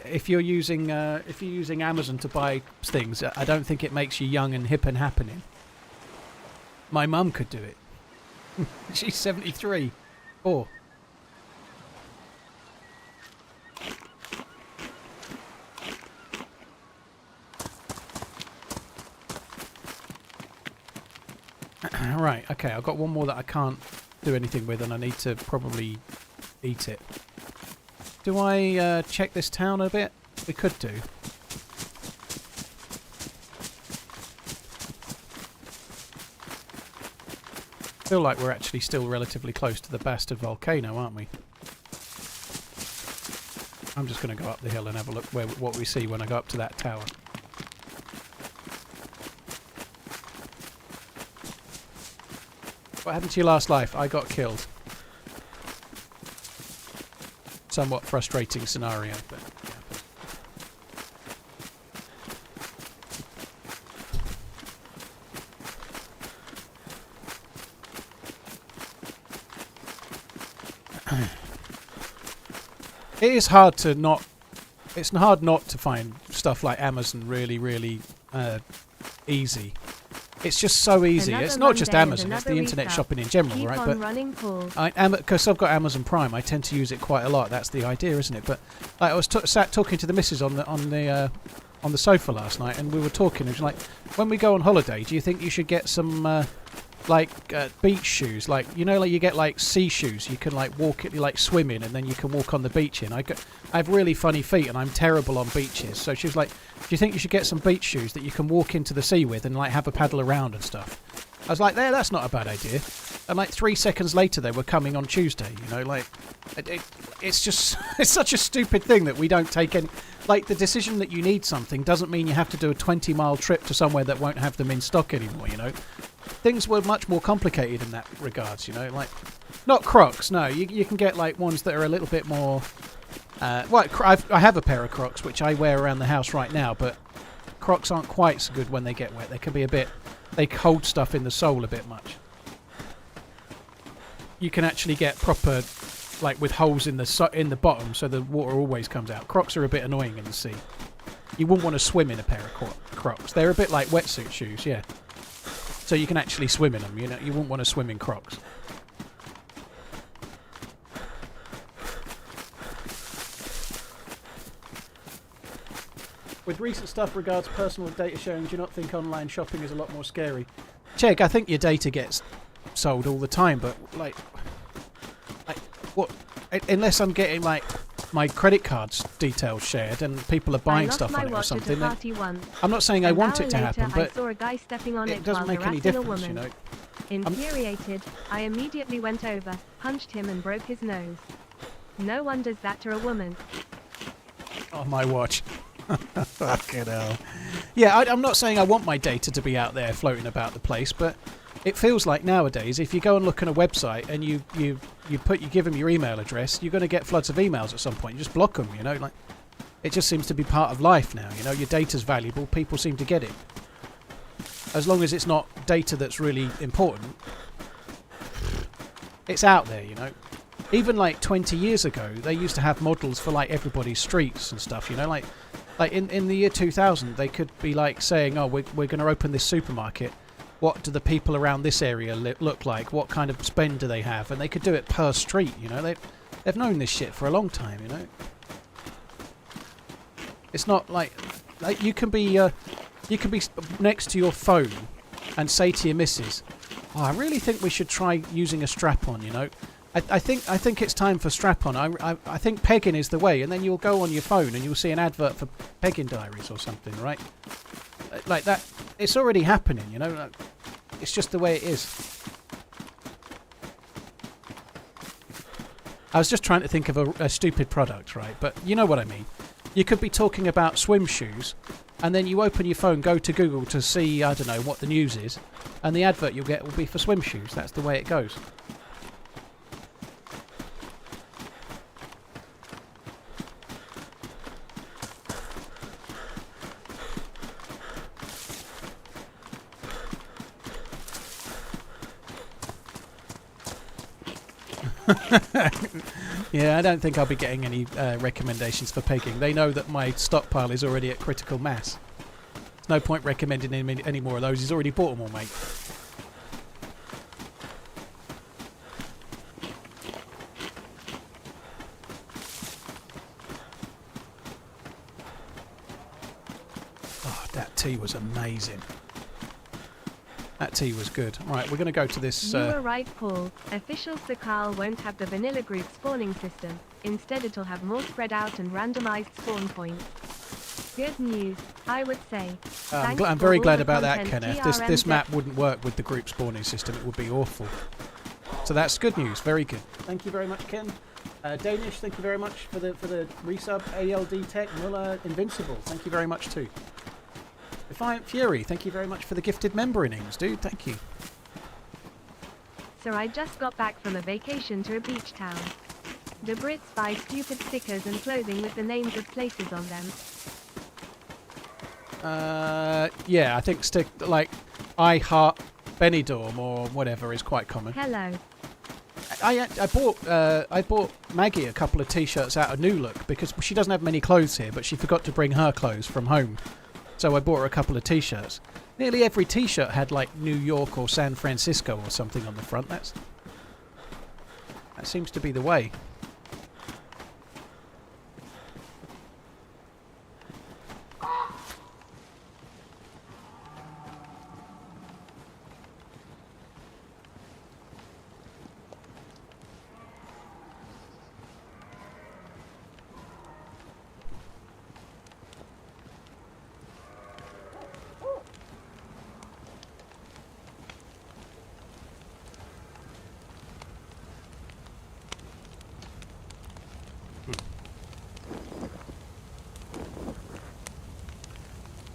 If you're using Amazon to buy things, I don't think it makes you young and hip and happening. My mum could do it. She's 73. Or right, okay, I've got one more that I can't do anything with and I need to probably eat it. Do I check this town a bit? We could do. Feel like we're actually still relatively close to the bastard volcano, aren't we? I'm just going to go up the hill and have a look what we see when I go up to that tower. What happened to your last life? I got killed. Somewhat frustrating scenario, but yeah. It is hard to not. It's hard not to find stuff like Amazon really easy. It's just so easy. It's not just Amazon, it's the internet shopping in general, right? But because I've got Amazon Prime, I tend to use it quite a lot. That's the idea, isn't it? But like, I was sat talking to the missus on the sofa last night, and we were talking. It was like, when we go on holiday, do you think you should get some beach shoes? Like, you know, like you get like sea shoes. You can like walk it, like swim in, and then you can walk on the beach in. I have really funny feet, and I'm terrible on beaches. So she was like, "Do you think you should get some beach shoes that you can walk into the sea with and like have a paddle around and stuff?" I was like, that's not a bad idea. And like 3 seconds later, they were coming on Tuesday. You know, like it's just it's such a stupid thing that we don't take any. Like, the decision that you need something doesn't mean you have to do a 20-mile trip to somewhere that won't have them in stock anymore. You know, things were much more complicated in that regards. You know, like not Crocs. No, you can get like ones that are a little bit more. Well, I have a pair of Crocs which I wear around the house right now, but Crocs aren't quite so good when they get wet. They can be a bit. They hold stuff in the sole a bit much. You can actually get proper, like with holes in the bottom, so the water always comes out. Crocs are a bit annoying in the sea. You wouldn't want to swim in a pair of Crocs. They're a bit like wetsuit shoes, yeah. So you can actually swim in them. You know, you wouldn't want to swim in Crocs. With recent stuff regards personal data sharing, do you not think online shopping is a lot more scary? Check, I think your data gets sold all the time, but like what? Unless I'm getting like my credit card's details shared and people are buying stuff on it or something. I'm not saying I want it to happen, but it doesn't make any difference, you know. Infuriated, I immediately went over, punched him and broke his nose. No one does that to a woman. On my watch. Fucking hell. Yeah, I'm not saying I want my data to be out there floating about the place, but it feels like nowadays, if you go and look on a website and you give them your email address, you're going to get floods of emails at some point. You just block them, you know. Like, it just seems to be part of life now. You know, your data's valuable. People seem to get it. As long as it's not data that's really important, it's out there, you know. Even like 20 years ago, they used to have models for like everybody's streets and stuff, you know. Like in the year 2000, they could be like saying, oh, we're going to open this supermarket. What do the people around this area look like? What kind of spend do they have? And they could do it per street, you know. They've known this shit for a long time, you know. It's not like you can be next to your phone and say to your missus, oh, I really think we should try using a strap-on, you know. I think it's time for strap-on. I think pegging is the way. And then you'll go on your phone and you'll see an advert for pegging diaries or something, right? Like that. It's already happening, you know. It's just the way it is. I was just trying to think of a stupid product, right? But you know what I mean. You could be talking about swim shoes, and then you open your phone, go to Google to see, I don't know, what the news is, and the advert you'll get will be for swim shoes. That's the way it goes. Yeah, I don't think I'll be getting any recommendations for pegging. They know that my stockpile is already at critical mass. There's no point recommending him any more of those. He's already bought them all, mate. Oh, that tea was amazing. That tea was good. Right, we're going to go to this... You were right, Paul. Official Sakal won't have the vanilla group spawning system. Instead it'll have more spread out and randomized spawn points. Good news, I would say. I'm very glad about that, Kenneth. This map wouldn't work with the group spawning system. It would be awful. So that's good news. Very good. Thank you very much, Ken. Danish, thank you very much for the resub. ALD Tech, Muller, Invincible. Thank you very much too. Defiant Fury, thank you very much for the gifted member innings, dude. Thank you. So I just got back from a vacation to a beach town. The Brits buy stupid stickers and clothing with the names of places on them. Yeah, I think like I Heart Benidorm or whatever is quite common. Hello. I bought Maggie a couple of t-shirts out of New Look because she doesn't have many clothes here, but she forgot to bring her clothes from home. So I bought her a couple of t-shirts. Nearly every t-shirt had like New York or San Francisco or something on the front. That seems to be the way.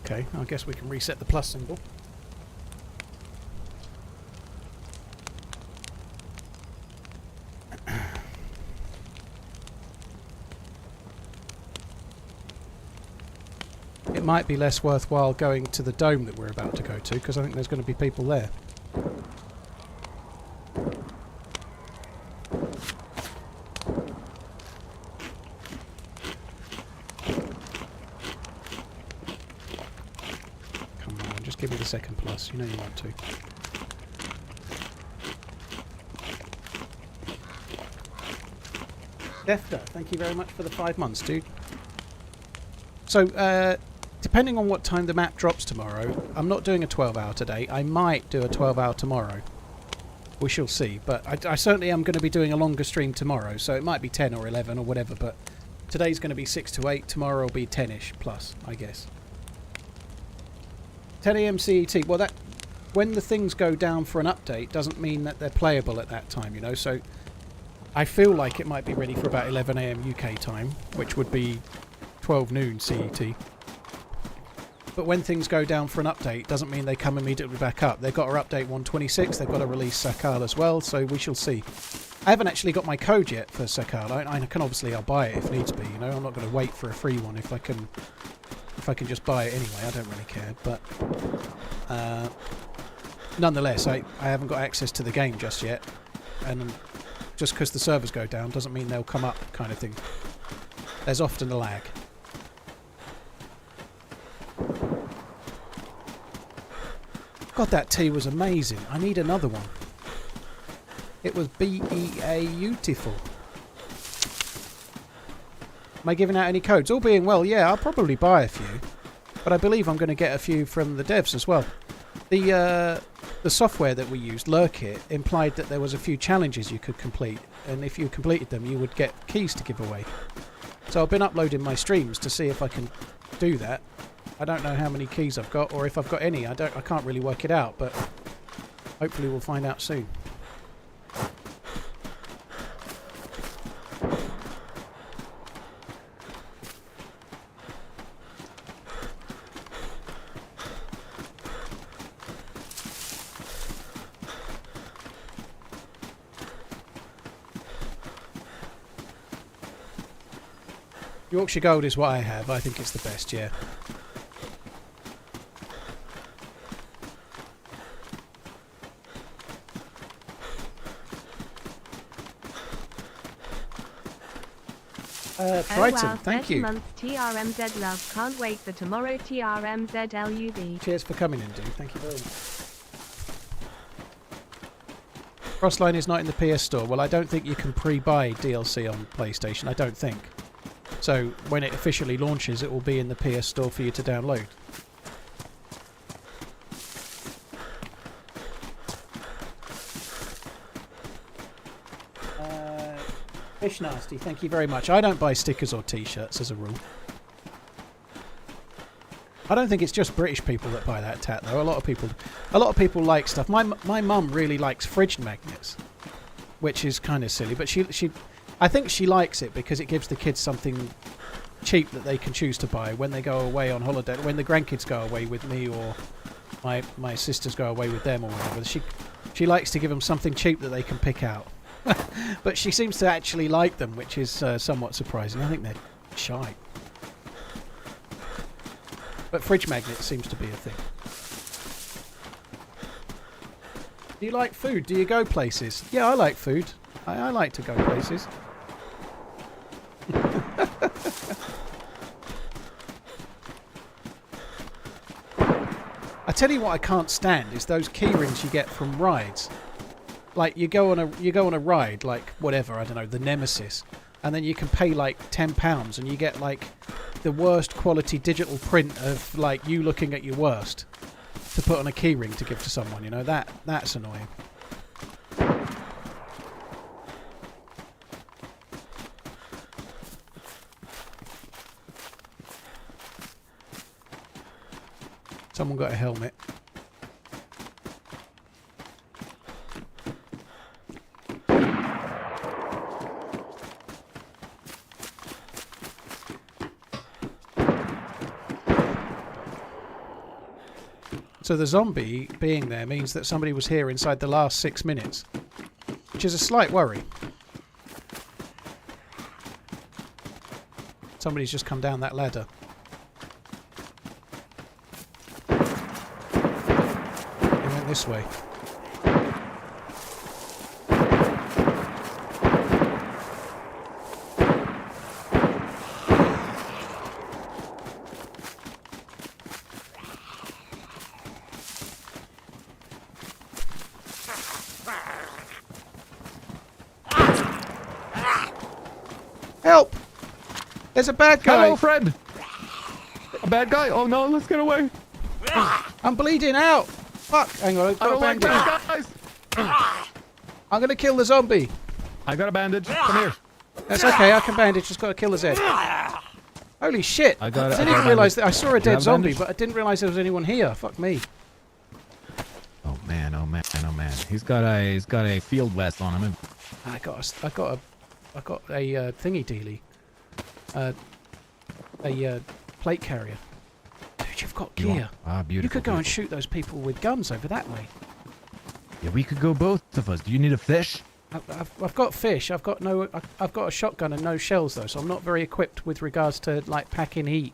Okay, I guess we can reset the plus symbol. It might be less worthwhile going to the dome that we're about to go to, because I think there's going to be people there. Give me the second plus, you know you want to. Defter, thank you very much for the 5 months, dude. So, depending on what time the map drops tomorrow, I'm not doing a 12-hour today. I might do a 12-hour tomorrow. We shall see. But I certainly am going to be doing a longer stream tomorrow, so it might be 10 or 11 or whatever, but today's going to be 6 to 8. Tomorrow will be 10-ish plus, I guess. 10 AM CET. Well, that when the things go down for an update doesn't mean that they're playable at that time, you know. So I feel like it might be ready for about 11 AM UK time, which would be 12 noon CET. But when things go down for an update, doesn't mean they come immediately back up. They've got to update 1.26. They've got to release Sakal as well, so we shall see. I haven't actually got my code yet for Sakal. I can obviously I'll buy it if needs be. You know, I'm not going to wait for a free one if I can just buy it anyway. I don't really care. But nonetheless, I haven't got access to the game just yet, and just because the servers go down doesn't mean they'll come up, kind of thing. There's often a lag. God, that tea was amazing. I need another one. It was beautiful. Am I giving out any codes? All being well, yeah, I'll probably buy a few. But I believe I'm going to get a few from the devs as well. The software that we used, Lurkit, implied that there was a few challenges you could complete. And if you completed them, you would get keys to give away. So I've been uploading my streams to see if I can do that. I don't know how many keys I've got, or if I've got any. I can't really work it out, but hopefully we'll find out soon. Yorkshire Gold is what I have. I think it's the best, yeah. Brighton, wow, thank you. Months TRMZ love. Can't wait for tomorrow. TRMZ LUV. Cheers for coming in, dude. Thank you very much. Frostline is not in the PS Store. Well, I don't think you can pre-buy DLC on PlayStation. I don't think. So when it officially launches, it will be in the PS Store for you to download. Fish Nasty, thank you very much. I don't buy stickers or t-shirts as a rule. I don't think it's just British people that buy that tat though. A lot of people like stuff. My mum really likes fridge magnets, which is kind of silly, but I think she likes it because it gives the kids something cheap that they can choose to buy when they go away on holiday. When the grandkids go away with me, or my sisters go away with them, or whatever, she likes to give them something cheap that they can pick out. But she seems to actually like them, which is somewhat surprising. I think they're shy. But fridge magnets seems to be a thing. Do you like food? Do you go places? Yeah, I like food. I like to go places. I tell you what I can't stand is those key rings you get from rides. Like you go on a ride, like whatever, I don't know, the Nemesis, and then you can pay like £10 and you get like the worst quality digital print of like you looking at your worst to put on a key ring to give to someone, you know, that's annoying. Someone got a helmet. So the zombie being there means that somebody was here inside the last 6 minutes, which is a slight worry. Somebody's just come down that ladder. They went this way. Help! There's a bad guy! Hello, friend! A bad guy? Oh no, let's get away! I'm bleeding out! Fuck! Hang on, I've got a bandage. Guys! I'm gonna kill the zombie! I got a bandage. Come here. That's okay, I can bandage, just gotta kill his head. Holy shit! I didn't even realise that I saw a dead zombie, but I didn't realise there was anyone here. Fuck me. Oh man, oh man, oh man. He's got a field vest on him. I got a thingy dealy. A plate carrier. Dude, you've got You gear. want- Ah, beautiful. You could go and beautiful. shoot those people with guns over that way. Yeah, we could go both of us. Do you need a fish? I've got fish. I've got a shotgun and no shells though, so I'm not very equipped with regards to like packing heat.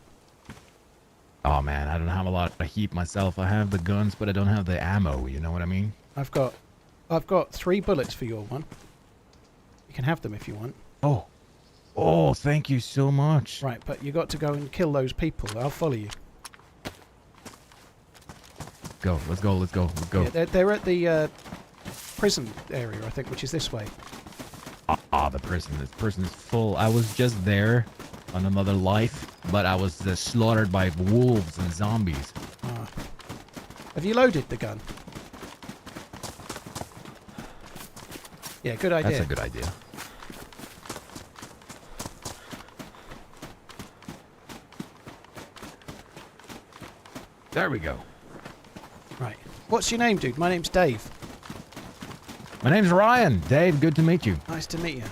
Oh man, I don't have a lot of heat myself. I have the guns, but I don't have the ammo. You know what I mean? I've got 3 bullets for your one. You can have them if you want. Oh, oh, thank you so much. Right, but you got to go and kill those people. I'll follow you. Go, let's go, let's go, let's go. Yeah, they're at the prison area, I think, which is this way. The prison. This prison is full. I was just there on another life, but I was slaughtered by wolves and zombies. Ah. Have you loaded the gun? Yeah, good idea. That's a good idea. There we go. Right. What's your name, dude? My name's Dave. My name's Ryan. Dave, good to meet you. Nice to meet you.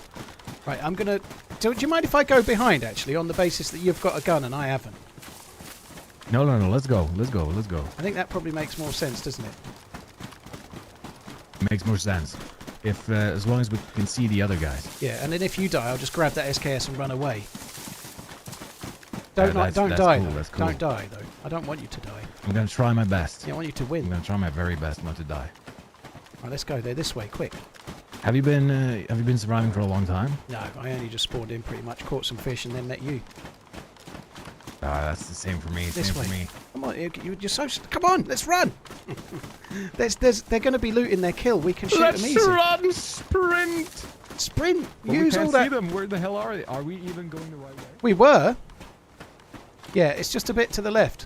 Right, I'm gonna... Do you mind if I go behind, actually, on the basis that you've got a gun and I haven't? No, no, no. Let's go. Let's go. Let's go. I think that probably makes more sense, doesn't it? Makes more sense. If as long as we can see the other guys. Yeah, and then if you die, I'll just grab that SKS and run away. Don't that's die, cool, though. that's cool. Don't die, though. I don't want you to die. I'm gonna try my best. Yeah, I want you to I'm win. gonna try my very best not to die. Right, let's go there this way, quick. Have you been surviving for a long time? No, I only just spawned in pretty much, caught some fish, and then met you. That's the same for me. This Same way. for me. Come on, you're so... Come on, let's run! They're going to be looting their kill. We can shoot them easy. run, sprint! Sprint! But Use we can't all that... see them. Where the hell are they? Are we even going the right way? We were. Yeah, it's just a bit to the left.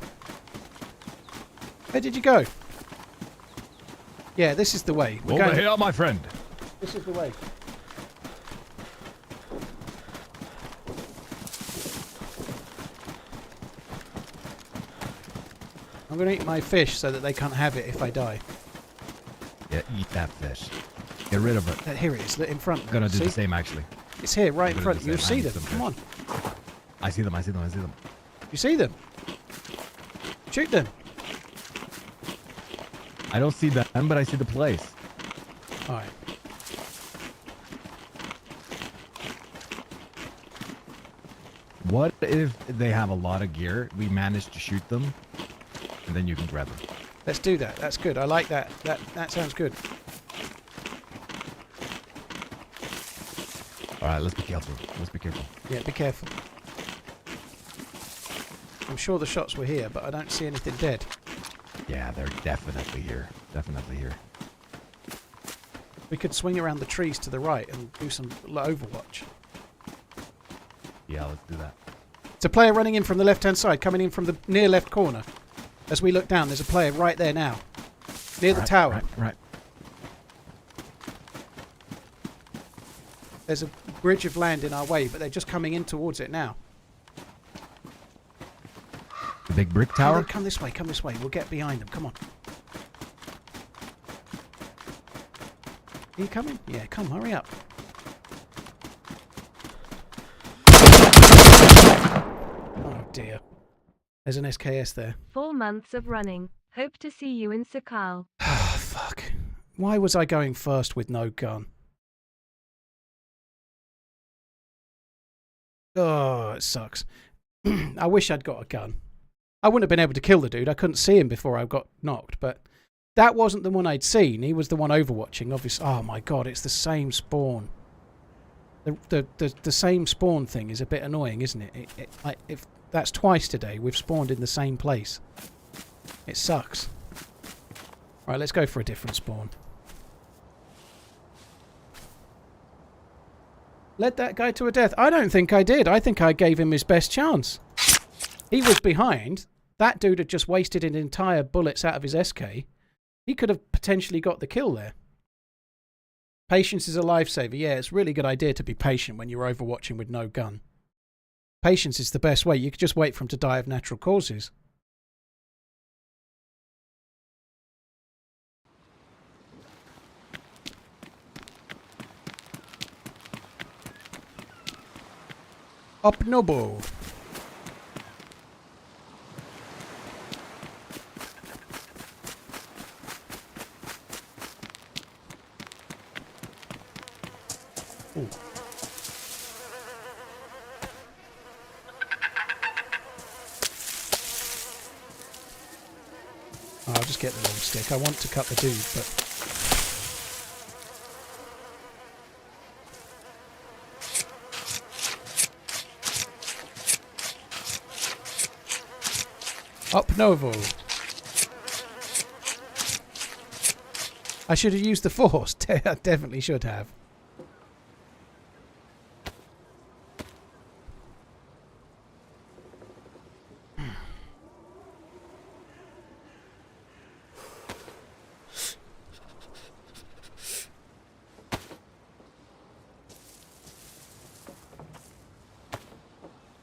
Where did you go? Yeah, this is the way. We're Over going... here, my friend. This is the way. I'm going to eat my fish so that they can't have it if I die. Yeah, eat that fish. Get rid of it. Here it is, in front. I'm gonna do See? the same actually. It's here, right in I'm front. gonna do the You'll same. see I them. need Come on. I see them. I see them. I see them. You see them? Shoot them. I don't see them, but I see the place. All right. What if they have a lot of gear? We manage to shoot them, and then you can grab them. Let's do that. That's good. I like that. That sounds good. All right, let's be careful. Let's be careful. Yeah, be careful. I'm sure the shots were here, but I don't see anything dead. Yeah, they're definitely here. Definitely here. We could swing around the trees to the right and do some overwatch. Yeah, let's do that. It's a player running in from the left-hand side, coming in from the near left corner. As we look down, there's a player right there now. Near the tower. Right. There's a bridge of land in our way, but they're just coming in towards it now. The big brick tower? Come this way, come this way. We'll get behind them. Come on. Are you coming? Yeah, come, hurry up. Oh dear. There's an SKS there. 4 months of running. Hope to see you in Sakal. Oh, fuck. Why was I going first with no gun? Oh, it sucks. I wish I'd got a gun. I wouldn't have been able to kill the dude. I couldn't see him before I got knocked, but that wasn't the one I'd seen. He was the one overwatching, obviously. Oh my god, it's the same spawn. The same spawn thing is a bit annoying, isn't it? If that's twice today, we've spawned in the same place. It sucks. Right, let's go for a different spawn. Led that guy to a death. I don't think I did. I think I gave him his best chance. He was behind. That dude had just wasted an entire bullets out of his SK. He could have potentially got the kill there. Patience is a lifesaver. Yeah, it's a really good idea to be patient when you're overwatching with no gun. Patience is the best way. You could just wait for him to die of natural causes. Up Nobo. Oh, I'll just get the long stick. I want to cut the dude, but... Up Novo. I should have used the force. I definitely should have.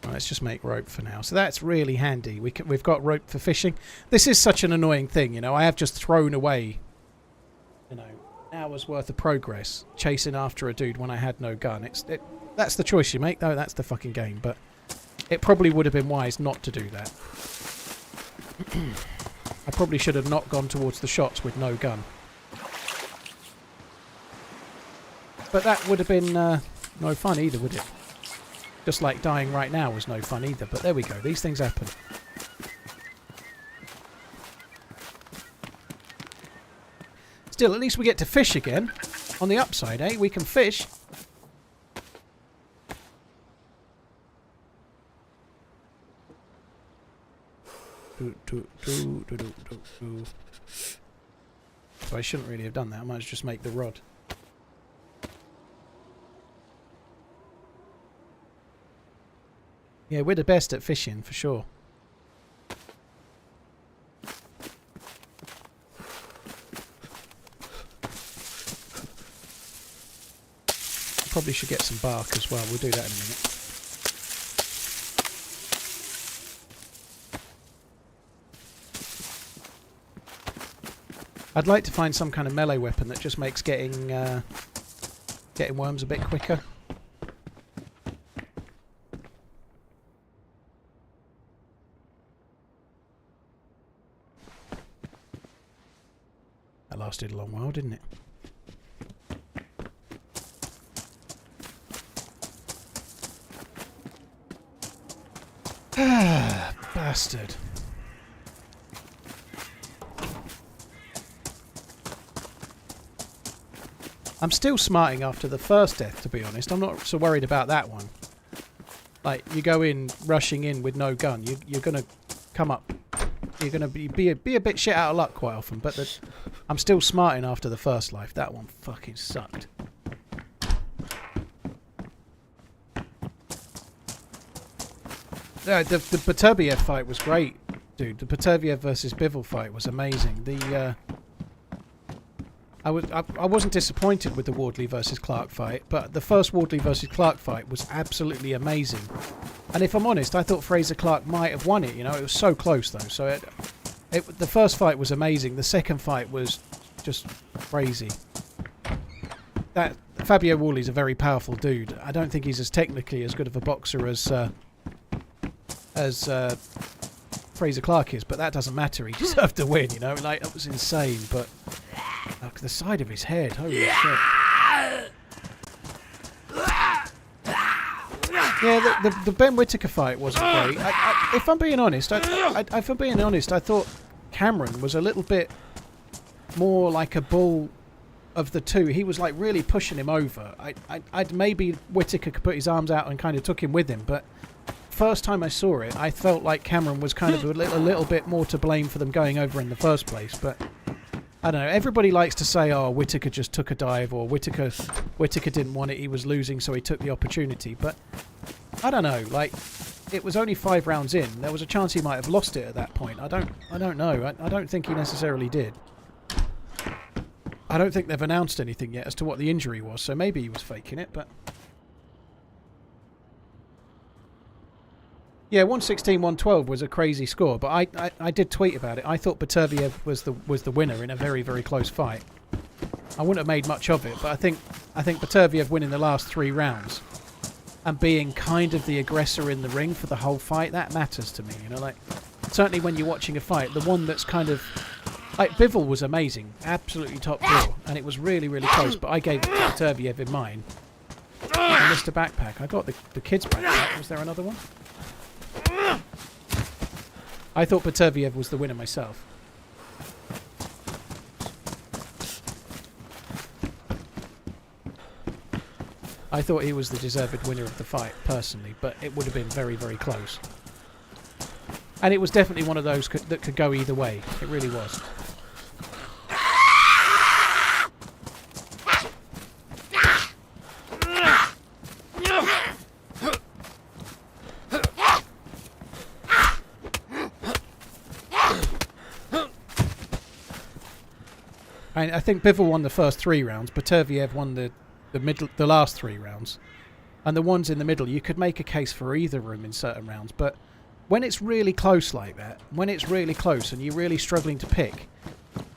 Let's just make rope for now. So that's really handy. We've got rope for fishing. This is such an annoying thing, you know. I have just thrown away, you know, hours worth of progress chasing after a dude when I had no gun. That's the choice you make, though. That's the fucking game. But it probably would have been wise not to do that. I probably should have not gone towards the shots with no gun. But that would have been no fun either, would it? Just like dying right now was no fun either, but there we go. These things happen. Still, at least we get to fish again. On the upside, eh? We can fish. So I shouldn't really have done that. I might just make the rod. Yeah, we're the best at fishing, for sure. Probably should get some bark as well. We'll do that in a minute. I'd like to find some kind of melee weapon that just makes getting worms a bit quicker. That lasted a long while, didn't it? Ah, bastard. I'm still smarting after the first death, to be honest. I'm not so worried about that one. Like, you go in, rushing in with no gun, you're going to come up. You're going to be a bit shit out of luck quite often, but I'm still smarting after the first life. That one fucking sucked. Yeah, the Cooperative fight was great, dude. The Cooperative versus Bivol fight was amazing. I wasn't disappointed with the Wardley versus Clark fight, but the first Wardley versus Clark fight was absolutely amazing. And if I'm honest, I thought Fraser Clark might have won it. You know, it was so close though. So the first fight was amazing. The second fight was just crazy. That Fabio Wardley's a very powerful dude. I don't think he's as technically as good of a boxer as Fraser Clark is, but that doesn't matter. He deserved to win. You know, like that was insane, but. Look, the side of his head, holy shit. Yeah, the Ben Whittaker fight wasn't great. If I'm being honest, I thought Cameron was a little bit more like a bull of the two. He was like really pushing him over. I'd maybe Whittaker could put his arms out and kind of took him with him, but first time I saw it, I felt like Cameron was kind of a little bit more to blame for them going over in the first place, but... I don't know, everybody likes to say, oh, Whittaker just took a dive, or Whittaker didn't want it, he was losing, so he took the opportunity. But, I don't know, like, it was only 5 rounds in. There was a chance he might have lost it at that point. I don't know. I don't think he necessarily did. I don't think they've announced anything yet as to what the injury was, so maybe he was faking it, but... Yeah, 116-112 was a crazy score, but I did tweet about it. I thought Cooperative was the winner in a very, very close fight. I wouldn't have made much of it, but I think Cooperative winning the last 3 rounds and being kind of the aggressor in the ring for the whole fight, that matters to me. You know, like certainly when you're watching a fight, the one that's kind of like Bivol was amazing, absolutely top draw, and it was really, really close. But I gave it to Cooperative in mine. I missed a backpack. I got the kid's backpack. Was there another one? I thought Cooperative was the winner myself. I thought he was the deserved winner of the fight, personally, but it would have been very, very close. And it was definitely one of those that could go either way. It really was. I think Bivol won the first 3 rounds, but Terviev won the last 3 rounds. And the ones in the middle, you could make a case for either of them in certain rounds, but when it's really close like that, when it's really close and you're really struggling to pick,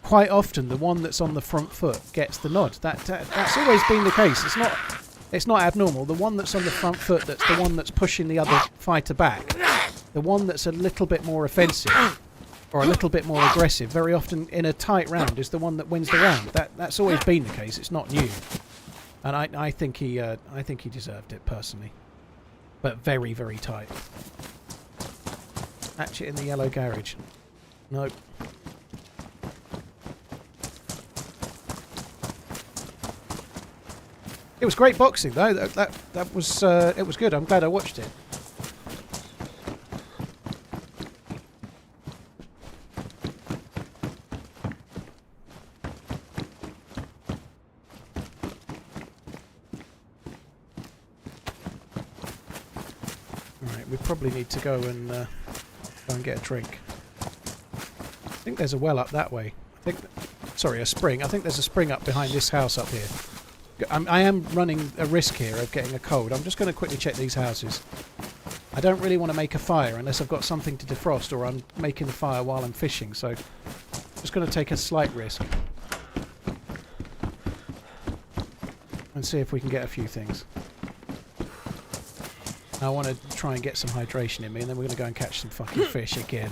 quite often the one that's on the front foot gets the nod. That's always been the case. It's not abnormal. The one that's on the front foot, that's the one that's pushing the other fighter back. The one that's a little bit more offensive or a little bit more aggressive, very often in a tight round, is the one that wins the round. That's always been the case. It's not new. And I think he deserved it personally, but very, very tight. Hatchet in the yellow garage. Nope. It was great boxing though. That was it was good. I'm glad I watched it. Probably need to go and get a drink. I think there's a well up that way. Sorry, a spring. I think there's a spring up behind this house up here. I am running a risk here of getting a cold. I'm just going to quickly check these houses. I don't really want to make a fire unless I've got something to defrost or I'm making the fire while I'm fishing, so just going to take a slight risk and see if we can get a few things. I want to try and get some hydration in me, and then we're going to go and catch some fucking fish again.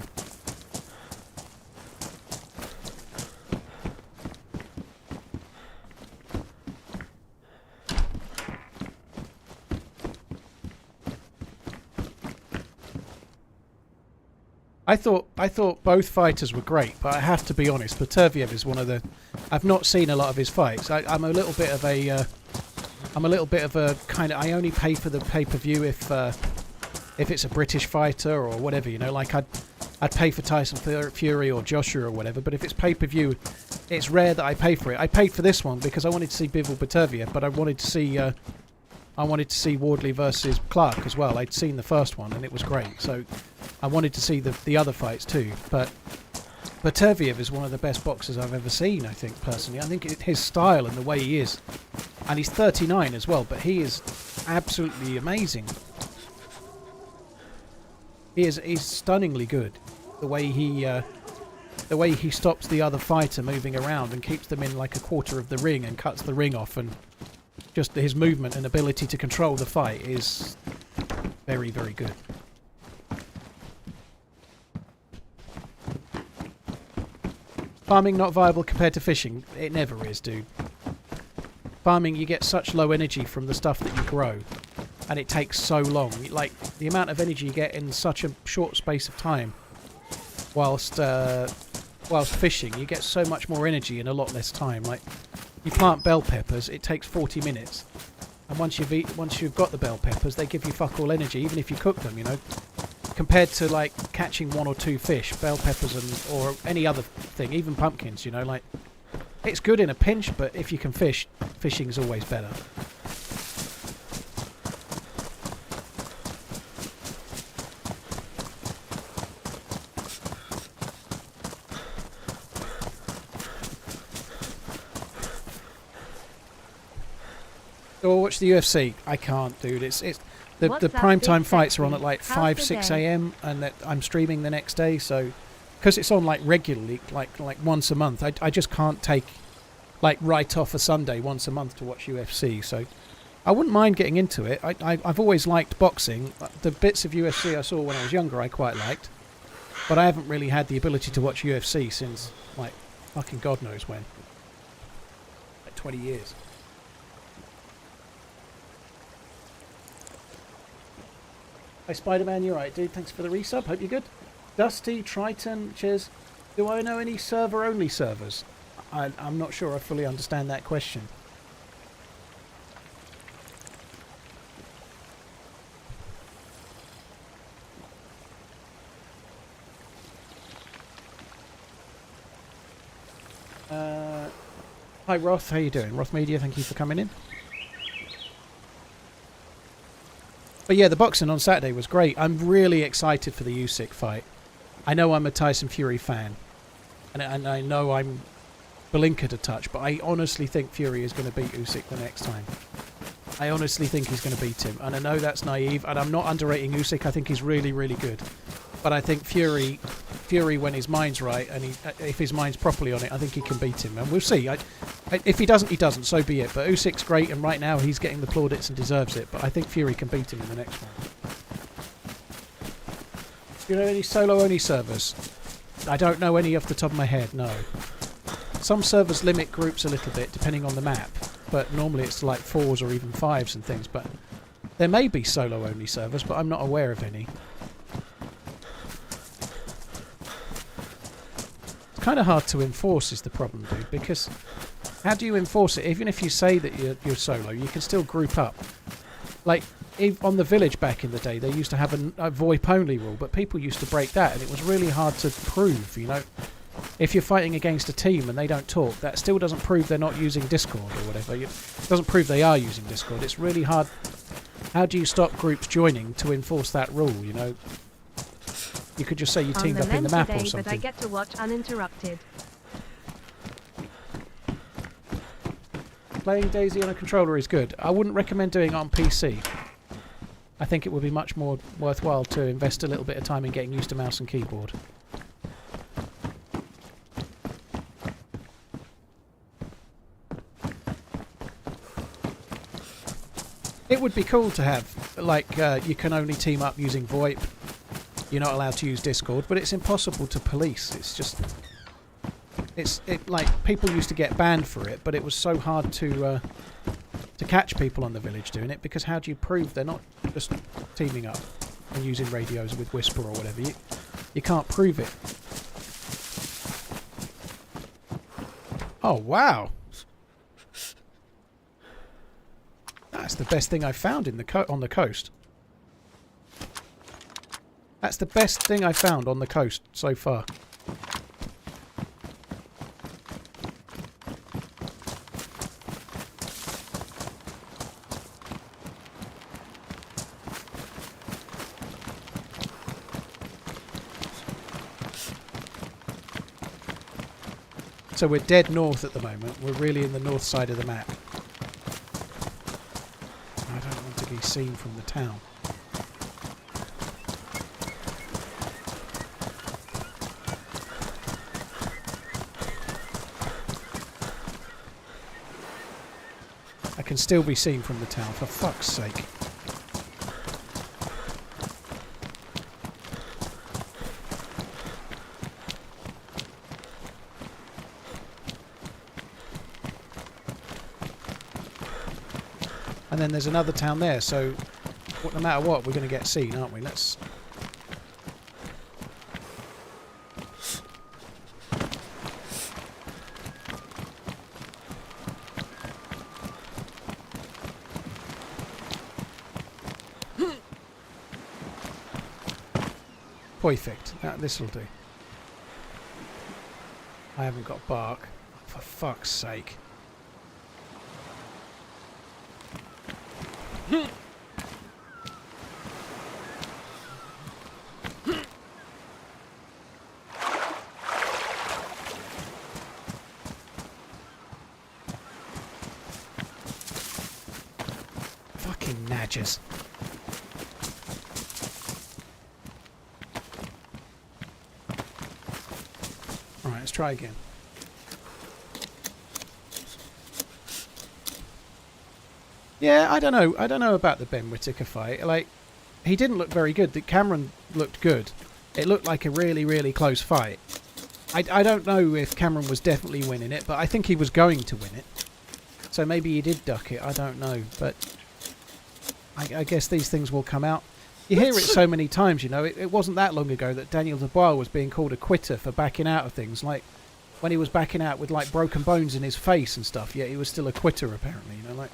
I thought both fighters were great, but I have to be honest, Terviev is one of the... I've not seen a lot of his fights. I'm a little bit of a... I'm a little bit of a kind of... I only pay for the pay-per-view if it's a British fighter or whatever, you know. Like, I'd pay for Tyson Fury or Joshua or whatever, but if it's pay-per-view, it's rare that I pay for it. I paid for this one because I wanted to see Bivol Batavia, but I wanted to see Wardley versus Clark as well. I'd seen the first one and it was great, so I wanted to see the other fights too. But Terviev is one of the best boxers I've ever seen, I think, personally. I think his style and the way he is. And he's 39 as well, but he is absolutely amazing. He's stunningly good. The way he stops the other fighter moving around and keeps them in like a quarter of the ring and cuts the ring off, and just his movement and ability to control the fight is very, very good. Farming not viable compared to fishing. It never is, dude. Farming, you get such low energy from the stuff that you grow, and it takes so long. Like, the amount of energy you get in such a short space of time, whilst fishing, you get so much more energy in a lot less time. Like, you plant bell peppers, it takes 40 minutes, and once you've got the bell peppers, they give you fuck all energy, even if you cook them, you know. Compared to like catching 1 or 2 fish, bell peppers or any other thing, even pumpkins, you know, like, it's good in a pinch, but if you can fish, fishing's always better. So I'll watch the UFC. I can't, dude. It's the prime time fights are on at like 5, 6 a.m. and that I'm streaming the next day, so because it's on like regularly, like once a month, I just can't take like right off a Sunday once a month to watch UFC. So I wouldn't mind getting into it. I've always liked boxing. The bits of UFC I saw when I was younger I quite liked, but I haven't really had the ability to watch UFC since like fucking God knows when, like 20 years. Hi Spider-Man, you're right, dude. Thanks for the resub. Hope you're good. Dusty, Triton, cheers. Do I know any server-only servers? I'm not sure I fully understand that question. Hi Roth, how you doing? Roth Media, thank you for coming in. But yeah, the boxing on Saturday was great. I'm really excited for the Usyk fight. I know I'm a Tyson Fury fan, and I know I'm blinkered a touch, but I honestly think Fury is going to beat Usyk the next time. I honestly think he's going to beat him, and I know that's naive, and I'm not underrating Usyk. I think he's really, really good. But I think Fury, when his mind's right, and if his mind's properly on it, I think he can beat him. And we'll see. If he doesn't, he doesn't. So be it. But Usyk's great, and right now he's getting the plaudits and deserves it. But I think Fury can beat him in the next one. Do you know any solo-only servers? I don't know any off the top of my head, no. Some servers limit groups a little bit, depending on the map. But normally it's like 4s or even 5s and things. But there may be solo-only servers, but I'm not aware of any. Kind of hard to enforce is the problem, dude, because how do you enforce it? Even if you say that you're solo, you can still group up. Like on the village back in the day, they used to have a VoIP only rule, but people used to break that, and it was really hard to prove. You know, if you're fighting against a team and they don't talk, that still doesn't prove they're not using Discord or whatever. It doesn't prove they are using Discord. It's really hard. How do you stop groups joining to enforce that rule? You know. You could just say you teamed up in the map or something. That I get to watch uninterrupted. Playing DayZ on a controller is good. I wouldn't recommend doing it on PC. I think it would be much more worthwhile to invest a little bit of time in getting used to mouse and keyboard. It would be cool to have, like, you can only team up using VoIP. You're not allowed to use Discord, but it's impossible to police. It's just, like people used to get banned for it, but it was so hard to catch people on the village doing it, because how do you prove they're not just teaming up and using radios with Whisper or whatever? You can't prove it. Oh wow, that's the best thing I found in on the coast. That's the best thing I found on the coast so far. So we're dead north at the moment. We're really in the north side of the map. I don't want to be seen from the town. I can still be seen from the town, for fuck's sake. And then there's another town there, so no matter what, we're going to get seen, aren't we? Let's... Perfect. This'll do. I haven't got bark. For fuck's sake. Fucking nadgers. Alright, let's try again. Yeah, I don't know. I don't know about the Ben Whittaker fight. Like, he didn't look very good. The Cameron looked good. It looked like a really, really close fight. I don't know if Cameron was definitely winning it, but I think he was going to win it. So maybe he did duck it. I don't know. But I guess these things will come out. You hear it so many times, you know. It wasn't that long ago that Daniel Dubois was being called a quitter for backing out of things. Like, when he was backing out with, like, broken bones in his face and stuff. Yet he was still a quitter, apparently, you know, like...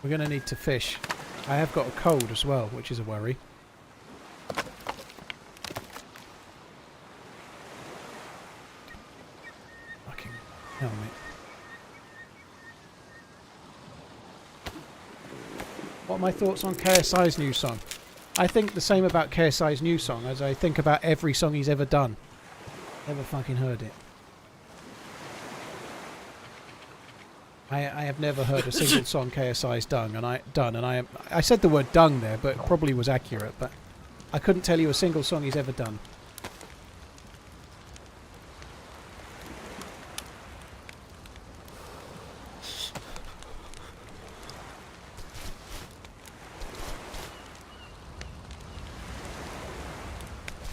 We're going to need to fish. I have got a cold as well, which is a worry. Fucking helmet. What are my thoughts on KSI's new song? I think the same about KSI's new song as I think about every song he's ever done. Never fucking heard it. I have never heard a single song KSI's done, and I said the word "dung" there, but it probably was accurate. But I couldn't tell you a single song he's ever done.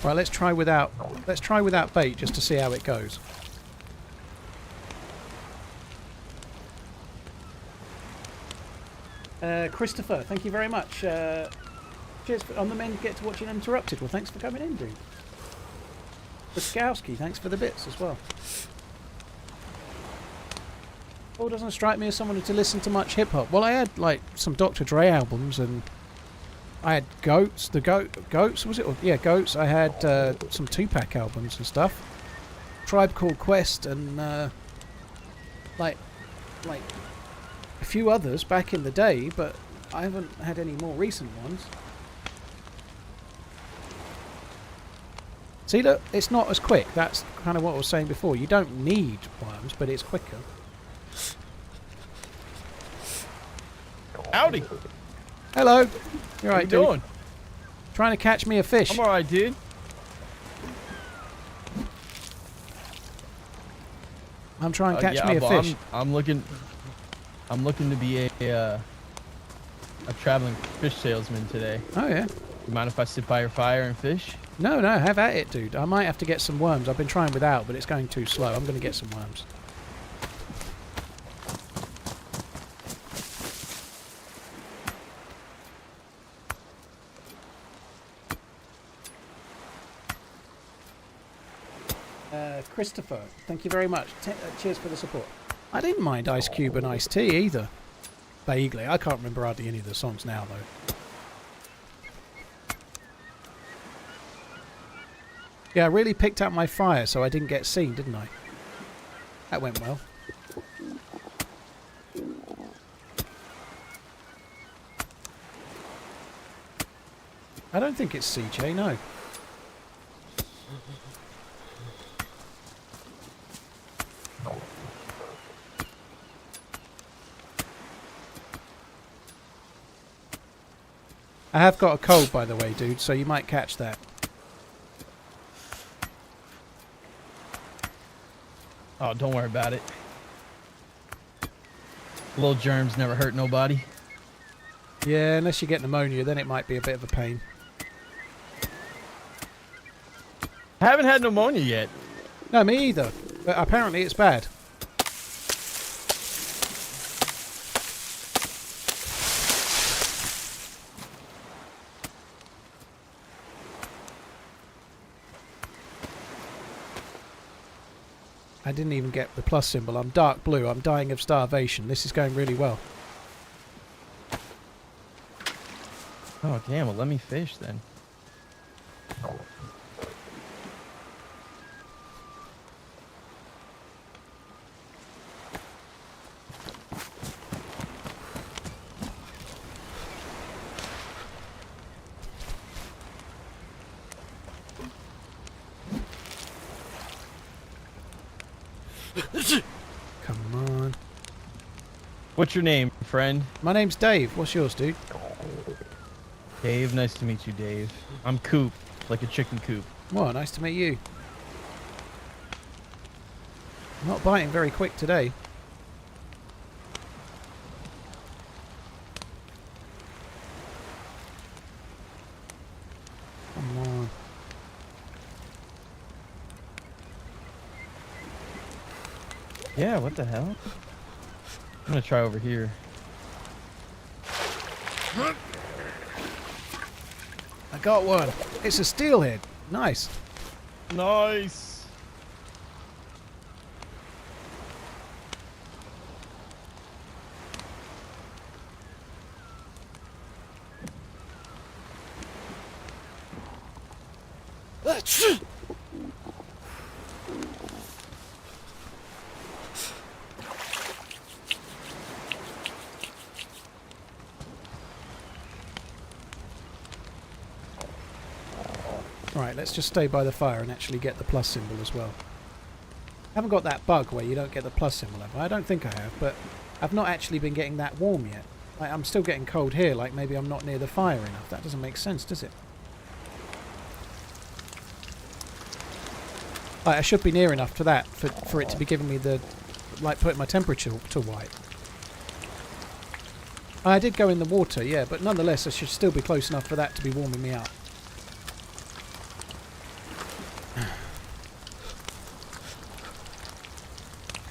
Right, let's try without bait just to see how it goes. Christopher, thank you very much. Cheers on the men get to watching Interrupted. Well, thanks for coming in, dude. Buskowski, thanks for the bits as well. Paul doesn't strike me as someone to listen to much hip hop. Well, I had like some Dr. Dre albums, and I had Goats. Goats was it? Yeah, Goats. I had some Tupac albums and stuff. Tribe Called Quest, and like a few others back in the day, but I haven't had any more recent ones. See, look, it's not as quick. That's kind of what I was saying before. You don't need worms, but it's quicker. Howdy. Hello. You're right, How you doing? Trying to catch me a fish. I'm alright, dude. I'm trying to catch me a fish. I'm looking to be a traveling fish salesman today. Oh yeah. You mind if I sit by your fire and fish? No, have at it, dude. I might have to get some worms. I've been trying without, but it's going too slow. I'm going to get some worms. Christopher, thank you very much. Cheers for the support. I didn't mind Ice Cube and Ice T either. Vaguely. I can't remember hardly any of the songs now, though. Yeah, I really picked up my fire so I didn't get seen, didn't I? That went well. I don't think it's CJ, no. I have got a cold, by the way, dude, so you might catch that. Oh, don't worry about it. Little germs never hurt nobody. Yeah, unless you get pneumonia, then it might be a bit of a pain. I haven't had pneumonia yet. No, me either. But apparently it's bad. I didn't even get the plus symbol. I'm dark blue. I'm dying of starvation. This is going really well. Oh, damn. Well, let me fish then. Come on. What's your name, friend? My name's Dave. What's yours, dude? Dave. Nice to meet you, Dave. I'm Coop, like a chicken coop. Well, nice to meet you. I'm not biting very quick today. Come on. Yeah, what the hell? I'm gonna try over here. I got one. It's a steelhead. Nice. Nice. Right, let's just stay by the fire and actually get the plus symbol as well. I haven't got that bug where you don't get the plus symbol, have I? I don't think I have, but I've not actually been getting that warm yet. Like, I'm still getting cold here, like maybe I'm not near the fire enough. That doesn't make sense, does it? Like, I should be near enough to that for it to be giving me the... like, putting my temperature to white. I did go in the water, yeah, but nonetheless I should still be close enough for that to be warming me up.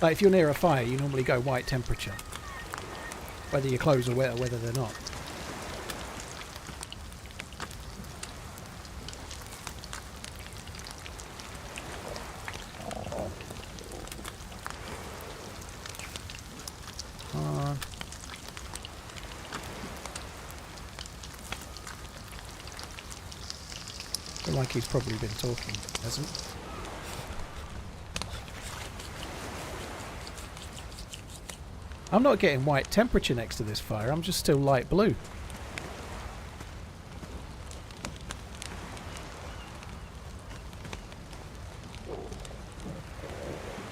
Like, if you're near a fire, you normally go white temperature. Whether your clothes are wet or whether they're not. I feel like he's probably been talking, hasn't he? I'm not getting white temperature next to this fire, I'm just still light blue. Do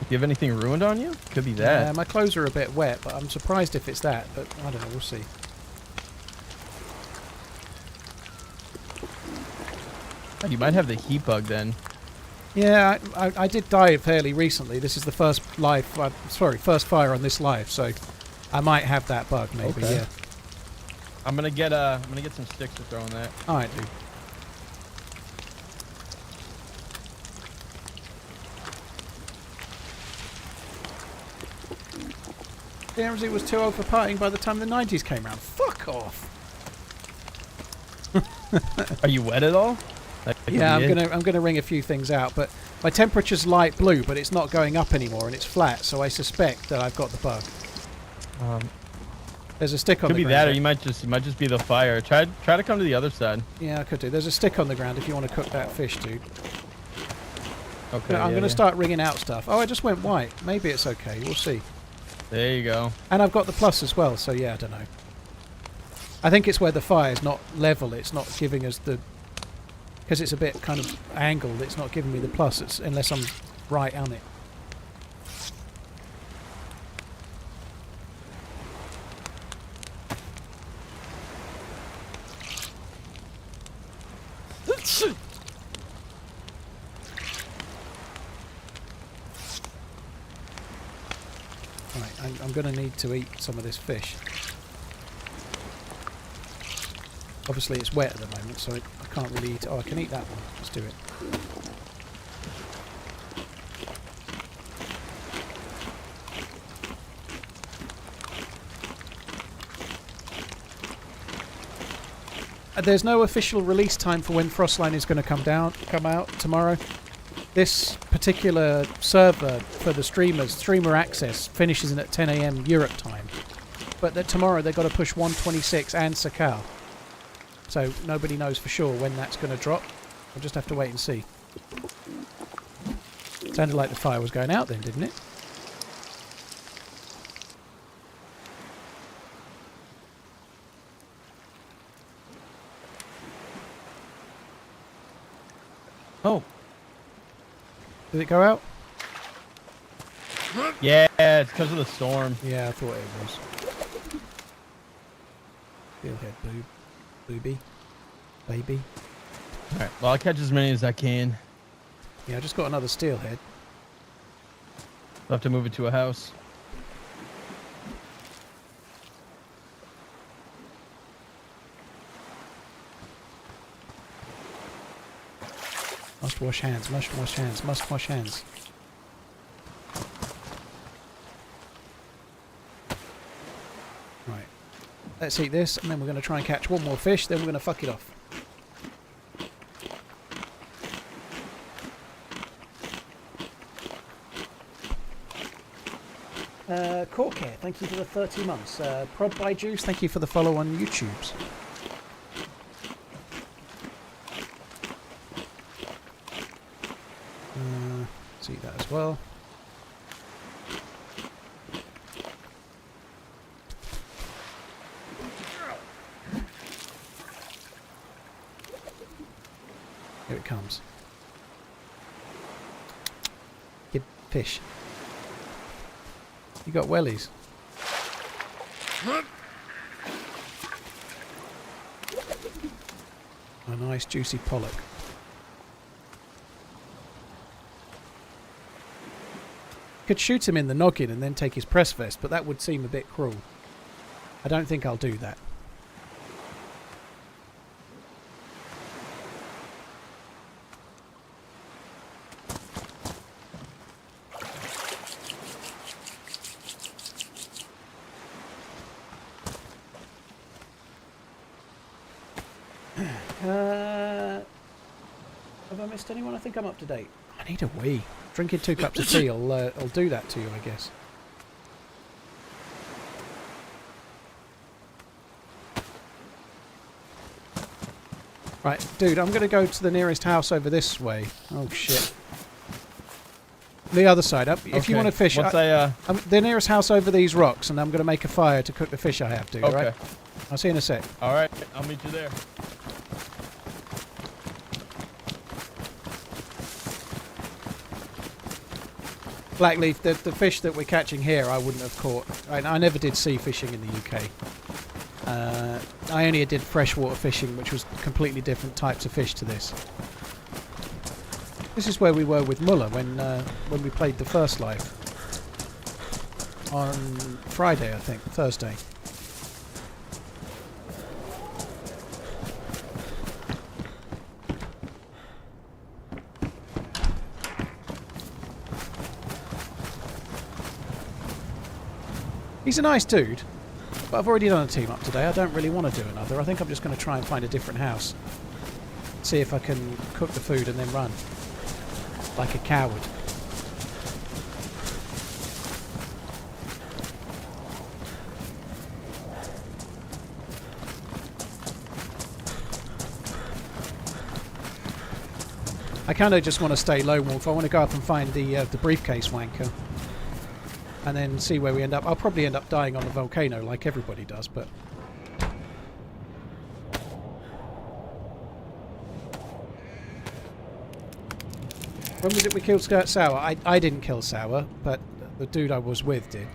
you have anything ruined on you? Could be that. Yeah, my clothes are a bit wet, but I'm surprised if it's that, but I don't know, we'll see. Oh, you might have the heat bug then. Yeah, I did die fairly recently. This is the first first fire on this live, so I might have that bug maybe. Okay. Yeah. I'm gonna get some sticks to throw in that. All right, dude. TRMZ was too old for partying by the time the 90s came around. Fuck off. Are you wet at all? Yeah, I'm gonna ring a few things out, but my temperature's light blue, but it's not going up anymore, and it's flat, so I suspect that I've got the bug. There's a stick on the ground. Could be that, or you might just be the fire. Try to come to the other side. Yeah, I could do. There's a stick on the ground if you want to cook that fish, dude. Okay. I'm gonna start ringing out stuff. Oh, I just went white. Maybe it's okay. We'll see. There you go. And I've got the plus as well, so yeah, I don't know. I think it's where the fire is not level. It's not giving us the... because it's a bit kind of angled, it's not giving me the plus unless I'm right on it. Right, I'm going to need to eat some of this fish. Obviously it's wet at the moment, so I can't really eat it. Oh, I can eat that one. Let's do it. There's no official release time for when Frostline is going to come out tomorrow. This particular server for the streamer access finishes in at 10 AM Europe time. But tomorrow they've got to push 126 and Sakal. So nobody knows for sure when that's going to drop. We'll just have to wait and see. Sounded like the fire was going out then, didn't it? Oh. Did it go out? Yeah, it's because of the storm. Yeah, I thought it was. Steelhead booby. Baby. Alright, well I'll catch as many as I can. Yeah, I just got another steelhead. I'll have to move it to a house. Must wash hands, must wash hands, must wash hands. Right. Let's eat this, and then we're going to try and catch one more fish, then we're going to fuck it off. Corkcare, thank you for the 30 months. Prod by Juice, thank you for the follow on YouTube's. Let's eat that as well. Here it comes. Good fish. You got wellies. A nice juicy pollock. Could shoot him in the noggin and then take his press vest, but that would seem a bit cruel. I don't think I'll do that. Have I missed anyone? I think I'm up to date. I need a wee. Drinking 2 cups of tea will do that to you, I guess. Right, dude, I'm going to go to the nearest house over this way. Oh, shit. The other side up. If you want to fish... the nearest house over these rocks, and I'm going to make a fire to cook the fish I have, dude, Okay. right? I'll see you in a sec. Alright, I'll meet you there. Blackleaf, the fish that we're catching here I wouldn't have caught. I never did sea fishing in the UK. I only did freshwater fishing, which was completely different types of fish to this. This is where we were with Muller when we played the first live. On Friday, I think. Thursday. He's a nice dude, but I've already done a team up today. I don't really want to do another. I think I'm just going to try and find a different house. See if I can cook the food and then run. Like a coward. I kind of just want to stay lone wolf. I want to go up and find the briefcase wanker. And then see where we end up. I'll probably end up dying on the volcano like everybody does, but... When was it we killed Sour? I didn't kill Sour, but the dude I was with did.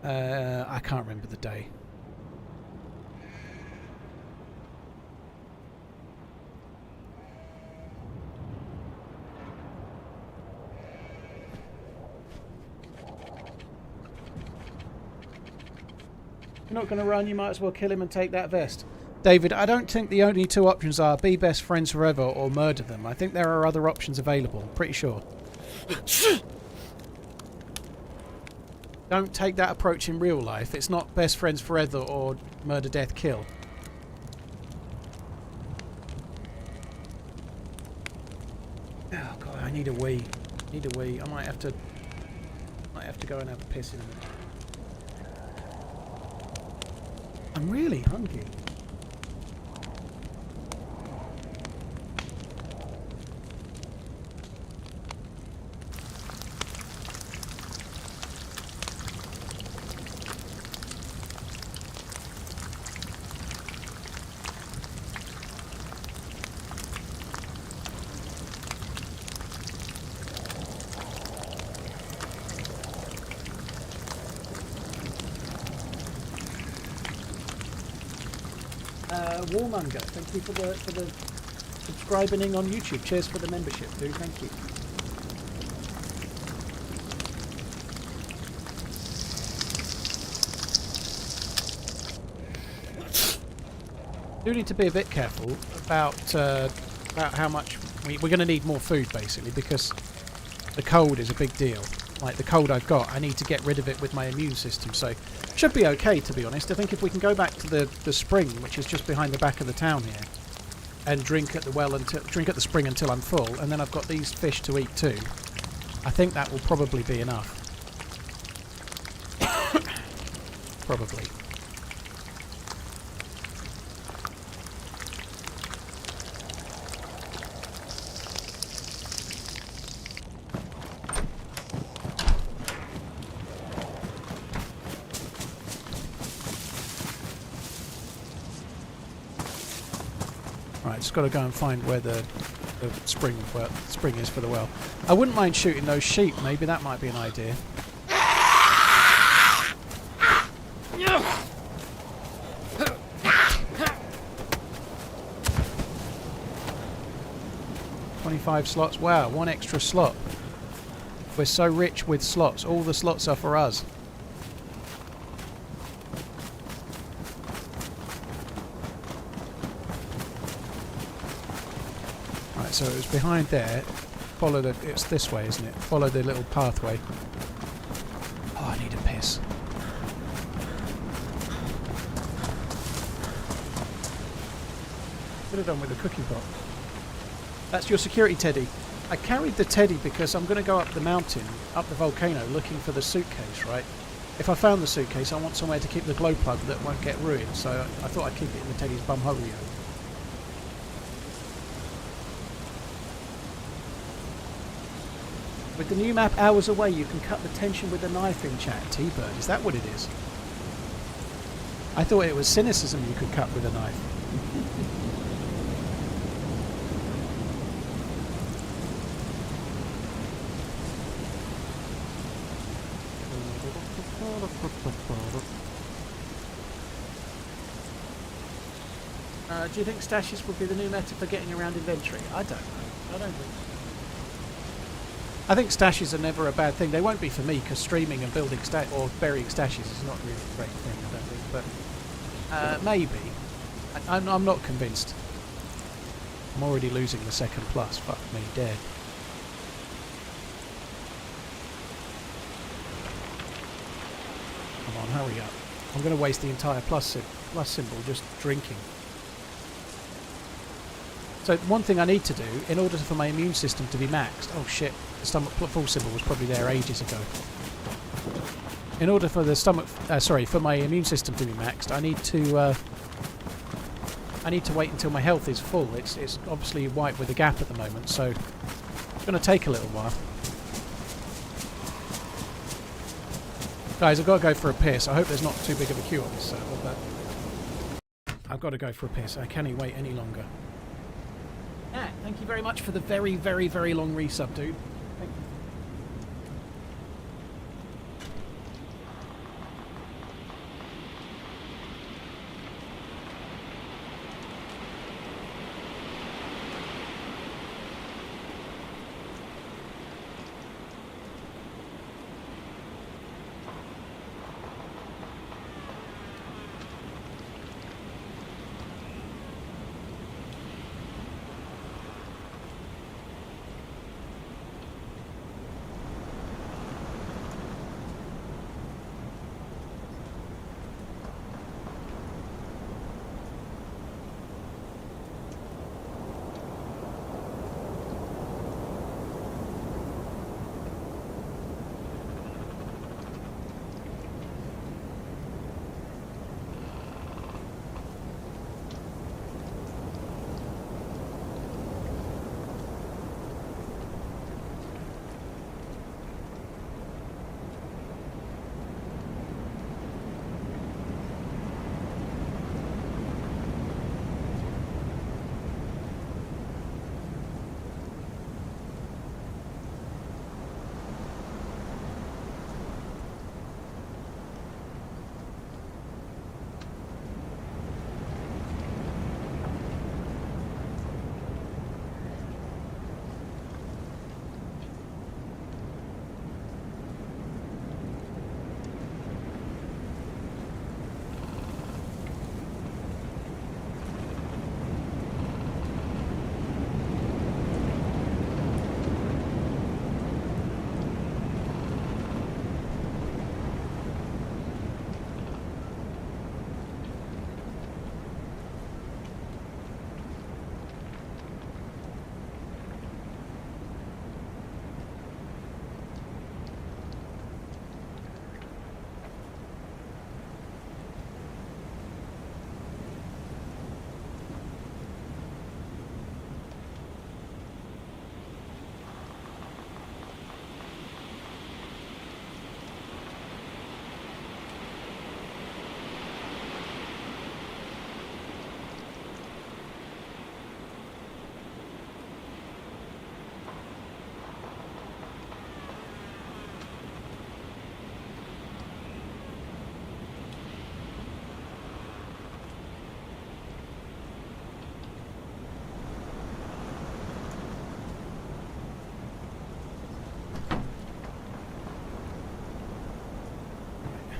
I can't remember the day. You're not going to run, you might as well kill him and take that vest. David, I don't think the only 2 options are be best friends forever or murder them. I think there are other options available, pretty sure. Don't take that approach in real life. It's not best friends forever or murder, death, kill. Oh god, I need a wee. Need a wee. I might have to go and have a piss in a minute. I'm really hungry. Warmonger, thank you for the subscribing on YouTube. Cheers for the membership, dude. Thank you. Do need to be a bit careful about how much we're going to need more food, basically, because the cold is a big deal. Like the cold I've got, I need to get rid of it with my immune system, so should be okay, to be honest. I think if we can go back to the spring, which is just behind the back of the town here, and drink at the spring until I'm full, and then I've got these fish to eat too, I think that will probably be enough. Probably. Right, just got to go and find where the spring is for the well. I wouldn't mind shooting those sheep. Maybe that might be an idea. $25 slots. Wow, 1 extra slot. We're so rich with slots. All the slots are for us. Right, so it was behind there. Follow the... It's this way, isn't it? Follow the little pathway. Oh, I need a piss. Could have done with a cooking pot. That's your security teddy. I carried the teddy because I'm going to go up the mountain, up the volcano, looking for the suitcase, right? If I found the suitcase, I want somewhere to keep the glow plug that won't get ruined, so I thought I'd keep it in the teddy's bumhole. With the new map hours away, you can cut the tension with a knife in chat. T-Bird, is that what it is? I thought it was cynicism you could cut with a knife. Do you think stashes will be the new meta for getting around inventory? I don't know. I don't think so. I think stashes are never a bad thing. They won't be for me because streaming and building or burying stashes is not really a great thing, I don't think. But maybe. I'm not convinced. I'm already losing the second plus. Fuck me, dead. Come on, hurry up. I'm going to waste the entire plus symbol just drinking. So one thing I need to do, in order for my immune system to be maxed... Oh shit, the stomach full symbol was probably there ages ago. In order for the for my immune system to be maxed, I need to wait until my health is full. It's obviously white with a gap at the moment, so it's going to take a little while. Guys, I've got to go for a piss. I hope there's not too big of a queue on this server, but I've got to go for a piss. I can't wait any longer. Yeah, thank you very much for the very, very, very long resub, dude. Thank you.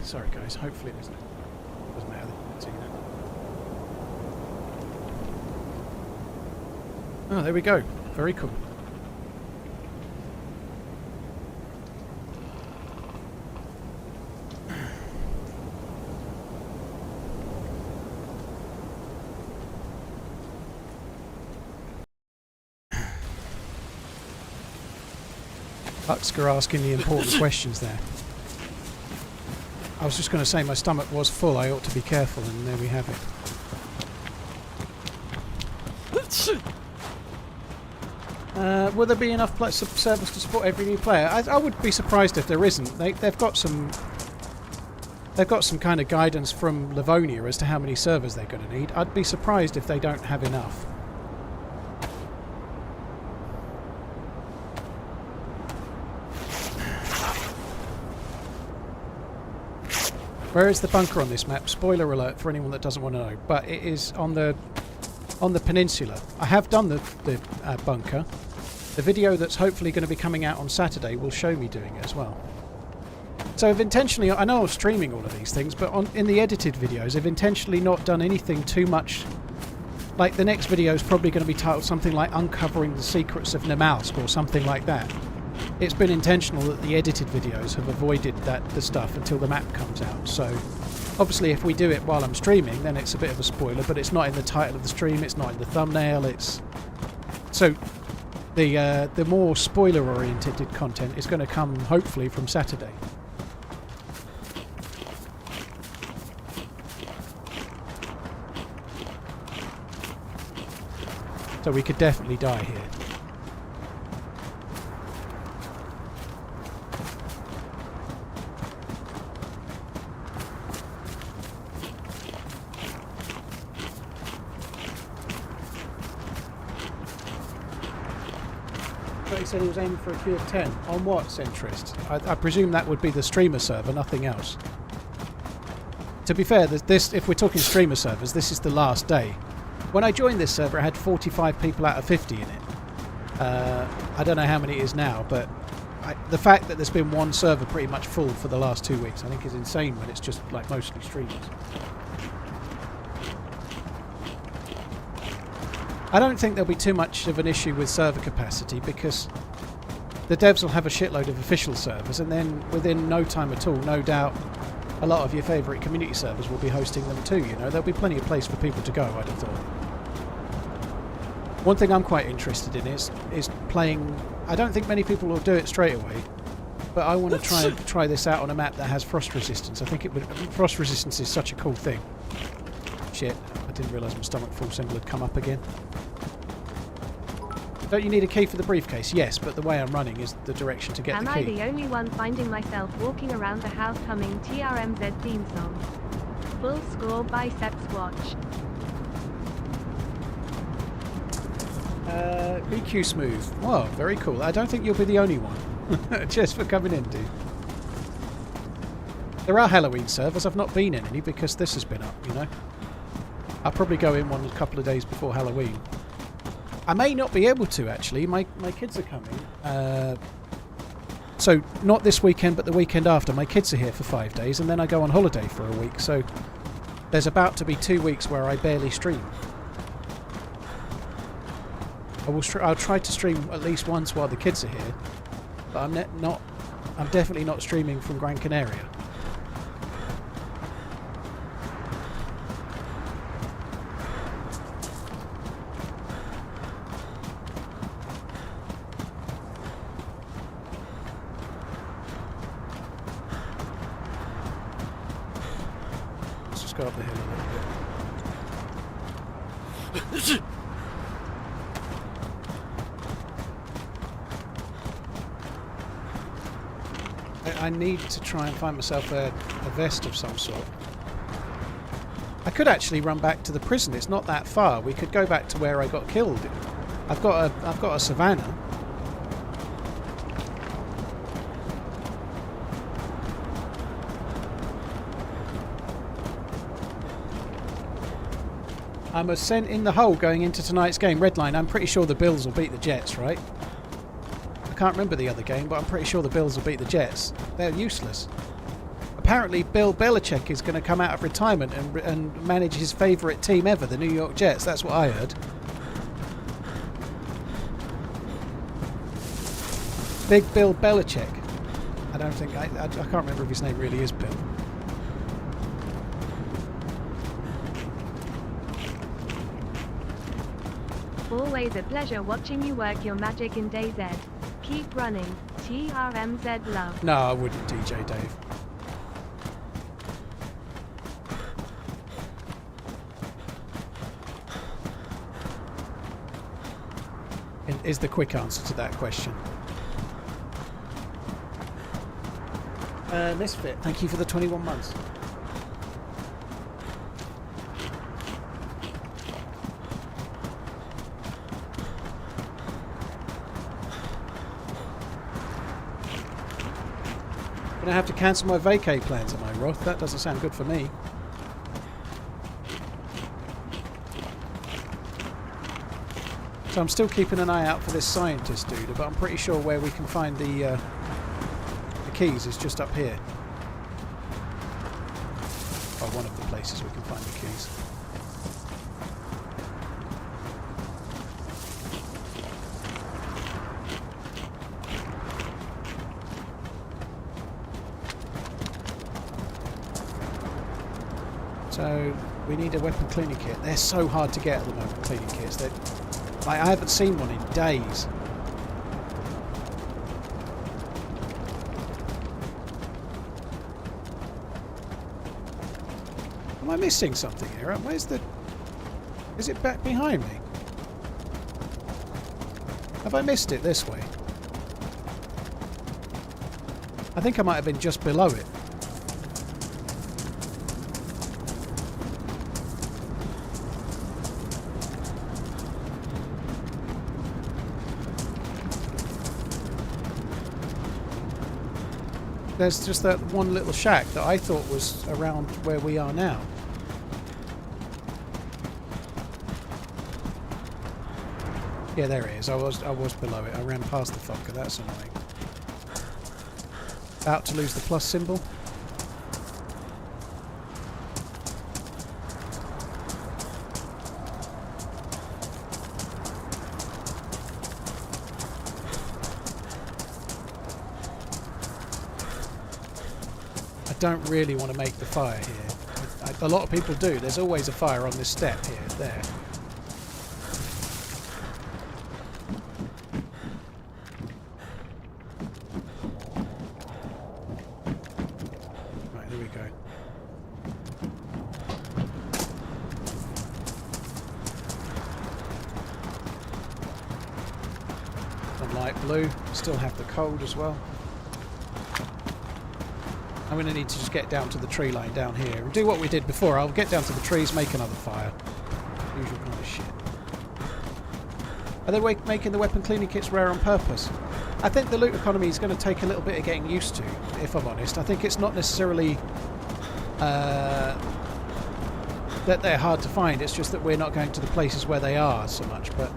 Sorry guys, hopefully there's no... Doesn't matter, they can't see that. Oh, there we go. Very cool. Huxker asking the important questions there. I was just going to say my stomach was full, I ought to be careful, and there we have it. Will there be enough servers to support every new player? I would be surprised if there isn't. They've got some kind of guidance from Livonia as to how many servers they're going to need. I'd be surprised if they don't have enough. Where is the bunker on this map? Spoiler alert for anyone that doesn't want to know. But it is on the peninsula. I have done the bunker. The video that's hopefully going to be coming out on Saturday will show me doing it as well. So I've intentionally, I know I'm streaming all of these things, but in the edited videos I've intentionally not done anything too much. Like the next video is probably going to be titled something like Uncovering the Secrets of Namalsk or something like that. It's been intentional that the edited videos have avoided the stuff until the map comes out. So obviously if we do it while I'm streaming, then it's a bit of a spoiler, but it's not in the title of the stream, it's not in the thumbnail, it's... So the more spoiler oriented content is going to come hopefully from Saturday. So we could definitely die here. He said he was aiming for a queue of 10. On what, Centrist? I presume that would be the streamer server, nothing else. To be fair, if we're talking streamer servers, this is the last day. When I joined this server, it had 45 people out of 50 in it. I don't know how many it is now, but the fact that there's been one server pretty much full for the last 2 weeks, I think is insane when it's just like mostly streamers. I don't think there'll be too much of an issue with server capacity because the devs will have a shitload of official servers, and then within no time at all, no doubt, a lot of your favourite community servers will be hosting them too, you know. There'll be plenty of place for people to go, I'd have thought. One thing I'm quite interested in is playing... I don't think many people will do it straight away, but I want to try this out on a map that has frost resistance. I think frost resistance is such a cool thing. Shit, I didn't realise my stomach full symbol had come up again. Don't you need a key for the briefcase? Yes, but the way I'm running is the direction to get the key. Am I the only one finding myself walking around the house humming TRMZ theme song? Full score biceps watch. BQ Smooth. Wow, very cool. I don't think you'll be the only one. Cheers for coming in, dude. There are Halloween servers. I've not been in any because this has been up, you know. I'll probably go in one a couple of days before Halloween. I may not be able to, actually. My kids are coming. So, not this weekend, but the weekend after. My kids are here for 5 days, and then I go on holiday for a week. So, there's about to be 2 weeks where I barely stream. I'll try to stream at least once while the kids are here, but I'm definitely not streaming from Gran Canaria. Let's just go up the hill a little bit. I need to try and find myself a vest of some sort. I could actually run back to the prison. It's not that far. We could go back to where I got killed. I've got a savannah. I'm a cent in the hole going into tonight's game. Redline, I'm pretty sure the Bills will beat the Jets, right? I can't remember the other game, but I'm pretty sure the Bills will beat the Jets. They're useless. apparently Bill Belichick is going to come out of retirement and manage his favourite team ever, the New York Jets. That's what I heard. Big Bill Belichick. I don't think... I can't remember if his name really is Bill. Always a pleasure watching you work your magic in DayZ. Keep running. TRMZ love. No, I wouldn't, DJ Dave. Is the quick answer to that question. Misfit, thank you for the 21 months. Gonna have to cancel my vacay plans, am I, Roth? That doesn't sound good for me. So I'm still keeping an eye out for this scientist dude, but I'm pretty sure where we can find the keys is just up here. Or one of the places we can find the keys. So we need a weapon cleaning kit. They're so hard to get at the moment, cleaning kits. They're, like, I haven't seen one in days. Am I missing something here? Where's the... Is it back behind me? Have I missed it this way? I think I might have been just below it. There's just that one little shack that I thought was around where we are now. Yeah, there it is. I was below it. I ran past the fucker. That's annoying. About to lose the plus symbol. Don't really want to make the fire here. A lot of people do. There's always a fire on this step here, there. Right, there we go. And light blue. Still have the cold as well. I'm going to need to just get down to the tree line down here and do what we did before. I'll get down to the trees, make another fire. Usual kind of shit. Are they making the weapon cleaning kits rare on purpose? I think the loot economy is going to take a little bit of getting used to, if I'm honest. I think it's not necessarily that they're hard to find. It's just that we're not going to the places where they are so much. But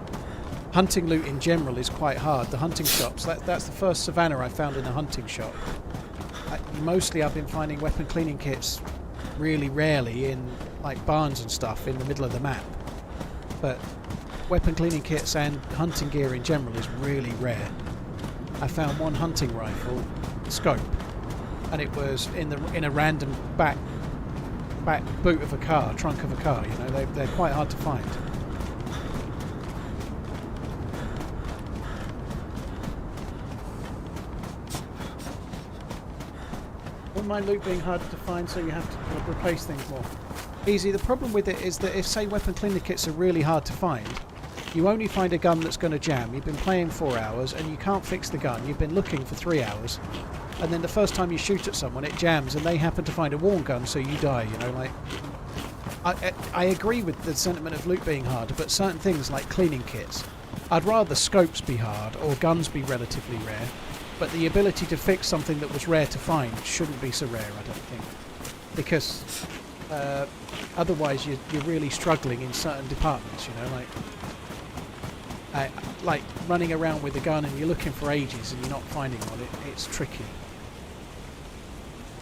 hunting loot in general is quite hard. The hunting shops, that's the first savannah I found in a hunting shop. Mostly I've been finding weapon cleaning kits really rarely in like barns and stuff in the middle of the map. But weapon cleaning kits and hunting gear in general is really rare. I found one hunting rifle scope and it was in a random back boot of a car, trunk of a car, you know, they're quite hard to find. My loot being harder to find, so you have to kind of replace things more. Easy. The problem with it is that if, say, weapon cleaner kits are really hard to find, you only find a gun that's going to jam. You've been playing 4 hours and you can't fix the gun. You've been looking for 3 hours, and then the first time you shoot at someone, it jams, and they happen to find a worn gun, so you die. You know, like I agree with the sentiment of loot being hard, but certain things like cleaning kits, I'd rather scopes be hard or guns be relatively rare. But the ability to fix something that was rare to find shouldn't be so rare, I don't think. Because otherwise you're really struggling in certain departments, you know, like running around with a gun and you're looking for ages and you're not finding one, it's tricky.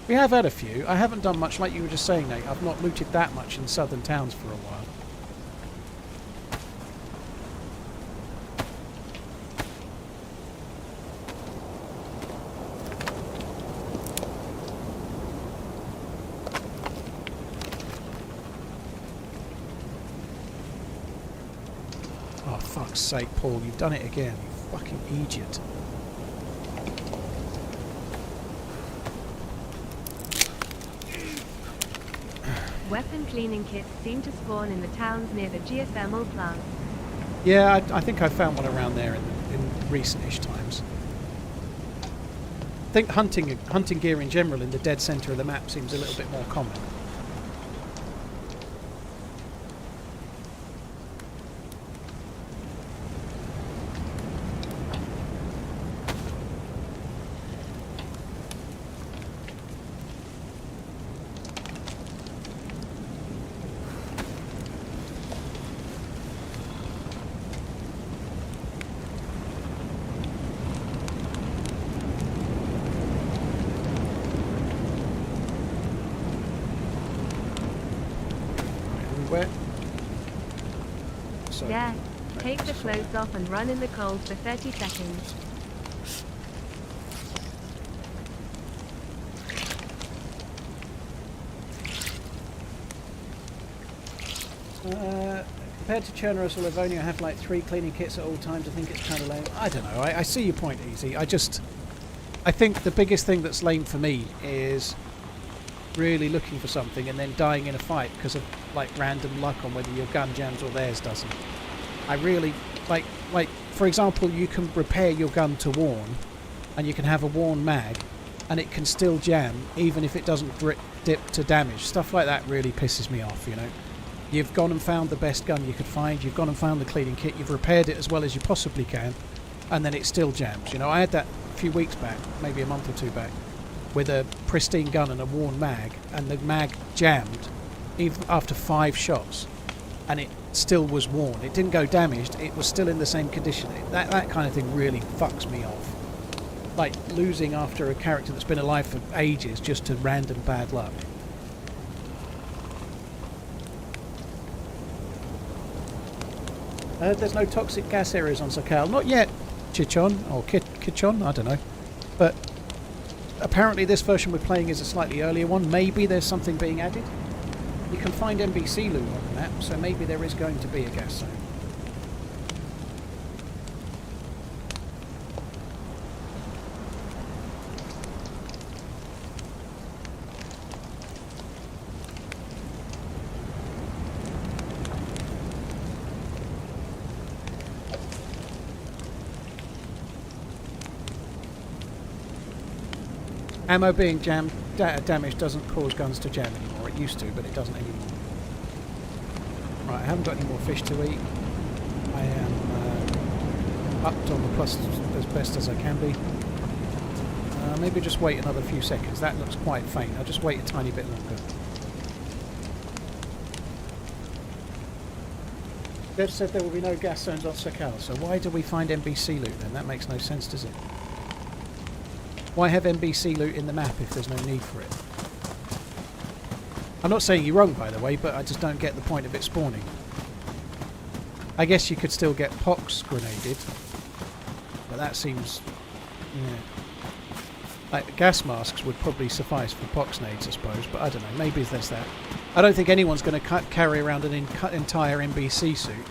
We have had a few. I haven't done much, like you were just saying, Nate. I've not looted that much in southern towns for a while. Oh, fuck's sake, Paul, you've done it again, you fucking idiot. Weapon cleaning kits seem to spawn in the towns near the geothermal plant. Yeah, I think I found one around there in recent-ish times. I think hunting gear in general in the dead centre of the map seems a little bit more common. Wet. So, Yeah, take the clothes off and run in the cold for 30 seconds. Compared to Chernobyl or Livonia, I have like 3 cleaning kits at all times. I think it's kind of lame. I don't know. I see your point, Easy. I think the biggest thing that's lame for me is really looking for something and then dying in a fight because of like random luck on whether your gun jams or theirs doesn't. I really like for example, you can repair your gun to worn and you can have a worn mag and it can still jam even if it doesn't dip to damage. Stuff like that really pisses me off, you know. You've gone and found the best gun you could find, you've gone and found the cleaning kit, you've repaired it as well as you possibly can, and then it still jams. You know, I had that a few weeks back, maybe a month or two back, with a pristine gun and a worn mag, and the mag jammed even after 5 shots, and it still was worn. It didn't go damaged, it was still in the same condition. That kind of thing really fucks me off. Like losing after a character that's been alive for ages just to random bad luck. There's no toxic gas areas on Sakal. Not yet, Chichon, or Kichon, I don't know. But apparently this version we're playing is a slightly earlier one. Maybe there's something being added. You can find NBC loot on the map, so maybe there is going to be a gas zone. Ammo being damaged doesn't cause guns to jam anymore. It used to, but it doesn't anymore. Right, I haven't got any more fish to eat. I am upped on the plus as best as I can be. Maybe just wait another few seconds. That looks quite faint. I'll just wait a tiny bit longer. Dev said there will be no gas zones off Sakal, so why do we find NBC loot then? That makes no sense, does it? Why have NBC loot in the map if there's no need for it? I'm not saying you're wrong, by the way, but I just don't get the point of it spawning. I guess you could still get pox grenaded, but that seems... yeah. Like, gas masks would probably suffice for pox nades, I suppose, but I don't know, maybe there's that. I don't think anyone's going to carry around an entire NBC suit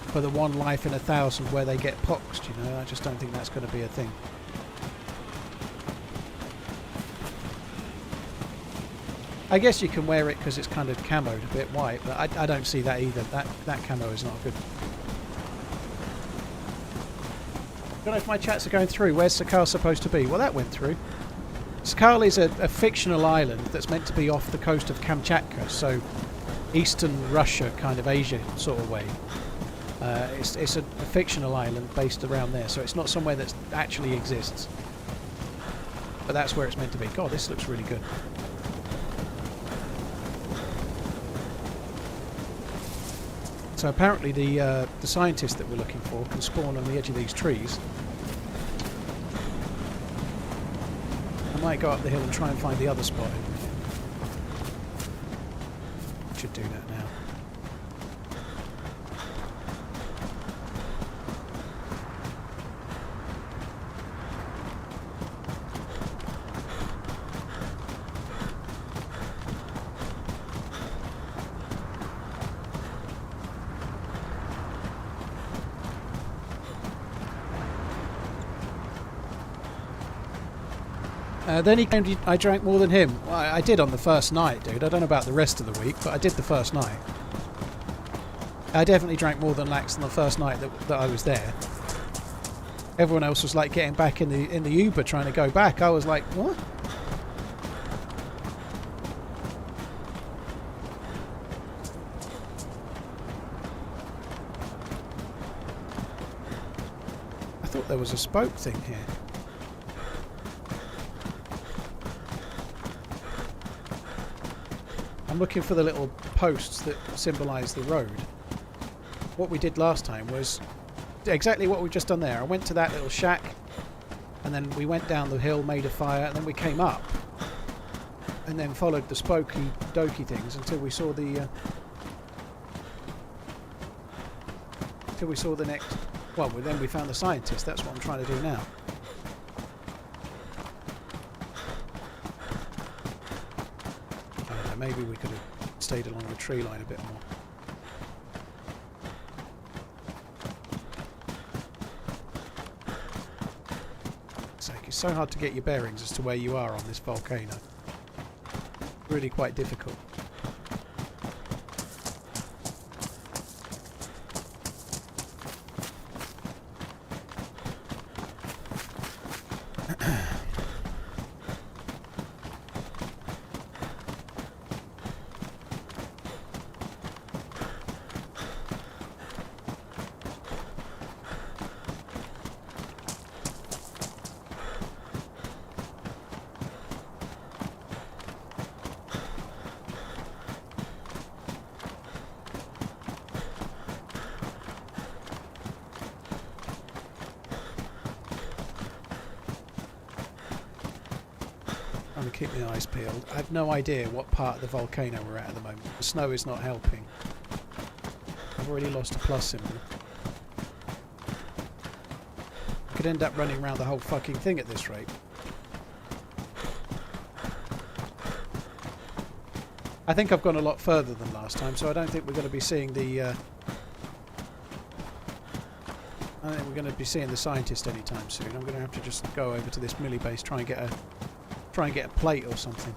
for the 1 life in 1,000 where they get poxed, you know? I just don't think that's going to be a thing. I guess you can wear it because it's kind of camoed a bit white, but I don't see that either. That camo is not good. Don't know if my chats are going through. Where's Sakal supposed to be? Well, that went through. Sakal is a fictional island that's meant to be off the coast of Kamchatka, so eastern Russia, kind of Asia sort of way. It's a fictional island based around there, so it's not somewhere that actually exists. But that's where it's meant to be. God, this looks really good. So apparently the scientist that we're looking for can spawn on the edge of these trees. I might go up the hill and try and find the other spot. Should do that now. Then he claimed I drank more than him. Well, I did on the first night, dude. I don't know about the rest of the week, but I did the first night. I definitely drank more than Lax on the first night that I was there. Everyone else was like getting back in the Uber trying to go back. I was like, what? I thought there was a spoke thing here. I'm looking for the little posts that symbolise the road. What we did last time was exactly what we've just done there. I went to that little shack, and then we went down the hill, made a fire, and then we came up, and then followed the spooky dokey things until we saw the next. Well, then we found the scientist. That's what I'm trying to do now. Maybe we could have stayed along the tree line a bit more. It's so hard to get your bearings as to where you are on this volcano. Really quite difficult. Keep my eyes peeled. I have no idea what part of the volcano we're at the moment. The snow is not helping. I've already lost a plus symbol. I could end up running around the whole fucking thing at this rate. I think I've gone a lot further than last time, so I don't think we're going to be seeing the I don't think we're going to be seeing the scientist anytime soon. I'm going to have to just go over to this milli base, try and get a plate or something.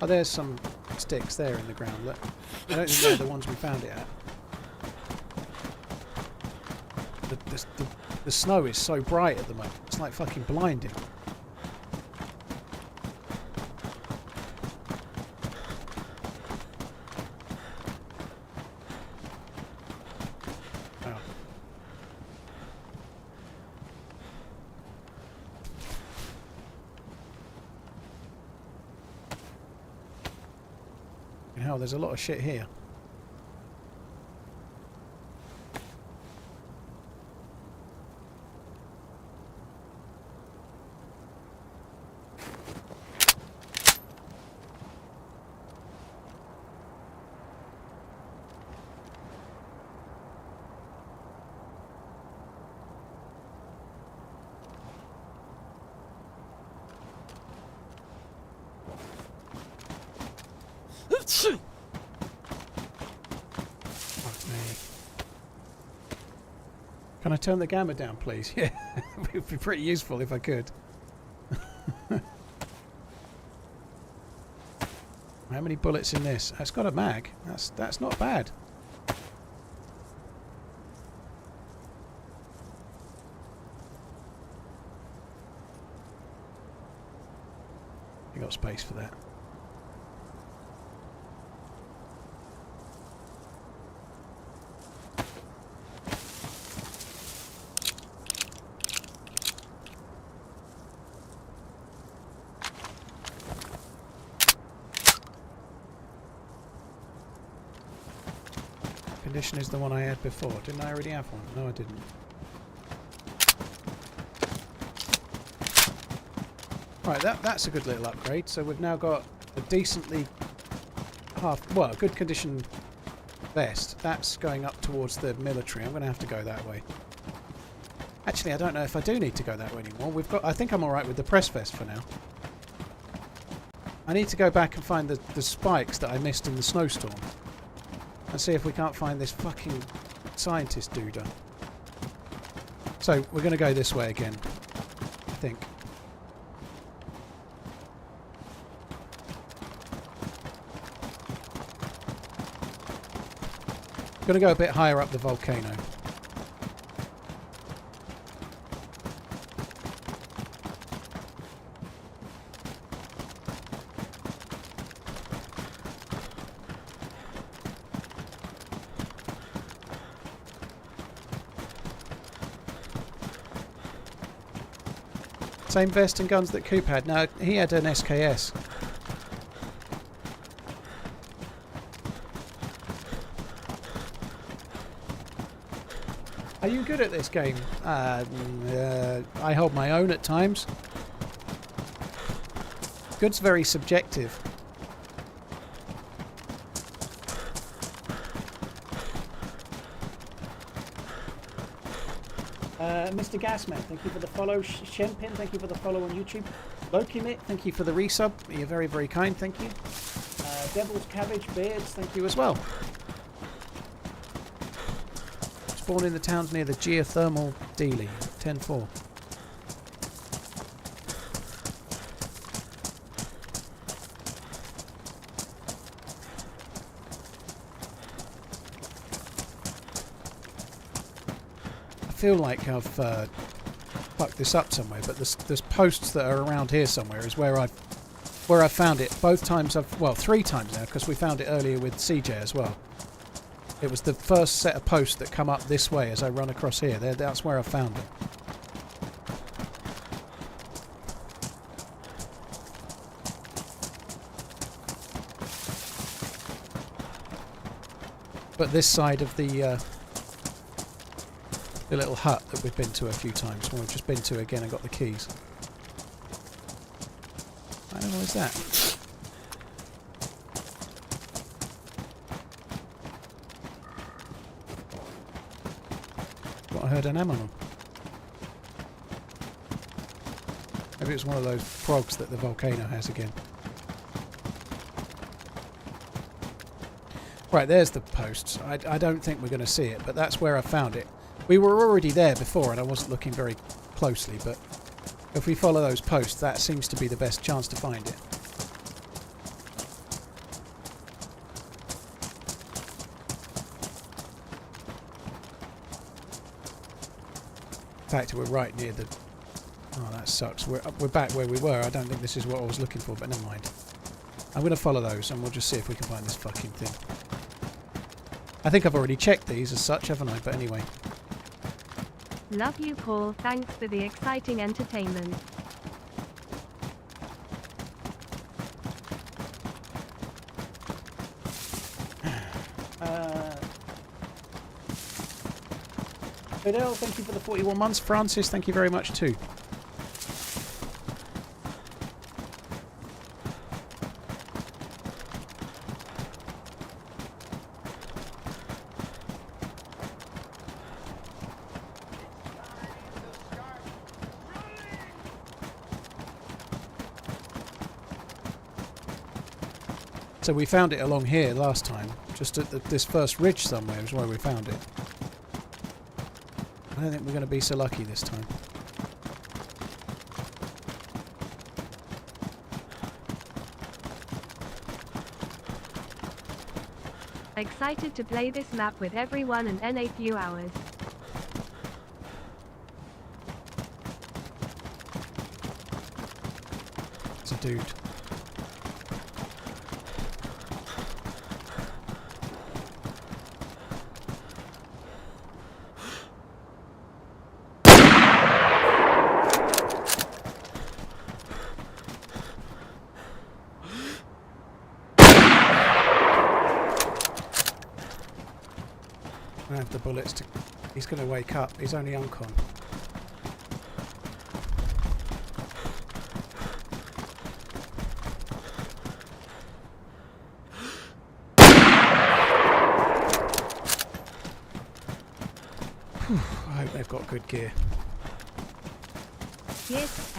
Oh, there's some sticks there in the ground. Look, I don't think they're the ones we found it at. The snow is so bright at the moment. It's like fucking blinding. Hell, there's a lot of shit here. Can I turn the gamma down, please? Yeah, it would be pretty useful if I could. How many bullets in this? It's got a mag. That's not bad. You got space for that. Condition is the one I had before. Didn't I already have one? No, I didn't. Right, that's a good little upgrade. So we've now got a decently good condition vest. That's going up towards the military. I'm going to have to go that way. Actually, I don't know if I do need to go that way anymore. I think I'm alright with the press vest for now. I need to go back and find the spikes that I missed in the snowstorm. And see if we can't find this fucking scientist dude. So, we're going to go this way again. I think. Going to go a bit higher up the volcano. Same vest and guns that Coop had. No, he had an SKS. Are you good at this game? I hold my own at times. Good's very subjective. Mr. Gasman, thank you for the follow. Shenpin, thank you for the follow on YouTube. Lokimit, thank you for the resub. You're very, very kind, thank you. Devil's Cabbage Beards, thank you as well. Spawn in the towns near the geothermal dealie. 10-4. I feel like I've fucked this up somewhere, but there's posts that are around here somewhere is where I found it. Both times well, 3 times now, because we found it earlier with CJ as well. It was the first set of posts that come up this way as I run across here. That's where I found it. But this side of the little hut that we've been to a few times, well, we've just been to again and got the keys. I don't know, what is that? What, I heard an ammo. Maybe it's one of those frogs that the volcano has again. Right, there's the posts. I don't think we're going to see it, but that's where I found it. We were already there before and I wasn't looking very closely, but if we follow those posts, that seems to be the best chance to find it. In fact, we're right near the... Oh, that sucks. We're back where we were. I don't think this is what I was looking for, but never mind. I'm going to follow those and we'll just see if we can find this fucking thing. I think I've already checked these as such, haven't I? But anyway. Love you, Paul. Thanks for the exciting entertainment. Fidel, thank you for the 41 months. Francis, thank you very much too. So we found it along here last time, just at this first ridge somewhere is where we found it. I don't think we're going to be so lucky this time. Excited to play this map with everyone and in a few hours. It's a dude. I have the bullets to... He's going to wake up. He's only uncon. I hope they've got good gear. Yes,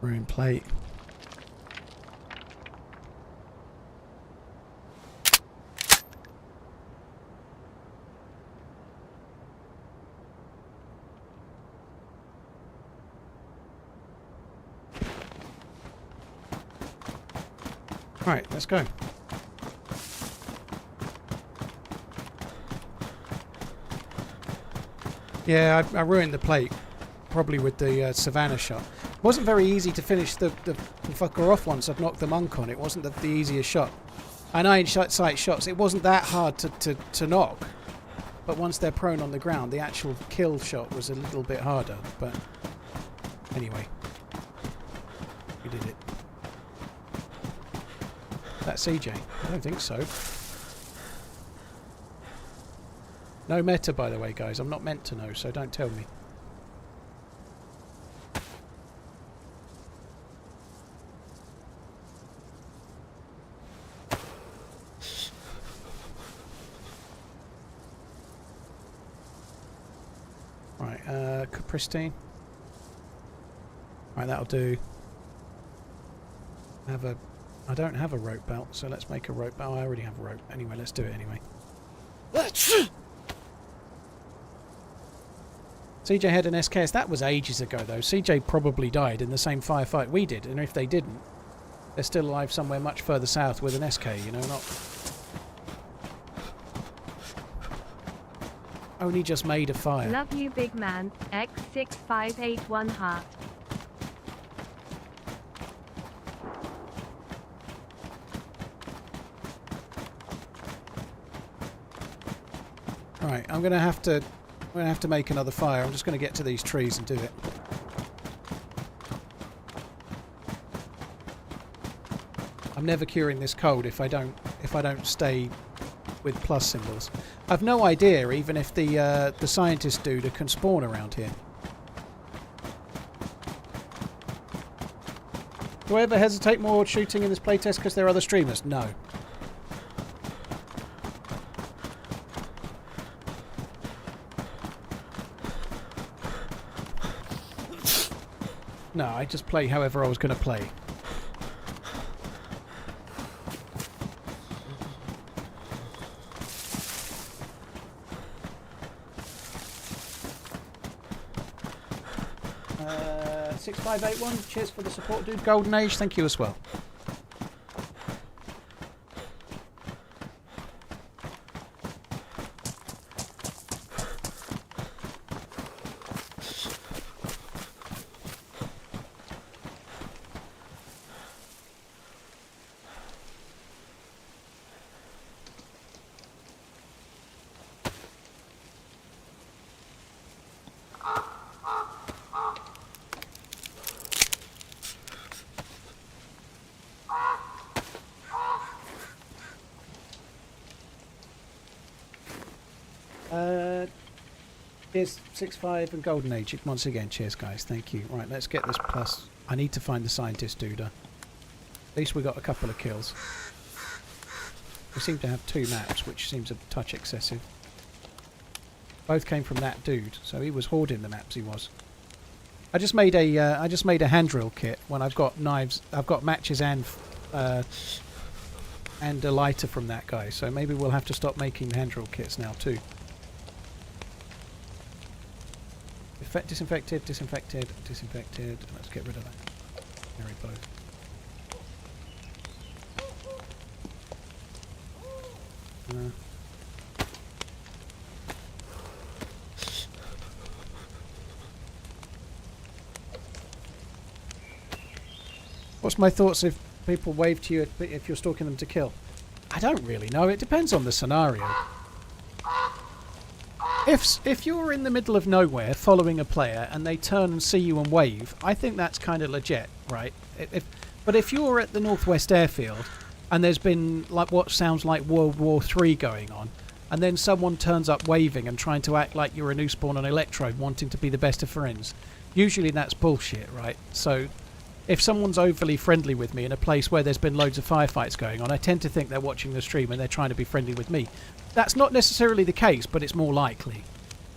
Rune plate. Right, let's go. Yeah, I ruined the plate, probably with the Savannah shot. It wasn't very easy to finish the fucker off once I'd knocked the monk on. It wasn't the easiest shot. I know in sight shots it wasn't that hard to knock, but once they're prone on the ground, the actual kill shot was a little bit harder. But anyway, we did it. That's CJ? I don't think so. No meta, by the way, guys. I'm not meant to know, so don't tell me. Right, pristine. Right, that'll do. I don't have a rope belt, so let's make a rope belt. I already have a rope. Anyway, let's do it anyway. CJ had an SKS. That was ages ago, though. CJ probably died in the same firefight we did, and if they didn't, they're still alive somewhere much further south with an SK, you know, not... Only just made a fire. Love you, big man. X6581 heart. Right, I'm gonna have to make another fire. I'm just gonna get to these trees and do it. I'm never curing this cold if I don't stay with plus symbols. I've no idea even if the scientist dude can spawn around here. Do I ever hesitate more shooting in this playtest because there are other streamers? No. No, I just play however I was going to play. Uh, 6581, cheers for the support, dude. Golden Age, thank you as well. Cheers, 65 and Golden Age once again. Cheers, guys. Thank you. Right, let's get this plus. I need to find the scientist dude. At least we got a couple of kills. We seem to have 2 maps, which seems a touch excessive. Both came from that dude, so he was hoarding the maps. He was. I just made a hand drill kit. When I've got knives, I've got matches and a lighter from that guy. So maybe we'll have to stop making hand drill kits now too. Disinfected, disinfected, disinfected. Let's get rid of that. Carry both. What's my thoughts if people wave to you if you're stalking them to kill? I don't really know. It depends on the scenario. If you're in the middle of nowhere following a player and they turn and see you and wave, I think that's kind of legit, right? But if you're at the Northwest Airfield and there's been like what sounds like World War III going on, and then someone turns up waving and trying to act like you're a new spawn on Electrode wanting to be the best of friends, usually that's bullshit, right? So if someone's overly friendly with me in a place where there's been loads of firefights going on, I tend to think they're watching the stream and they're trying to be friendly with me. That's not necessarily the case, but it's more likely,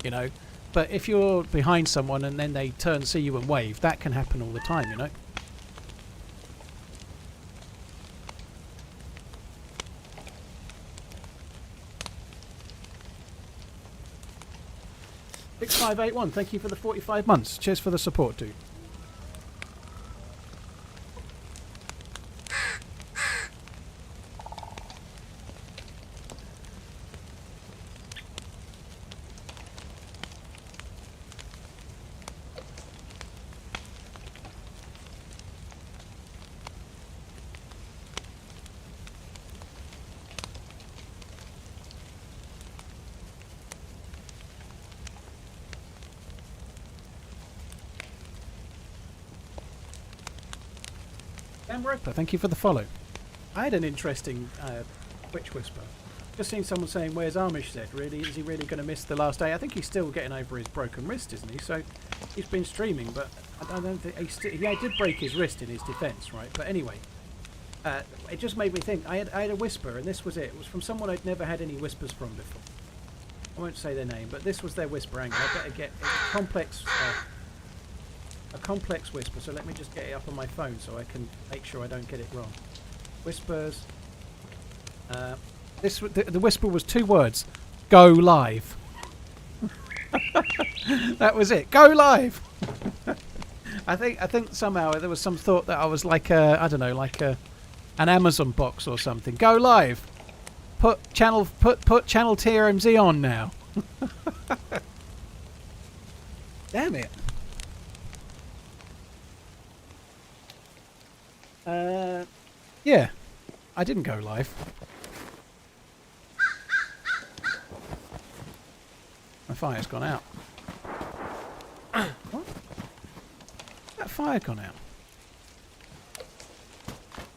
you know. But if you're behind someone and then they turn, see you and wave, that can happen all the time, you know. $6581, thank you for the 45 months. Cheers for the support, dude. Roper, thank you for the follow. I had an interesting Twitch whisper. Just seen someone saying, "Where's Amish Zed? Really, is he really going to miss the last day?" I think he's still getting over his broken wrist, isn't he? So he's been streaming, but I don't think he did break his wrist in his defence, right? But anyway, it just made me think. I had a whisper, and this was it. It was from someone I'd never had any whispers from before. I won't say their name, but this was their whisper angle. I better get a complex whisper, so let me just get it up on my phone so I can make sure I don't get it wrong. Whispers. The whisper was 2 words. Go live. That was it. Go live. I think somehow there was some thought that I was like I don't know, like an Amazon box or something. Go live. Put channel TRMZ on now. Damn it. Yeah, I didn't go live. My fire's gone out. What? That fire gone out?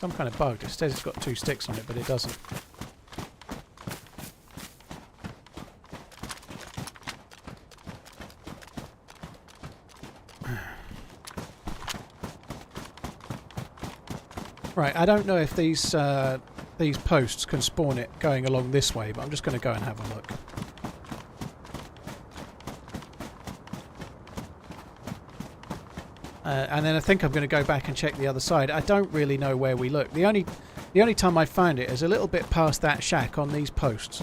Some kind of bug. It says it's got 2 sticks on it, but it doesn't. Right, I don't know if these posts can spawn it going along this way, but I'm just going to go and have a look. And then I think I'm going to go back and check the other side. I don't really know where we look. The only time I found it is a little bit past that shack on these posts.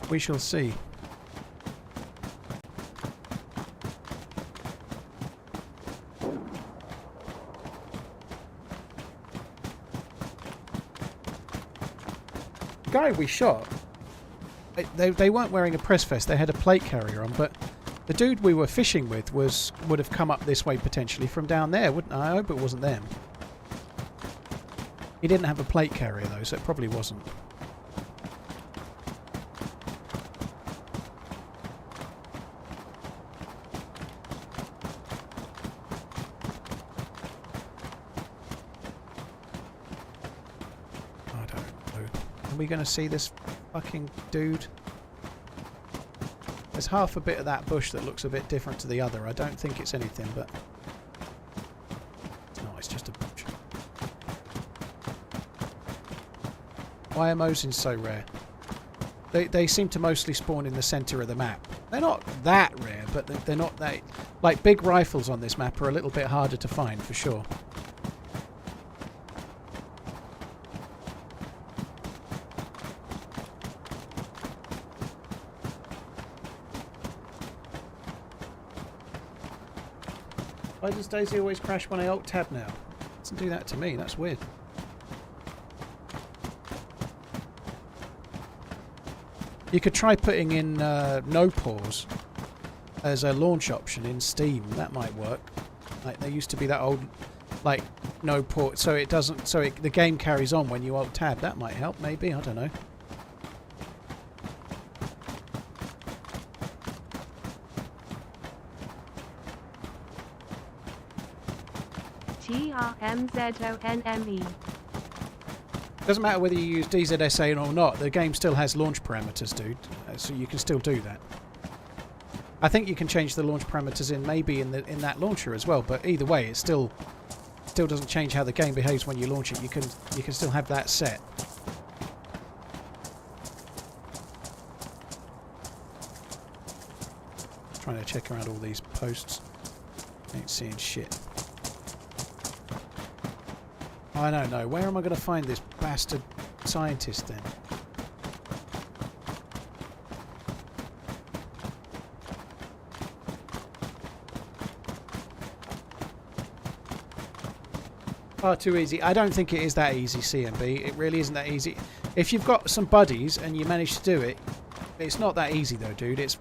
We shall see. Guy we shot, they weren't wearing a press vest, they had a plate carrier on, but the dude we were fishing with would have come up this way potentially from down there, wouldn't I? I hope it wasn't them. He didn't have a plate carrier though, so it probably wasn't. Are we going to see this fucking dude? There's half a bit of that bush that looks a bit different to the other. I don't think it's anything, but... No, it's just a bush. Why are Mosins so rare? They seem to mostly spawn in the centre of the map. They're not that rare, but they're not that... Like, big rifles on this map are a little bit harder to find, for sure. Why does DayZ always crash when I alt-tab now? It doesn't do that to me, that's weird. You could try putting in no pause as a launch option in Steam. That might work. Like, there used to be that old, like, no port, so it doesn't. So the game carries on when you alt tab. That might help, maybe. I don't know. TRMZONME. Doesn't matter whether you use DZSA or not. The game still has launch parameters, dude. So you can still do that. I think you can change the launch parameters in maybe in that launcher as well. But either way, it still doesn't change how the game behaves when you launch it. You can still have that set. Trying to check around all these posts. Ain't seeing shit. I don't know. Where am I going to find this bastard scientist then? Far too easy. I don't think it is that easy, CMB. It really isn't that easy. If you've got some buddies and you manage to do it, it's not that easy though, dude. It's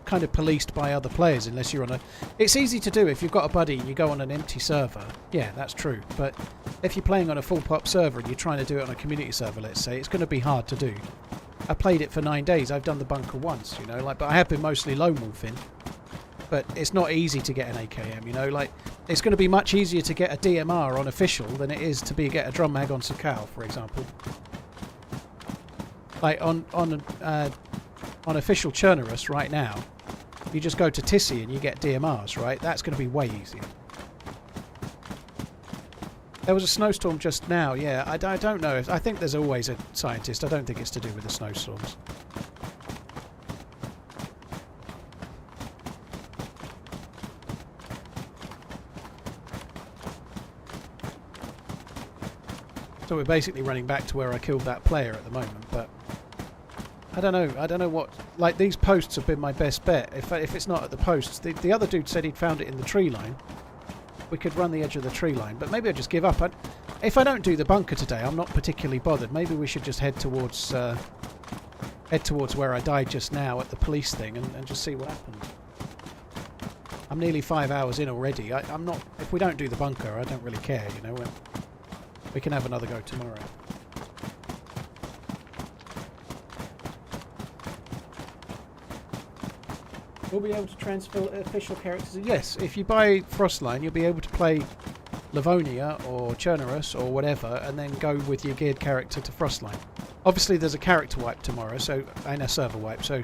kind of policed by other players unless you're on a... It's easy to do if you've got a buddy and you go on an empty server. Yeah, that's true. But if you're playing on a full pop server and you're trying to do it on a community server, let's say, it's going to be hard to do. I played it for 9 days. I've done the bunker once, you know, like, but I have been mostly lone wolfing. But it's not easy to get an AKM, you know, like, it's going to be much easier to get a DMR on official than it is to get a drum mag on Sakal, for example. Like on official Chernarus right now, you just go to Tissy and you get DMRs, right? That's going to be way easier. There was a snowstorm just now, yeah. I don't know. I think there's always a scientist. I don't think it's to do with the snowstorms. So we're basically running back to where I killed that player at the moment, but I don't know. I don't know what... Like, these posts have been my best bet. If it's not at the posts... The other dude said he'd found it in the tree line. We could run the edge of the tree line, but maybe I'll just give up. If I don't do the bunker today, I'm not particularly bothered. Maybe we should just head towards where I died just now at the police thing and just see what happens. I'm nearly 5 hours in already. I'm not... If we don't do the bunker, I don't really care, you know. We can have another go tomorrow. We'll be able to transfer official characters. Yes, if you buy Frostline, you'll be able to play Livonia or Chernarus or whatever, and then go with your geared character to Frostline. Obviously, there's a character wipe tomorrow, and a server wipe, so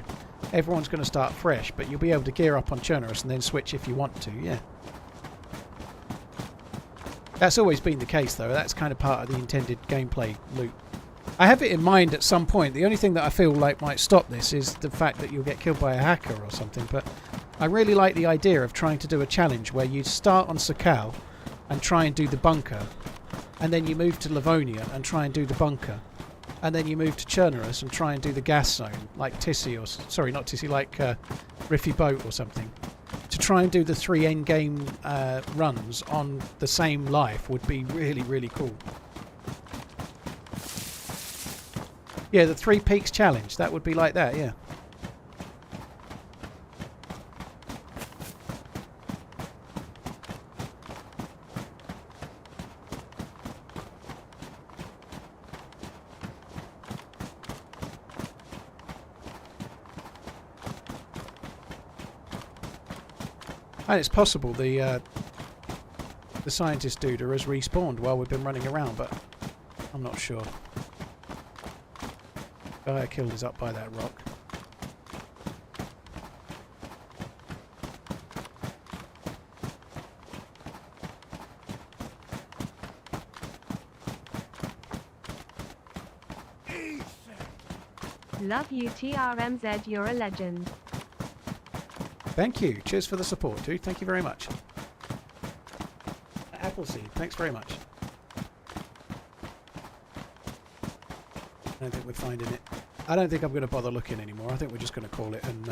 everyone's going to start fresh. But you'll be able to gear up on Chernarus and then switch if you want to. Yeah. That's always been the case, though. That's kind of part of the intended gameplay loop. I have it in mind at some point. The only thing that I feel like might stop this is the fact that you'll get killed by a hacker or something. But I really like the idea of trying to do a challenge where you start on Sakal and try and do the bunker, and then you move to Livonia and try and do the bunker, and then you move to Chernarus and try and do the gas zone, like Tissy, or sorry, not Tissy, like Riffy Boat or something. To try and do the 3 endgame runs on the same life would be really, really cool. Yeah, the 3 peaks challenge, that would be like that, yeah. And it's possible the scientist dude has respawned while we've been running around, but I'm not sure. Guy I killed is up by that rock. Love you TRMZ, you're a legend. Thank you. Cheers for the support, dude. Thank you very much. Appleseed, thanks very much. I don't think we're finding it. I don't think I'm going to bother looking anymore. I think we're just going to call it and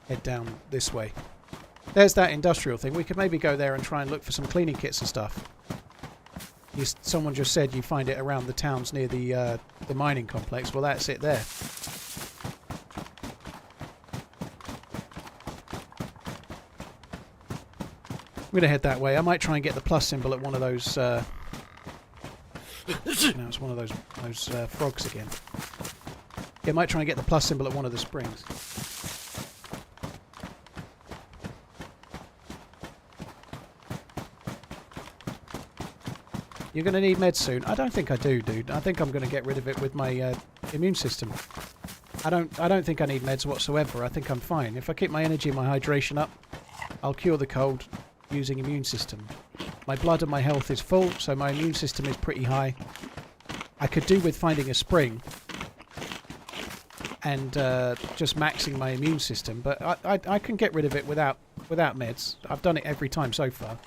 head down this way. There's that industrial thing. We could maybe go there and try and look for some cleaning kits and stuff. Someone just said you find it around the towns near the mining complex. Well, that's it there. going to head that way. I might try and get the plus symbol at one of those... no, it's one of those frogs again. Yeah, I might try and get the plus symbol at one of the springs. You're going to need meds soon. I don't think I do, dude. I think I'm going to get rid of it with my immune system. I don't think I need meds whatsoever. I think I'm fine. If I keep my energy and my hydration up, I'll cure the cold using immune system. My blood and my health is full, so my immune system is pretty high. I could do with finding a spring and just maxing my immune system, but I can get rid of it without meds. I've done it every time so far.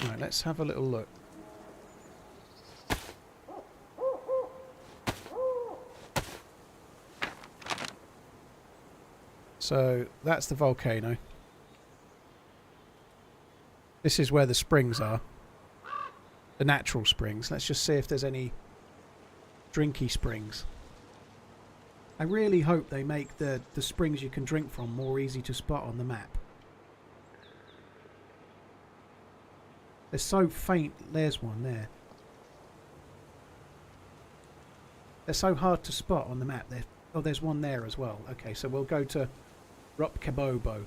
Right, let's have a little look. So that's the volcano. This is where the springs are. The natural springs. Let's just see if there's any drinky springs. I really hope they make the springs you can drink from more easy to spot on the map. They're so faint. There's one there. They're so hard to spot on the map. Oh, there's one there as well. Okay, so we'll go to Ropkabobo.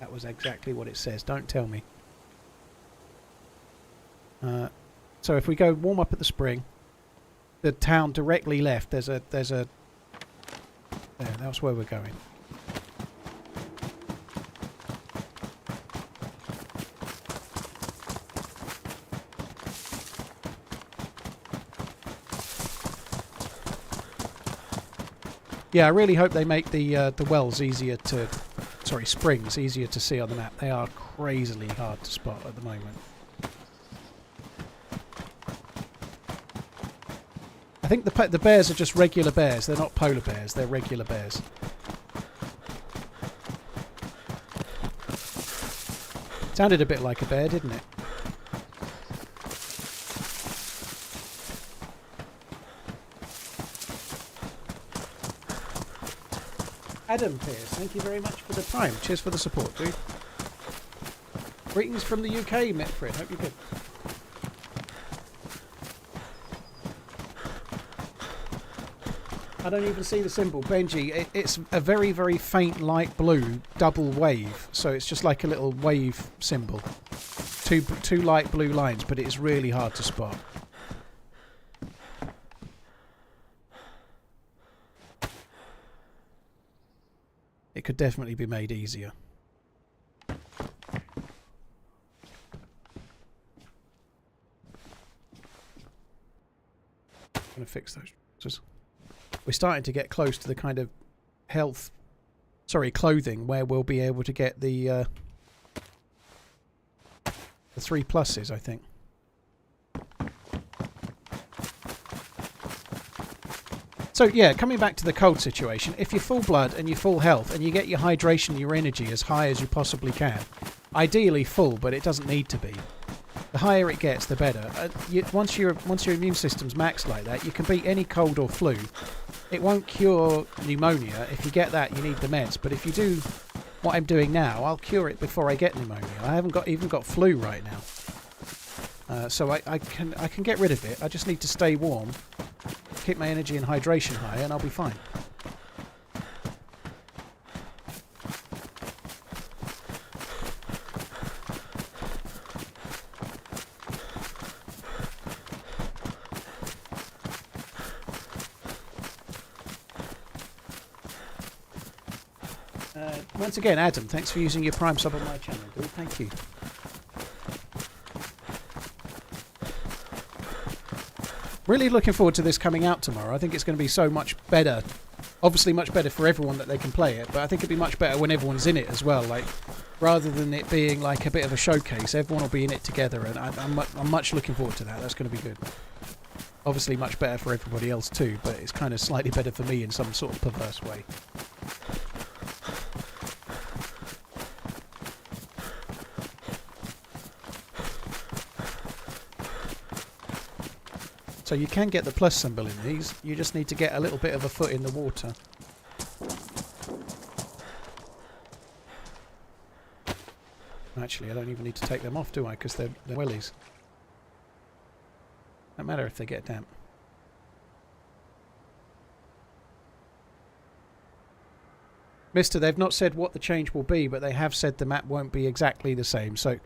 That was exactly what it says. Don't tell me. So if we go warm up at the spring, the town directly left. There's a. There, that's where we're going. Yeah, I really hope they make the wells easier to... Sorry, springs easier to see on the map. They are crazily hard to spot at the moment. I think the bears are just regular bears. They're not polar bears. They're regular bears. Sounded a bit like a bear, didn't it? Adam Pierce, thank you very much for the prime. Cheers for the support, dude. Greetings from the UK, Mitfrid. Hope you're good. I don't even see the symbol. Benji, it's a very, very faint light blue double wave. So it's just like a little wave symbol. Two light blue lines, but it's really hard to spot. It could definitely be made easier. I'm going to fix those. We're starting to get close to the kind of clothing where we'll be able to get the 3 pluses, I think. So yeah, coming back to the cold situation, if you're full blood and you're full health and you get your hydration, your energy as high as you possibly can, ideally full, but it doesn't need to be. The higher it gets, the better. Once your immune system's maxed like that, you can beat any cold or flu. It won't cure pneumonia. If you get that, you need the meds. But if you do what I'm doing now, I'll cure it before I get pneumonia. I haven't even got flu right now, so I can get rid of it. I just need to stay warm. Keep my energy and hydration high and I'll be fine. Once again, Adam, thanks for using your Prime sub on my channel, dude. Thank you. Really looking forward to this coming out tomorrow. I think it's going to be so much better. Obviously much better for everyone that they can play it, but I think it'd be much better when everyone's in it as well. Like, rather than it being like a bit of a showcase, everyone will be in it together, and I'm much looking forward to that. That's going to be good. Obviously much better for everybody else too, but it's kind of slightly better for me in some sort of perverse way. So you can get the plus symbol in these. You just need to get a little bit of a foot in the water. Actually, I don't even need to take them off, do I? Because they're wellies. No matter if they get damp. Mister, they've not said what the change will be, but they have said the map won't be exactly the same. So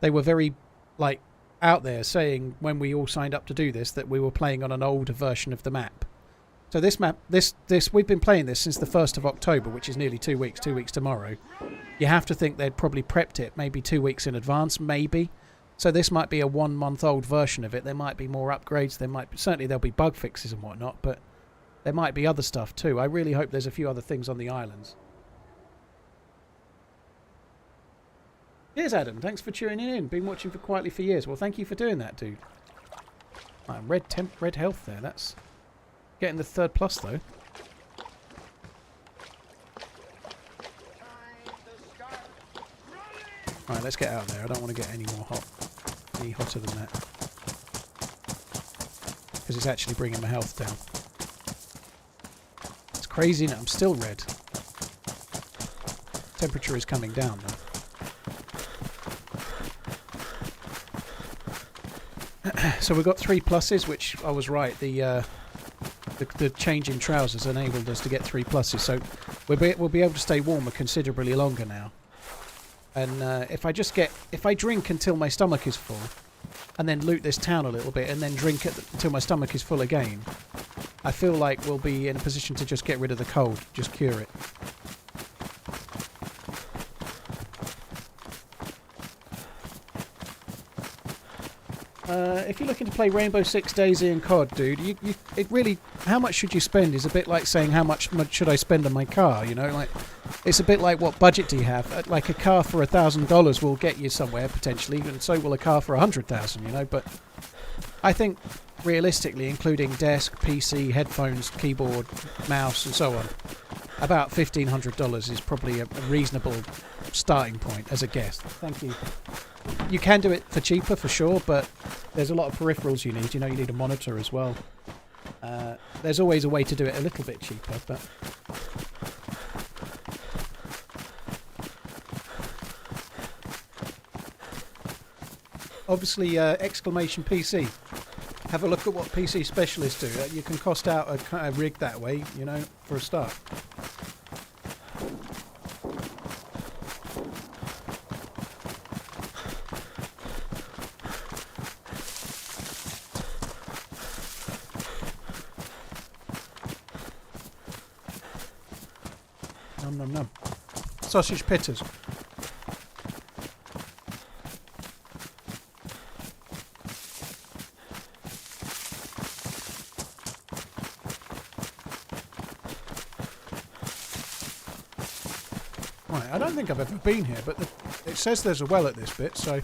they were very, like, out there saying when we all signed up to do this that we were playing on an older version of the map. So this map, we've been playing this since the 1st of October, which is nearly 2 weeks tomorrow. You have to think they'd probably prepped it maybe 2 weeks in advance, maybe. So this might be a 1 month old version of it. There might be more upgrades. Certainly there'll be bug fixes and whatnot, but there might be other stuff too. I really hope there's a few other things on the islands. Cheers, Adam. Thanks for tuning in. Been watching for quietly for years. Well, thank you for doing that, dude. Red health there. That's getting the 3rd plus though. Right, let's get out of there. I don't want to get any hotter than that, because it's actually bringing my health down. It's crazy that I'm still red. Temperature is coming down though. So we've got 3 pluses, which I was right. The change in trousers enabled us to get 3 pluses, so we'll be able to stay warmer considerably longer now. And if I drink until my stomach is full, and then loot this town a little bit, and then drink until my stomach is full again, I feel like we'll be in a position to just get rid of the cold, just cure it. If you're looking to play Rainbow Six, DayZ and COD, dude, it really, how much should you spend is a bit like saying how much should I spend on my car, you know, like, it's a bit like what budget do you have? Like a car for $1,000 will get you somewhere potentially, and so will a car for $100,000, you know, but I think realistically, including desk, PC, headphones, keyboard, mouse and so on, about $1,500 is probably a reasonable starting point as a guess. Thank you. You can do it for cheaper for sure, but there's a lot of peripherals you need. You know, you need a monitor as well. There's always a way to do it a little bit cheaper, but obviously exclamation PC. Have a look at what PC specialists do. You can cost out a kind of rig that way, you know, for a start. Nom nom nom. Sausage pitters. Right, I don't think I've ever been here, but it says there's a well at this bit, so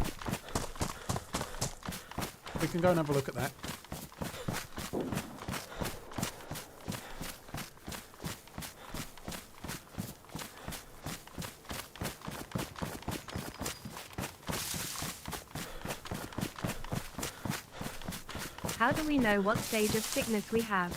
we can go and have a look at that. How do we know what stage of sickness we have?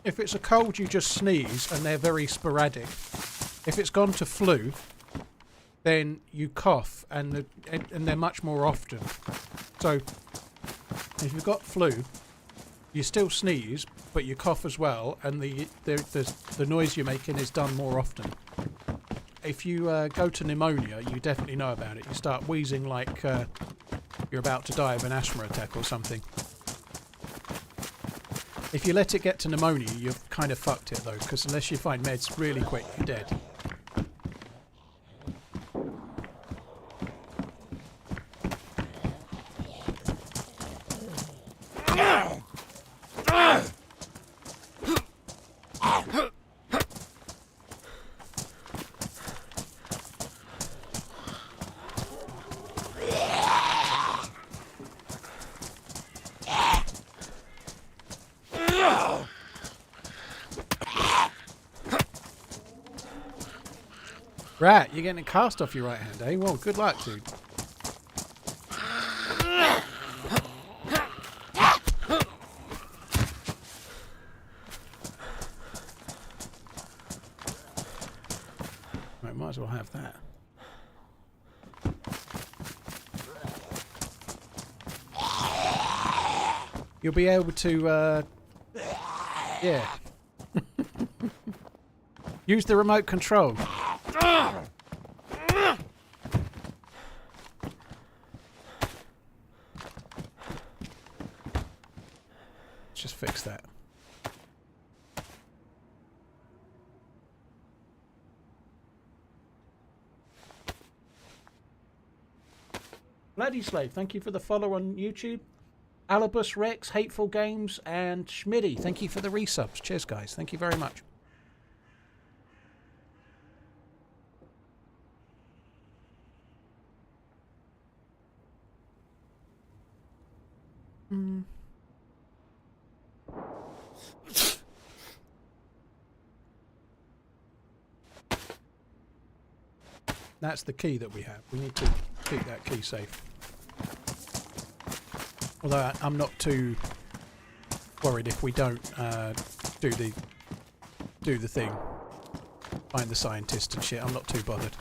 If it's a cold, you just sneeze, and they're very sporadic. If it's gone to flu, then you cough, and they're much more often. So, if you've got flu, you still sneeze, but you cough as well, and the noise you're making is done more often. If you go to pneumonia, you definitely know about it. You start wheezing like you're about to die of an asthma attack or something. If you let it get to pneumonia, you've kind of fucked it though, because unless you find meds really quick, you're dead. Right, you're getting a cast off your right hand, eh? Well, good luck, dude. Might as well have that. You'll be able to, yeah. Use the remote control. Let's just fix that. Slave, thank you for the follow on YouTube. Alibus Rex, Hateful Games, and Schmidty, thank you for the resubs. Cheers, guys. Thank you very much. That's the key that we have. We need to keep that key safe. Although I'm not too worried if we don't do the thing, find the scientist and shit. I'm not too bothered.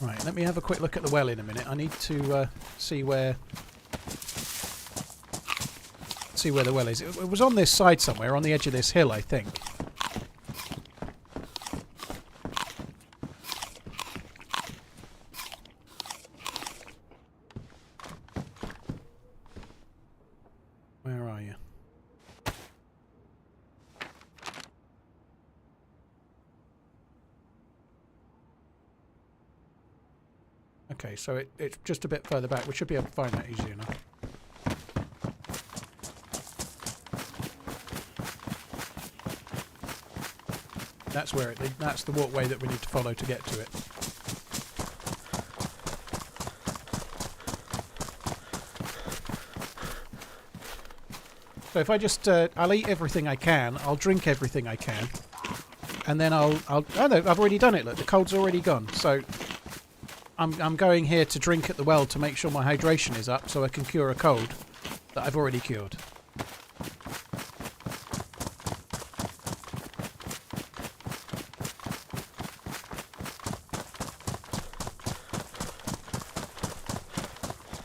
Right, let me have a quick look at the well in a minute. I need to see where the well is. It was on this side somewhere, on the edge of this hill, I think. Where are you? Okay, so it's just a bit further back. We should be able to find that easy enough. That's where that's the walkway that we need to follow to get to it. So if I just, I'll eat everything I can, I'll drink everything I can, and then oh no, I've already done it, look, the cold's already gone, so I'm going here to drink at the well to make sure my hydration is up so I can cure a cold that I've already cured.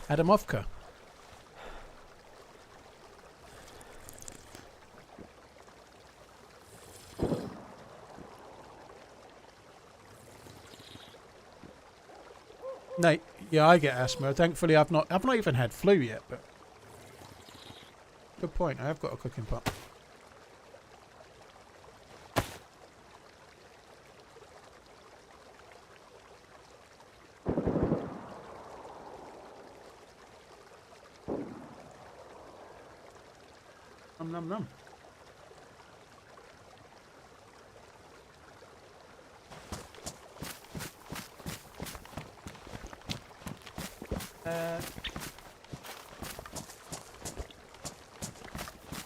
Adamovka. No, yeah, I get asthma. Thankfully, I've not even had flu yet. But good point. I have got a cooking pot. Nom nom.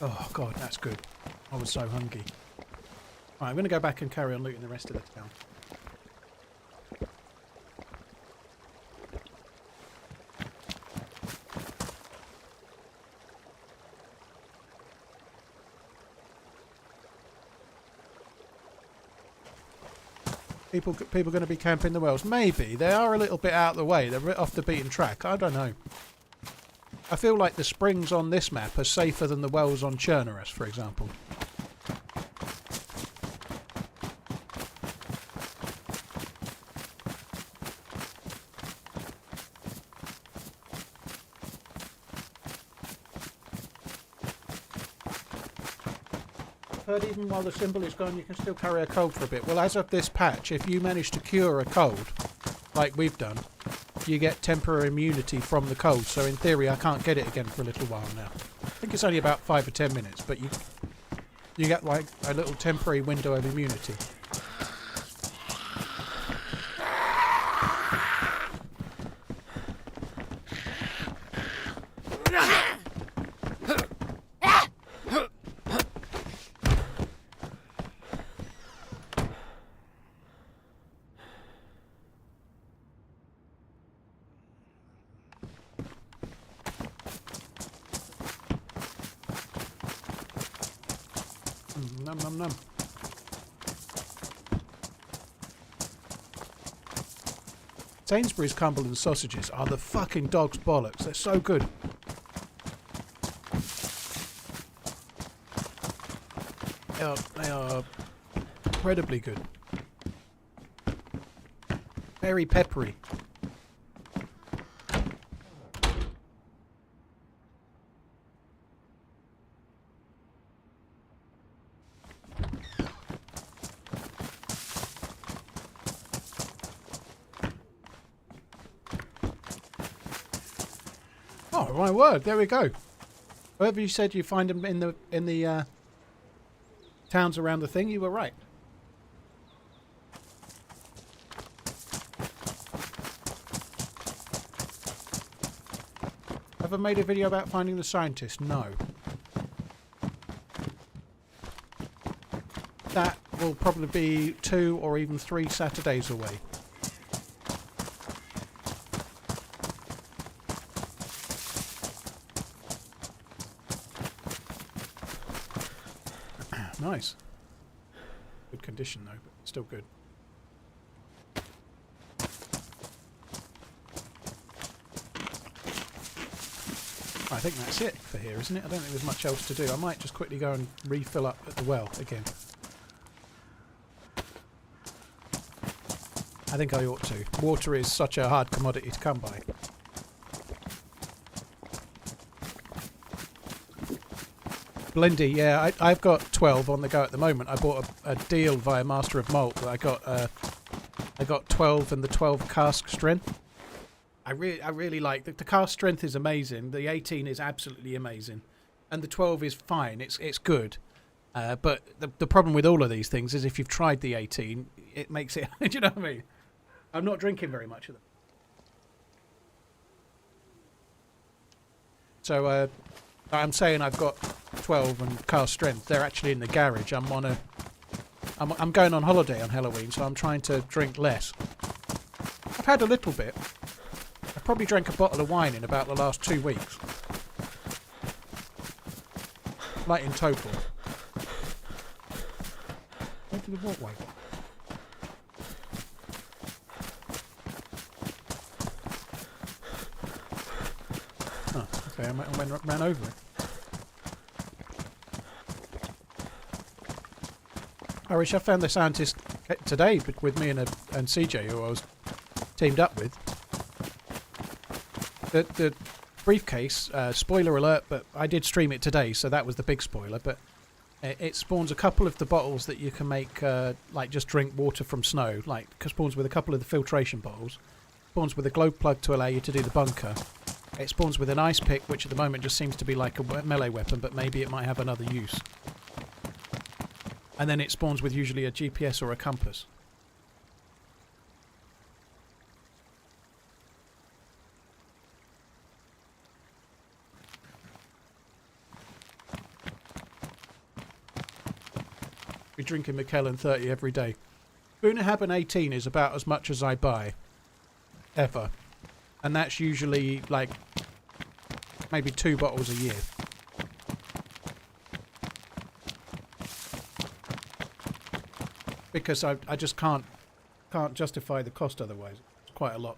Oh god, that's good. I was so hungry. Right, I'm going to go back and carry on looting the rest of the town. People going to be camping the wells? Maybe. They are a little bit out of the way. They're a bit off the beaten track. I don't know. I feel like the springs on this map are safer than the wells on Chernerus, for example. Heard even while the symbol is gone you can still carry a cold for a bit. Well, as of this patch, if you manage to cure a cold, like we've done, you get temporary immunity from the cold. So in theory I can't get it again for a little while now. I think it's only about 5 or 10 minutes, but you get like a little temporary window of immunity. Num num num. Sainsbury's Cumberland sausages are the fucking dog's bollocks. They're so good. They are incredibly good. Very peppery. Oh my word! There we go. Whoever you said you find them in the towns around the thing, you were right. Have I made a video about finding the scientist? No. That will probably be 2 or even 3 Saturdays away. Nice. Good condition though, but still good. I think that's it for here, isn't it? I don't think there's much else to do. I might just quickly go and refill up at the well again. I think I ought to. Water is such a hard commodity to come by. Blendy, yeah, I've got 12 on the go at the moment. I bought a deal via Master of Malt. I got 12 and the 12 cask strength. I really like the cask strength is amazing. The 18 is absolutely amazing, and the 12 is fine. It's good, but the problem with all of these things is if you've tried the 18, it makes it. Do you know what I mean? I'm not drinking very much of them, so I'm saying I've got 12 and cask strength. They're actually in the garage. I'm going on holiday on Halloween, so I'm trying to drink less. I've had a little bit. I probably drank a bottle of wine in about the last 2 weeks. Like in total. Where did the walkway go? Oh, okay, I ran over it. I wish I found the scientist today with me and CJ, who I was teamed up with. The briefcase, spoiler alert, but I did stream it today, so that was the big spoiler, but it spawns a couple of the bottles that you can make, like just drink water from snow, like spawns with a couple of the filtration bottles, spawns with a glow plug to allow you to do the bunker, it spawns with an ice pick, which at the moment just seems to be like a melee weapon, but maybe it might have another use. And then it spawns with usually a GPS or a compass. Be drinking McKellen 30 every day. Boonahaben 18 is about as much as I buy. Ever. And that's usually like maybe 2 bottles a year. Because I just can't justify the cost otherwise. It's quite a lot.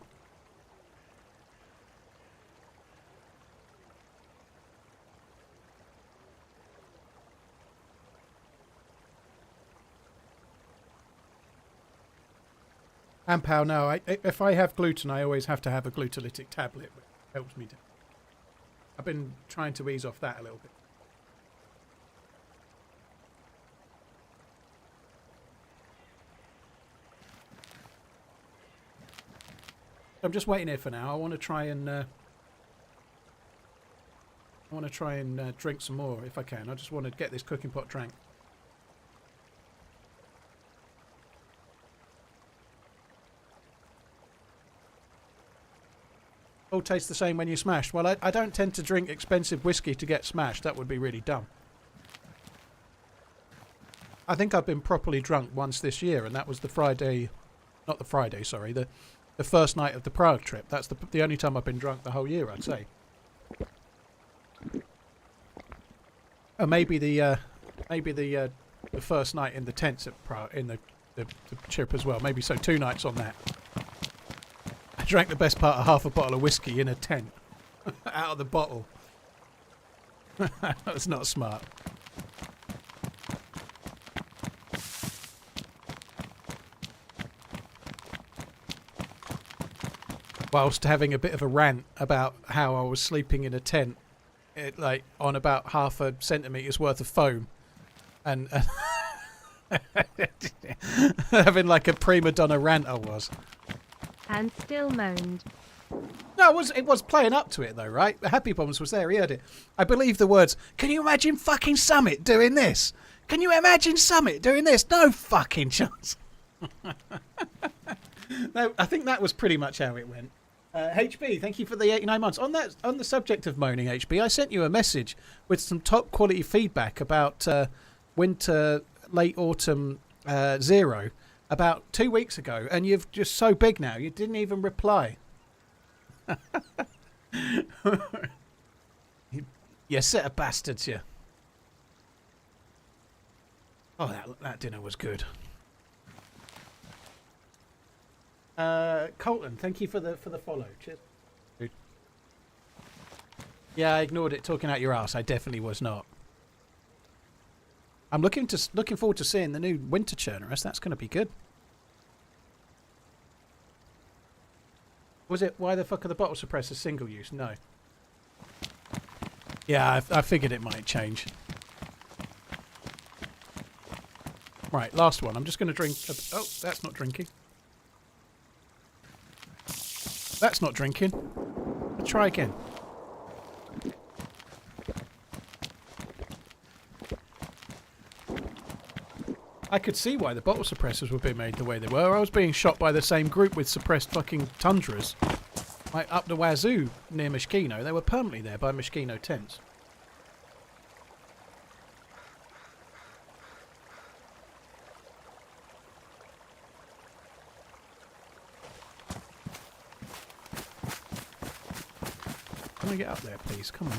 Ampow, no. If I have gluten, I always have to have a glutalytic tablet, which helps me. I've been trying to ease off that a little bit. I'm just waiting here for now. I want to try and drink some more if I can. I just want to get this cooking pot drank. All tastes the same when you smash. Well, I don't tend to drink expensive whiskey to get smashed. That would be really dumb. I think I've been properly drunk once this year, and that was the Friday... Not the Friday, sorry. The first night of the Prague trip. That's the only time I've been drunk the whole year, I'd say. Or maybe the first night in the tents at Prague, in the trip as well. Maybe so 2 nights on that. drank the best part of half a bottle of whiskey in a tent. Out of the bottle. That's not smart. Whilst having a bit of a rant about how I was sleeping in a tent, like on about half a centimetre's worth of foam, and having like a prima donna rant I was. And still moaned. No, it was playing up to it though, right? Happy Bombs was there, he heard it. I believe the words, can you imagine fucking Summit doing this? Can you imagine Summit doing this? No fucking chance. No, I think that was pretty much how it went. HB, thank you for the 89 months. On the subject of moaning, HB, I sent you a message with some top quality feedback about winter, late autumn 0 about 2 weeks ago, and you've just so big now, you didn't even reply. You set of bastards, you. Oh, that dinner was good. Colton, thank you for the follow. Cheers. Yeah, I ignored it. Talking out your ass. I definitely was not. I'm looking forward to seeing the new winter churnerus. That's going to be good. Was it why the fuck are the bottle suppressors single use? No. Yeah, I figured it might change. Right, last one. I'm just going to drink. Oh, that's not drinking. That's not drinking. Let's try again. I could see why the bottle suppressors were being made the way they were. I was being shot by the same group with suppressed fucking tundras. Like up the wazoo near Mishkino. They were permanently there by Mishkino tents. Can I get up there, please? Come on.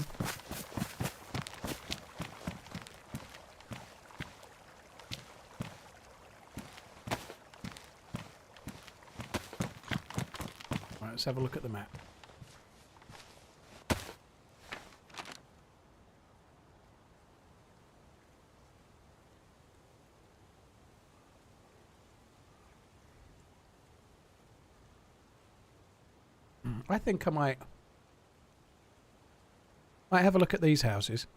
Right, let's have a look at the map. I think I might have a look at these houses.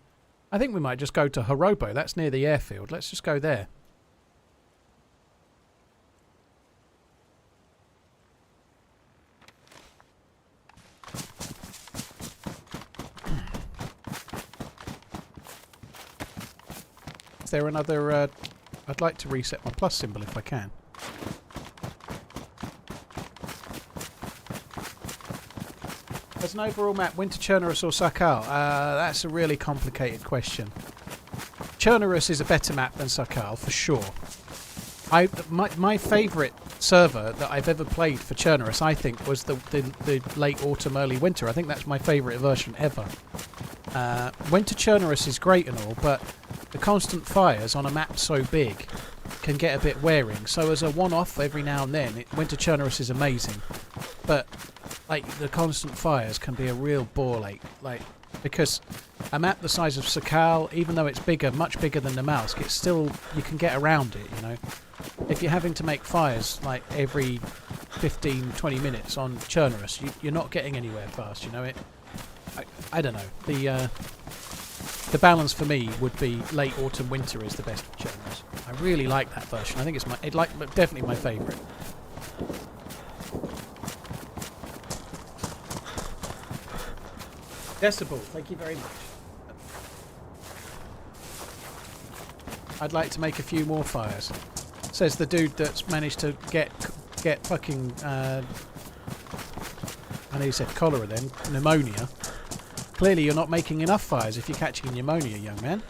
I think we might just go to Horobo. That's near the airfield. Let's just go there. Is there another... I'd like to reset my plus symbol if I can. As an overall map, Winter Churnerus or Sakal? That's a really complicated question. Churnerus is a better map than Sakal, for sure. My favourite server that I've ever played for Churnerus, I think, was the late autumn, early winter. I think that's my favourite version ever. Winter Churnerus is great and all, but the constant fires on a map so big can get a bit wearing. So as a one-off every now and then, Winter Churnerus is amazing. But like the constant fires can be a real bore, like because a map the size of Sakal, even though it's bigger, much bigger than the Malsk, it's still, you can get around it, you know. If you're having to make fires like every 15-20 minutes on Churnerus, you're not getting anywhere fast, you know. I don't know, the balance for me would be late autumn winter is the best for Churnerus. I really like that version. I think it's definitely my favourite. Decibel, thank you very much. I'd like to make a few more fires. Says the dude that's managed to get fucking I know you said cholera then, pneumonia. Clearly you're not making enough fires if you're catching pneumonia, young man.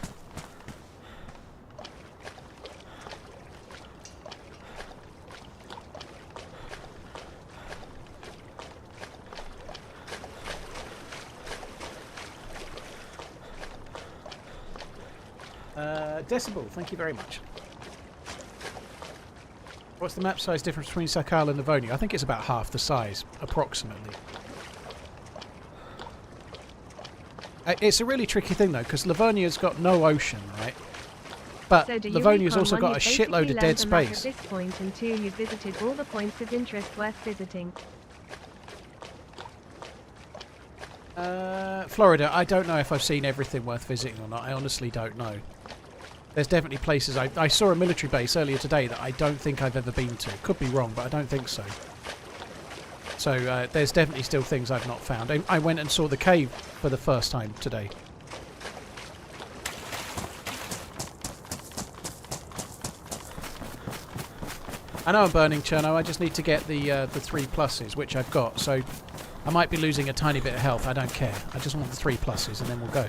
Decibel, thank you very much. What's the map size difference between Sakal and Livonia? I think it's about half the size, approximately. It's a really tricky thing, though, because Livonia's got no ocean, right? But So do you Livonia's recon also one, got a you've shitload basically of dead learned the map space. At this point, and 2, you've visited all the points of interest worth visiting. Florida, I don't know if I've seen everything worth visiting or not. I honestly don't know. There's definitely places. I saw a military base earlier today that I don't think I've ever been to. Could be wrong, but I don't think so. So there's definitely still things I've not found. I went and saw the cave for the first time today. I know I'm burning, Cherno. I just need to get the 3 pluses, which I've got. So I might be losing a tiny bit of health. I don't care. I just want the 3 pluses, and then we'll go.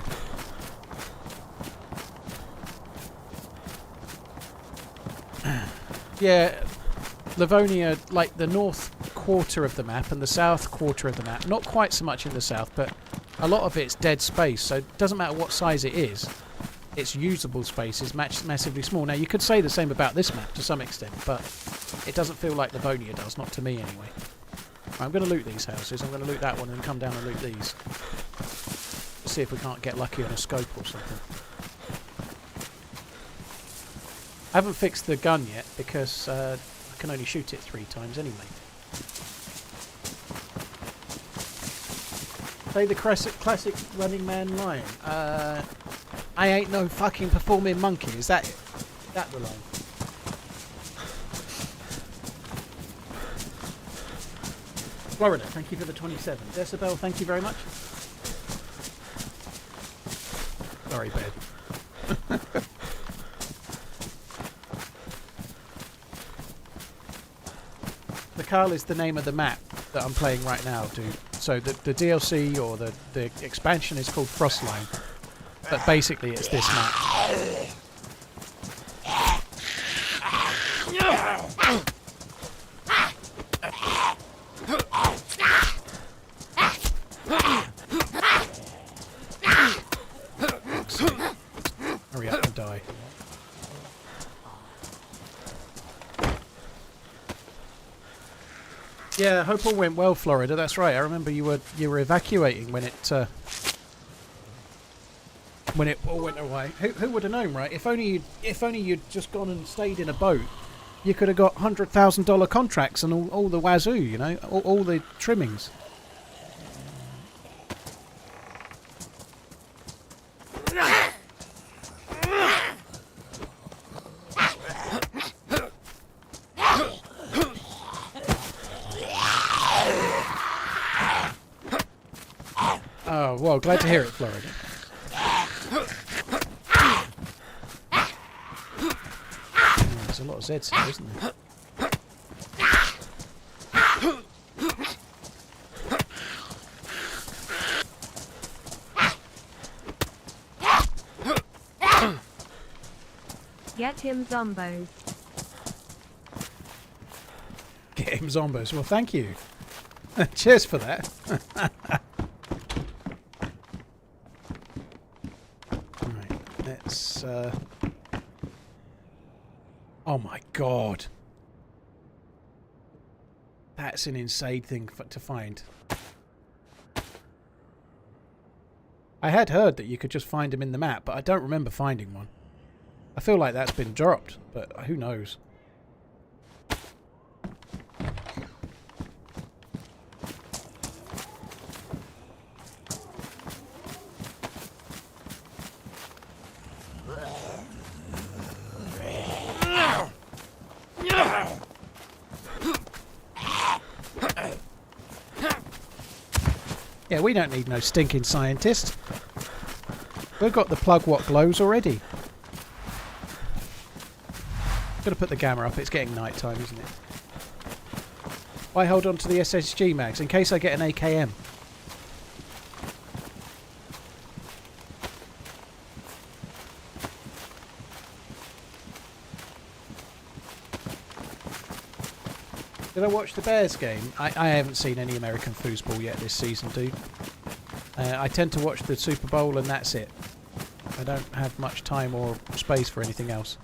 Yeah, Livonia, like the north quarter of the map and the south quarter of the map, not quite so much in the south, but a lot of it's dead space, so it doesn't matter what size it is, its usable space is massively small. Now, you could say the same about this map to some extent, but it doesn't feel like Livonia does, not to me anyway. I'm going to loot these houses, I'm going to loot that one and come down and loot these. See if we can't get lucky on a scope or something. I haven't fixed the gun yet because I can only shoot it 3 times anyway. Play the classic Running Man line. I ain't no fucking performing monkey. Is that it? Is that the line? Florida, thank you for the 27. Decibel, thank you very much. Sorry, babe. Sakal is the name of the map that I'm playing right now, dude. So the DLC or the expansion is called Frostline, but basically it's this map. Hurry up and die. Yeah, hope all went well, Florida. That's right. I remember you were evacuating when it all went away. Who would have known, right? If only you'd just gone and stayed in a boat, you could have got $100,000 contracts and all the wazoo, you know, all the trimmings. Oh, well, glad to hear it, Florida. There's a lot of Zeds here, isn't there? Get him zombos. Get him zombos. Well, thank you. Cheers for that. Right, let's... Oh my god. That's an insane thing to find. I had heard that you could just find them in the map, but I don't remember finding one. I feel like that's been dropped, but who knows? Yeah, we don't need no stinking scientist. We've got the plug what glows already. Gotta put the gamma up, it's getting night time, isn't it? Why hold on to the SSG mags? In case I get an AKM. Did I watch the Bears game? I haven't seen any American foosball yet this season, dude. I tend to watch the Super Bowl and that's it. I don't have much time or space for anything else.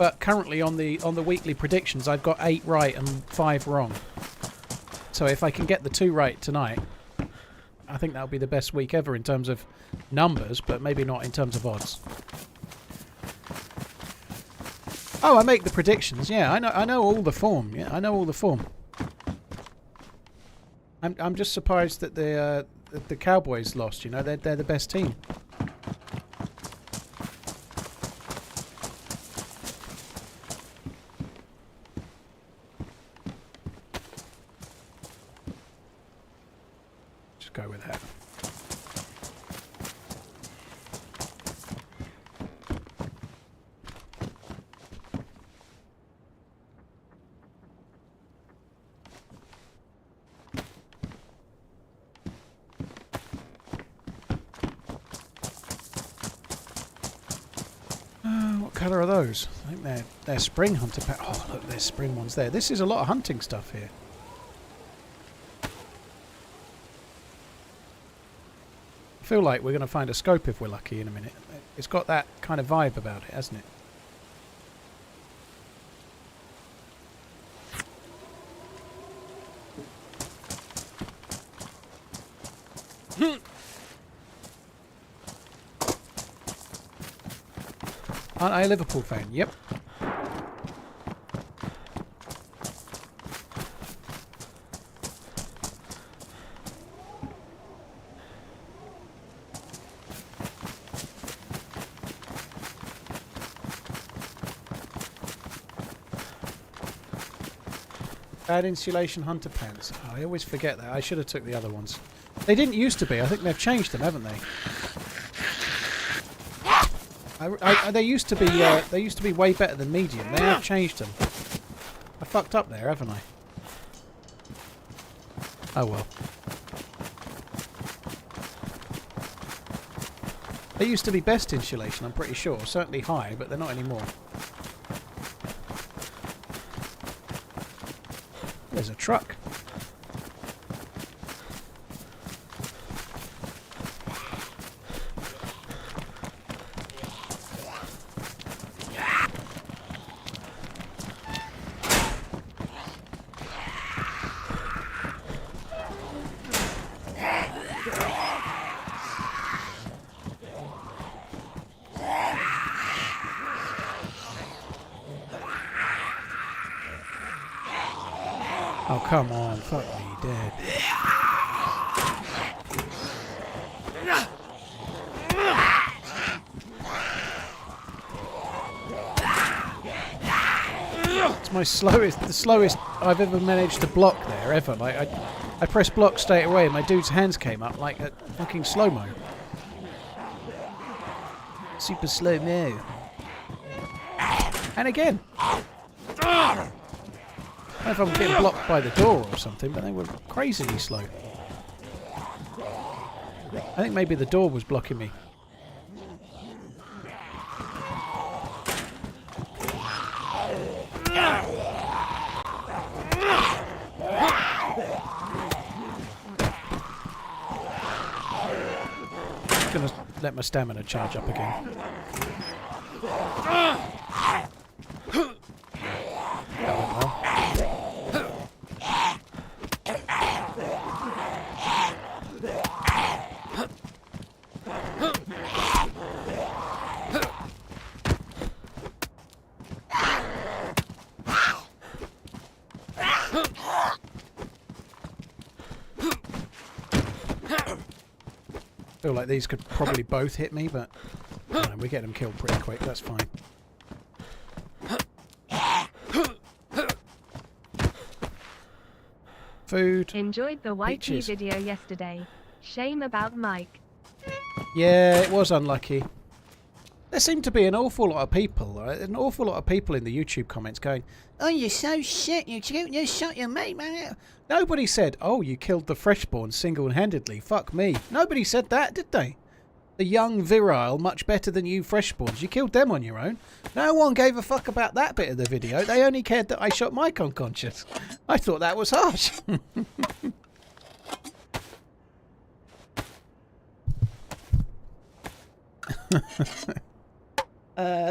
But currently on the weekly predictions, I've got 8 right and 5 wrong. So if I can get the 2 right tonight, I think that'll be the best week ever in terms of numbers, but maybe not in terms of odds. Oh, I make the predictions. Yeah, I know all the form. Yeah, I know all the form. I'm just surprised that the Cowboys lost. You know, they're the best team. Just go with that. What colour are those? I think they're spring hunter pack. Oh, look, there's spring ones there. This is a lot of hunting stuff here. I feel like we're going to find a scope if we're lucky in a minute. It's got that kind of vibe about it, hasn't it? Aren't I a Liverpool fan? Yep. Bad insulation hunter pants. Oh, I always forget that. I should have took the other ones. They didn't used to be. I think they've changed them, haven't they? They used to be way better than medium. They have changed them. I fucked up there, haven't I? Oh well. They used to be best insulation, I'm pretty sure. Certainly high, but they're not anymore. There's a truck. Oh, come on. Fuck me dead. It's the slowest I've ever managed to block there, ever. Like, I pressed block straight away and my dude's hands came up like a fucking slow-mo. Super slow-mo. And again. I don't know if I'm getting blocked by the door or something, but they were crazily slow. I think maybe the door was blocking me. Just gonna let my stamina charge up again. I feel like these could probably both hit me, but we get them killed pretty quick, that's fine. Food. Enjoyed the YT peaches. video yesterday. Shame about Mike. Yeah, it was unlucky. There seemed to be an awful lot of people in the YouTube comments going, "Oh, you're so shit, you shot your mate, man." Nobody said, "Oh, you killed the freshborn single-handedly, fuck me." Nobody said that, did they? The young, virile, much better than you freshborns, you killed them on your own. No one gave a fuck about that bit of the video. They only cared that I shot Mike unconscious. I thought that was harsh.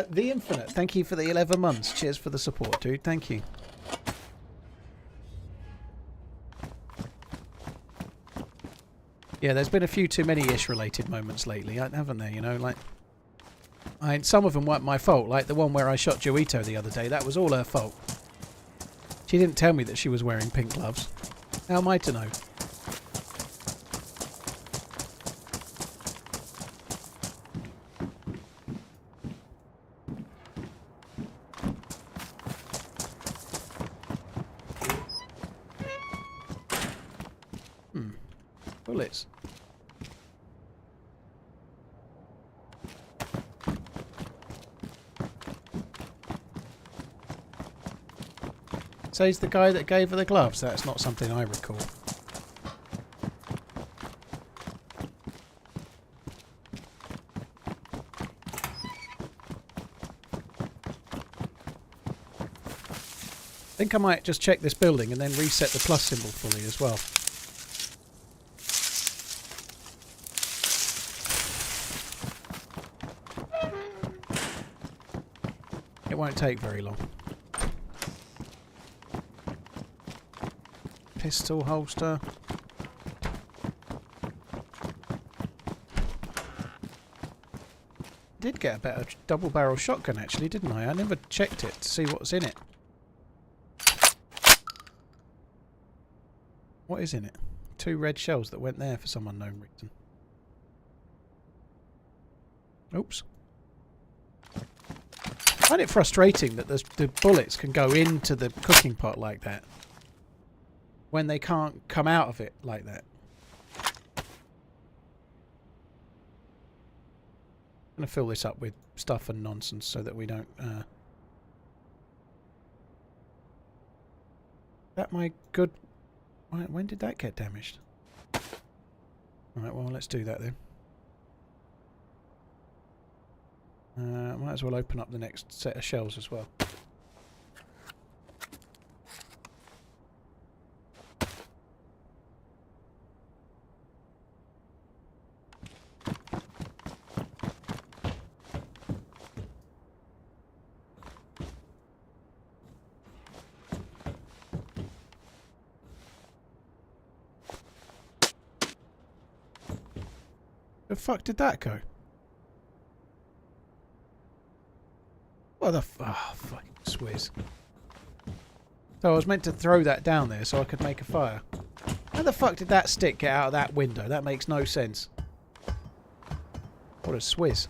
The Infinite, thank you for the 11 months. Cheers for the support, dude. Thank you. Yeah, there's been a few too many ish-related moments lately, haven't there? You know, like... some of them weren't my fault, like the one where I shot Joito the other day. That was all her fault. She didn't tell me that she was wearing pink gloves. How am I to know? Bullets. So he's the guy that gave her the gloves. That's not something I recall. I think I might just check this building and then reset the plus symbol fully as well. It won't take very long. Pistol holster. Did get a better double barrel shotgun actually, didn't I? I never checked it to see what's in it. What is in it? 2 red shells that went there for some unknown reason. Oops. I find it frustrating that the bullets can go into the cooking pot like that when they can't come out of it like that. I'm going to fill this up with stuff and nonsense so that we don't... That my good... When did that get damaged? Alright, well, let's do that then. Might as well open up the next set of shells as well. The fuck did that go? What the oh, fucking swizz. So I was meant to throw that down there so I could make a fire. How the fuck did that stick get out of that window? That makes no sense. What a swizz.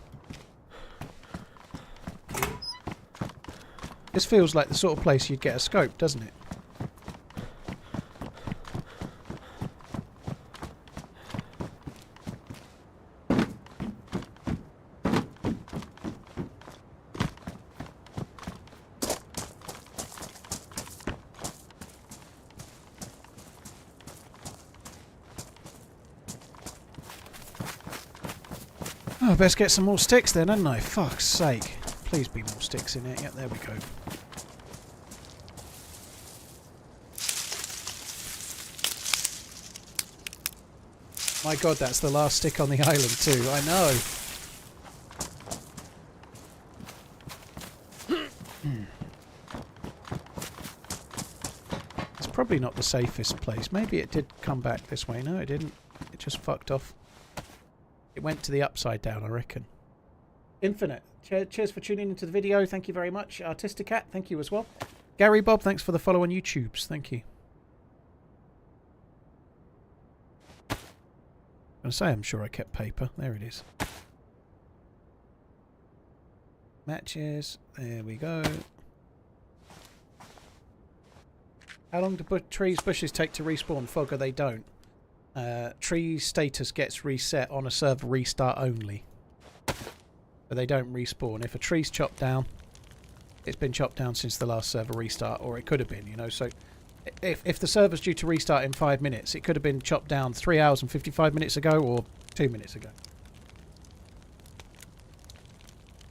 This feels like the sort of place you'd get a scope, doesn't it? Oh, best get some more sticks then, hadn't I? Fuck's sake. Please be more sticks in it. Yep, there we go. My god, that's the last stick on the island too. I know. It's probably not the safest place. Maybe it did come back this way. No, it didn't. It just fucked off. It went to the upside down, I reckon. Infinite, cheers for tuning into the video. Thank you very much. Artisticat, thank you as well. Gary Bob, thanks for the follow on YouTubes. Thank you. I'm going to say I'm sure I kept paper. There it is. Matches. There we go. How long do bushes take to respawn? Fogger, they don't. Tree status gets reset on a server restart only. But they don't respawn. If a tree's chopped down, it's been chopped down since the last server restart, or it could have been, you know. So if the server's due to restart in 5 minutes, it could have been chopped down 3 hours and 55 minutes ago or 2 minutes ago.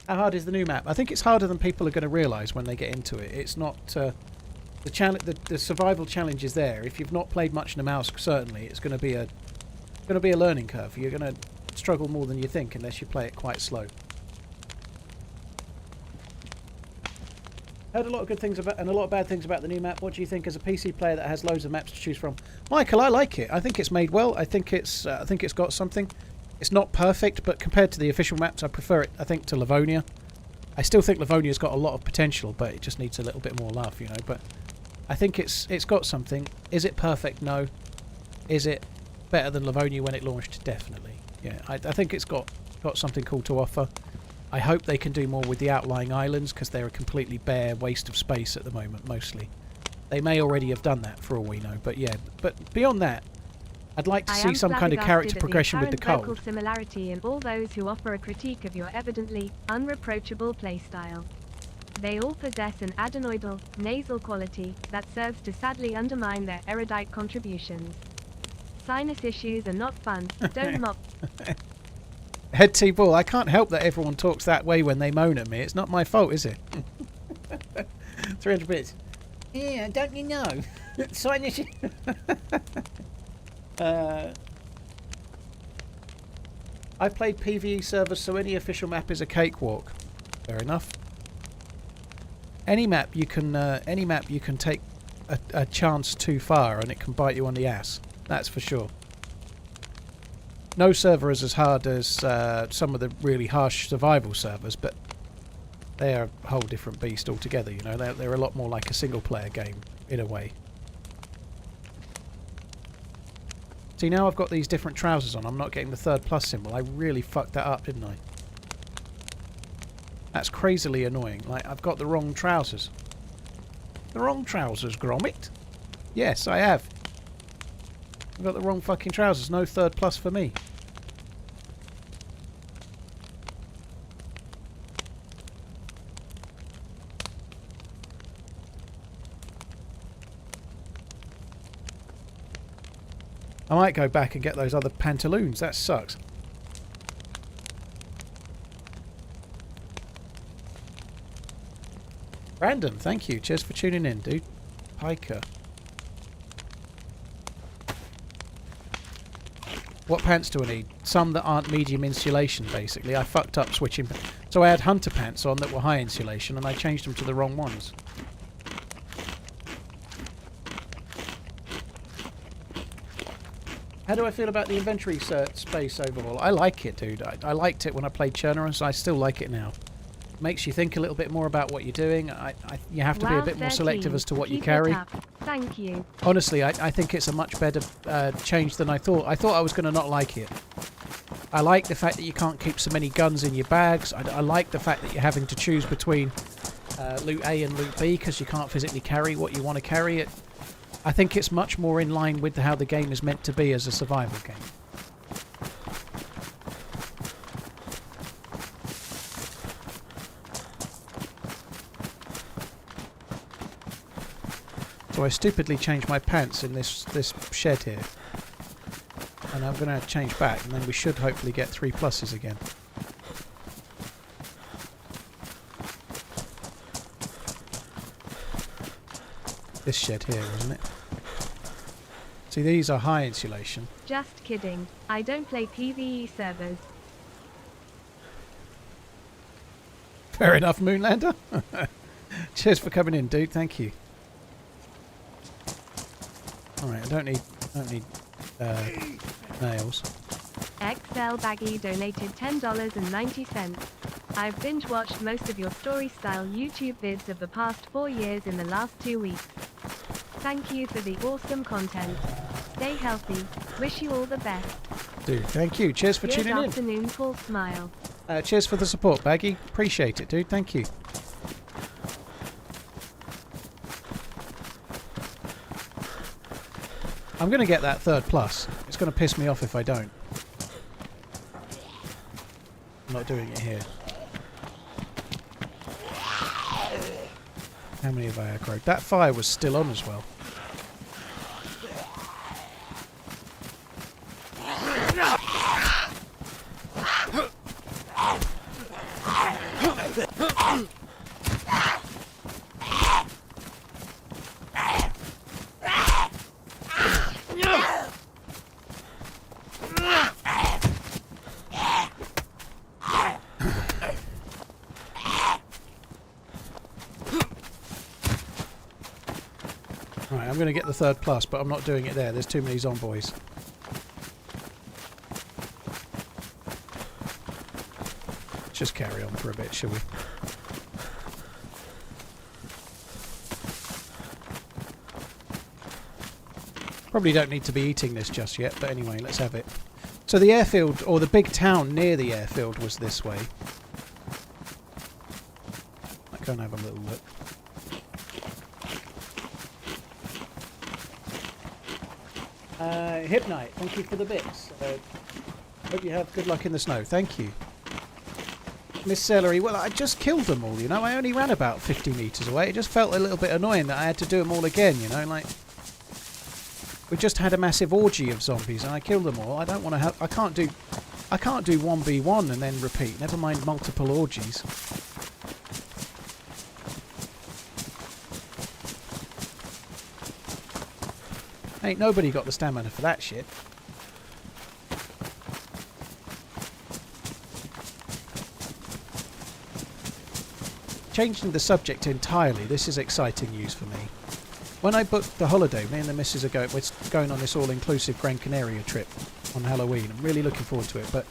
How hard is the new map? I think it's harder than people are going to realise when they get into it. It's not... the survival challenge is there. If you've not played much in a mouse, certainly it's going to be a learning curve. You're going to struggle more than you think unless you play it quite slow. Heard a lot of good things about and a lot of bad things about the new map. What do you think as a PC player that has loads of maps to choose from? Michael, I like it. I think it's made well. I think it's got something. It's not perfect, but compared to the official maps, I prefer it. I think to Livonia. I still think Livonia's got a lot of potential, but it just needs a little bit more love, you know. But I think it's got something. Is it perfect? No. Is it better than Livonia when it launched? Definitely. Yeah, I think it's got something cool to offer. I hope they can do more with the outlying islands because they're a completely bare waste of space at the moment, mostly. They may already have done that for all we know, but yeah. But beyond that, I'd like to see some kind of character progression with the cold. Vocal similarity in all those who offer a critique of your evidently unreproachable playstyle. They all possess an adenoidal, nasal quality that serves to sadly undermine their erudite contributions. Sinus issues are not fun. Don't mock. Head T-Ball, I can't help that everyone talks that way when they moan at me. It's not my fault, is it? 300 bits. Yeah, don't you know? Sinus. I've played PvE servers, so any official map is a cakewalk. Fair enough. Any map you can take a chance too far, and it can bite you on the ass. That's for sure. No server is as hard as some of the really harsh survival servers, but they are a whole different beast altogether. You know, they're a lot more like a single-player game in a way. See, now I've got these different trousers on. I'm not getting the 3+ symbol. I really fucked that up, didn't I? That's crazily annoying. Like, I've got the wrong trousers. The wrong trousers, Gromit? Yes, I have. I've got the wrong fucking trousers. No 3+ for me. I might go back and get those other pantaloons. That sucks. Brandon, thank you. Cheers for tuning in, dude. Piker. What pants do I need? Some that aren't medium insulation, basically. I fucked up switching. So I had hunter pants on that were high insulation, and I changed them to the wrong ones. How do I feel about the inventory space overall? I like it, dude. I liked it when I played Churner, and so I still like it now. Makes you think a little bit more about what you're doing. You have to be a bit more selective as to what you carry. Thank you. Honestly, I think it's a much better change than I thought. I thought I was going to not like it. I like the fact that you can't keep so many guns in your bags. I like the fact that you're having to choose between loot A and loot B because you can't physically carry what you want to carry. I think it's much more in line with how the game is meant to be as a survival game. So I stupidly changed my pants in this shed here. And I'm going to change back, and then we should hopefully get 3+ again. This shed here, isn't it? See, these are high insulation. Just kidding. I don't play PvE servers. Fair enough, Moonlander. Cheers for coming in, dude. Thank you. Alright, I don't need nails. XL Baggy donated $10.90. I've binge watched most of your story style YouTube vids of the past 4 years in the last 2 weeks. Thank you for the awesome content. Stay healthy. Wish you all the best. Dude, thank you. Cheers for tuning in. Good afternoon, Paul Smile. Cheers for the support, Baggy. Appreciate it, dude. Thank you. I'm going to get that 3+. It's going to piss me off if I don't. I'm not doing it here. How many have I aggroed? That fire was still on as well. I'm going to get the 3rd plus, but I'm not doing it there. There's too many zomboids. Just carry on for a bit, shall we? Probably don't need to be eating this just yet, but anyway, let's have it. So the airfield, or the big town near the airfield, was this way. Might go and have a little look. Hypnite, thank you for the bits. Hope you have good luck in the snow. Thank you. Miss Celery, well, I just killed them all, you know. I only ran about 50 metres away. It just felt a little bit annoying that I had to do them all again, you know, like... We just had a massive orgy of zombies and I killed them all. I don't want to have... I can't do 1v1 and then repeat. Never mind multiple orgies. Ain't nobody got the stamina for that shit. Changing the subject entirely, this is exciting news for me. When I booked the holiday, me and the missus are going on this all-inclusive Gran Canaria trip on Halloween. I'm really looking forward to it, but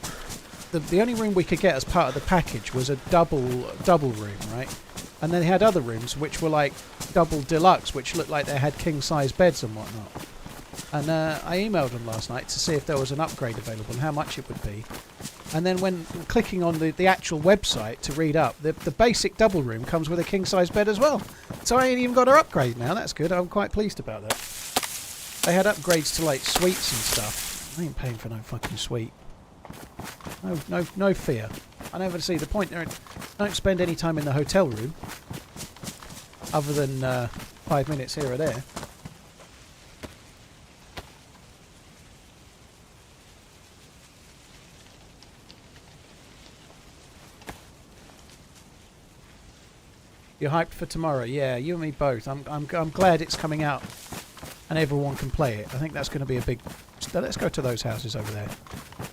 the only room we could get as part of the package was a double room, right? And then they had other rooms which were like double deluxe, which looked like they had king-size beds and whatnot. And I emailed them last night to see if there was an upgrade available and how much it would be. And then when clicking on the actual website to read up, the basic double room comes with a king-size bed as well. So I ain't even got to upgrade now. That's good. I'm quite pleased about that. They had upgrades to like suites and stuff. I ain't paying for no fucking suite. No fear. I never see the point there. Don't spend any time in the hotel room. Other than 5 minutes here or there. You're hyped for tomorrow? Yeah, you and me both. I'm glad it's coming out and everyone can play it. I think that's going to be a big... Let's go to those houses over there.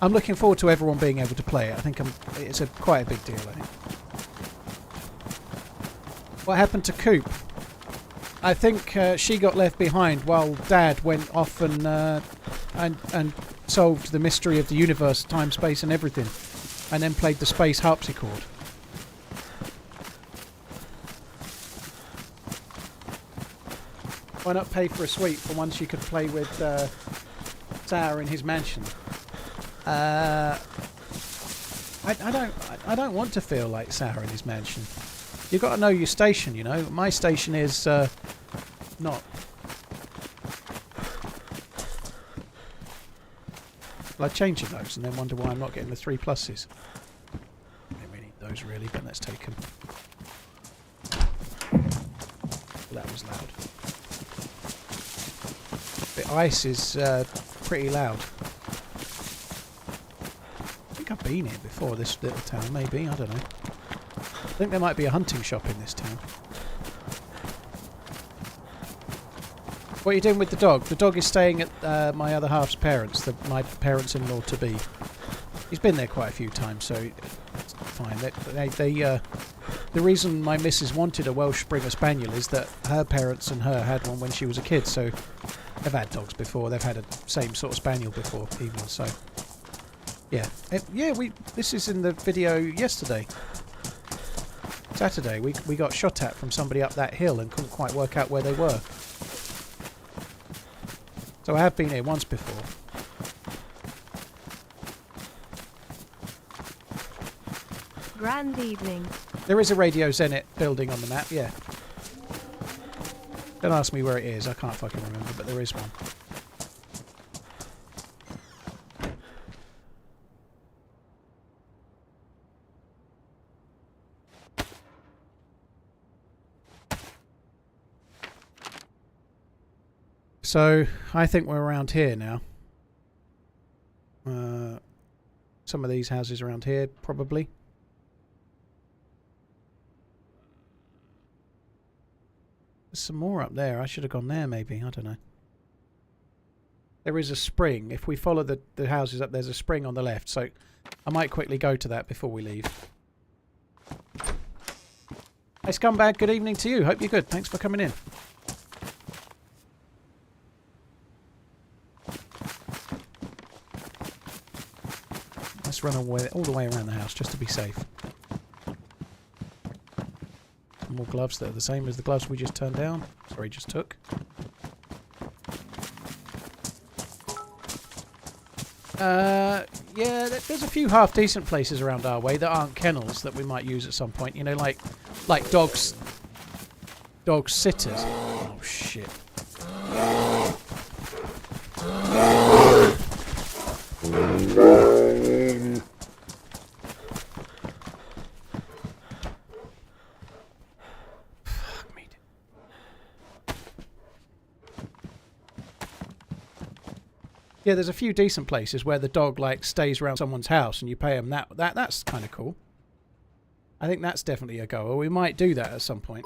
I'm looking forward to everyone being able to play it. I think it's quite a big deal, I think. What happened to Coop? I think she got left behind while Dad went off and solved the mystery of the universe, time, space and everything. And then played the space harpsichord. Why not pay for a suite for once you could play with Sour in his mansion? I don't want to feel like Sour in his mansion. You've got to know your station, you know. My station is not. Well, I change those and then wonder why I'm not getting the 3 pluses. We need those really, but let's take them. Well, that was loud. The ice is pretty loud. I think I've been here before, this little town, maybe, I don't know. I think there might be a hunting shop in this town. What are you doing with the dog? The dog is staying at my other half's parents, my parents-in-law to be. He's been there quite a few times, so it's fine. The reason my missus wanted a Welsh Springer Spaniel is that her parents and her had one when she was a kid, so they've had dogs before. They've had a same sort of spaniel before, even, so... Yeah. This is in the video yesterday. Saturday. We got shot at from somebody up that hill and couldn't quite work out where they were. So I have been here once before. Grand evening. There is a Radio Zenit building on the map, yeah. Don't ask me where it is, I can't fucking remember, but there is one. So, I think we're around here now. Some of these houses around here, probably. There's some more up there. I should have gone there, maybe. I don't know. There is a spring. If we follow the houses up, there's a spring on the left. So, I might quickly go to that before we leave. Hey, Scumbag, good evening to you. Hope you're good. Thanks for coming in. Let's run all the way around the house just to be safe. More gloves that are the same as the gloves we just turned down. Sorry, just took. Yeah, there's a few half decent places around our way that aren't kennels that we might use at some point. You know, like dog sitters. Oh shit. Fuck me. Yeah, there's a few decent places where the dog like stays around someone's house and you pay them that's kind of cool. I think that's definitely a goer. We might do that at some point.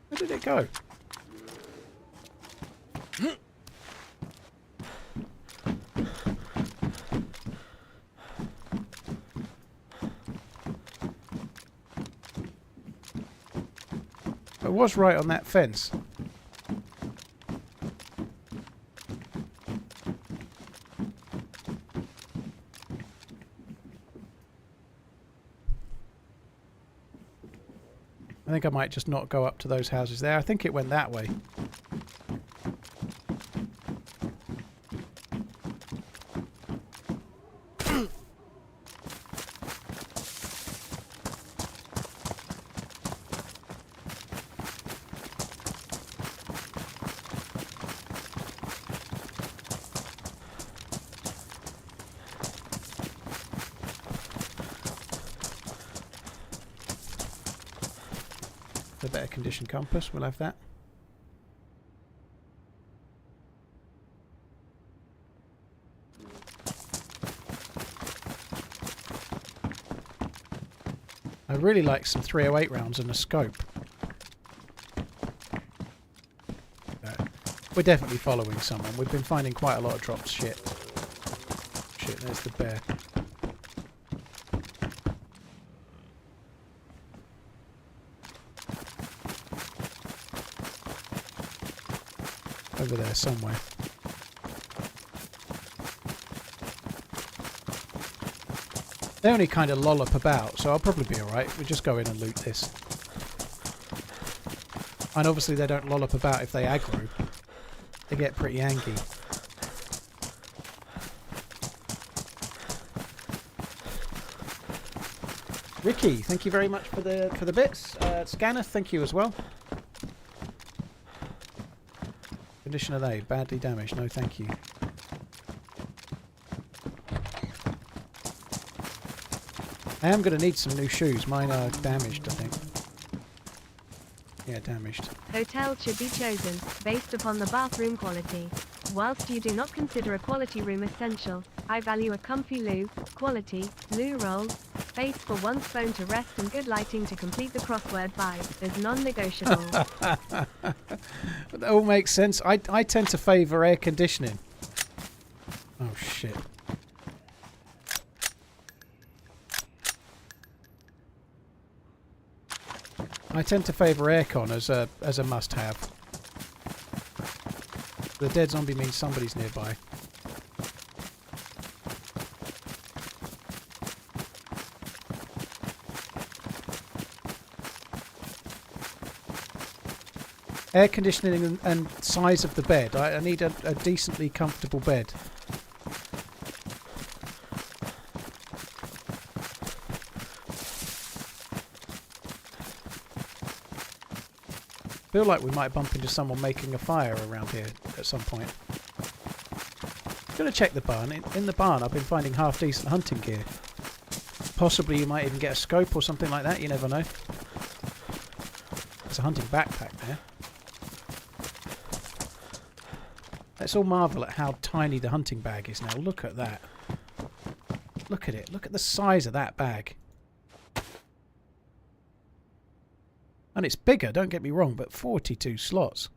Where did it go? It was right on that fence. I think I might just not go up to those houses there. I think it went that way. The better condition compass, we'll have that. I'd really like some 308 rounds and a scope. We're definitely following someone. We've been finding quite a lot of drops. Shit. Shit, there's the bear. Over there somewhere. They only kind of lollop about, so I'll probably be alright. We'll just go in and loot this. And obviously they don't lollop about if they aggro. They get pretty angry. Ricky, thank you very much for the bits. Scanner, thank you as well. Condition of they badly damaged. No, thank you. I am going to need some new shoes. Mine are damaged, I think. Yeah, damaged. Hotel should be chosen based upon the bathroom quality. Whilst you do not consider a quality room essential, I value a comfy loo, quality, loo rolls, space for one's phone to rest and good lighting to complete the crossword vibe as non-negotiable. That all makes sense. I tend to favour air conditioning. Oh shit. I tend to favour aircon as a must-have. The dead zombie means somebody's nearby. Air conditioning and size of the bed. I need a decently comfortable bed. I feel like we might bump into someone making a fire around here at some point. I'm going to check the barn. In the barn I've been finding half decent hunting gear. Possibly you might even get a scope or something like that, you never know. There's a hunting backpack there. Let's all marvel at how tiny the hunting bag is now. Look at that. Look at it. Look at the size of that bag. And it's bigger, don't get me wrong, but 42 slots.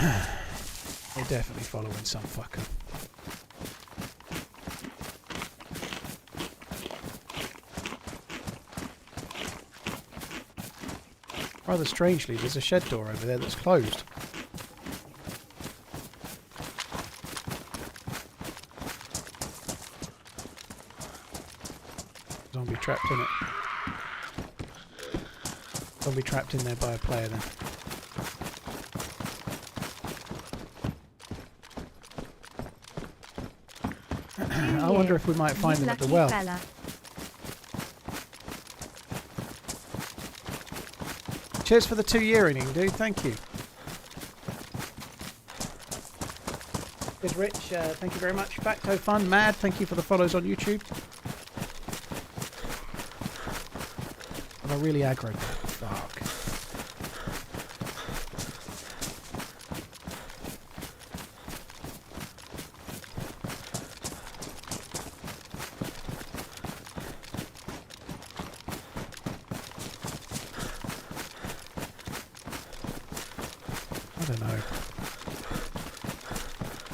They're definitely following some fucker. Rather strangely, there's a shed door over there that's closed. Zombie trapped in it. Zombie trapped in there by a player then. I wonder if we might find them at the well. Fella. Cheers for the 2-year inning, dude. Thank you. Good, Rich. Thank you very much. Facto Fun, Mad. Thank you for the follows on YouTube. Am I really aggro? Fuck. I don't know.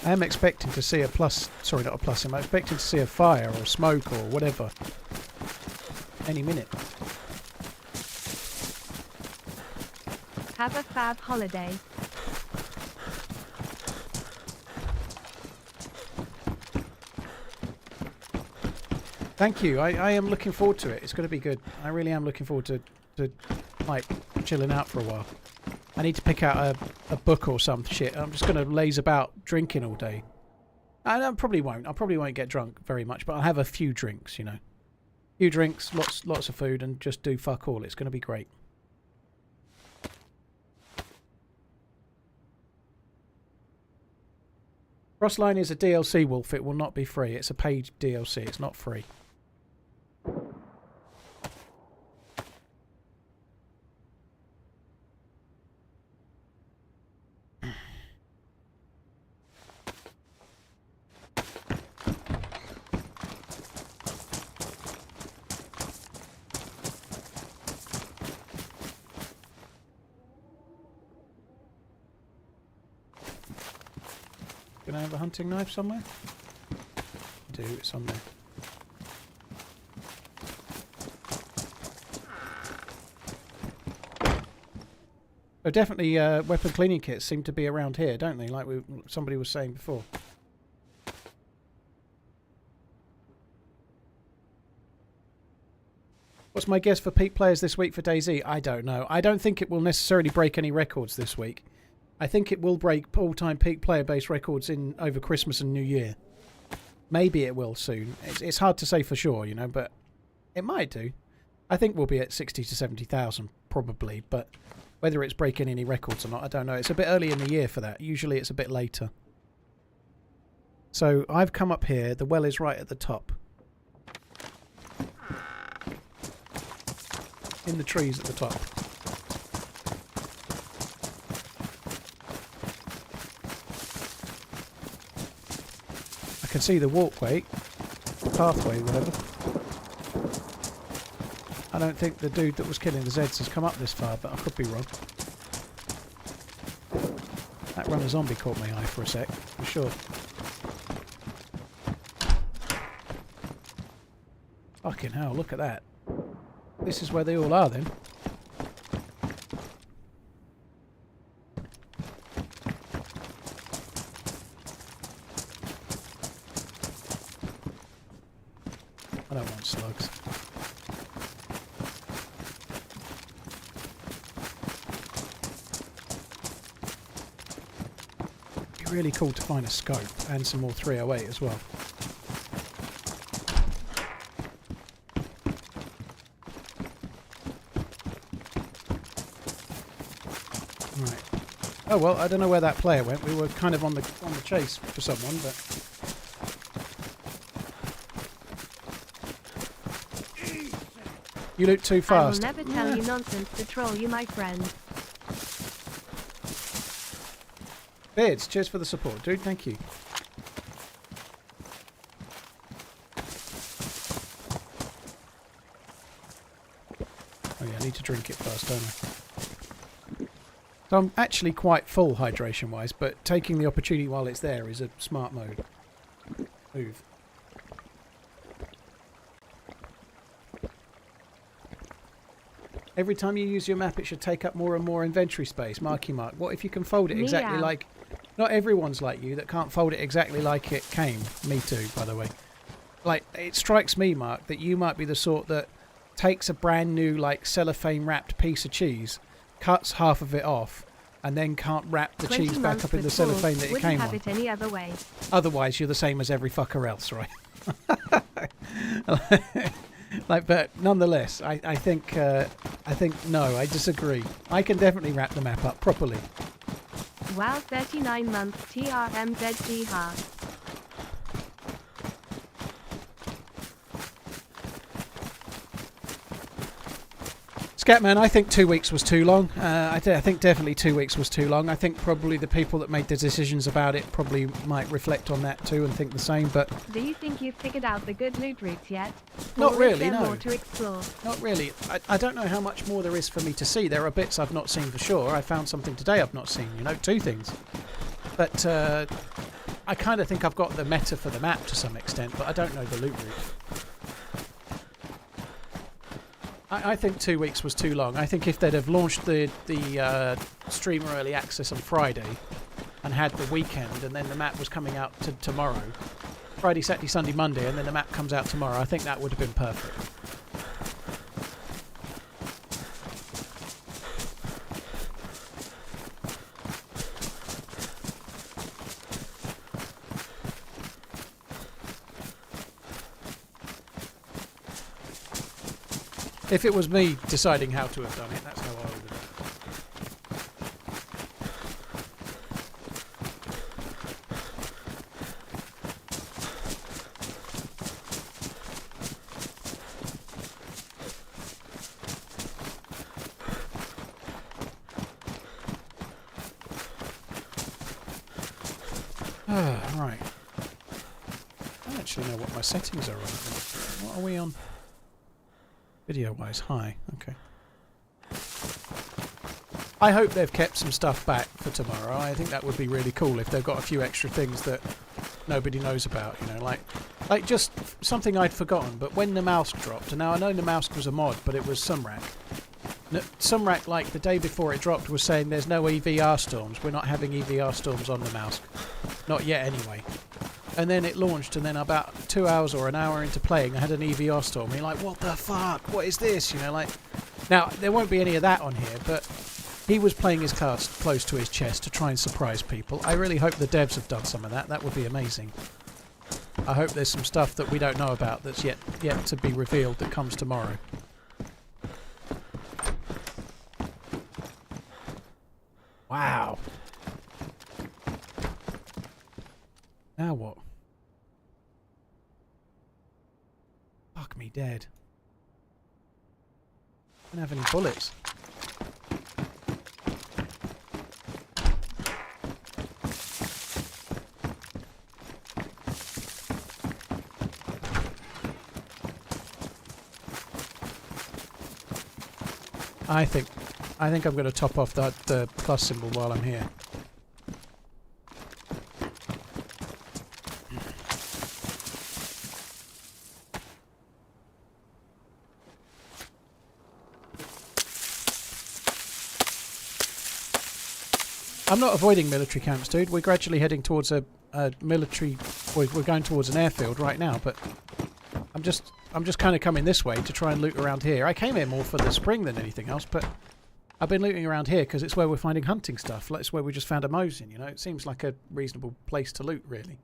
I am expecting to see a plus, sorry not a plus, I'm expecting to see a fire or smoke or whatever any minute. Have a fab holiday. Thank you. I am looking forward to it. It's going to be good. I really am looking forward to like chilling out for a while. I need to pick out a book or some shit. I'm just going to laze about drinking all day. I probably won't. I probably won't get drunk very much, but I'll have a few drinks, you know. Few drinks, lots of food, and just do fuck all. It's going to be great. Frostline is a DLC, Wolf. It will not be free. It's a paid DLC. It's not free. Can I have a hunting knife somewhere? I do, it's on there. So definitely weapon cleaning kits seem to be around here, don't they? Like somebody was saying before. What's my guess for peak players this week for DayZ? I don't know. I don't think it will necessarily break any records this week. I think it will break all-time peak player base records in over Christmas and New Year. Maybe it will soon. It's hard to say for sure, you know, but it might do. I think we'll be at 60 to 70,000 probably, but whether it's breaking any records or not, I don't know. It's a bit early in the year for that. Usually it's a bit later. So I've come up here. The well is right at the top. In the trees at the top. I can see the walkway, pathway, whatever. I don't think the dude that was killing the Zeds has come up this far, but I could be wrong. That runner zombie caught my eye for a sec, for sure. Fucking hell, look at that. This is where they all are then. I don't want slugs. It'd be really cool to find a scope and some more 308 as well. Right. Oh well, I don't know where that player went. We were kind of on the chase for someone, but. You loot too fast. I will never tell you nonsense to troll you, my friend. Beards, cheers for the support, dude. Thank you. Oh yeah, I need to drink it first, don't I? So I'm actually quite full hydration-wise, but taking the opportunity while it's there is a smart move. Every time you use your map, it should take up more and more inventory space. Marky Mark. What if you can fold it exactly like... Not everyone's like you that can't fold it exactly like it came. Me too, by the way. Like, it strikes me, Mark, that you might be the sort that takes a brand new, like, cellophane-wrapped piece of cheese, cuts half of it off, and then can't wrap the cheese back up in the cellophane that it came on. Wouldn't have it any other way. Otherwise, you're the same as every fucker else, right? Like, but nonetheless, I think no, I disagree. I can definitely wrap the map up properly. Wow, 39 months TRMZ hard. Scatman, I think 2 weeks was too long. I think definitely 2 weeks was too long. I think probably the people that made the decisions about it probably might reflect on that too and think the same. But do you think you've figured out the good loot routes yet? Not or really, is there no. more to explore? Not really. I don't know how much more there is for me to see. There are bits I've not seen for sure. I found something today I've not seen. You know, 2 things. But I kind of think I've got the meta for the map to some extent, but I don't know the loot route. I think 2 weeks was too long. I think if they'd have launched the streamer early access on Friday and had the weekend and then the map was coming out tomorrow, Friday, Saturday, Sunday, Monday, and then the map comes out tomorrow, I think that would have been perfect. If it was me deciding how to have done it, that's how I would have done it. Right. I don't actually know what my settings are on. What are we on? Video-wise, high. Okay. I hope they've kept some stuff back for tomorrow. I think that would be really cool if they've got a few extra things that nobody knows about. You know, like just something I'd forgotten. But when the mouse dropped, and now I know the mouse was a mod, but it was Sumrak. Sumrak, like the day before it dropped, was saying there's no EVR storms. We're not having EVR storms on the mouse. Not yet, anyway. And then it launched, and then about 2 hours or an hour into playing, I had an EVR storm. And you're like, what the fuck? What is this? You know, like... Now, there won't be any of that on here, but he was playing his cards close to his chest to try and surprise people. I really hope the devs have done some of that. That would be amazing. I hope there's some stuff that we don't know about that's yet to be revealed that comes tomorrow. Wow. Now what? Fuck me dead. I don't have any bullets. I think I'm going to top off the plus symbol while I'm here. I'm not avoiding military camps, dude. We're gradually heading towards a military... We're going towards an airfield right now, but I'm just kind of coming this way to try and loot around here. I came here more for the spring than anything else, but I've been looting around here because it's where we're finding hunting stuff. It's where we just found a Mosin, you know? It seems like a reasonable place to loot, really.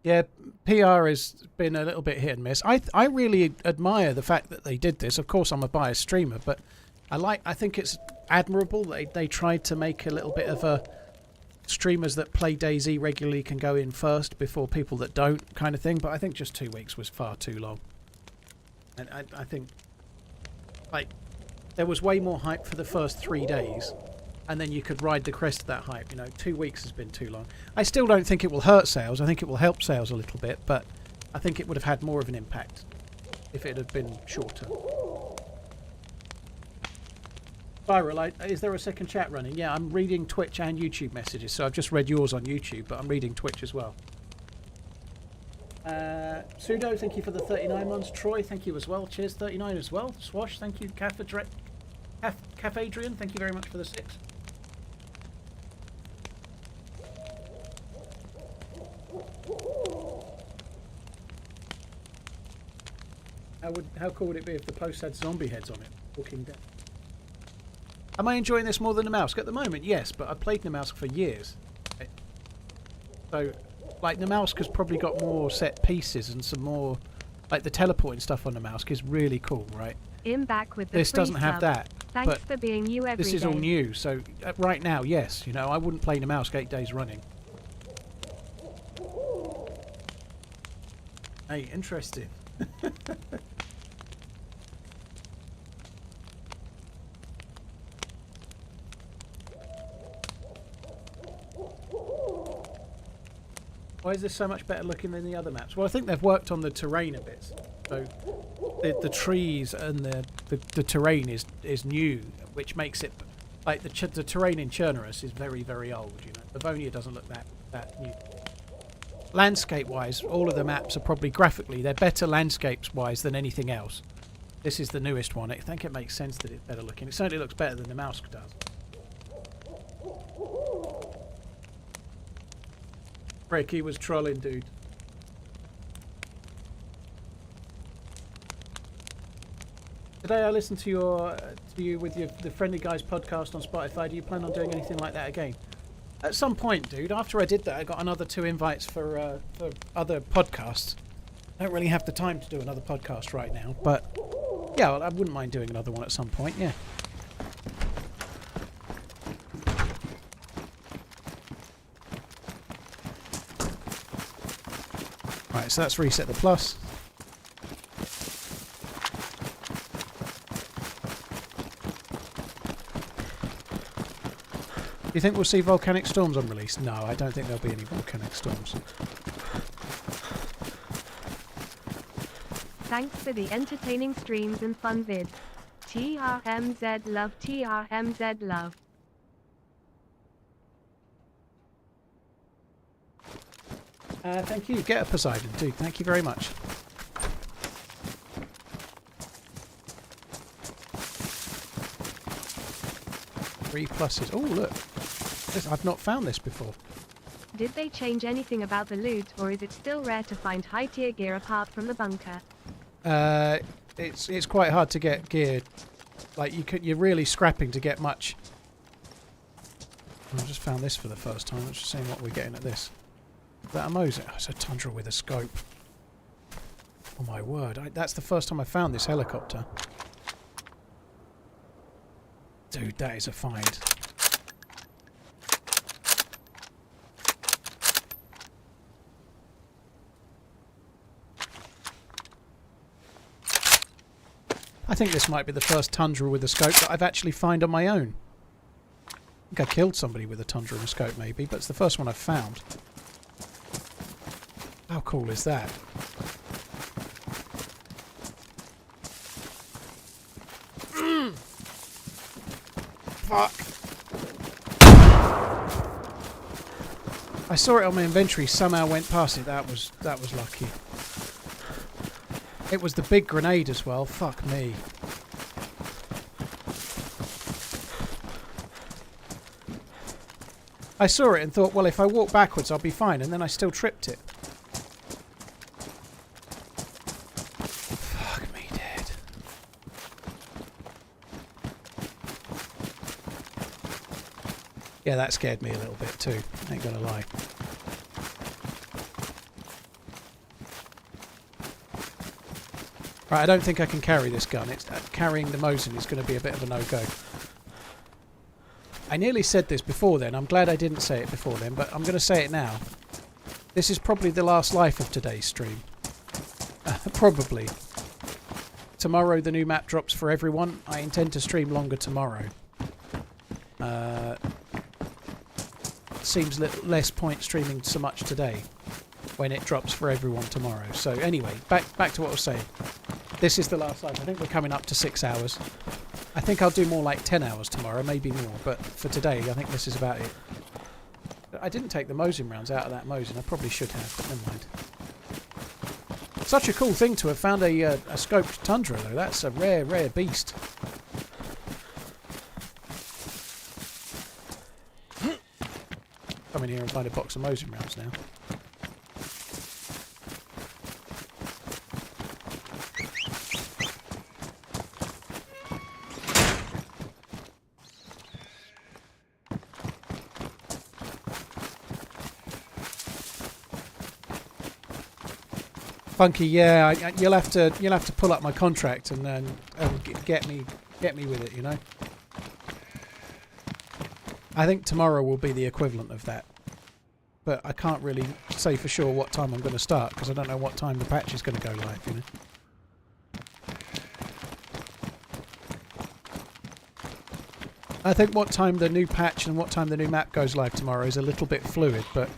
Yeah, PR has been a little bit hit and miss. I really admire the fact that they did this. Of course, I'm a biased streamer, but I think it's admirable. They tried to make a little bit of a streamers that play DayZ regularly can go in first before people that don't kind of thing. But I think just 2 weeks was far too long. And I think, like, there was way more hype for the first 3 days, and then you could ride the crest of that hype. 2 weeks has been too long. I still don't think it will hurt sales. I think it will help sales a little bit, but I think it would have had more of an impact if it had been shorter. Viral, is there a second chat running? Yeah, I'm reading Twitch and YouTube messages, so I've just read yours on YouTube, but I'm reading Twitch as well. Sudo, thank you for the 39 months. Troy, thank you as well. Cheers, 39 as well. Swash, thank you. Adrian, thank you very much for the 6. How cool would it be if the post had zombie heads on it? Walking Dead. Am I enjoying this more than Namalsk? At the moment, yes, but I've played Namalsk for years. So, like, Namalsk has probably got more set pieces and some more... Like, the teleporting stuff on Namalsk is really cool, right? Back with the this doesn't have that. Thanks for being you every This is all new, so right now, yes, I wouldn't play Namalsk 8 days running. Hey, interesting. Why is this so much better looking than the other maps? Well, I think they've worked on the terrain a bit. So the trees and the terrain is new, which makes it like the terrain in Chernobyl is very, very old. Livonia doesn't look that new. Landscape-wise, all of the maps are probably graphically they're better landscapes-wise than anything else. This is the newest one. I think it makes sense that it's better looking. It certainly looks better than the mouse does. Frick, he was trolling, dude. Today I listened to you with the Friendly Guys podcast on Spotify. Do you plan on doing anything like that again? At some point, dude. After I did that, I got another 2 invites for other podcasts. I don't really have the time to do another podcast right now, but yeah, well, I wouldn't mind doing another one at some point. Yeah. Right, so that's reset the plus. Do you think we'll see volcanic storms on release? No, I don't think there'll be any volcanic storms. Thanks for the entertaining streams and fun vids. TRMZ love, TRMZ love. Thank you. Get a Poseidon, dude. Thank you very much. Three pluses. Oh, look. I've not found this before. Did they change anything about the loot, or is it still rare to find high-tier gear apart from the bunker? It's quite hard to get gear. Like you're really scrapping to get much. I just found this for the first time. Let's just see what we're getting at this. Is that a Moses? Oh, it's a Tundra with a scope. Oh my word! That's the first time I found this helicopter. Dude, that is a find. I think this might be the first Tundra with a scope that I've actually found on my own. I think I killed somebody with a Tundra and a scope maybe, but it's the first one I've found. How cool is that? Fuck. I saw it on my inventory, somehow went past it. That was lucky. It was the big grenade as well. Fuck me. I saw it and thought, well, if I walk backwards, I'll be fine. And then I still tripped it. Fuck me dead. Yeah, that scared me a little bit too. Ain't gonna lie. Right, I don't think I can carry this gun. It's carrying the Mosin is going to be a bit of a no-go. I nearly said this before then. I'm glad I didn't say it before then, but I'm going to say it now. This is probably the last life of today's stream. Probably. tomorrow the new map drops for everyone. I intend to stream longer tomorrow. Seems less point streaming so much today when it drops for everyone tomorrow. So anyway, back to what I was saying. This is the last live. I think we're coming up to 6 hours. I think I'll do more like 10 hours tomorrow, maybe more. But for today, I think this is about it. I didn't take the Mosin rounds out of that Mosin. I probably should have, but never mind. Such a cool thing to have found a scoped Tundra, though. That's a rare, rare beast. Come in here and find a box of Mosin rounds now. Funky, yeah, you'll have to pull up my contract and get me with it, you know. I think tomorrow will be the equivalent of that, but I can't really say for sure what time I'm going to start because I don't know what time the patch is going to go live, you know. I think what time the new patch and what time the new map goes live tomorrow is a little bit fluid, but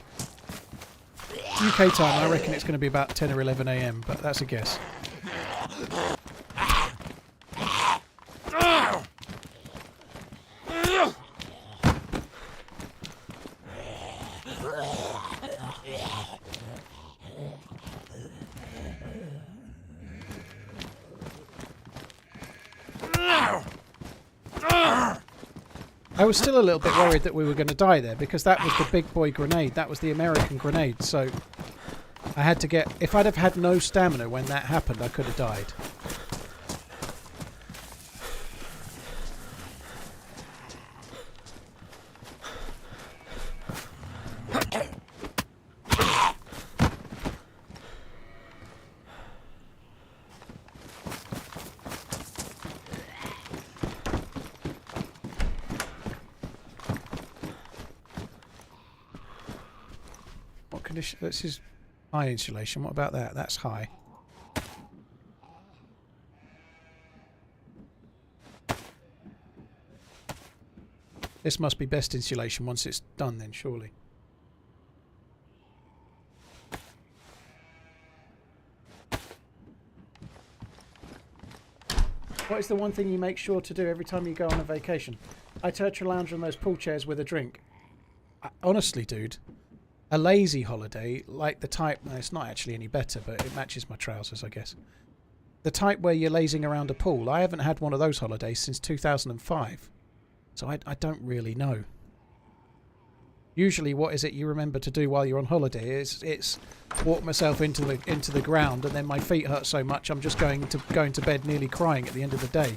UK time I reckon it's going to be about 10 or 11 AM, but that's a guess. I was still a little bit worried that we were going to die there because that was the big boy grenade. That was the American grenade. So I had to get... If I'd have had no stamina when that happened, I could have died. This is high insulation. What about that? That's high. This must be best insulation once it's done then, surely. What is the one thing you make sure to do every time you go on a vacation? I turn to lounge on those pool chairs with a drink. Honestly, dude. A lazy holiday, like the type... No, it's not actually any better, but it matches my trousers, I guess. The type where you're lazing around a pool. I haven't had one of those holidays since 2005. So I don't really know. Usually what is it you remember to do while you're on holiday? It's walk myself into the ground and then my feet hurt so much I'm just going to bed nearly crying at the end of the day.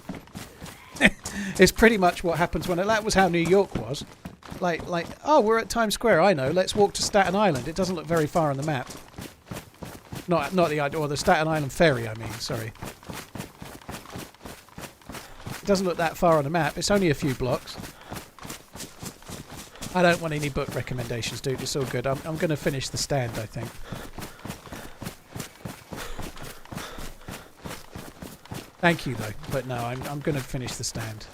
It's pretty much what happens when... That was how New York was. Like, oh, we're at Times Square, I know, let's walk to Staten Island. It doesn't look very far on the map. Not the Staten Island ferry, I mean, sorry. It doesn't look that far on the map, it's only a few blocks. I don't want any book recommendations, dude, it's all good. I'm going to finish the stand, I think. Thank you, though, but no, I'm going to finish the stand.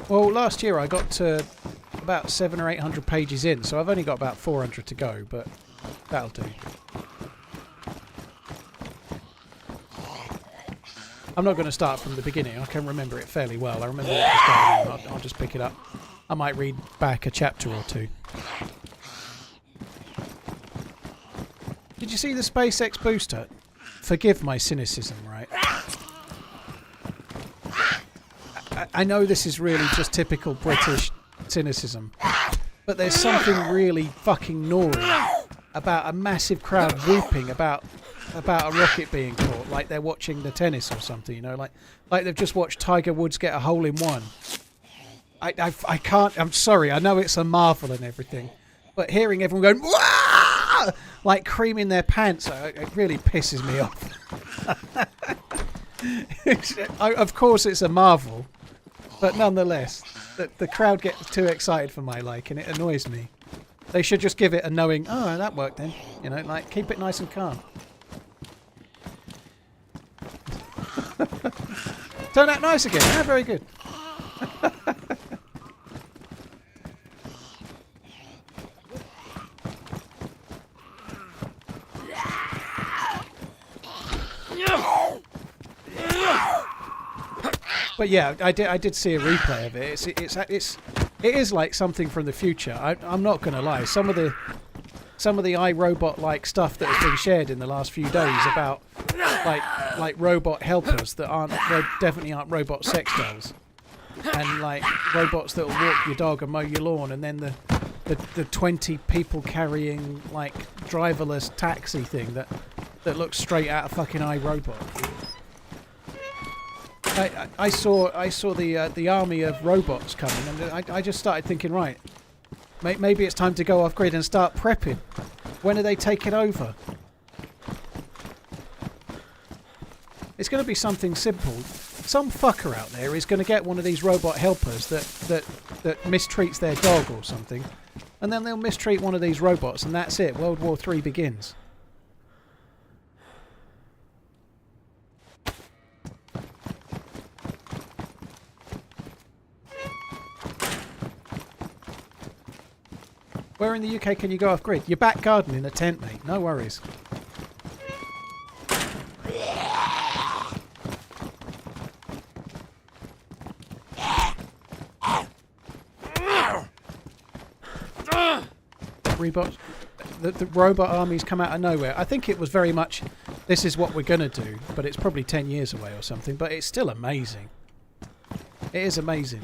Well, last year I got to about 700 or 800 pages in, so I've only got about 400 to go, but that'll do. I'm not going to start from the beginning. I can remember it fairly well. I remember what was going on. I'll just pick it up. I might read back a chapter or two. Did you see the SpaceX booster? Forgive my cynicism, right? I know this is really just typical British cynicism, but there's something really fucking gnawing about a massive crowd whooping about a rocket being caught, like they're watching the tennis or something, you know, like they've just watched Tiger Woods get a hole in one. I can't. I'm sorry. I know it's a marvel and everything, but hearing everyone going "Wah!" like creaming their pants, it really pisses me off. Of course, it's a marvel, but nonetheless, the crowd gets too excited for my liking. It annoys me. They should just give it a knowing. Oh, that worked then. You know, like keep it nice and calm. Turn out nice again. Yeah, very good. But yeah, I did see a replay of it. It is like something from the future. I'm not going to lie. Some of the iRobot like stuff that has been shared in the last few days about like robot helpers that definitely aren't robot sex dolls, and like robots that will walk your dog and mow your lawn, and then the 20 people carrying like driverless taxi thing that looks straight out of fucking iRobot. I saw the army of robots coming, and I just started thinking, right, maybe it's time to go off grid and start prepping. When are they taking over? It's going to be something simple. Some fucker out there is going to get one of these robot helpers that mistreats their dog or something, and then they'll mistreat one of these robots, and that's it. World War III begins. Where in the UK can you go off grid? Your back garden in a tent, mate. No worries. The robot armies come out of nowhere. I think it was very much, this is what we're going to do, but it's probably 10 years away or something, but it's still amazing. It is amazing.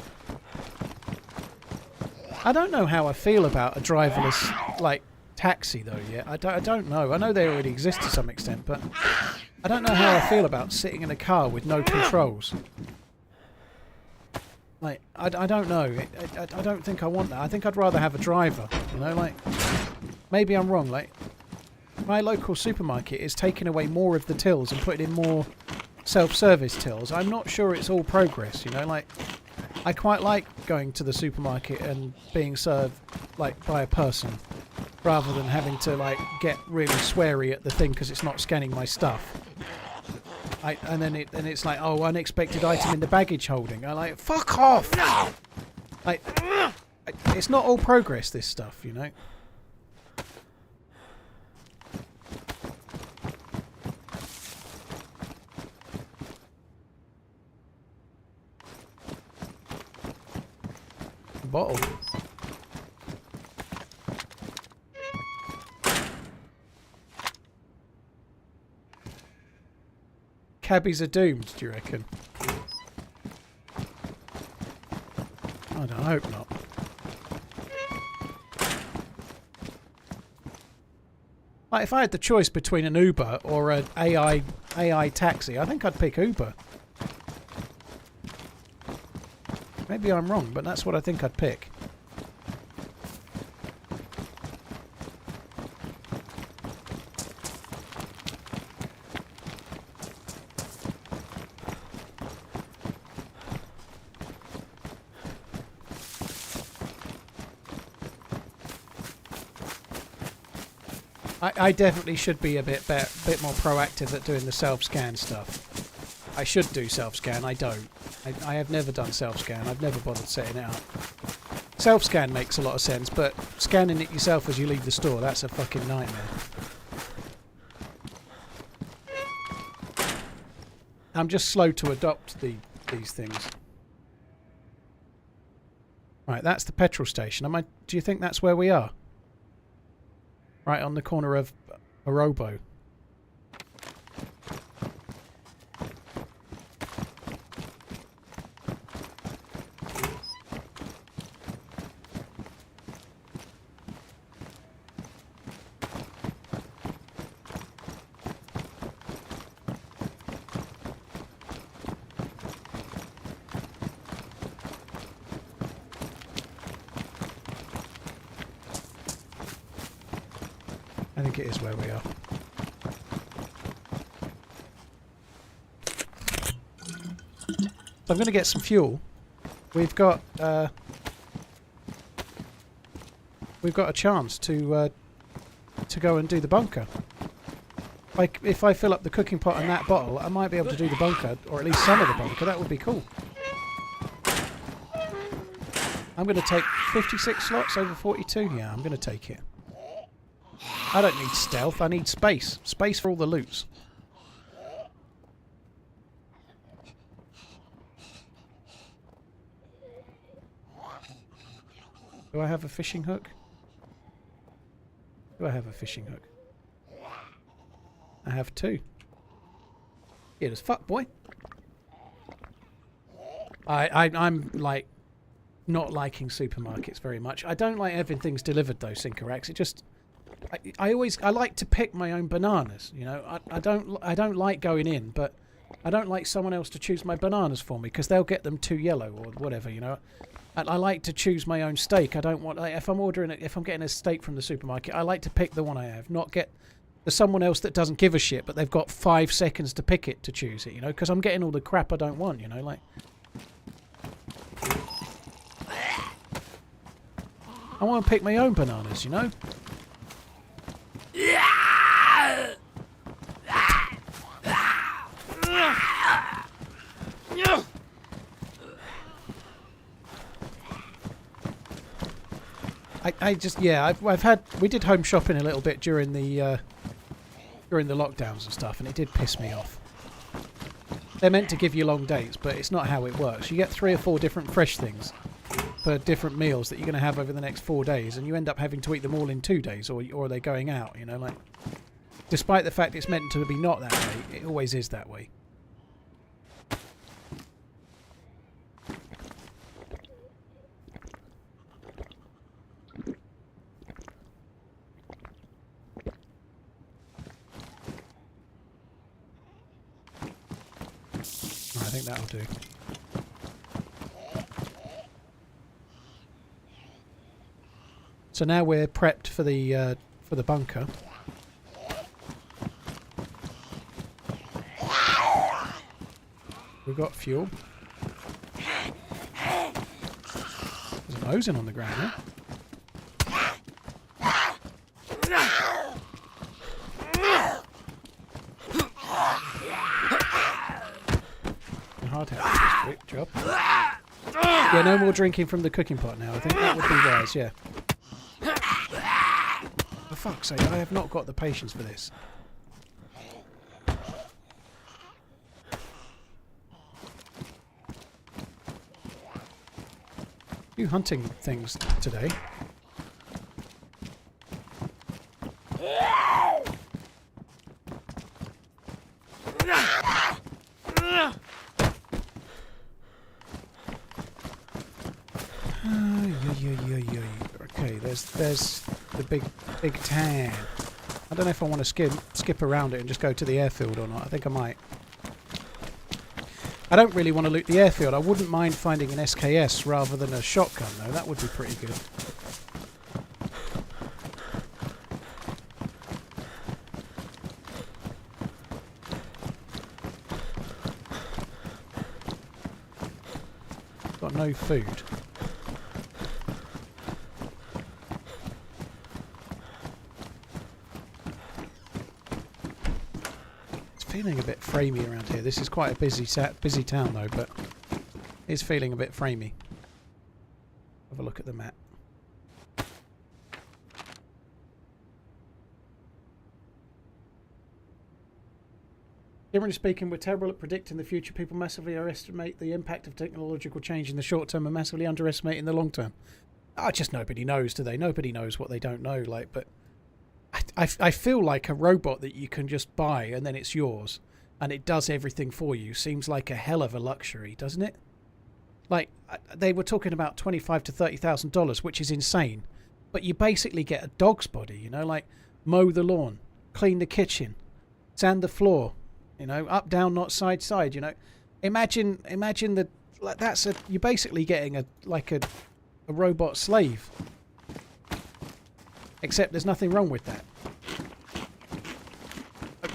I don't know how I feel about a driverless, like, taxi, though, yet. I don't know. I know they already exist to some extent, but I don't know how I feel about sitting in a car with no controls. Like, I don't know. I don't think I want that. I think I'd rather have a driver, you know, like, maybe I'm wrong. Like, my local supermarket is taking away more of the tills and putting in more self-service tills. I'm not sure it's all progress, you know, like, I quite like going to the supermarket and being served, like, by a person, rather than having to, like, get really sweary at the thing because it's not scanning my stuff. And then it's like, oh, unexpected item in the baggage holding. I'm like, fuck off! Like, it's not all progress, this stuff, you know? Bottle. Cabbies are doomed, do you reckon? I hope not. Like, if I had the choice between an Uber or an AI taxi, I think I'd pick Uber. Maybe I'm wrong, but that's what I think I'd pick. I definitely should be a bit more proactive at doing the self-scan stuff. I should do self-scan, I don't. I have never done self-scan, I've never bothered setting it up. Self-scan makes a lot of sense, but scanning it yourself as you leave the store, that's a fucking nightmare. I'm just slow to adopt these things. Right, that's the petrol station. Do you think that's where we are? Right on the corner of a robo. I think it is where we are. So I'm going to get some fuel. We've got a chance to go and do the bunker. Like if I fill up the cooking pot and that bottle, I might be able to do the bunker, or at least some of the bunker. That would be cool. I'm going to take 56 slots over 42. Yeah, I'm going to take it. I don't need stealth. I need space. Space for all the loots. Do I have a fishing hook? Do I have a fishing hook? I have 2. It is fuck, boy. I'm like not liking supermarkets very much. I don't like everything's delivered though, Syncarax. It just I like to pick my own bananas, you know. I don't like going in, but I don't like someone else to choose my bananas for me because they'll get them too yellow or whatever, you know. I like to choose my own steak. I don't want, like, if I'm getting a steak from the supermarket, I like to pick the one I have, not get the someone else that doesn't give a shit, but they've got 5 seconds to pick it to choose it, you know, because I'm getting all the crap I don't want, you know, like. I want to pick my own bananas, you know. We did home shopping a little bit during the lockdowns and stuff, and it did piss me off. They're meant to give you long dates, but it's not how it works. You get 3 or 4 different fresh things for different meals that you're going to have over the next 4 days, and you end up having to eat them all in 2 days, or they're going out, you know, like. Despite the fact it's meant to be not that way, it always is that way. I think that'll do. So now we're prepped for the bunker. We've got fuel. There's an ozone on the ground there. Hard hat. Great job. Yeah, no more drinking from the cooking pot now. I think that would be wise, yeah. For fuck's sake, I have not got the patience for this. Few hunting things today. Okay, there's the big tan. I don't know if I want to skip around it and just go to the airfield or not. I think I might. I don't really want to loot the airfield. I wouldn't mind finding an SKS rather than a shotgun though. That would be pretty good. Got no food. Feeling a bit framey around here. This is quite a busy town though, but it's feeling a bit framey. Have a look at the map. Generally speaking, we're terrible at predicting the future. People massively overestimate the impact of technological change in the short term and massively underestimate in the long term. Oh, just nobody knows, do they? Nobody knows what they don't know, like, but I feel like a robot that you can just buy and then it's yours and it does everything for you seems like a hell of a luxury, doesn't it? Like, they were talking about $25,000 to $30,000, which is insane. But you basically get a dog's body, you know, like mow the lawn, clean the kitchen, sand the floor, you know, up, down, not side, side, you know. Imagine that, like, you're basically getting a robot slave. Except there's nothing wrong with that.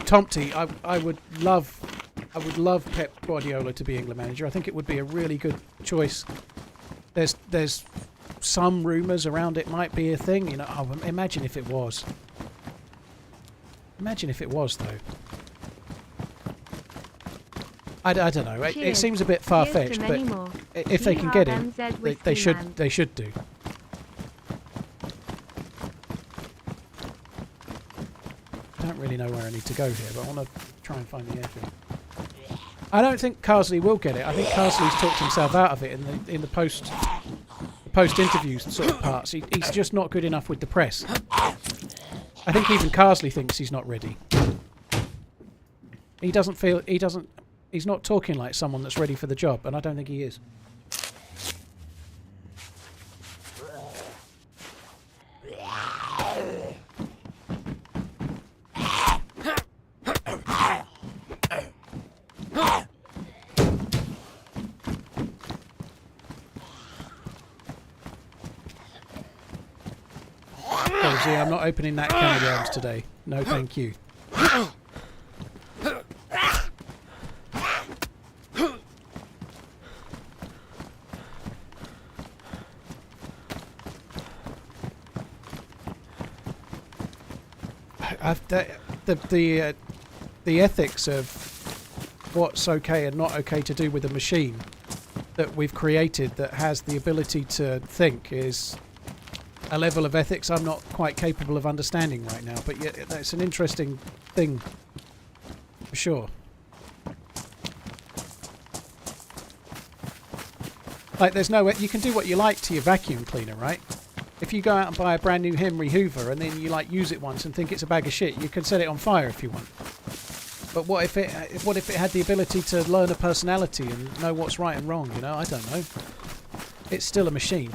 Tomty, I would love Pep Guardiola to be England manager. I think it would be a really good choice. There's some rumours around it might be a thing. You know, oh, imagine if it was. Imagine if it was, though. I don't know. It seems a bit far-fetched, but if they can get it, they should do. I don't really know where I need to go here, but I want to try and find the airfield. I don't think Carsley will get it. I think Carsley's talked himself out of it in the post interview sort of parts. He's just not good enough with the press. I think even Carsley thinks he's not ready. He's not talking like someone that's ready for the job, and I don't think he is. DayZ, I'm not opening that can of worms today. No, thank you. The ethics of what's okay and not okay to do with a machine that we've created that has the ability to think is a level of ethics I'm not quite capable of understanding right now. But yeah, that's an interesting thing for sure. Like, there's no way you can do what you like to your vacuum cleaner, right? If you go out and buy a brand new Henry Hoover and then you like use it once and think it's a bag of shit, you can set it on fire if you want. But what if it had the ability to learn a personality and know what's right and wrong? You know, I don't know. It's still a machine,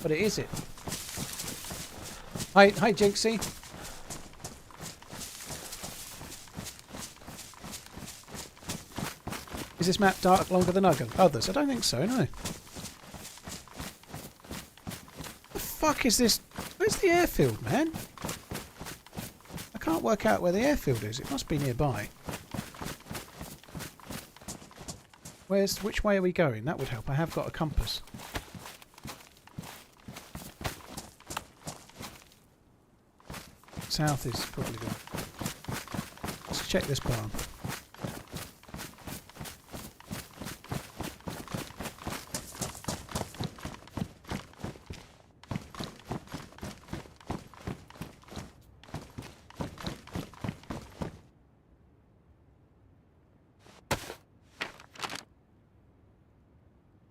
but it is it. Hi, Jinxie. Is this map dark longer than others? I don't think so. No. Fuck is this? Where's the airfield, man? I can't work out where the airfield is. It must be nearby. Which way are we going? That would help. I have got a compass. South is probably good. Let's check this barn.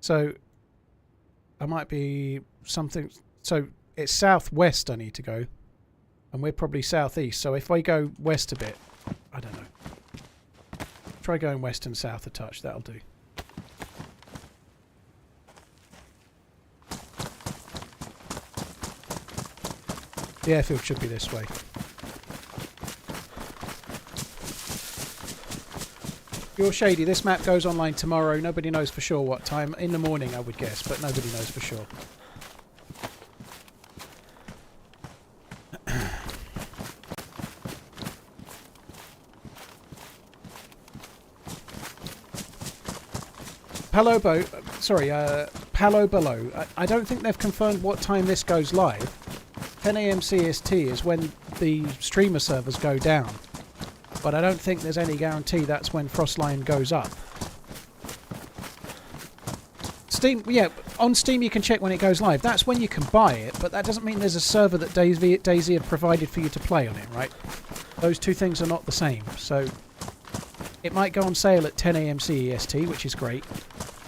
So, I might be something... So, it's southwest I need to go. And we're probably southeast. So, if I go west a bit... I don't know. Try going west and south a touch. That'll do. The airfield should be this way. You're shady. This map goes online tomorrow. Nobody knows for sure what time. In the morning, I would guess, but nobody knows for sure. Palo Below. I don't think they've confirmed what time this goes live. 10 AM CST is when the streamer servers go down. But I don't think there's any guarantee that's when Frostline goes up. Steam, yeah, on Steam you can check when it goes live. That's when you can buy it, but that doesn't mean there's a server that DayZ have provided for you to play on it, right? Those two things are not the same. So it might go on sale at 10 AM CEST, which is great,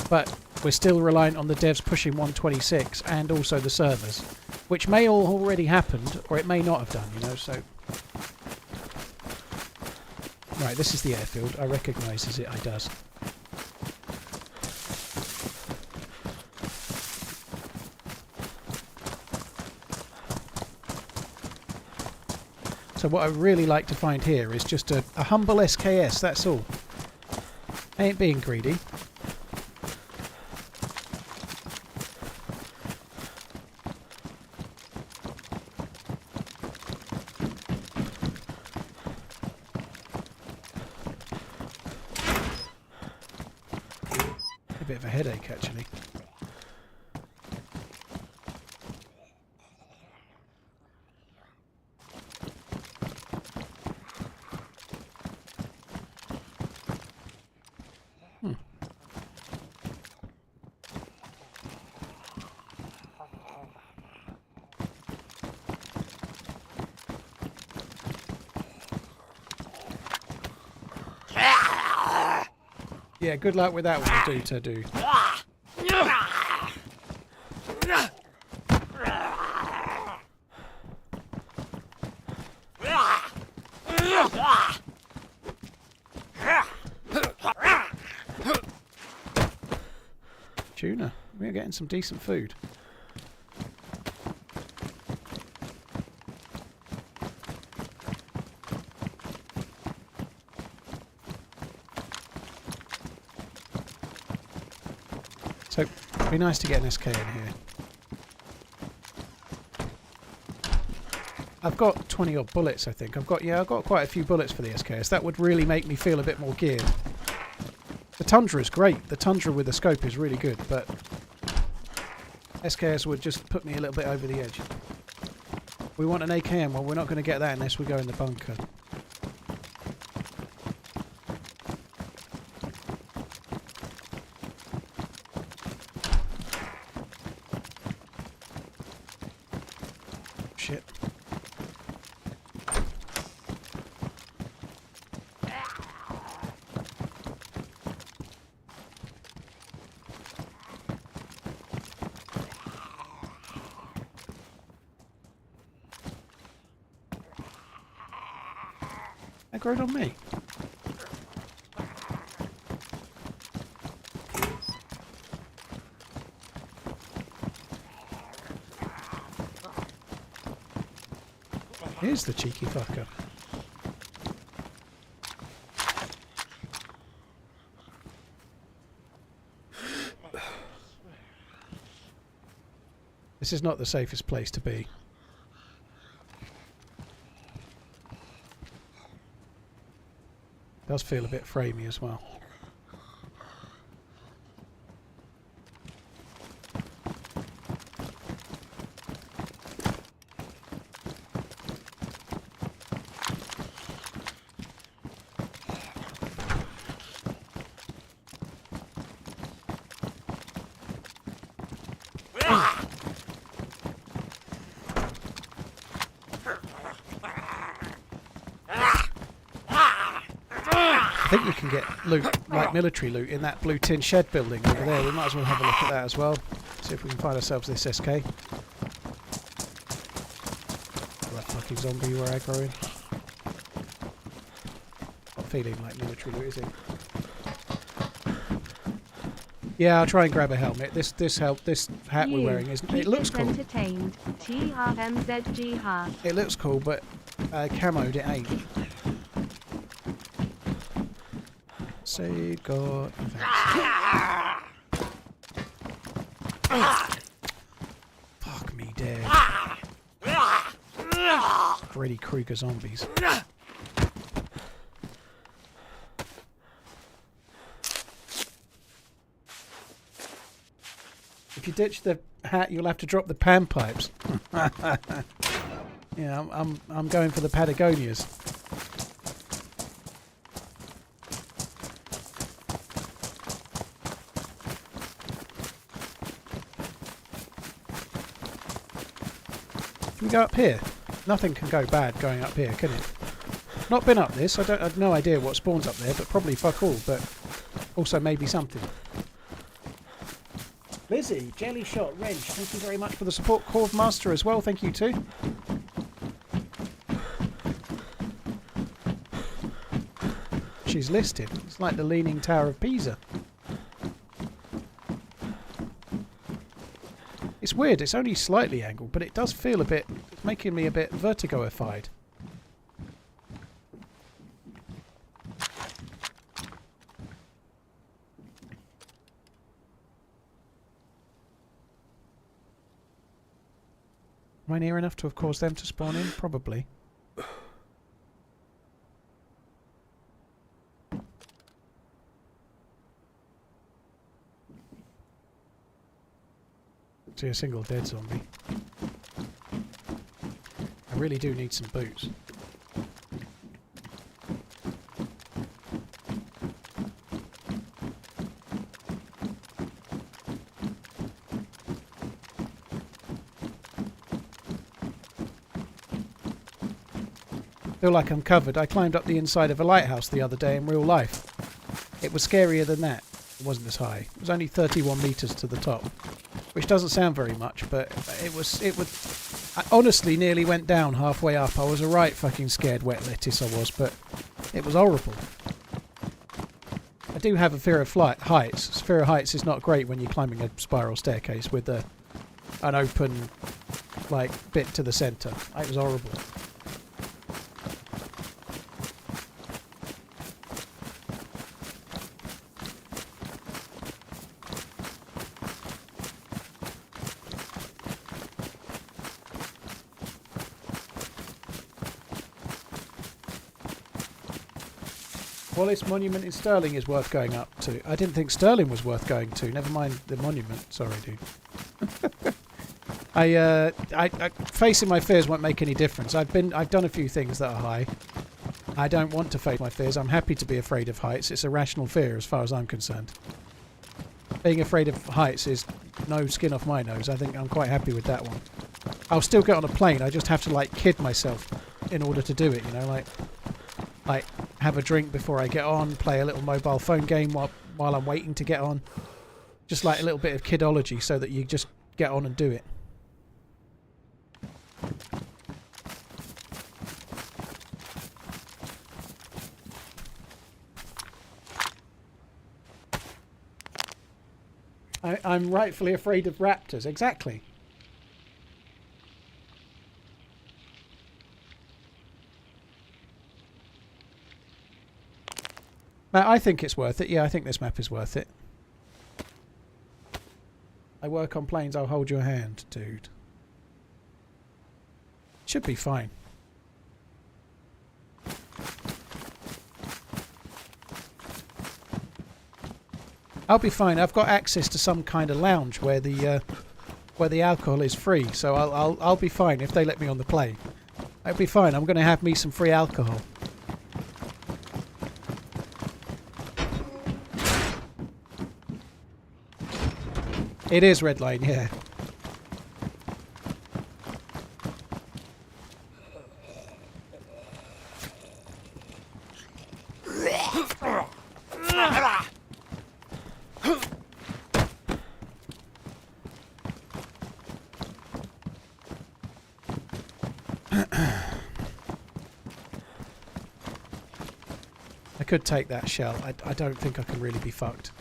but we're still reliant on the devs pushing 126 and also the servers, which may all already happened, or it may not have done, you know, so... Right, this is the airfield. I recognise it, I does. So what I really like to find here is just a humble SKS, that's all. Ain't being greedy. bit of a headache actually. Yeah, good luck with that one, do to do. Tuna, we're getting some decent food. So, it'd be nice to get an SK in here. I've got 20 odd bullets, I think. I've got quite a few bullets for the SKS. That would really make me feel a bit more geared. The Tundra is great. The Tundra with the scope is really good, but SKS would just put me a little bit over the edge. We want an AKM. Well, we're not going to get that unless we go in the bunker. Shit. Aggroed on me. Here's the cheeky fucker. This is not the safest place to be. Does feel a bit framey as well. I think we can get loot, like military loot, in that blue tin shed building over there. We might as well have a look at that as well. See if we can find ourselves this SK. That fucking zombie we're aggroing. Not feeling like military loot, is it? Yeah, I'll try and grab a helmet. This hat we're wearing isn't. It looks cool. Entertained. TRMZ half. It looks cool, but camoed it ain't. Say God. Fuck me dead. Freddy Krueger zombies. If you ditch the hat, you'll have to drop the panpipes. Yeah, I'm going for the Patagonias. Can we go up here? Nothing can go bad going up here, can it? Not been up this. I've no idea what spawns up there, but probably fuck all. But also maybe something. Lizzie, Jelly Shot, Wrench, thank you very much for the support. Corv Master as well, thank you too. She's listed. It's like the Leaning Tower of Pisa. It's weird, it's only slightly angled, but it does feel a bit, it's making me a bit vertigoified. Am I near enough to have caused them to spawn in? Probably. See a single dead zombie. I really do need some boots. Feel like I'm covered. I climbed up the inside of a lighthouse the other day in real life. It was scarier than that. It wasn't as high. It was only 31 meters to the top, which doesn't sound very much, but it was. I honestly nearly went down halfway up. I was a right fucking scared wet lettuce. I was, but it was horrible. I do have a fear of heights. Fear of heights is not great when you're climbing a spiral staircase with an open, like, bit to the centre. It was horrible. Wallace Monument in Stirling is worth going up to. I didn't think Stirling was worth going to. Never mind the monument. Sorry, dude. Facing my fears won't make any difference. I've done a few things that are high. I don't want to face my fears. I'm happy to be afraid of heights. It's a rational fear as far as I'm concerned. Being afraid of heights is no skin off my nose. I think I'm quite happy with that one. I'll still get on a plane. I just have to, like, kid myself in order to do it, you know, like have a drink before I get on, play a little mobile phone game while I'm waiting to get on. Just like a little bit of kidology so that you just get on and do it. I'm rightfully afraid of raptors, exactly. I think it's worth it. Yeah, I think this map is worth it. I work on planes, I'll hold your hand, dude. Should be fine. I'll be fine. I've got access to some kind of lounge where the alcohol is free, so I'll be fine if they let me on the plane. I'll be fine. I'm going to have me some free alcohol. It is red line, yeah. I could take that shell. I don't think I can really be fucked.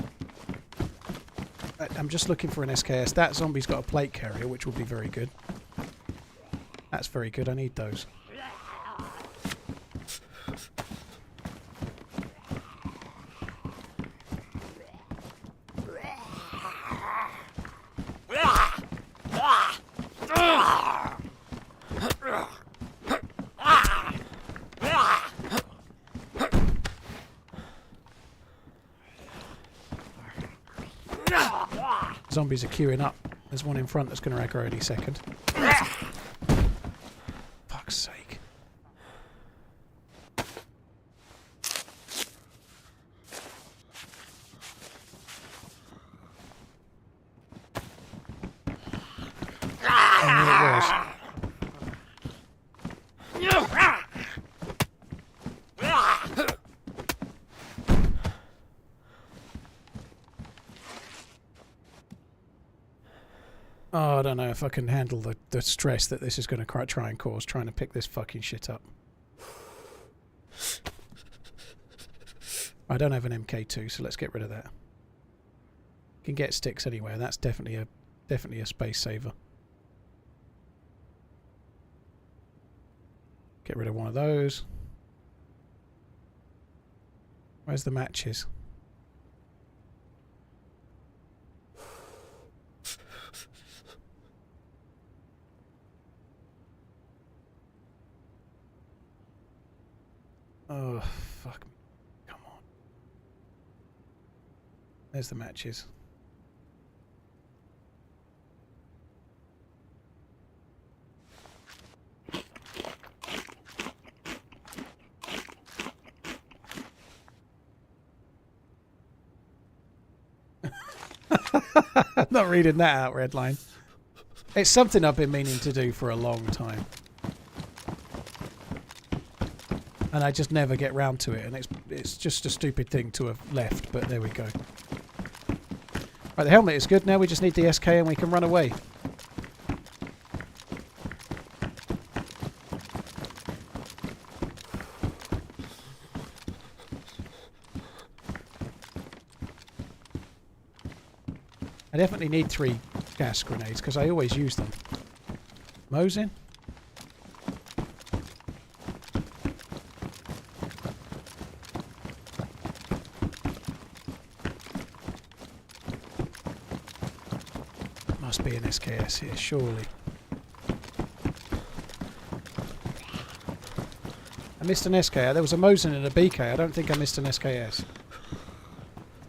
I'm just looking for an SKS. That zombie's got a plate carrier, which will be very good. That's very good. I need those. Zombies are queuing up. There's one in front that's going to aggro any second. Fuck's sake. Oh, I don't know if I can handle the stress that this is going to try and cause, trying to pick this fucking shit up. I don't have an MK2, so let's get rid of that. Can get sticks anywhere. That's definitely a space saver. Get rid of one of those. Where's the matches? Oh, fuck me. Come on. There's the matches. Not reading that out, Redline. It's something I've been meaning to do for a long time. And I just never get round to it, and it's just a stupid thing to have left, but there we go. Right, the helmet is good. Now we just need the SK and we can run away. I definitely need 3 gas grenades because I always use them. Mosin? Must be an SKS here, surely. I missed an SK. There was a Mosin and a BK. I don't think I missed an SKS.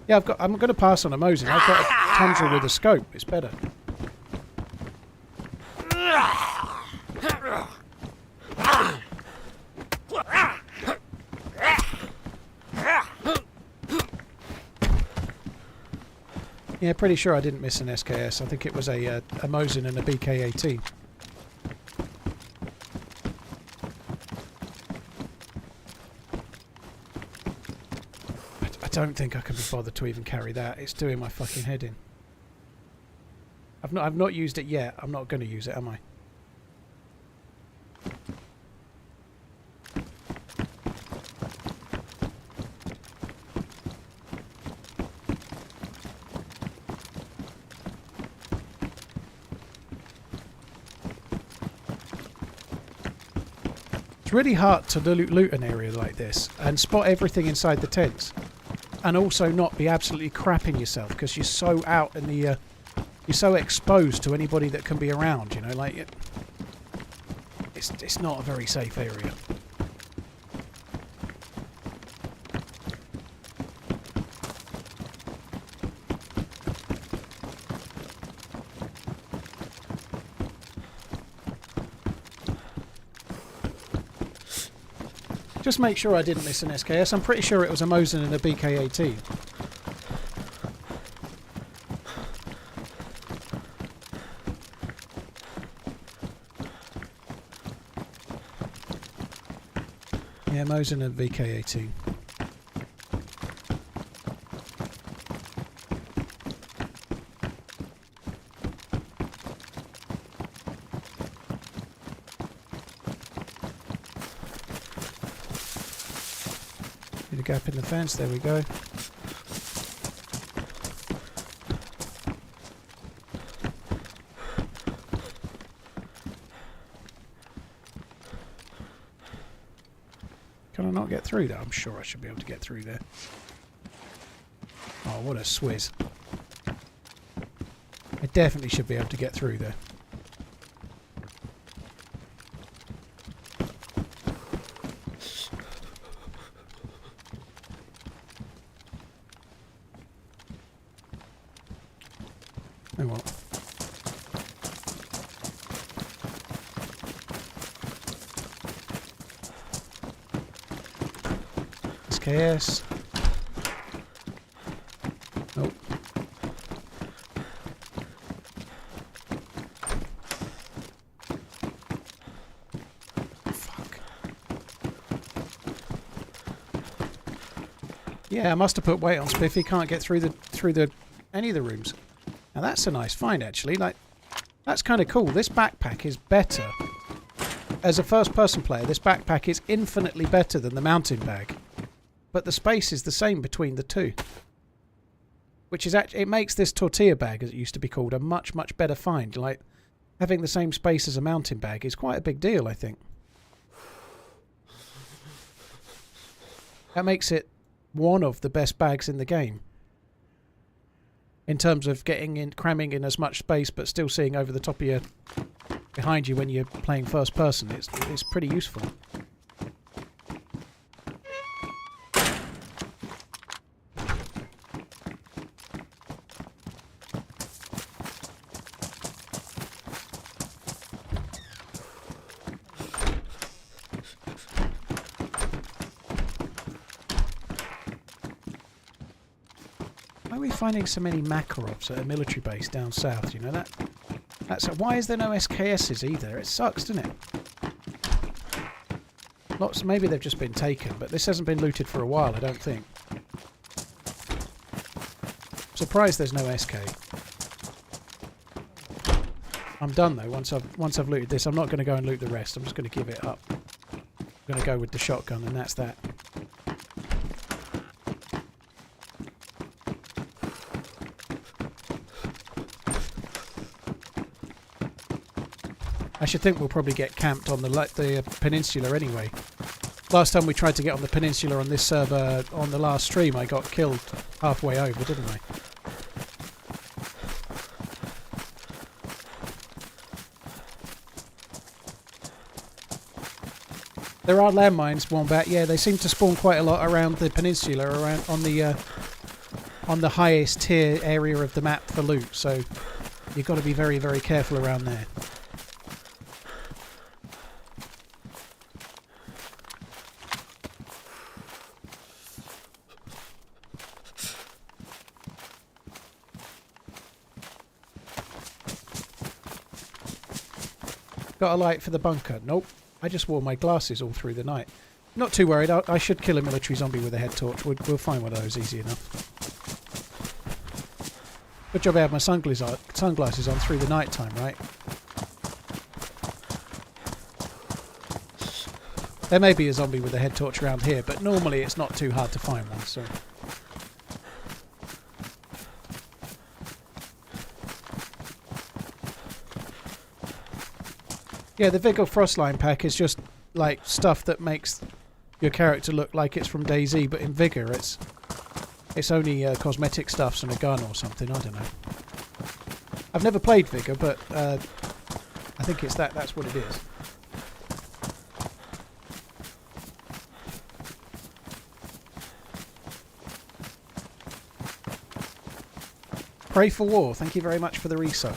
Yeah, I'm going to pass on a Mosin. I've got a Tundra with a scope. It's better. Yeah, pretty sure I didn't miss an SKS. I think it was a Mosin and a BK-18. I don't think I can be bothered to even carry that. It's doing my fucking head in. I've not used it yet. I'm not going to use it, am I? It's really hard to loot an area like this and spot everything inside the tents. And also not be absolutely crapping yourself because you're so out in the... you're so exposed to anybody that can be around, you know, like... It's not a very safe area. Just make sure I didn't miss an SKS. I'm pretty sure it was a Mosin and a BK-18. Yeah, Mosin and VK-18. Need a gap in the fence, there we go. Can I not get through there? I'm sure I should be able to get through there. Oh, what a swizz. I definitely should be able to get through there. Oh well. SKS. Nope. Fuck. Yeah, I must have put weight on Spiffy. Can't get through the any of the rooms. Now that's a nice find actually. Like, that's kind of cool. This backpack is better. As a first-person player, this backpack is infinitely better than the mountain bag. But the space is the same between the two. Which is actually, it makes this tortilla bag, as it used to be called, a much, much better find. Like, having the same space as a mountain bag is quite a big deal, I think. That makes it one of the best bags in the game. In terms of getting in, cramming in as much space, but still seeing over the top of your, behind you when you're playing first person. It's pretty useful. Why are we finding so many Makarovs at a military base down south? You know that? Why is there no SKSs either? It sucks, doesn't it? Lots. Maybe they've just been taken, but this hasn't been looted for a while. I don't think. Surprised there's no SK. I'm done though. Once I've looted this, I'm not going to go and loot the rest. I'm just going to give it up. I'm going to go with the shotgun, and that's that. I should think we'll probably get camped on the peninsula anyway. Last time we tried to get on the peninsula on this server on the last stream, I got killed halfway over, didn't I? There are landmines, Wombat. Yeah, they seem to spawn quite a lot around the peninsula, around on the highest tier area of the map for loot. So you've got to be very, very careful around there. Got a light for the bunker? Nope. I just wore my glasses all through the night. Not too worried. I should kill a military zombie with a head torch. We'll find one of those easy enough. Good job I had my sunglasses on through the night time, right? There may be a zombie with a head torch around here, but normally it's not too hard to find one, so... Yeah, the Vigor Frostline pack is just like stuff that makes your character look like it's from DayZ, but in Vigor it's only cosmetic stuffs and a gun or something. I don't know. I've never played Vigor, but I think it's that's what it is. Pray for War. Thank you very much for the resub.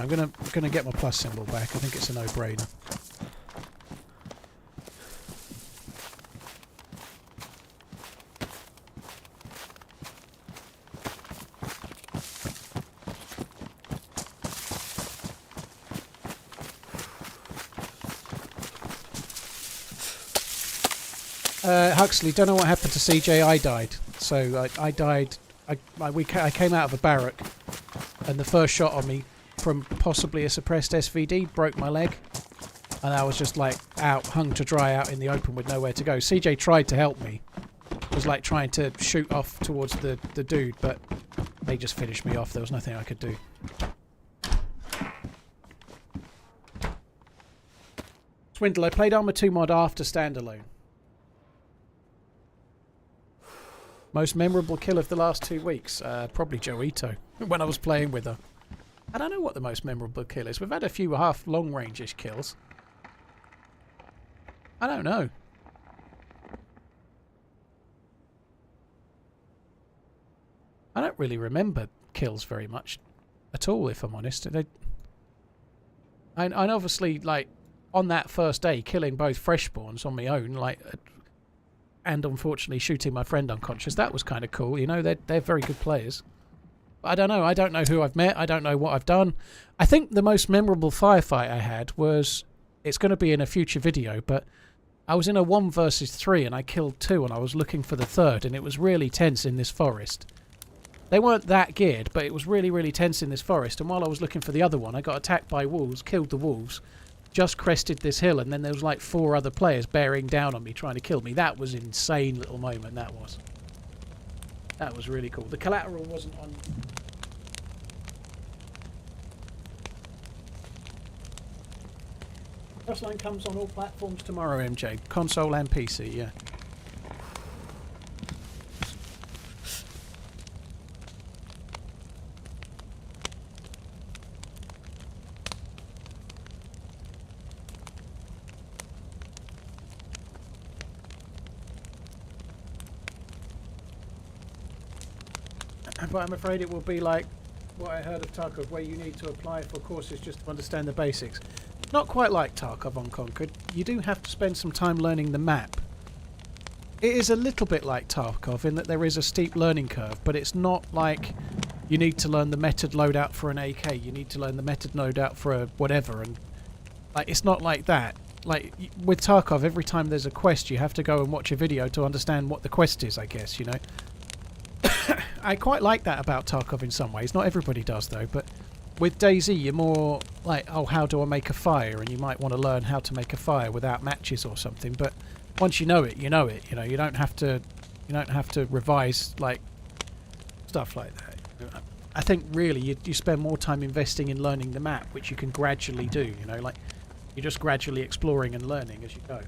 I'm gonna get my plus symbol back. I think it's a no-brainer. Huxley, don't know what happened to CJ. I died. So I died. I came out of a barrack, and the first shot on me from possibly a suppressed SVD broke my leg, and I was just like hung to dry out in the open with nowhere to go. CJ tried to help me. Was like trying to shoot off towards the dude, but they just finished me off. There was nothing I could do. Swindle, I played Arma 2 mod after standalone. Most memorable kill of the last 2 weeks? Probably Joito, when I was playing with her. I don't know what the most memorable kill is. We've had a few half long range-ish kills. I don't know. I don't really remember kills very much at all, if I'm honest. And obviously, like, on that first day, killing both fresh spawns on my own, like, and unfortunately shooting my friend unconscious, that was kind of cool. You know, they're very good players. I don't know. I don't know who I've met. I don't know what I've done. I think the most memorable firefight I had was... It's going to be in a future video, but I was in a 1 versus 3 and I killed 2 and I was looking for the third, and it was really tense in this forest. They weren't that geared, but it was really, really tense in this forest, and while I was looking for the other one, I got attacked by wolves, killed the wolves, just crested this hill, and then there was like 4 other players bearing down on me trying to kill me. That was an insane little moment, that was. That was really cool. The collateral wasn't on... Frostline comes on all platforms tomorrow, MJ. Console and PC, yeah. But I'm afraid it will be like what I heard of Tarkov, where you need to apply for courses just to understand the basics. Not quite like Tarkov Unconquered. You do have to spend some time learning the map. It is a little bit like Tarkov in that there is a steep learning curve, but it's not like you need to learn the method loadout for an AK, you need to learn the method loadout for a whatever, and like it's not like that. Like with Tarkov, every time there's a quest, you have to go and watch a video to understand what the quest is, I guess, you know. I quite like that about Tarkov in some ways. Not everybody does though, but with DayZ you're more like, oh, how do I make a fire? And you might want to learn how to make a fire without matches or something, but once you know it, you know it. You know, you don't have to revise like stuff like that. I think really you spend more time investing in learning the map, which you can gradually do, you know, like you're just gradually exploring and learning as you go.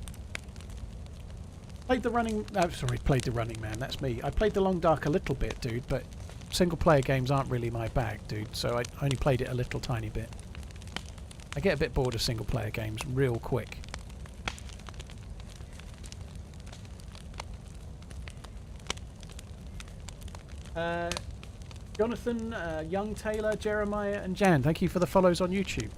Played the Running Man, that's me. I played the Long Dark a little bit, dude, but single player games aren't really my bag, dude, so I only played it a little tiny bit. I get a bit bored of single player games real quick. Jonathan, Young Taylor, Jeremiah and Jan, thank you for the follows on YouTube.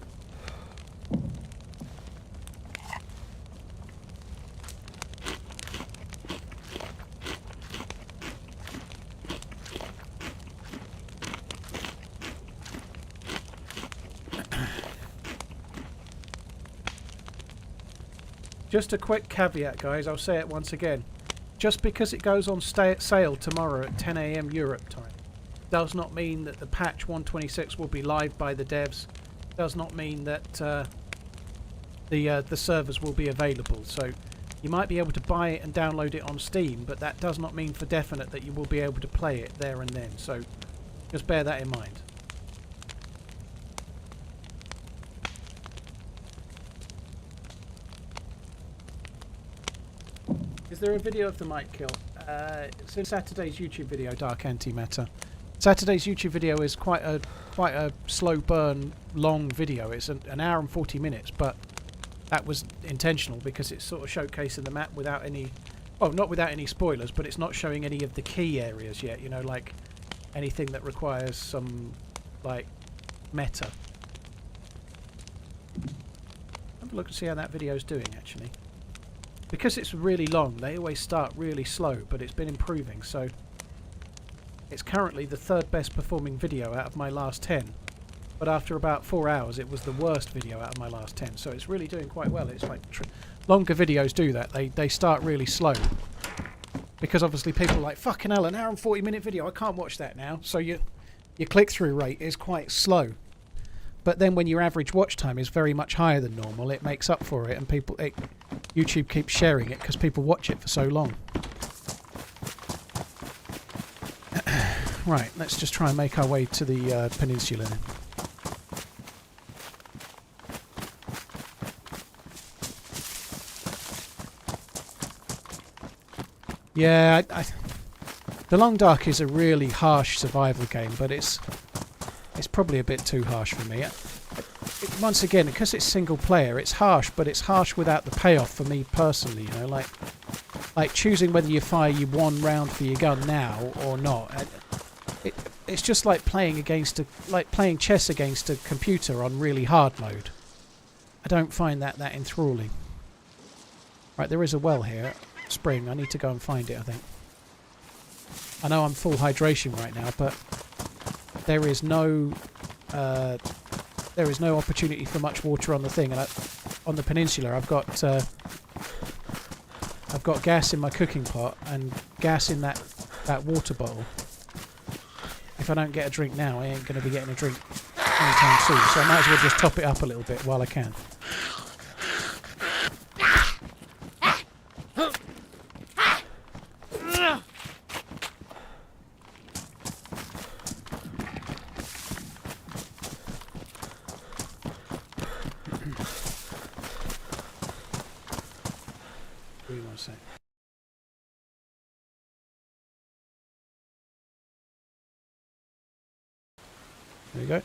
Just a quick caveat, guys, I'll say it once again. Just because it goes on sale tomorrow at 10 AM Europe time does not mean that the patch 126 will be live by the devs. Does not mean that the servers will be available. So you might be able to buy it and download it on Steam, but that does not mean for definite that you will be able to play it there and then. So just bear that in mind. Is there a video of the mic kill? It's in Saturday's YouTube video, Dark Antimatter. Saturday's YouTube video is quite a slow burn, long video. It's an hour and 40 minutes, but that was intentional because it's sort of showcasing the map without any, well, not without any spoilers, but it's not showing any of the key areas yet. You know, like anything that requires some like meta. Have a look and see how that video's doing actually. Because it's really long, they always start really slow, but it's been improving, so it's currently the third best performing video out of my last 10. But after about 4 hours, it was the worst video out of my last 10, so it's really doing quite well. It's like longer videos do that. They start really slow. Because obviously people are like, fucking hell, an hour and 40-minute video, I can't watch that now. So your click-through rate is quite slow. But then when your average watch time is very much higher than normal, it makes up for it, and YouTube keeps sharing it because people watch it for so long. Right, let's just try and make our way to the peninsula then. Yeah, the Long Dark is a really harsh survival game, but it's probably a bit too harsh for me. Once again, because it's single player, it's harsh, but it's harsh without the payoff for me personally. You know, like choosing whether you fire your one round for your gun now or not. It's just like playing chess against a computer on really hard mode. I don't find that enthralling. Right, there is a well here, spring. I need to go and find it. I think. I know I'm full hydration right now, but there is no opportunity for much water on the thing, and on the peninsula I've got gas in my cooking pot and gas in that water bottle. If I don't get a drink now, I ain't going to be getting a drink anytime soon, so I might as well just top it up a little bit while I can. There you go.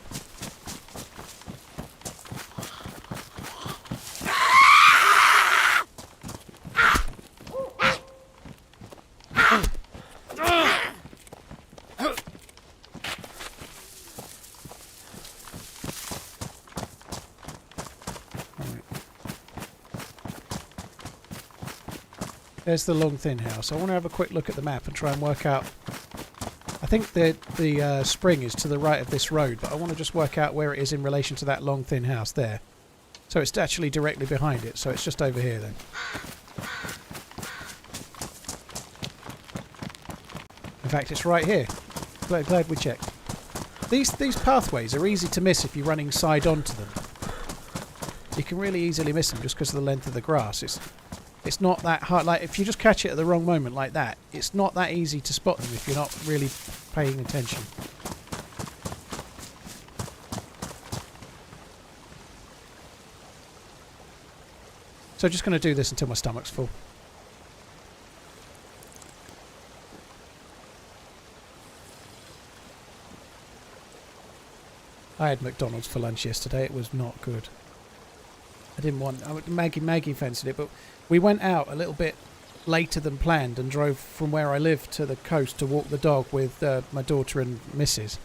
There's the long thin house. I want to have a quick look at the map and try and work out. I think the spring is to the right of this road, but I want to just work out where it is in relation to that long thin house there. So it's actually directly behind it, so it's just over here then. In fact, it's right here. Glad we checked. These pathways are easy to miss if you're running side on to them. You can really easily miss them just because of the length of the grass. It's not that hard. Like, if you just catch it at the wrong moment like that, it's not that easy to spot them if you're not really paying attention. So just going to do this until my stomach's full. I had McDonald's for lunch yesterday. It was not good. I didn't want... Maggie fancied it, but we went out a little bit later than planned and drove from where I live to the coast to walk the dog with my daughter and missus.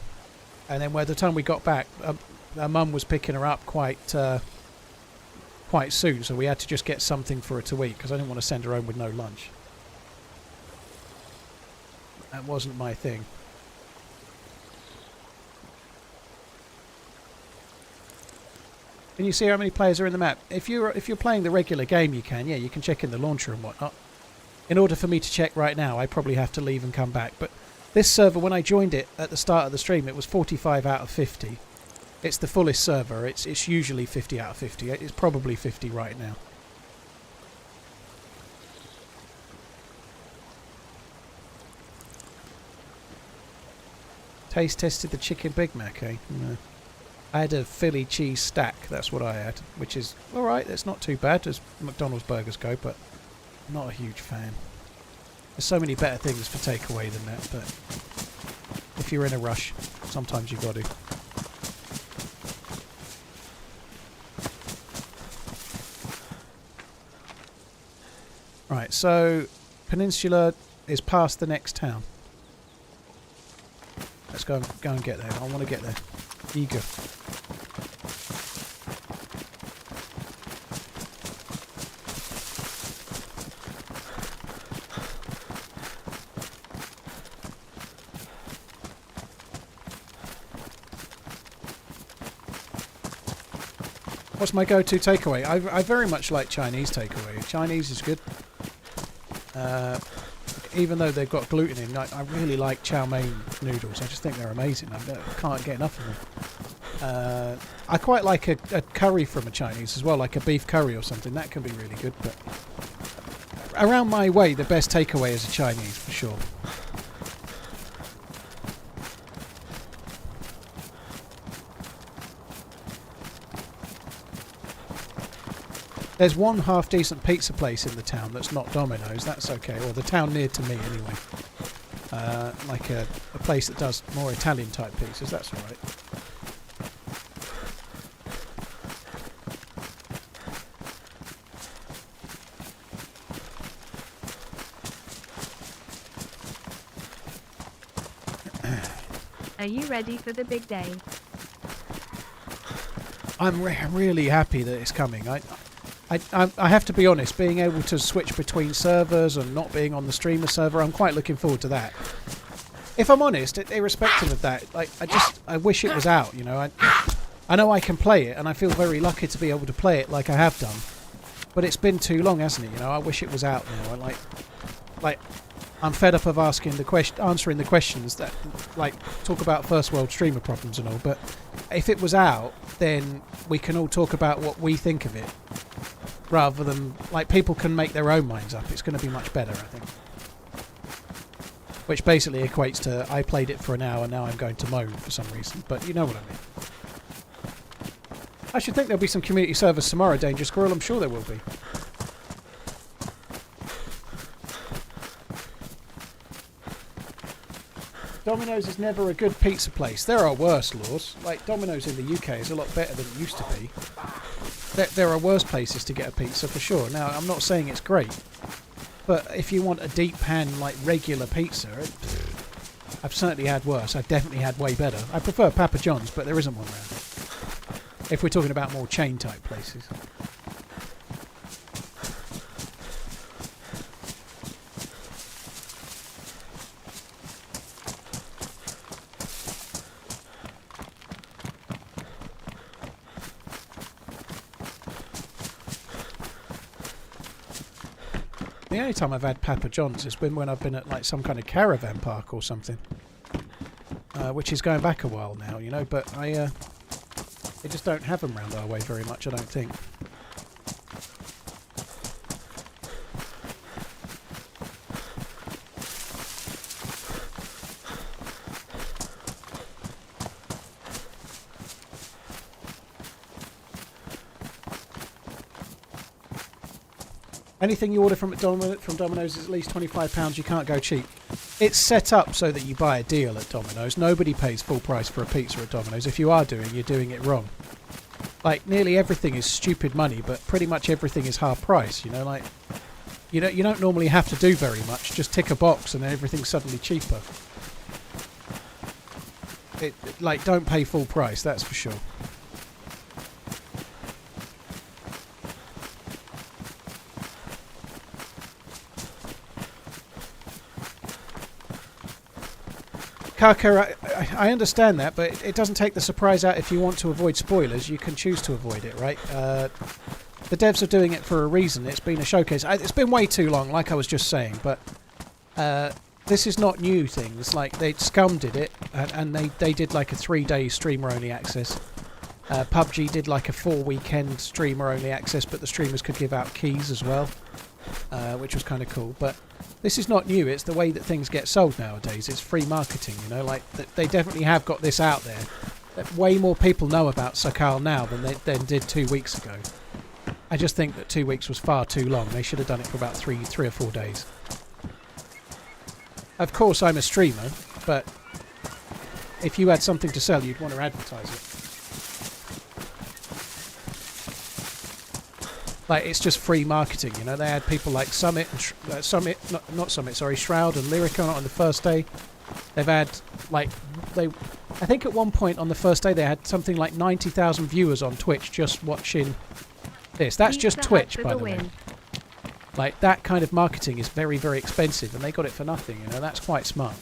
And then by the time we got back, her mum was picking her up quite soon, so we had to just get something for her to eat because I didn't want to send her home with no lunch. That wasn't my thing. Can you see how many players are in the map? If you're playing the regular game, you can. Yeah, you can check in the launcher and whatnot. In order for me to check right now, I probably have to leave and come back. But this server, when I joined it at the start of the stream, it was 45 out of 50. It's the fullest server. It's usually 50 out of 50. It's probably 50 right now. Taste tested the chicken Big Mac, eh? No. I had a Philly cheese stack, that's what I had, which is alright, that's not too bad as McDonald's burgers go, but I'm not a huge fan. There's so many better things for takeaway than that, but if you're in a rush, sometimes you've got to. Right, so Peninsula is past the next town. Let's go and get there. I want to get there. Eager. What's my go-to takeaway? I very much like Chinese takeaway. Chinese is good. Even though they've got gluten in, I really like chow mein noodles. I just think they're amazing. I can't get enough of them. I quite like a curry from a Chinese as well, like a beef curry or something. That can be really good. But around my way, the best takeaway is a Chinese for sure. There's one half-decent pizza place in the town that's not Domino's. That's okay. Or the town near to me, anyway. Like a place that does more Italian-type pizzas. That's all right. Are you ready for the big day? I'm really happy that it's coming. I have to be honest, being able to switch between servers and not being on the streamer server, I'm quite looking forward to that. If I'm honest, irrespective of that, like I wish it was out, you know. I know I can play it, and I feel very lucky to be able to play it like I have done. But it's been too long, hasn't it? You know, I wish it was out now. Like I'm fed up of answering the questions that, like, talk about first world streamer problems and all. But if it was out, then we can all talk about what we think of it. Rather than, like, people can make their own minds up. It's going to be much better, I think. Which basically equates to, I played it for an hour, now I'm going to moan for some reason. But you know what I mean. I should think there'll be some community servers tomorrow, Danger Squirrel. I'm sure there will be. Domino's is never a good pizza place. There are worse, Laws. Like, Domino's in the UK is a lot better than it used to be. There are worse places to get a pizza for sure. Now, I'm not saying it's great, but if you want a deep pan, like, regular pizza, I've certainly had worse. I've definitely had way better. I prefer Papa John's, but there isn't one around. If we're talking about more chain-type places. The only time I've had Papa John's has been when I've been at like some kind of caravan park or something, which is going back a while now, you know. But they just don't have them round our way very much, I don't think. Anything you order from Domino's is at least £25. You can't go cheap. It's set up so that you buy a deal at Domino's. Nobody pays full price for a pizza at Domino's. If you are you're doing it wrong. Like, nearly everything is stupid money, but pretty much everything is half price, you know? Like, you don't normally have to do very much. Just tick a box and everything's suddenly cheaper. Like, don't pay full price, that's for sure. Kaka, I understand that, but it doesn't take the surprise out. If you want to avoid spoilers, you can choose to avoid it, right? The devs are doing it for a reason. It's been a showcase. It's been way too long, like I was just saying, but this is not new things. Like, Scum did it, and they did like a 3-day streamer-only access. PUBG did like a 4-weekend streamer-only access, but the streamers could give out keys as well, which was kind of cool. But this is not new. It's the way that things get sold nowadays. It's free marketing, you know. Like, they definitely have got this out there. That way more people know about Sakal now than they did 2 weeks ago. I just think that 2 weeks was far too long. They should have done it for about three or 4 days. Of course, I'm a streamer, but if you had something to sell, you'd want to advertise it. Like, it's just free marketing, you know. They had people like Shroud and Lyrica on the first day. They've had, like, I think at one point on the first day they had something like 90,000 viewers on Twitch just watching this. That's just Twitch, by the way. Like, that kind of marketing is very, very expensive, and they got it for nothing, you know. That's quite smart.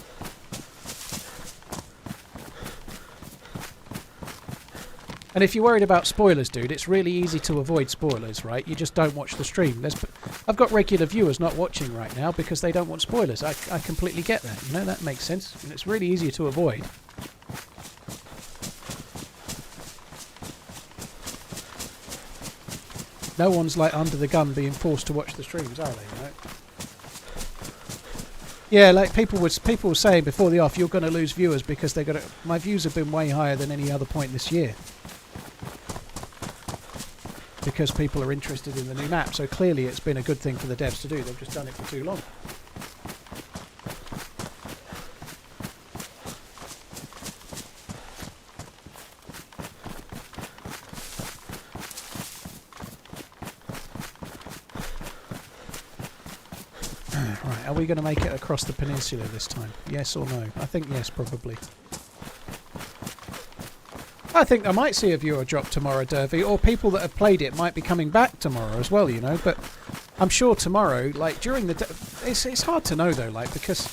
And if you're worried about spoilers, dude, it's really easy to avoid spoilers, right? You just don't watch the stream. I've got regular viewers not watching right now because they don't want spoilers. I completely get that, you know, that makes sense. And it's really easy to avoid. No one's, like, under the gun being forced to watch the streams, are they, you know? Yeah, like, people were saying before the off, you're going to lose viewers because they're going to... My views have been way higher than any other point this year. Because people are interested in the new map, so clearly it's been a good thing for the devs to do. They've just done it for too long. Right, are we going to make it across the peninsula this time? Yes or no? I think yes, probably. I think I might see a viewer drop tomorrow, Dervy, or people that have played it might be coming back tomorrow as well, you know, but I'm sure tomorrow, like, during the day, it's hard to know, though, like, because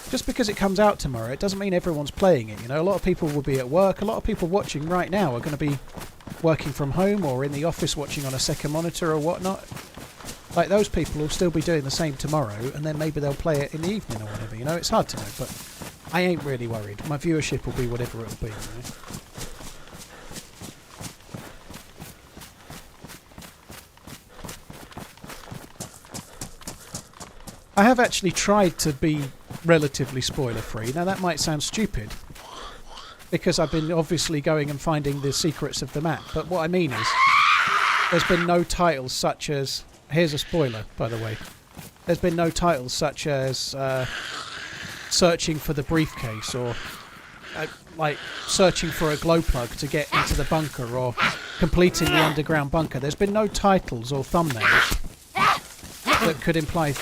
just because it comes out tomorrow, it doesn't mean everyone's playing it, you know. A lot of people will be at work. A lot of people watching right now are going to be working from home or in the office watching on a second monitor or whatnot. Like, those people will still be doing the same tomorrow, and then maybe they'll play it in the evening or whatever, you know. It's hard to know, but I ain't really worried. My viewership will be whatever it'll be, you know. I have actually tried to be relatively spoiler-free. Now, that might sound stupid, because I've been obviously going and finding the secrets of the map. But what I mean is, there's been no titles such as... Here's a spoiler, by the way. There's been no titles such as searching for the briefcase, or like searching for a glow plug to get into the bunker, or completing the underground bunker. There's been no titles or thumbnails that could imply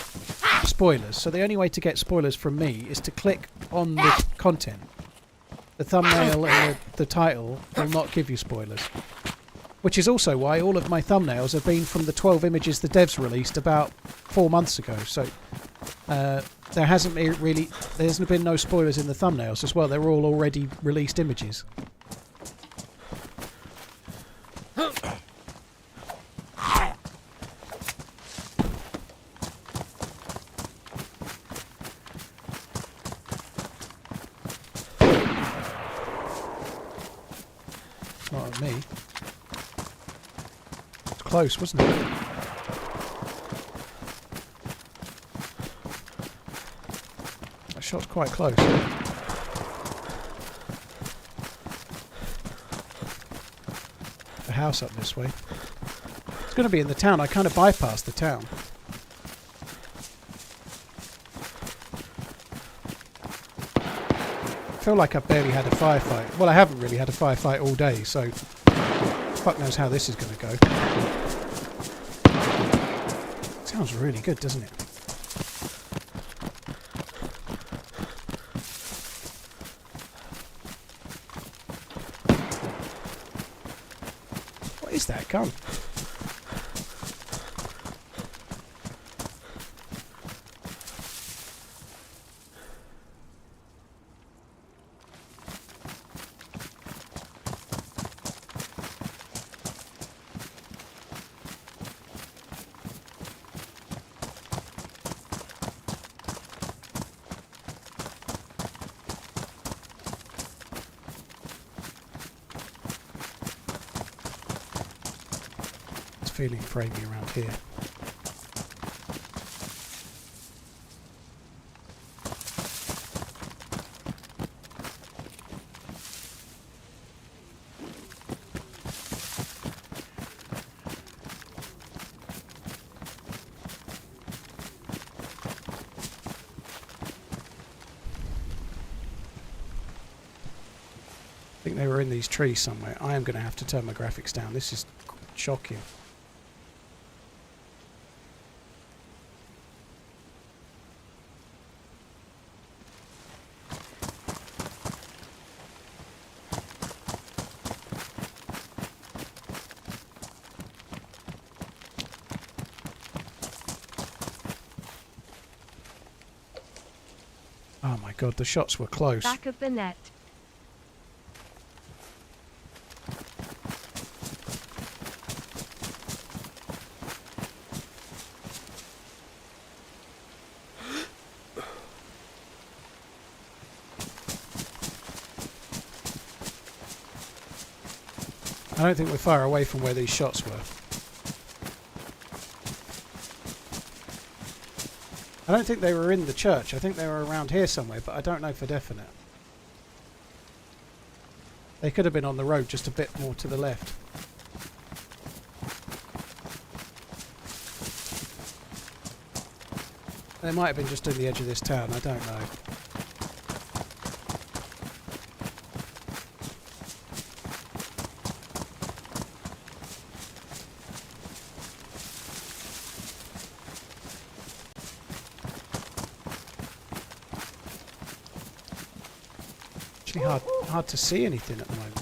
spoilers. So the only way to get spoilers from me is to click on the content. The thumbnail and the title will not give you spoilers. Which is also why all of my thumbnails have been from the 12 images the devs released about 4 months ago. So there hasn't been no spoilers in the thumbnails as well. They're all already released images. me. It's close, wasn't it? That shot's quite close. The house up this way. It's going to be in the town. I kind of bypassed the town. I feel like I've barely had a firefight. Well, I haven't really had a firefight all day, so fuck knows how this is going to go. Sounds really good, doesn't it? What is that gun? Feeling framey around here. I think they were in these trees somewhere. I am going to have to turn my graphics down. This is shocking. Oh my god, the shots were close. Back of the net. I don't think we're far away from where these shots were. I don't think they were in the church. I think they were around here somewhere, but I don't know for definite. They could have been on the road just a bit more to the left. They might have been just on the edge of this town, I don't know. Hard to see anything at the moment.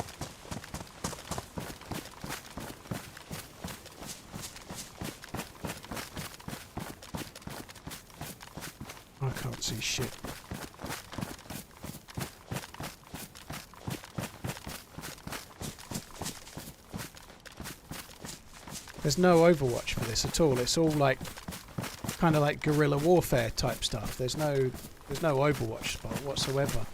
I can't see shit. There's no Overwatch for this at all. It's all like kind of like guerrilla warfare type stuff. There's no Overwatch spot whatsoever.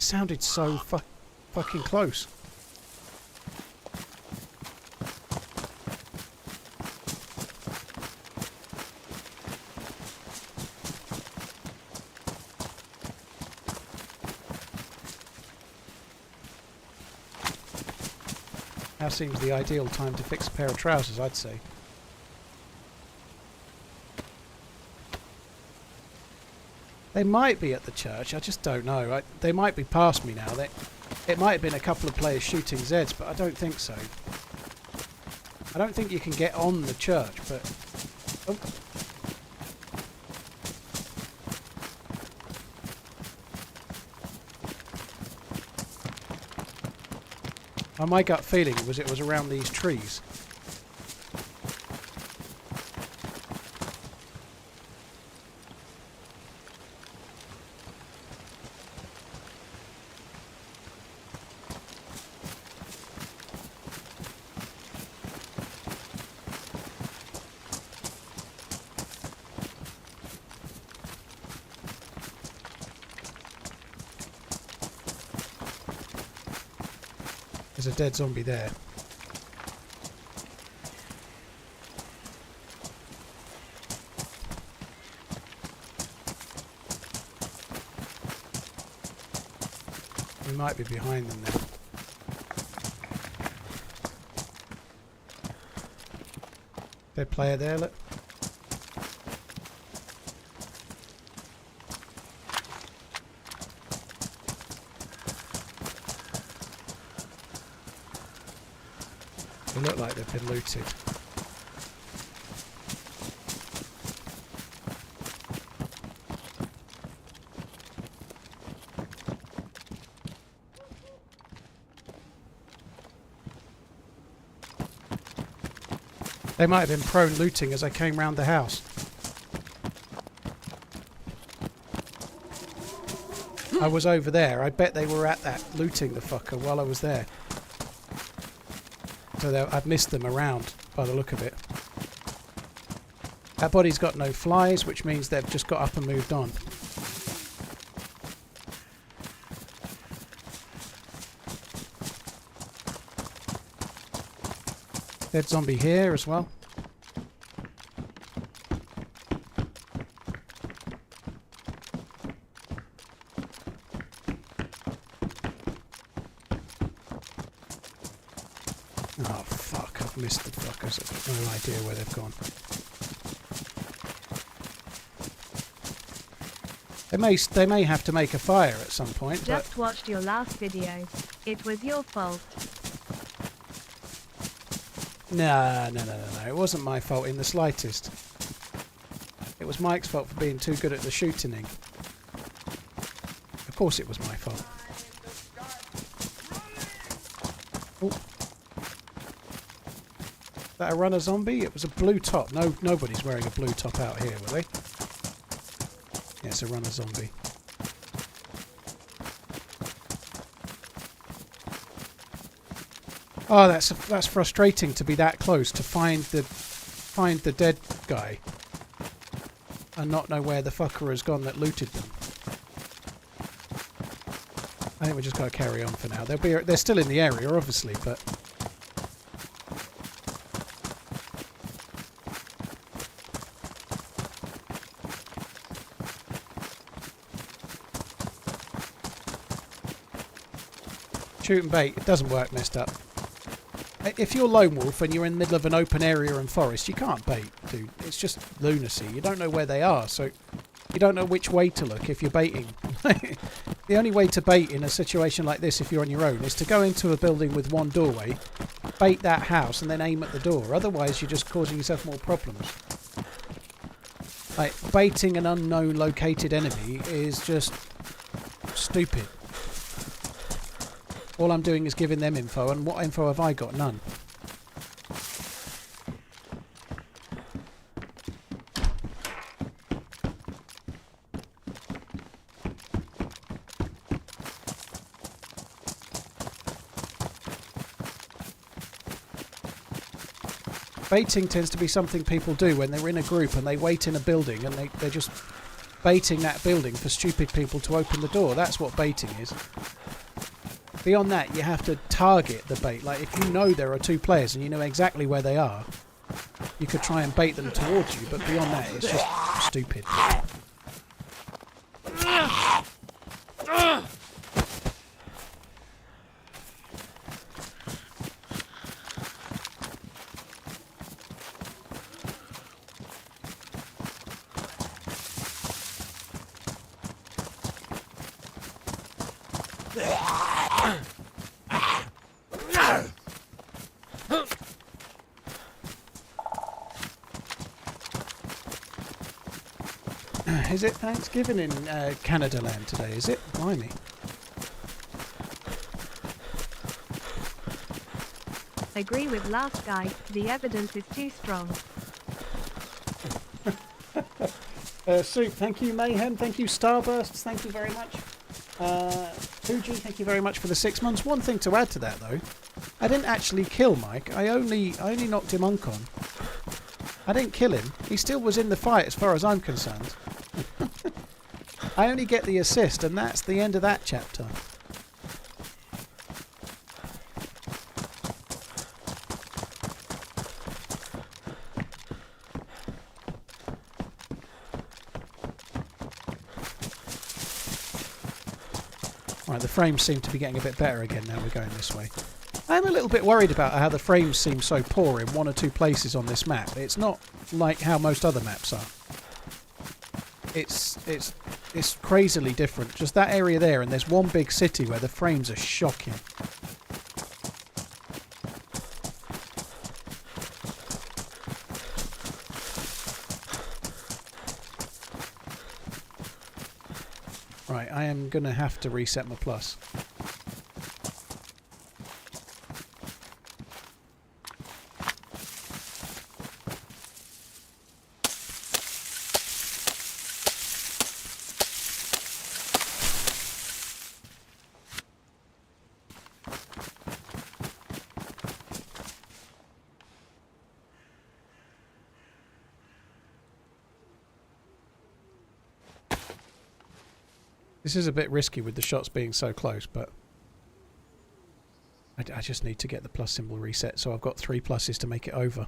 Sounded so fucking close. Now seems the ideal time to fix a pair of trousers, I'd say. They might be at the church, I just don't know. They might be past me now. It might have been a couple of players shooting Zeds, but I don't think so. I don't think you can get on the church, but... Oh. My gut feeling was it was around these trees. There's a dead zombie there. We might be behind them now. Dead player there, look. They look like they've been looted. They might have been prone looting as I came round the house. I was over there. I bet they were at that looting the fucker while I was there. So I've missed them around by the look of it. That body's got no flies, which means they've just got up and moved on. Dead zombie here as well. Oh fuck, I've missed the fuckers. I've got no idea where they've gone. They may have to make a fire at some point. Just watched your last video. It was your fault. No. It wasn't my fault in the slightest. It was Mike's fault for being too good at the shooting. Of course it was my fault. Oh. Is that a runner zombie? It was a blue top. Nobody's wearing a blue top out here, were they? Yeah, it's a runner zombie. Oh, that's frustrating to be that close to find the dead guy and not know where the fucker has gone that looted them. I think we just got to carry on for now. They're still in the area, obviously, but shoot and bait. It doesn't work. Messed up. If you're lone wolf and you're in the middle of an open area and forest, you can't bait, dude. It's just lunacy. You don't know where they are, so you don't know which way to look if you're baiting. The only way to bait in a situation like this, if you're on your own, is to go into a building with one doorway, bait that house, and then aim at the door. Otherwise, you're just causing yourself more problems. Like, baiting an unknown located enemy is just stupid. All I'm doing is giving them info, and what info have I got? None. Baiting tends to be something people do when they're in a group and they wait in a building and they're just baiting that building for stupid people to open the door. That's what baiting is. Beyond that, you have to target the bait. Like, if you know there are two players and you know exactly where they are, you could try and bait them towards you, but beyond that, it's just stupid. Is it Thanksgiving in Canada land today, is it? Blimey. Agree with last guy, the evidence is too strong. Soup, thank you. Mayhem, thank you. Starbursts, thank you very much. Fuji, thank you very much for the 6 months. One thing to add to that, though. I didn't actually kill Mike. I only knocked him uncon. I didn't kill him. He still was in the fight as far as I'm concerned. I only get the assist, and that's the end of that chapter. Right, the frames seem to be getting a bit better again now we're going this way. I'm a little bit worried about how the frames seem so poor in one or two places on this map. It's not like how most other maps are. It's crazily different. Just that area there, and there's one big city where the frames are shocking. Right, I am going to have to reset my plus. This is a bit risky with the shots being so close, but I just need to get the plus symbol reset, so I've got 3 pluses to make it over.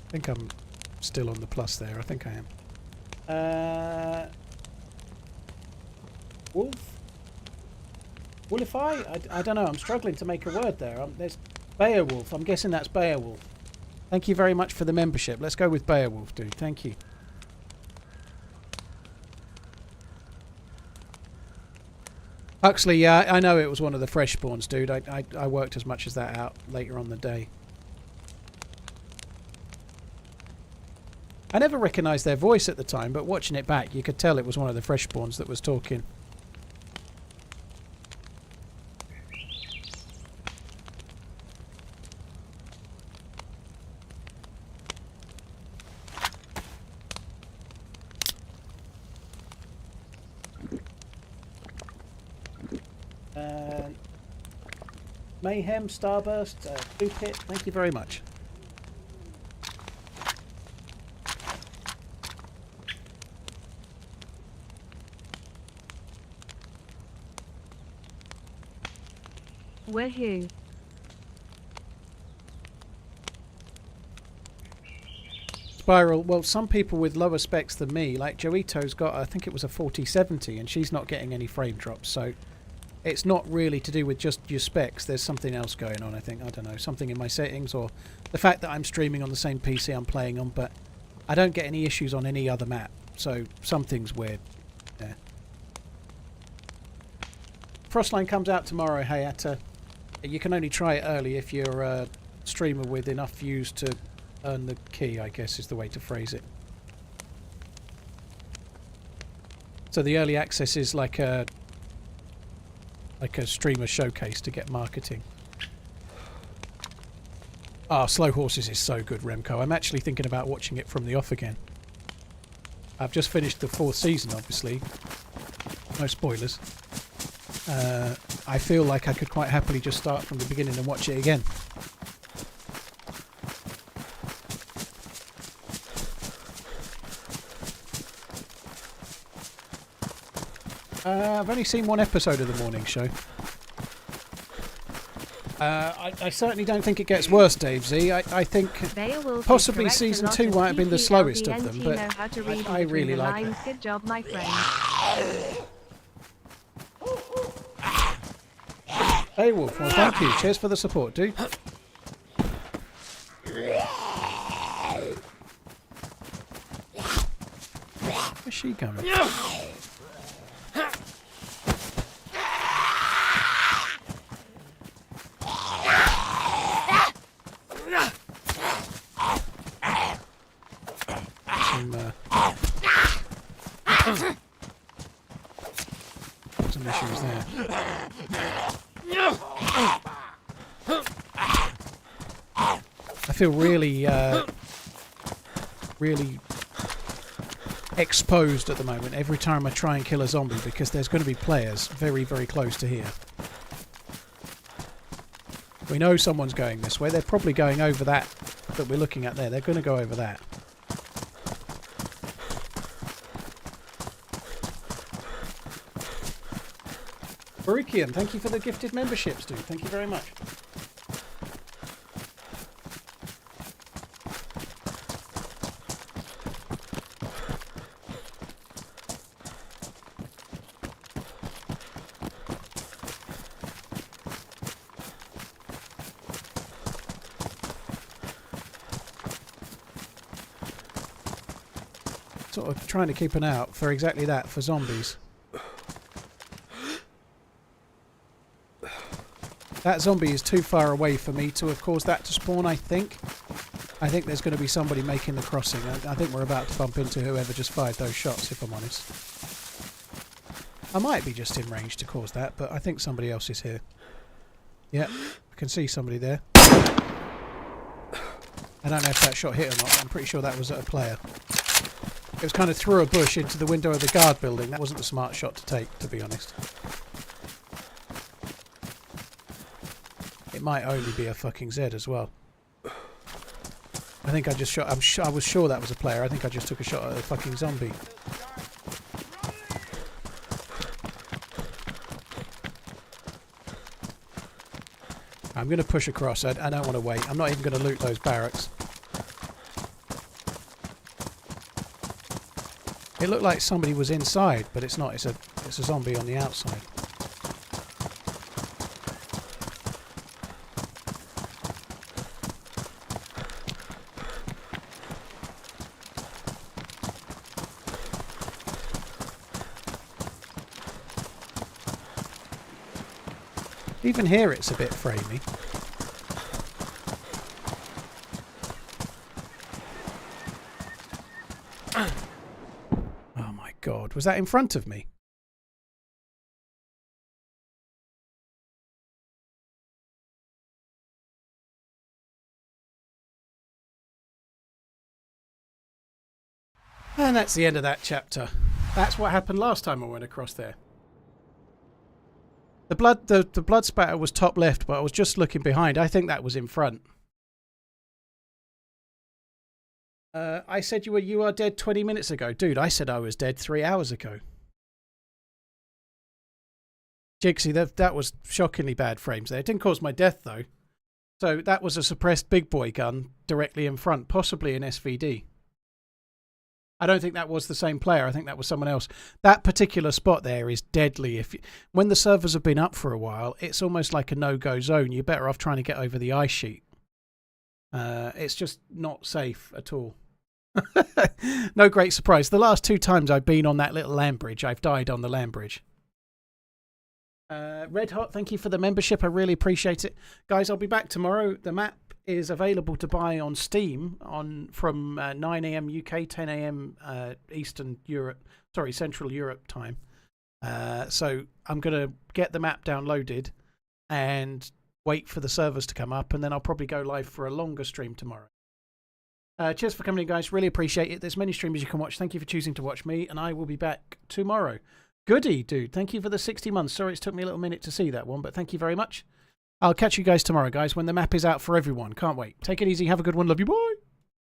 I think I'm still on the plus there. I think I am. Wolf? Wolfify? I don't know. I'm struggling to make a word there. There's Beowulf. I'm guessing that's Beowulf. Thank you very much for the membership. Let's go with Beowulf, dude. Thank you. Huxley, yeah, I know it was one of the fresh spawns, dude. I worked as much as that out later on the day. I never recognised their voice at the time, but watching it back, you could tell it was one of the fresh spawns that was talking. Mayhem, Starburst, Pit, thank you very much. Woohoo. Spiral, well, some people with lower specs than me, like Joito's got, I think it was a 4070, and she's not getting any frame drops, so it's not really to do with just your specs. There's something else going on, I think. I don't know, something in my settings, or the fact that I'm streaming on the same PC I'm playing on, but I don't get any issues on any other map, so something's weird. Yeah. Frostline comes out tomorrow, Hayata. You can only try it early if you're a streamer with enough views to earn the key, I guess is the way to phrase it. So the early access is like a streamer showcase to get marketing. Ah, Slow Horses is so good, Remco. I'm actually thinking about watching it from the off again. I've just finished the 4th season, obviously. No spoilers. I feel like I could quite happily just start from the beginning and watch it again. I've only seen 1 episode of the morning show. I certainly don't think it gets worse, DayZ. I think possibly season 2 might have been the slowest of them, but I really like it. Good job, my friend. Hey Wolf, well thank you. Cheers for the support, dude. Where's she going? Some issues there. I feel really, really exposed at the moment every time I try and kill a zombie, because there's going to be players very, very close to here. We know someone's going this way. They're probably going over that we're looking at there. They're going to go over that. Barukian, thank you for the gifted memberships, dude. Thank you very much. Sort of trying to keep an eye out for exactly that, for zombies. That zombie is too far away for me to have caused that to spawn, I think. I think there's going to be somebody making the crossing. I think we're about to bump into whoever just fired those shots, if I'm honest. I might be just in range to cause that, but I think somebody else is here. Yeah, I can see somebody there. I don't know if that shot hit or not. I'm pretty sure that was a player. It was kind of through a bush into the window of the guard building. That wasn't the smart shot to take, to be honest. It might only be a fucking Z as well. I think I just shot... I was sure that was a player. I think I just took a shot at a fucking zombie. I'm going to push across. I don't want to wait. I'm not even going to loot those barracks. It looked like somebody was inside, but it's not. It's a zombie on the outside. Even here it's a bit framey. Oh my god, was that in front of me? And that's the end of that chapter. That's what happened last time I went across there. The blood spatter was top left, but I was just looking behind. I think that was in front. I said you are dead 20 minutes ago. Dude, I said I was dead 3 hours ago. Jigsy, that was shockingly bad frames there. It didn't cause my death, though. So that was a suppressed big boy gun directly in front, possibly an SVD. I don't think that was the same player. I think that was someone else. That particular spot there is deadly. When the servers have been up for a while, it's almost like a no-go zone. You're better off trying to get over the ice sheet. It's just not safe at all. No great surprise. The last 2 times I've been on that little land bridge, I've died on the land bridge. Red Hot, thank you for the membership. I really appreciate it. Guys, I'll be back tomorrow. The map is available to buy on Steam from 9 AM UK, 10 AM Eastern Europe, sorry, Central Europe time. So I'm going to get the map downloaded and wait for the servers to come up, and then I'll probably go live for a longer stream tomorrow. Cheers for coming in, guys. Really appreciate it. There's many streamers you can watch. Thank you for choosing to watch me, and I will be back tomorrow. Goody, dude. Thank you for the 60 months. Sorry it took me a little minute to see that one, but thank you very much. I'll catch you guys tomorrow, guys, when the map is out for everyone. Can't wait. Take it easy. Have a good one. Love you. Bye.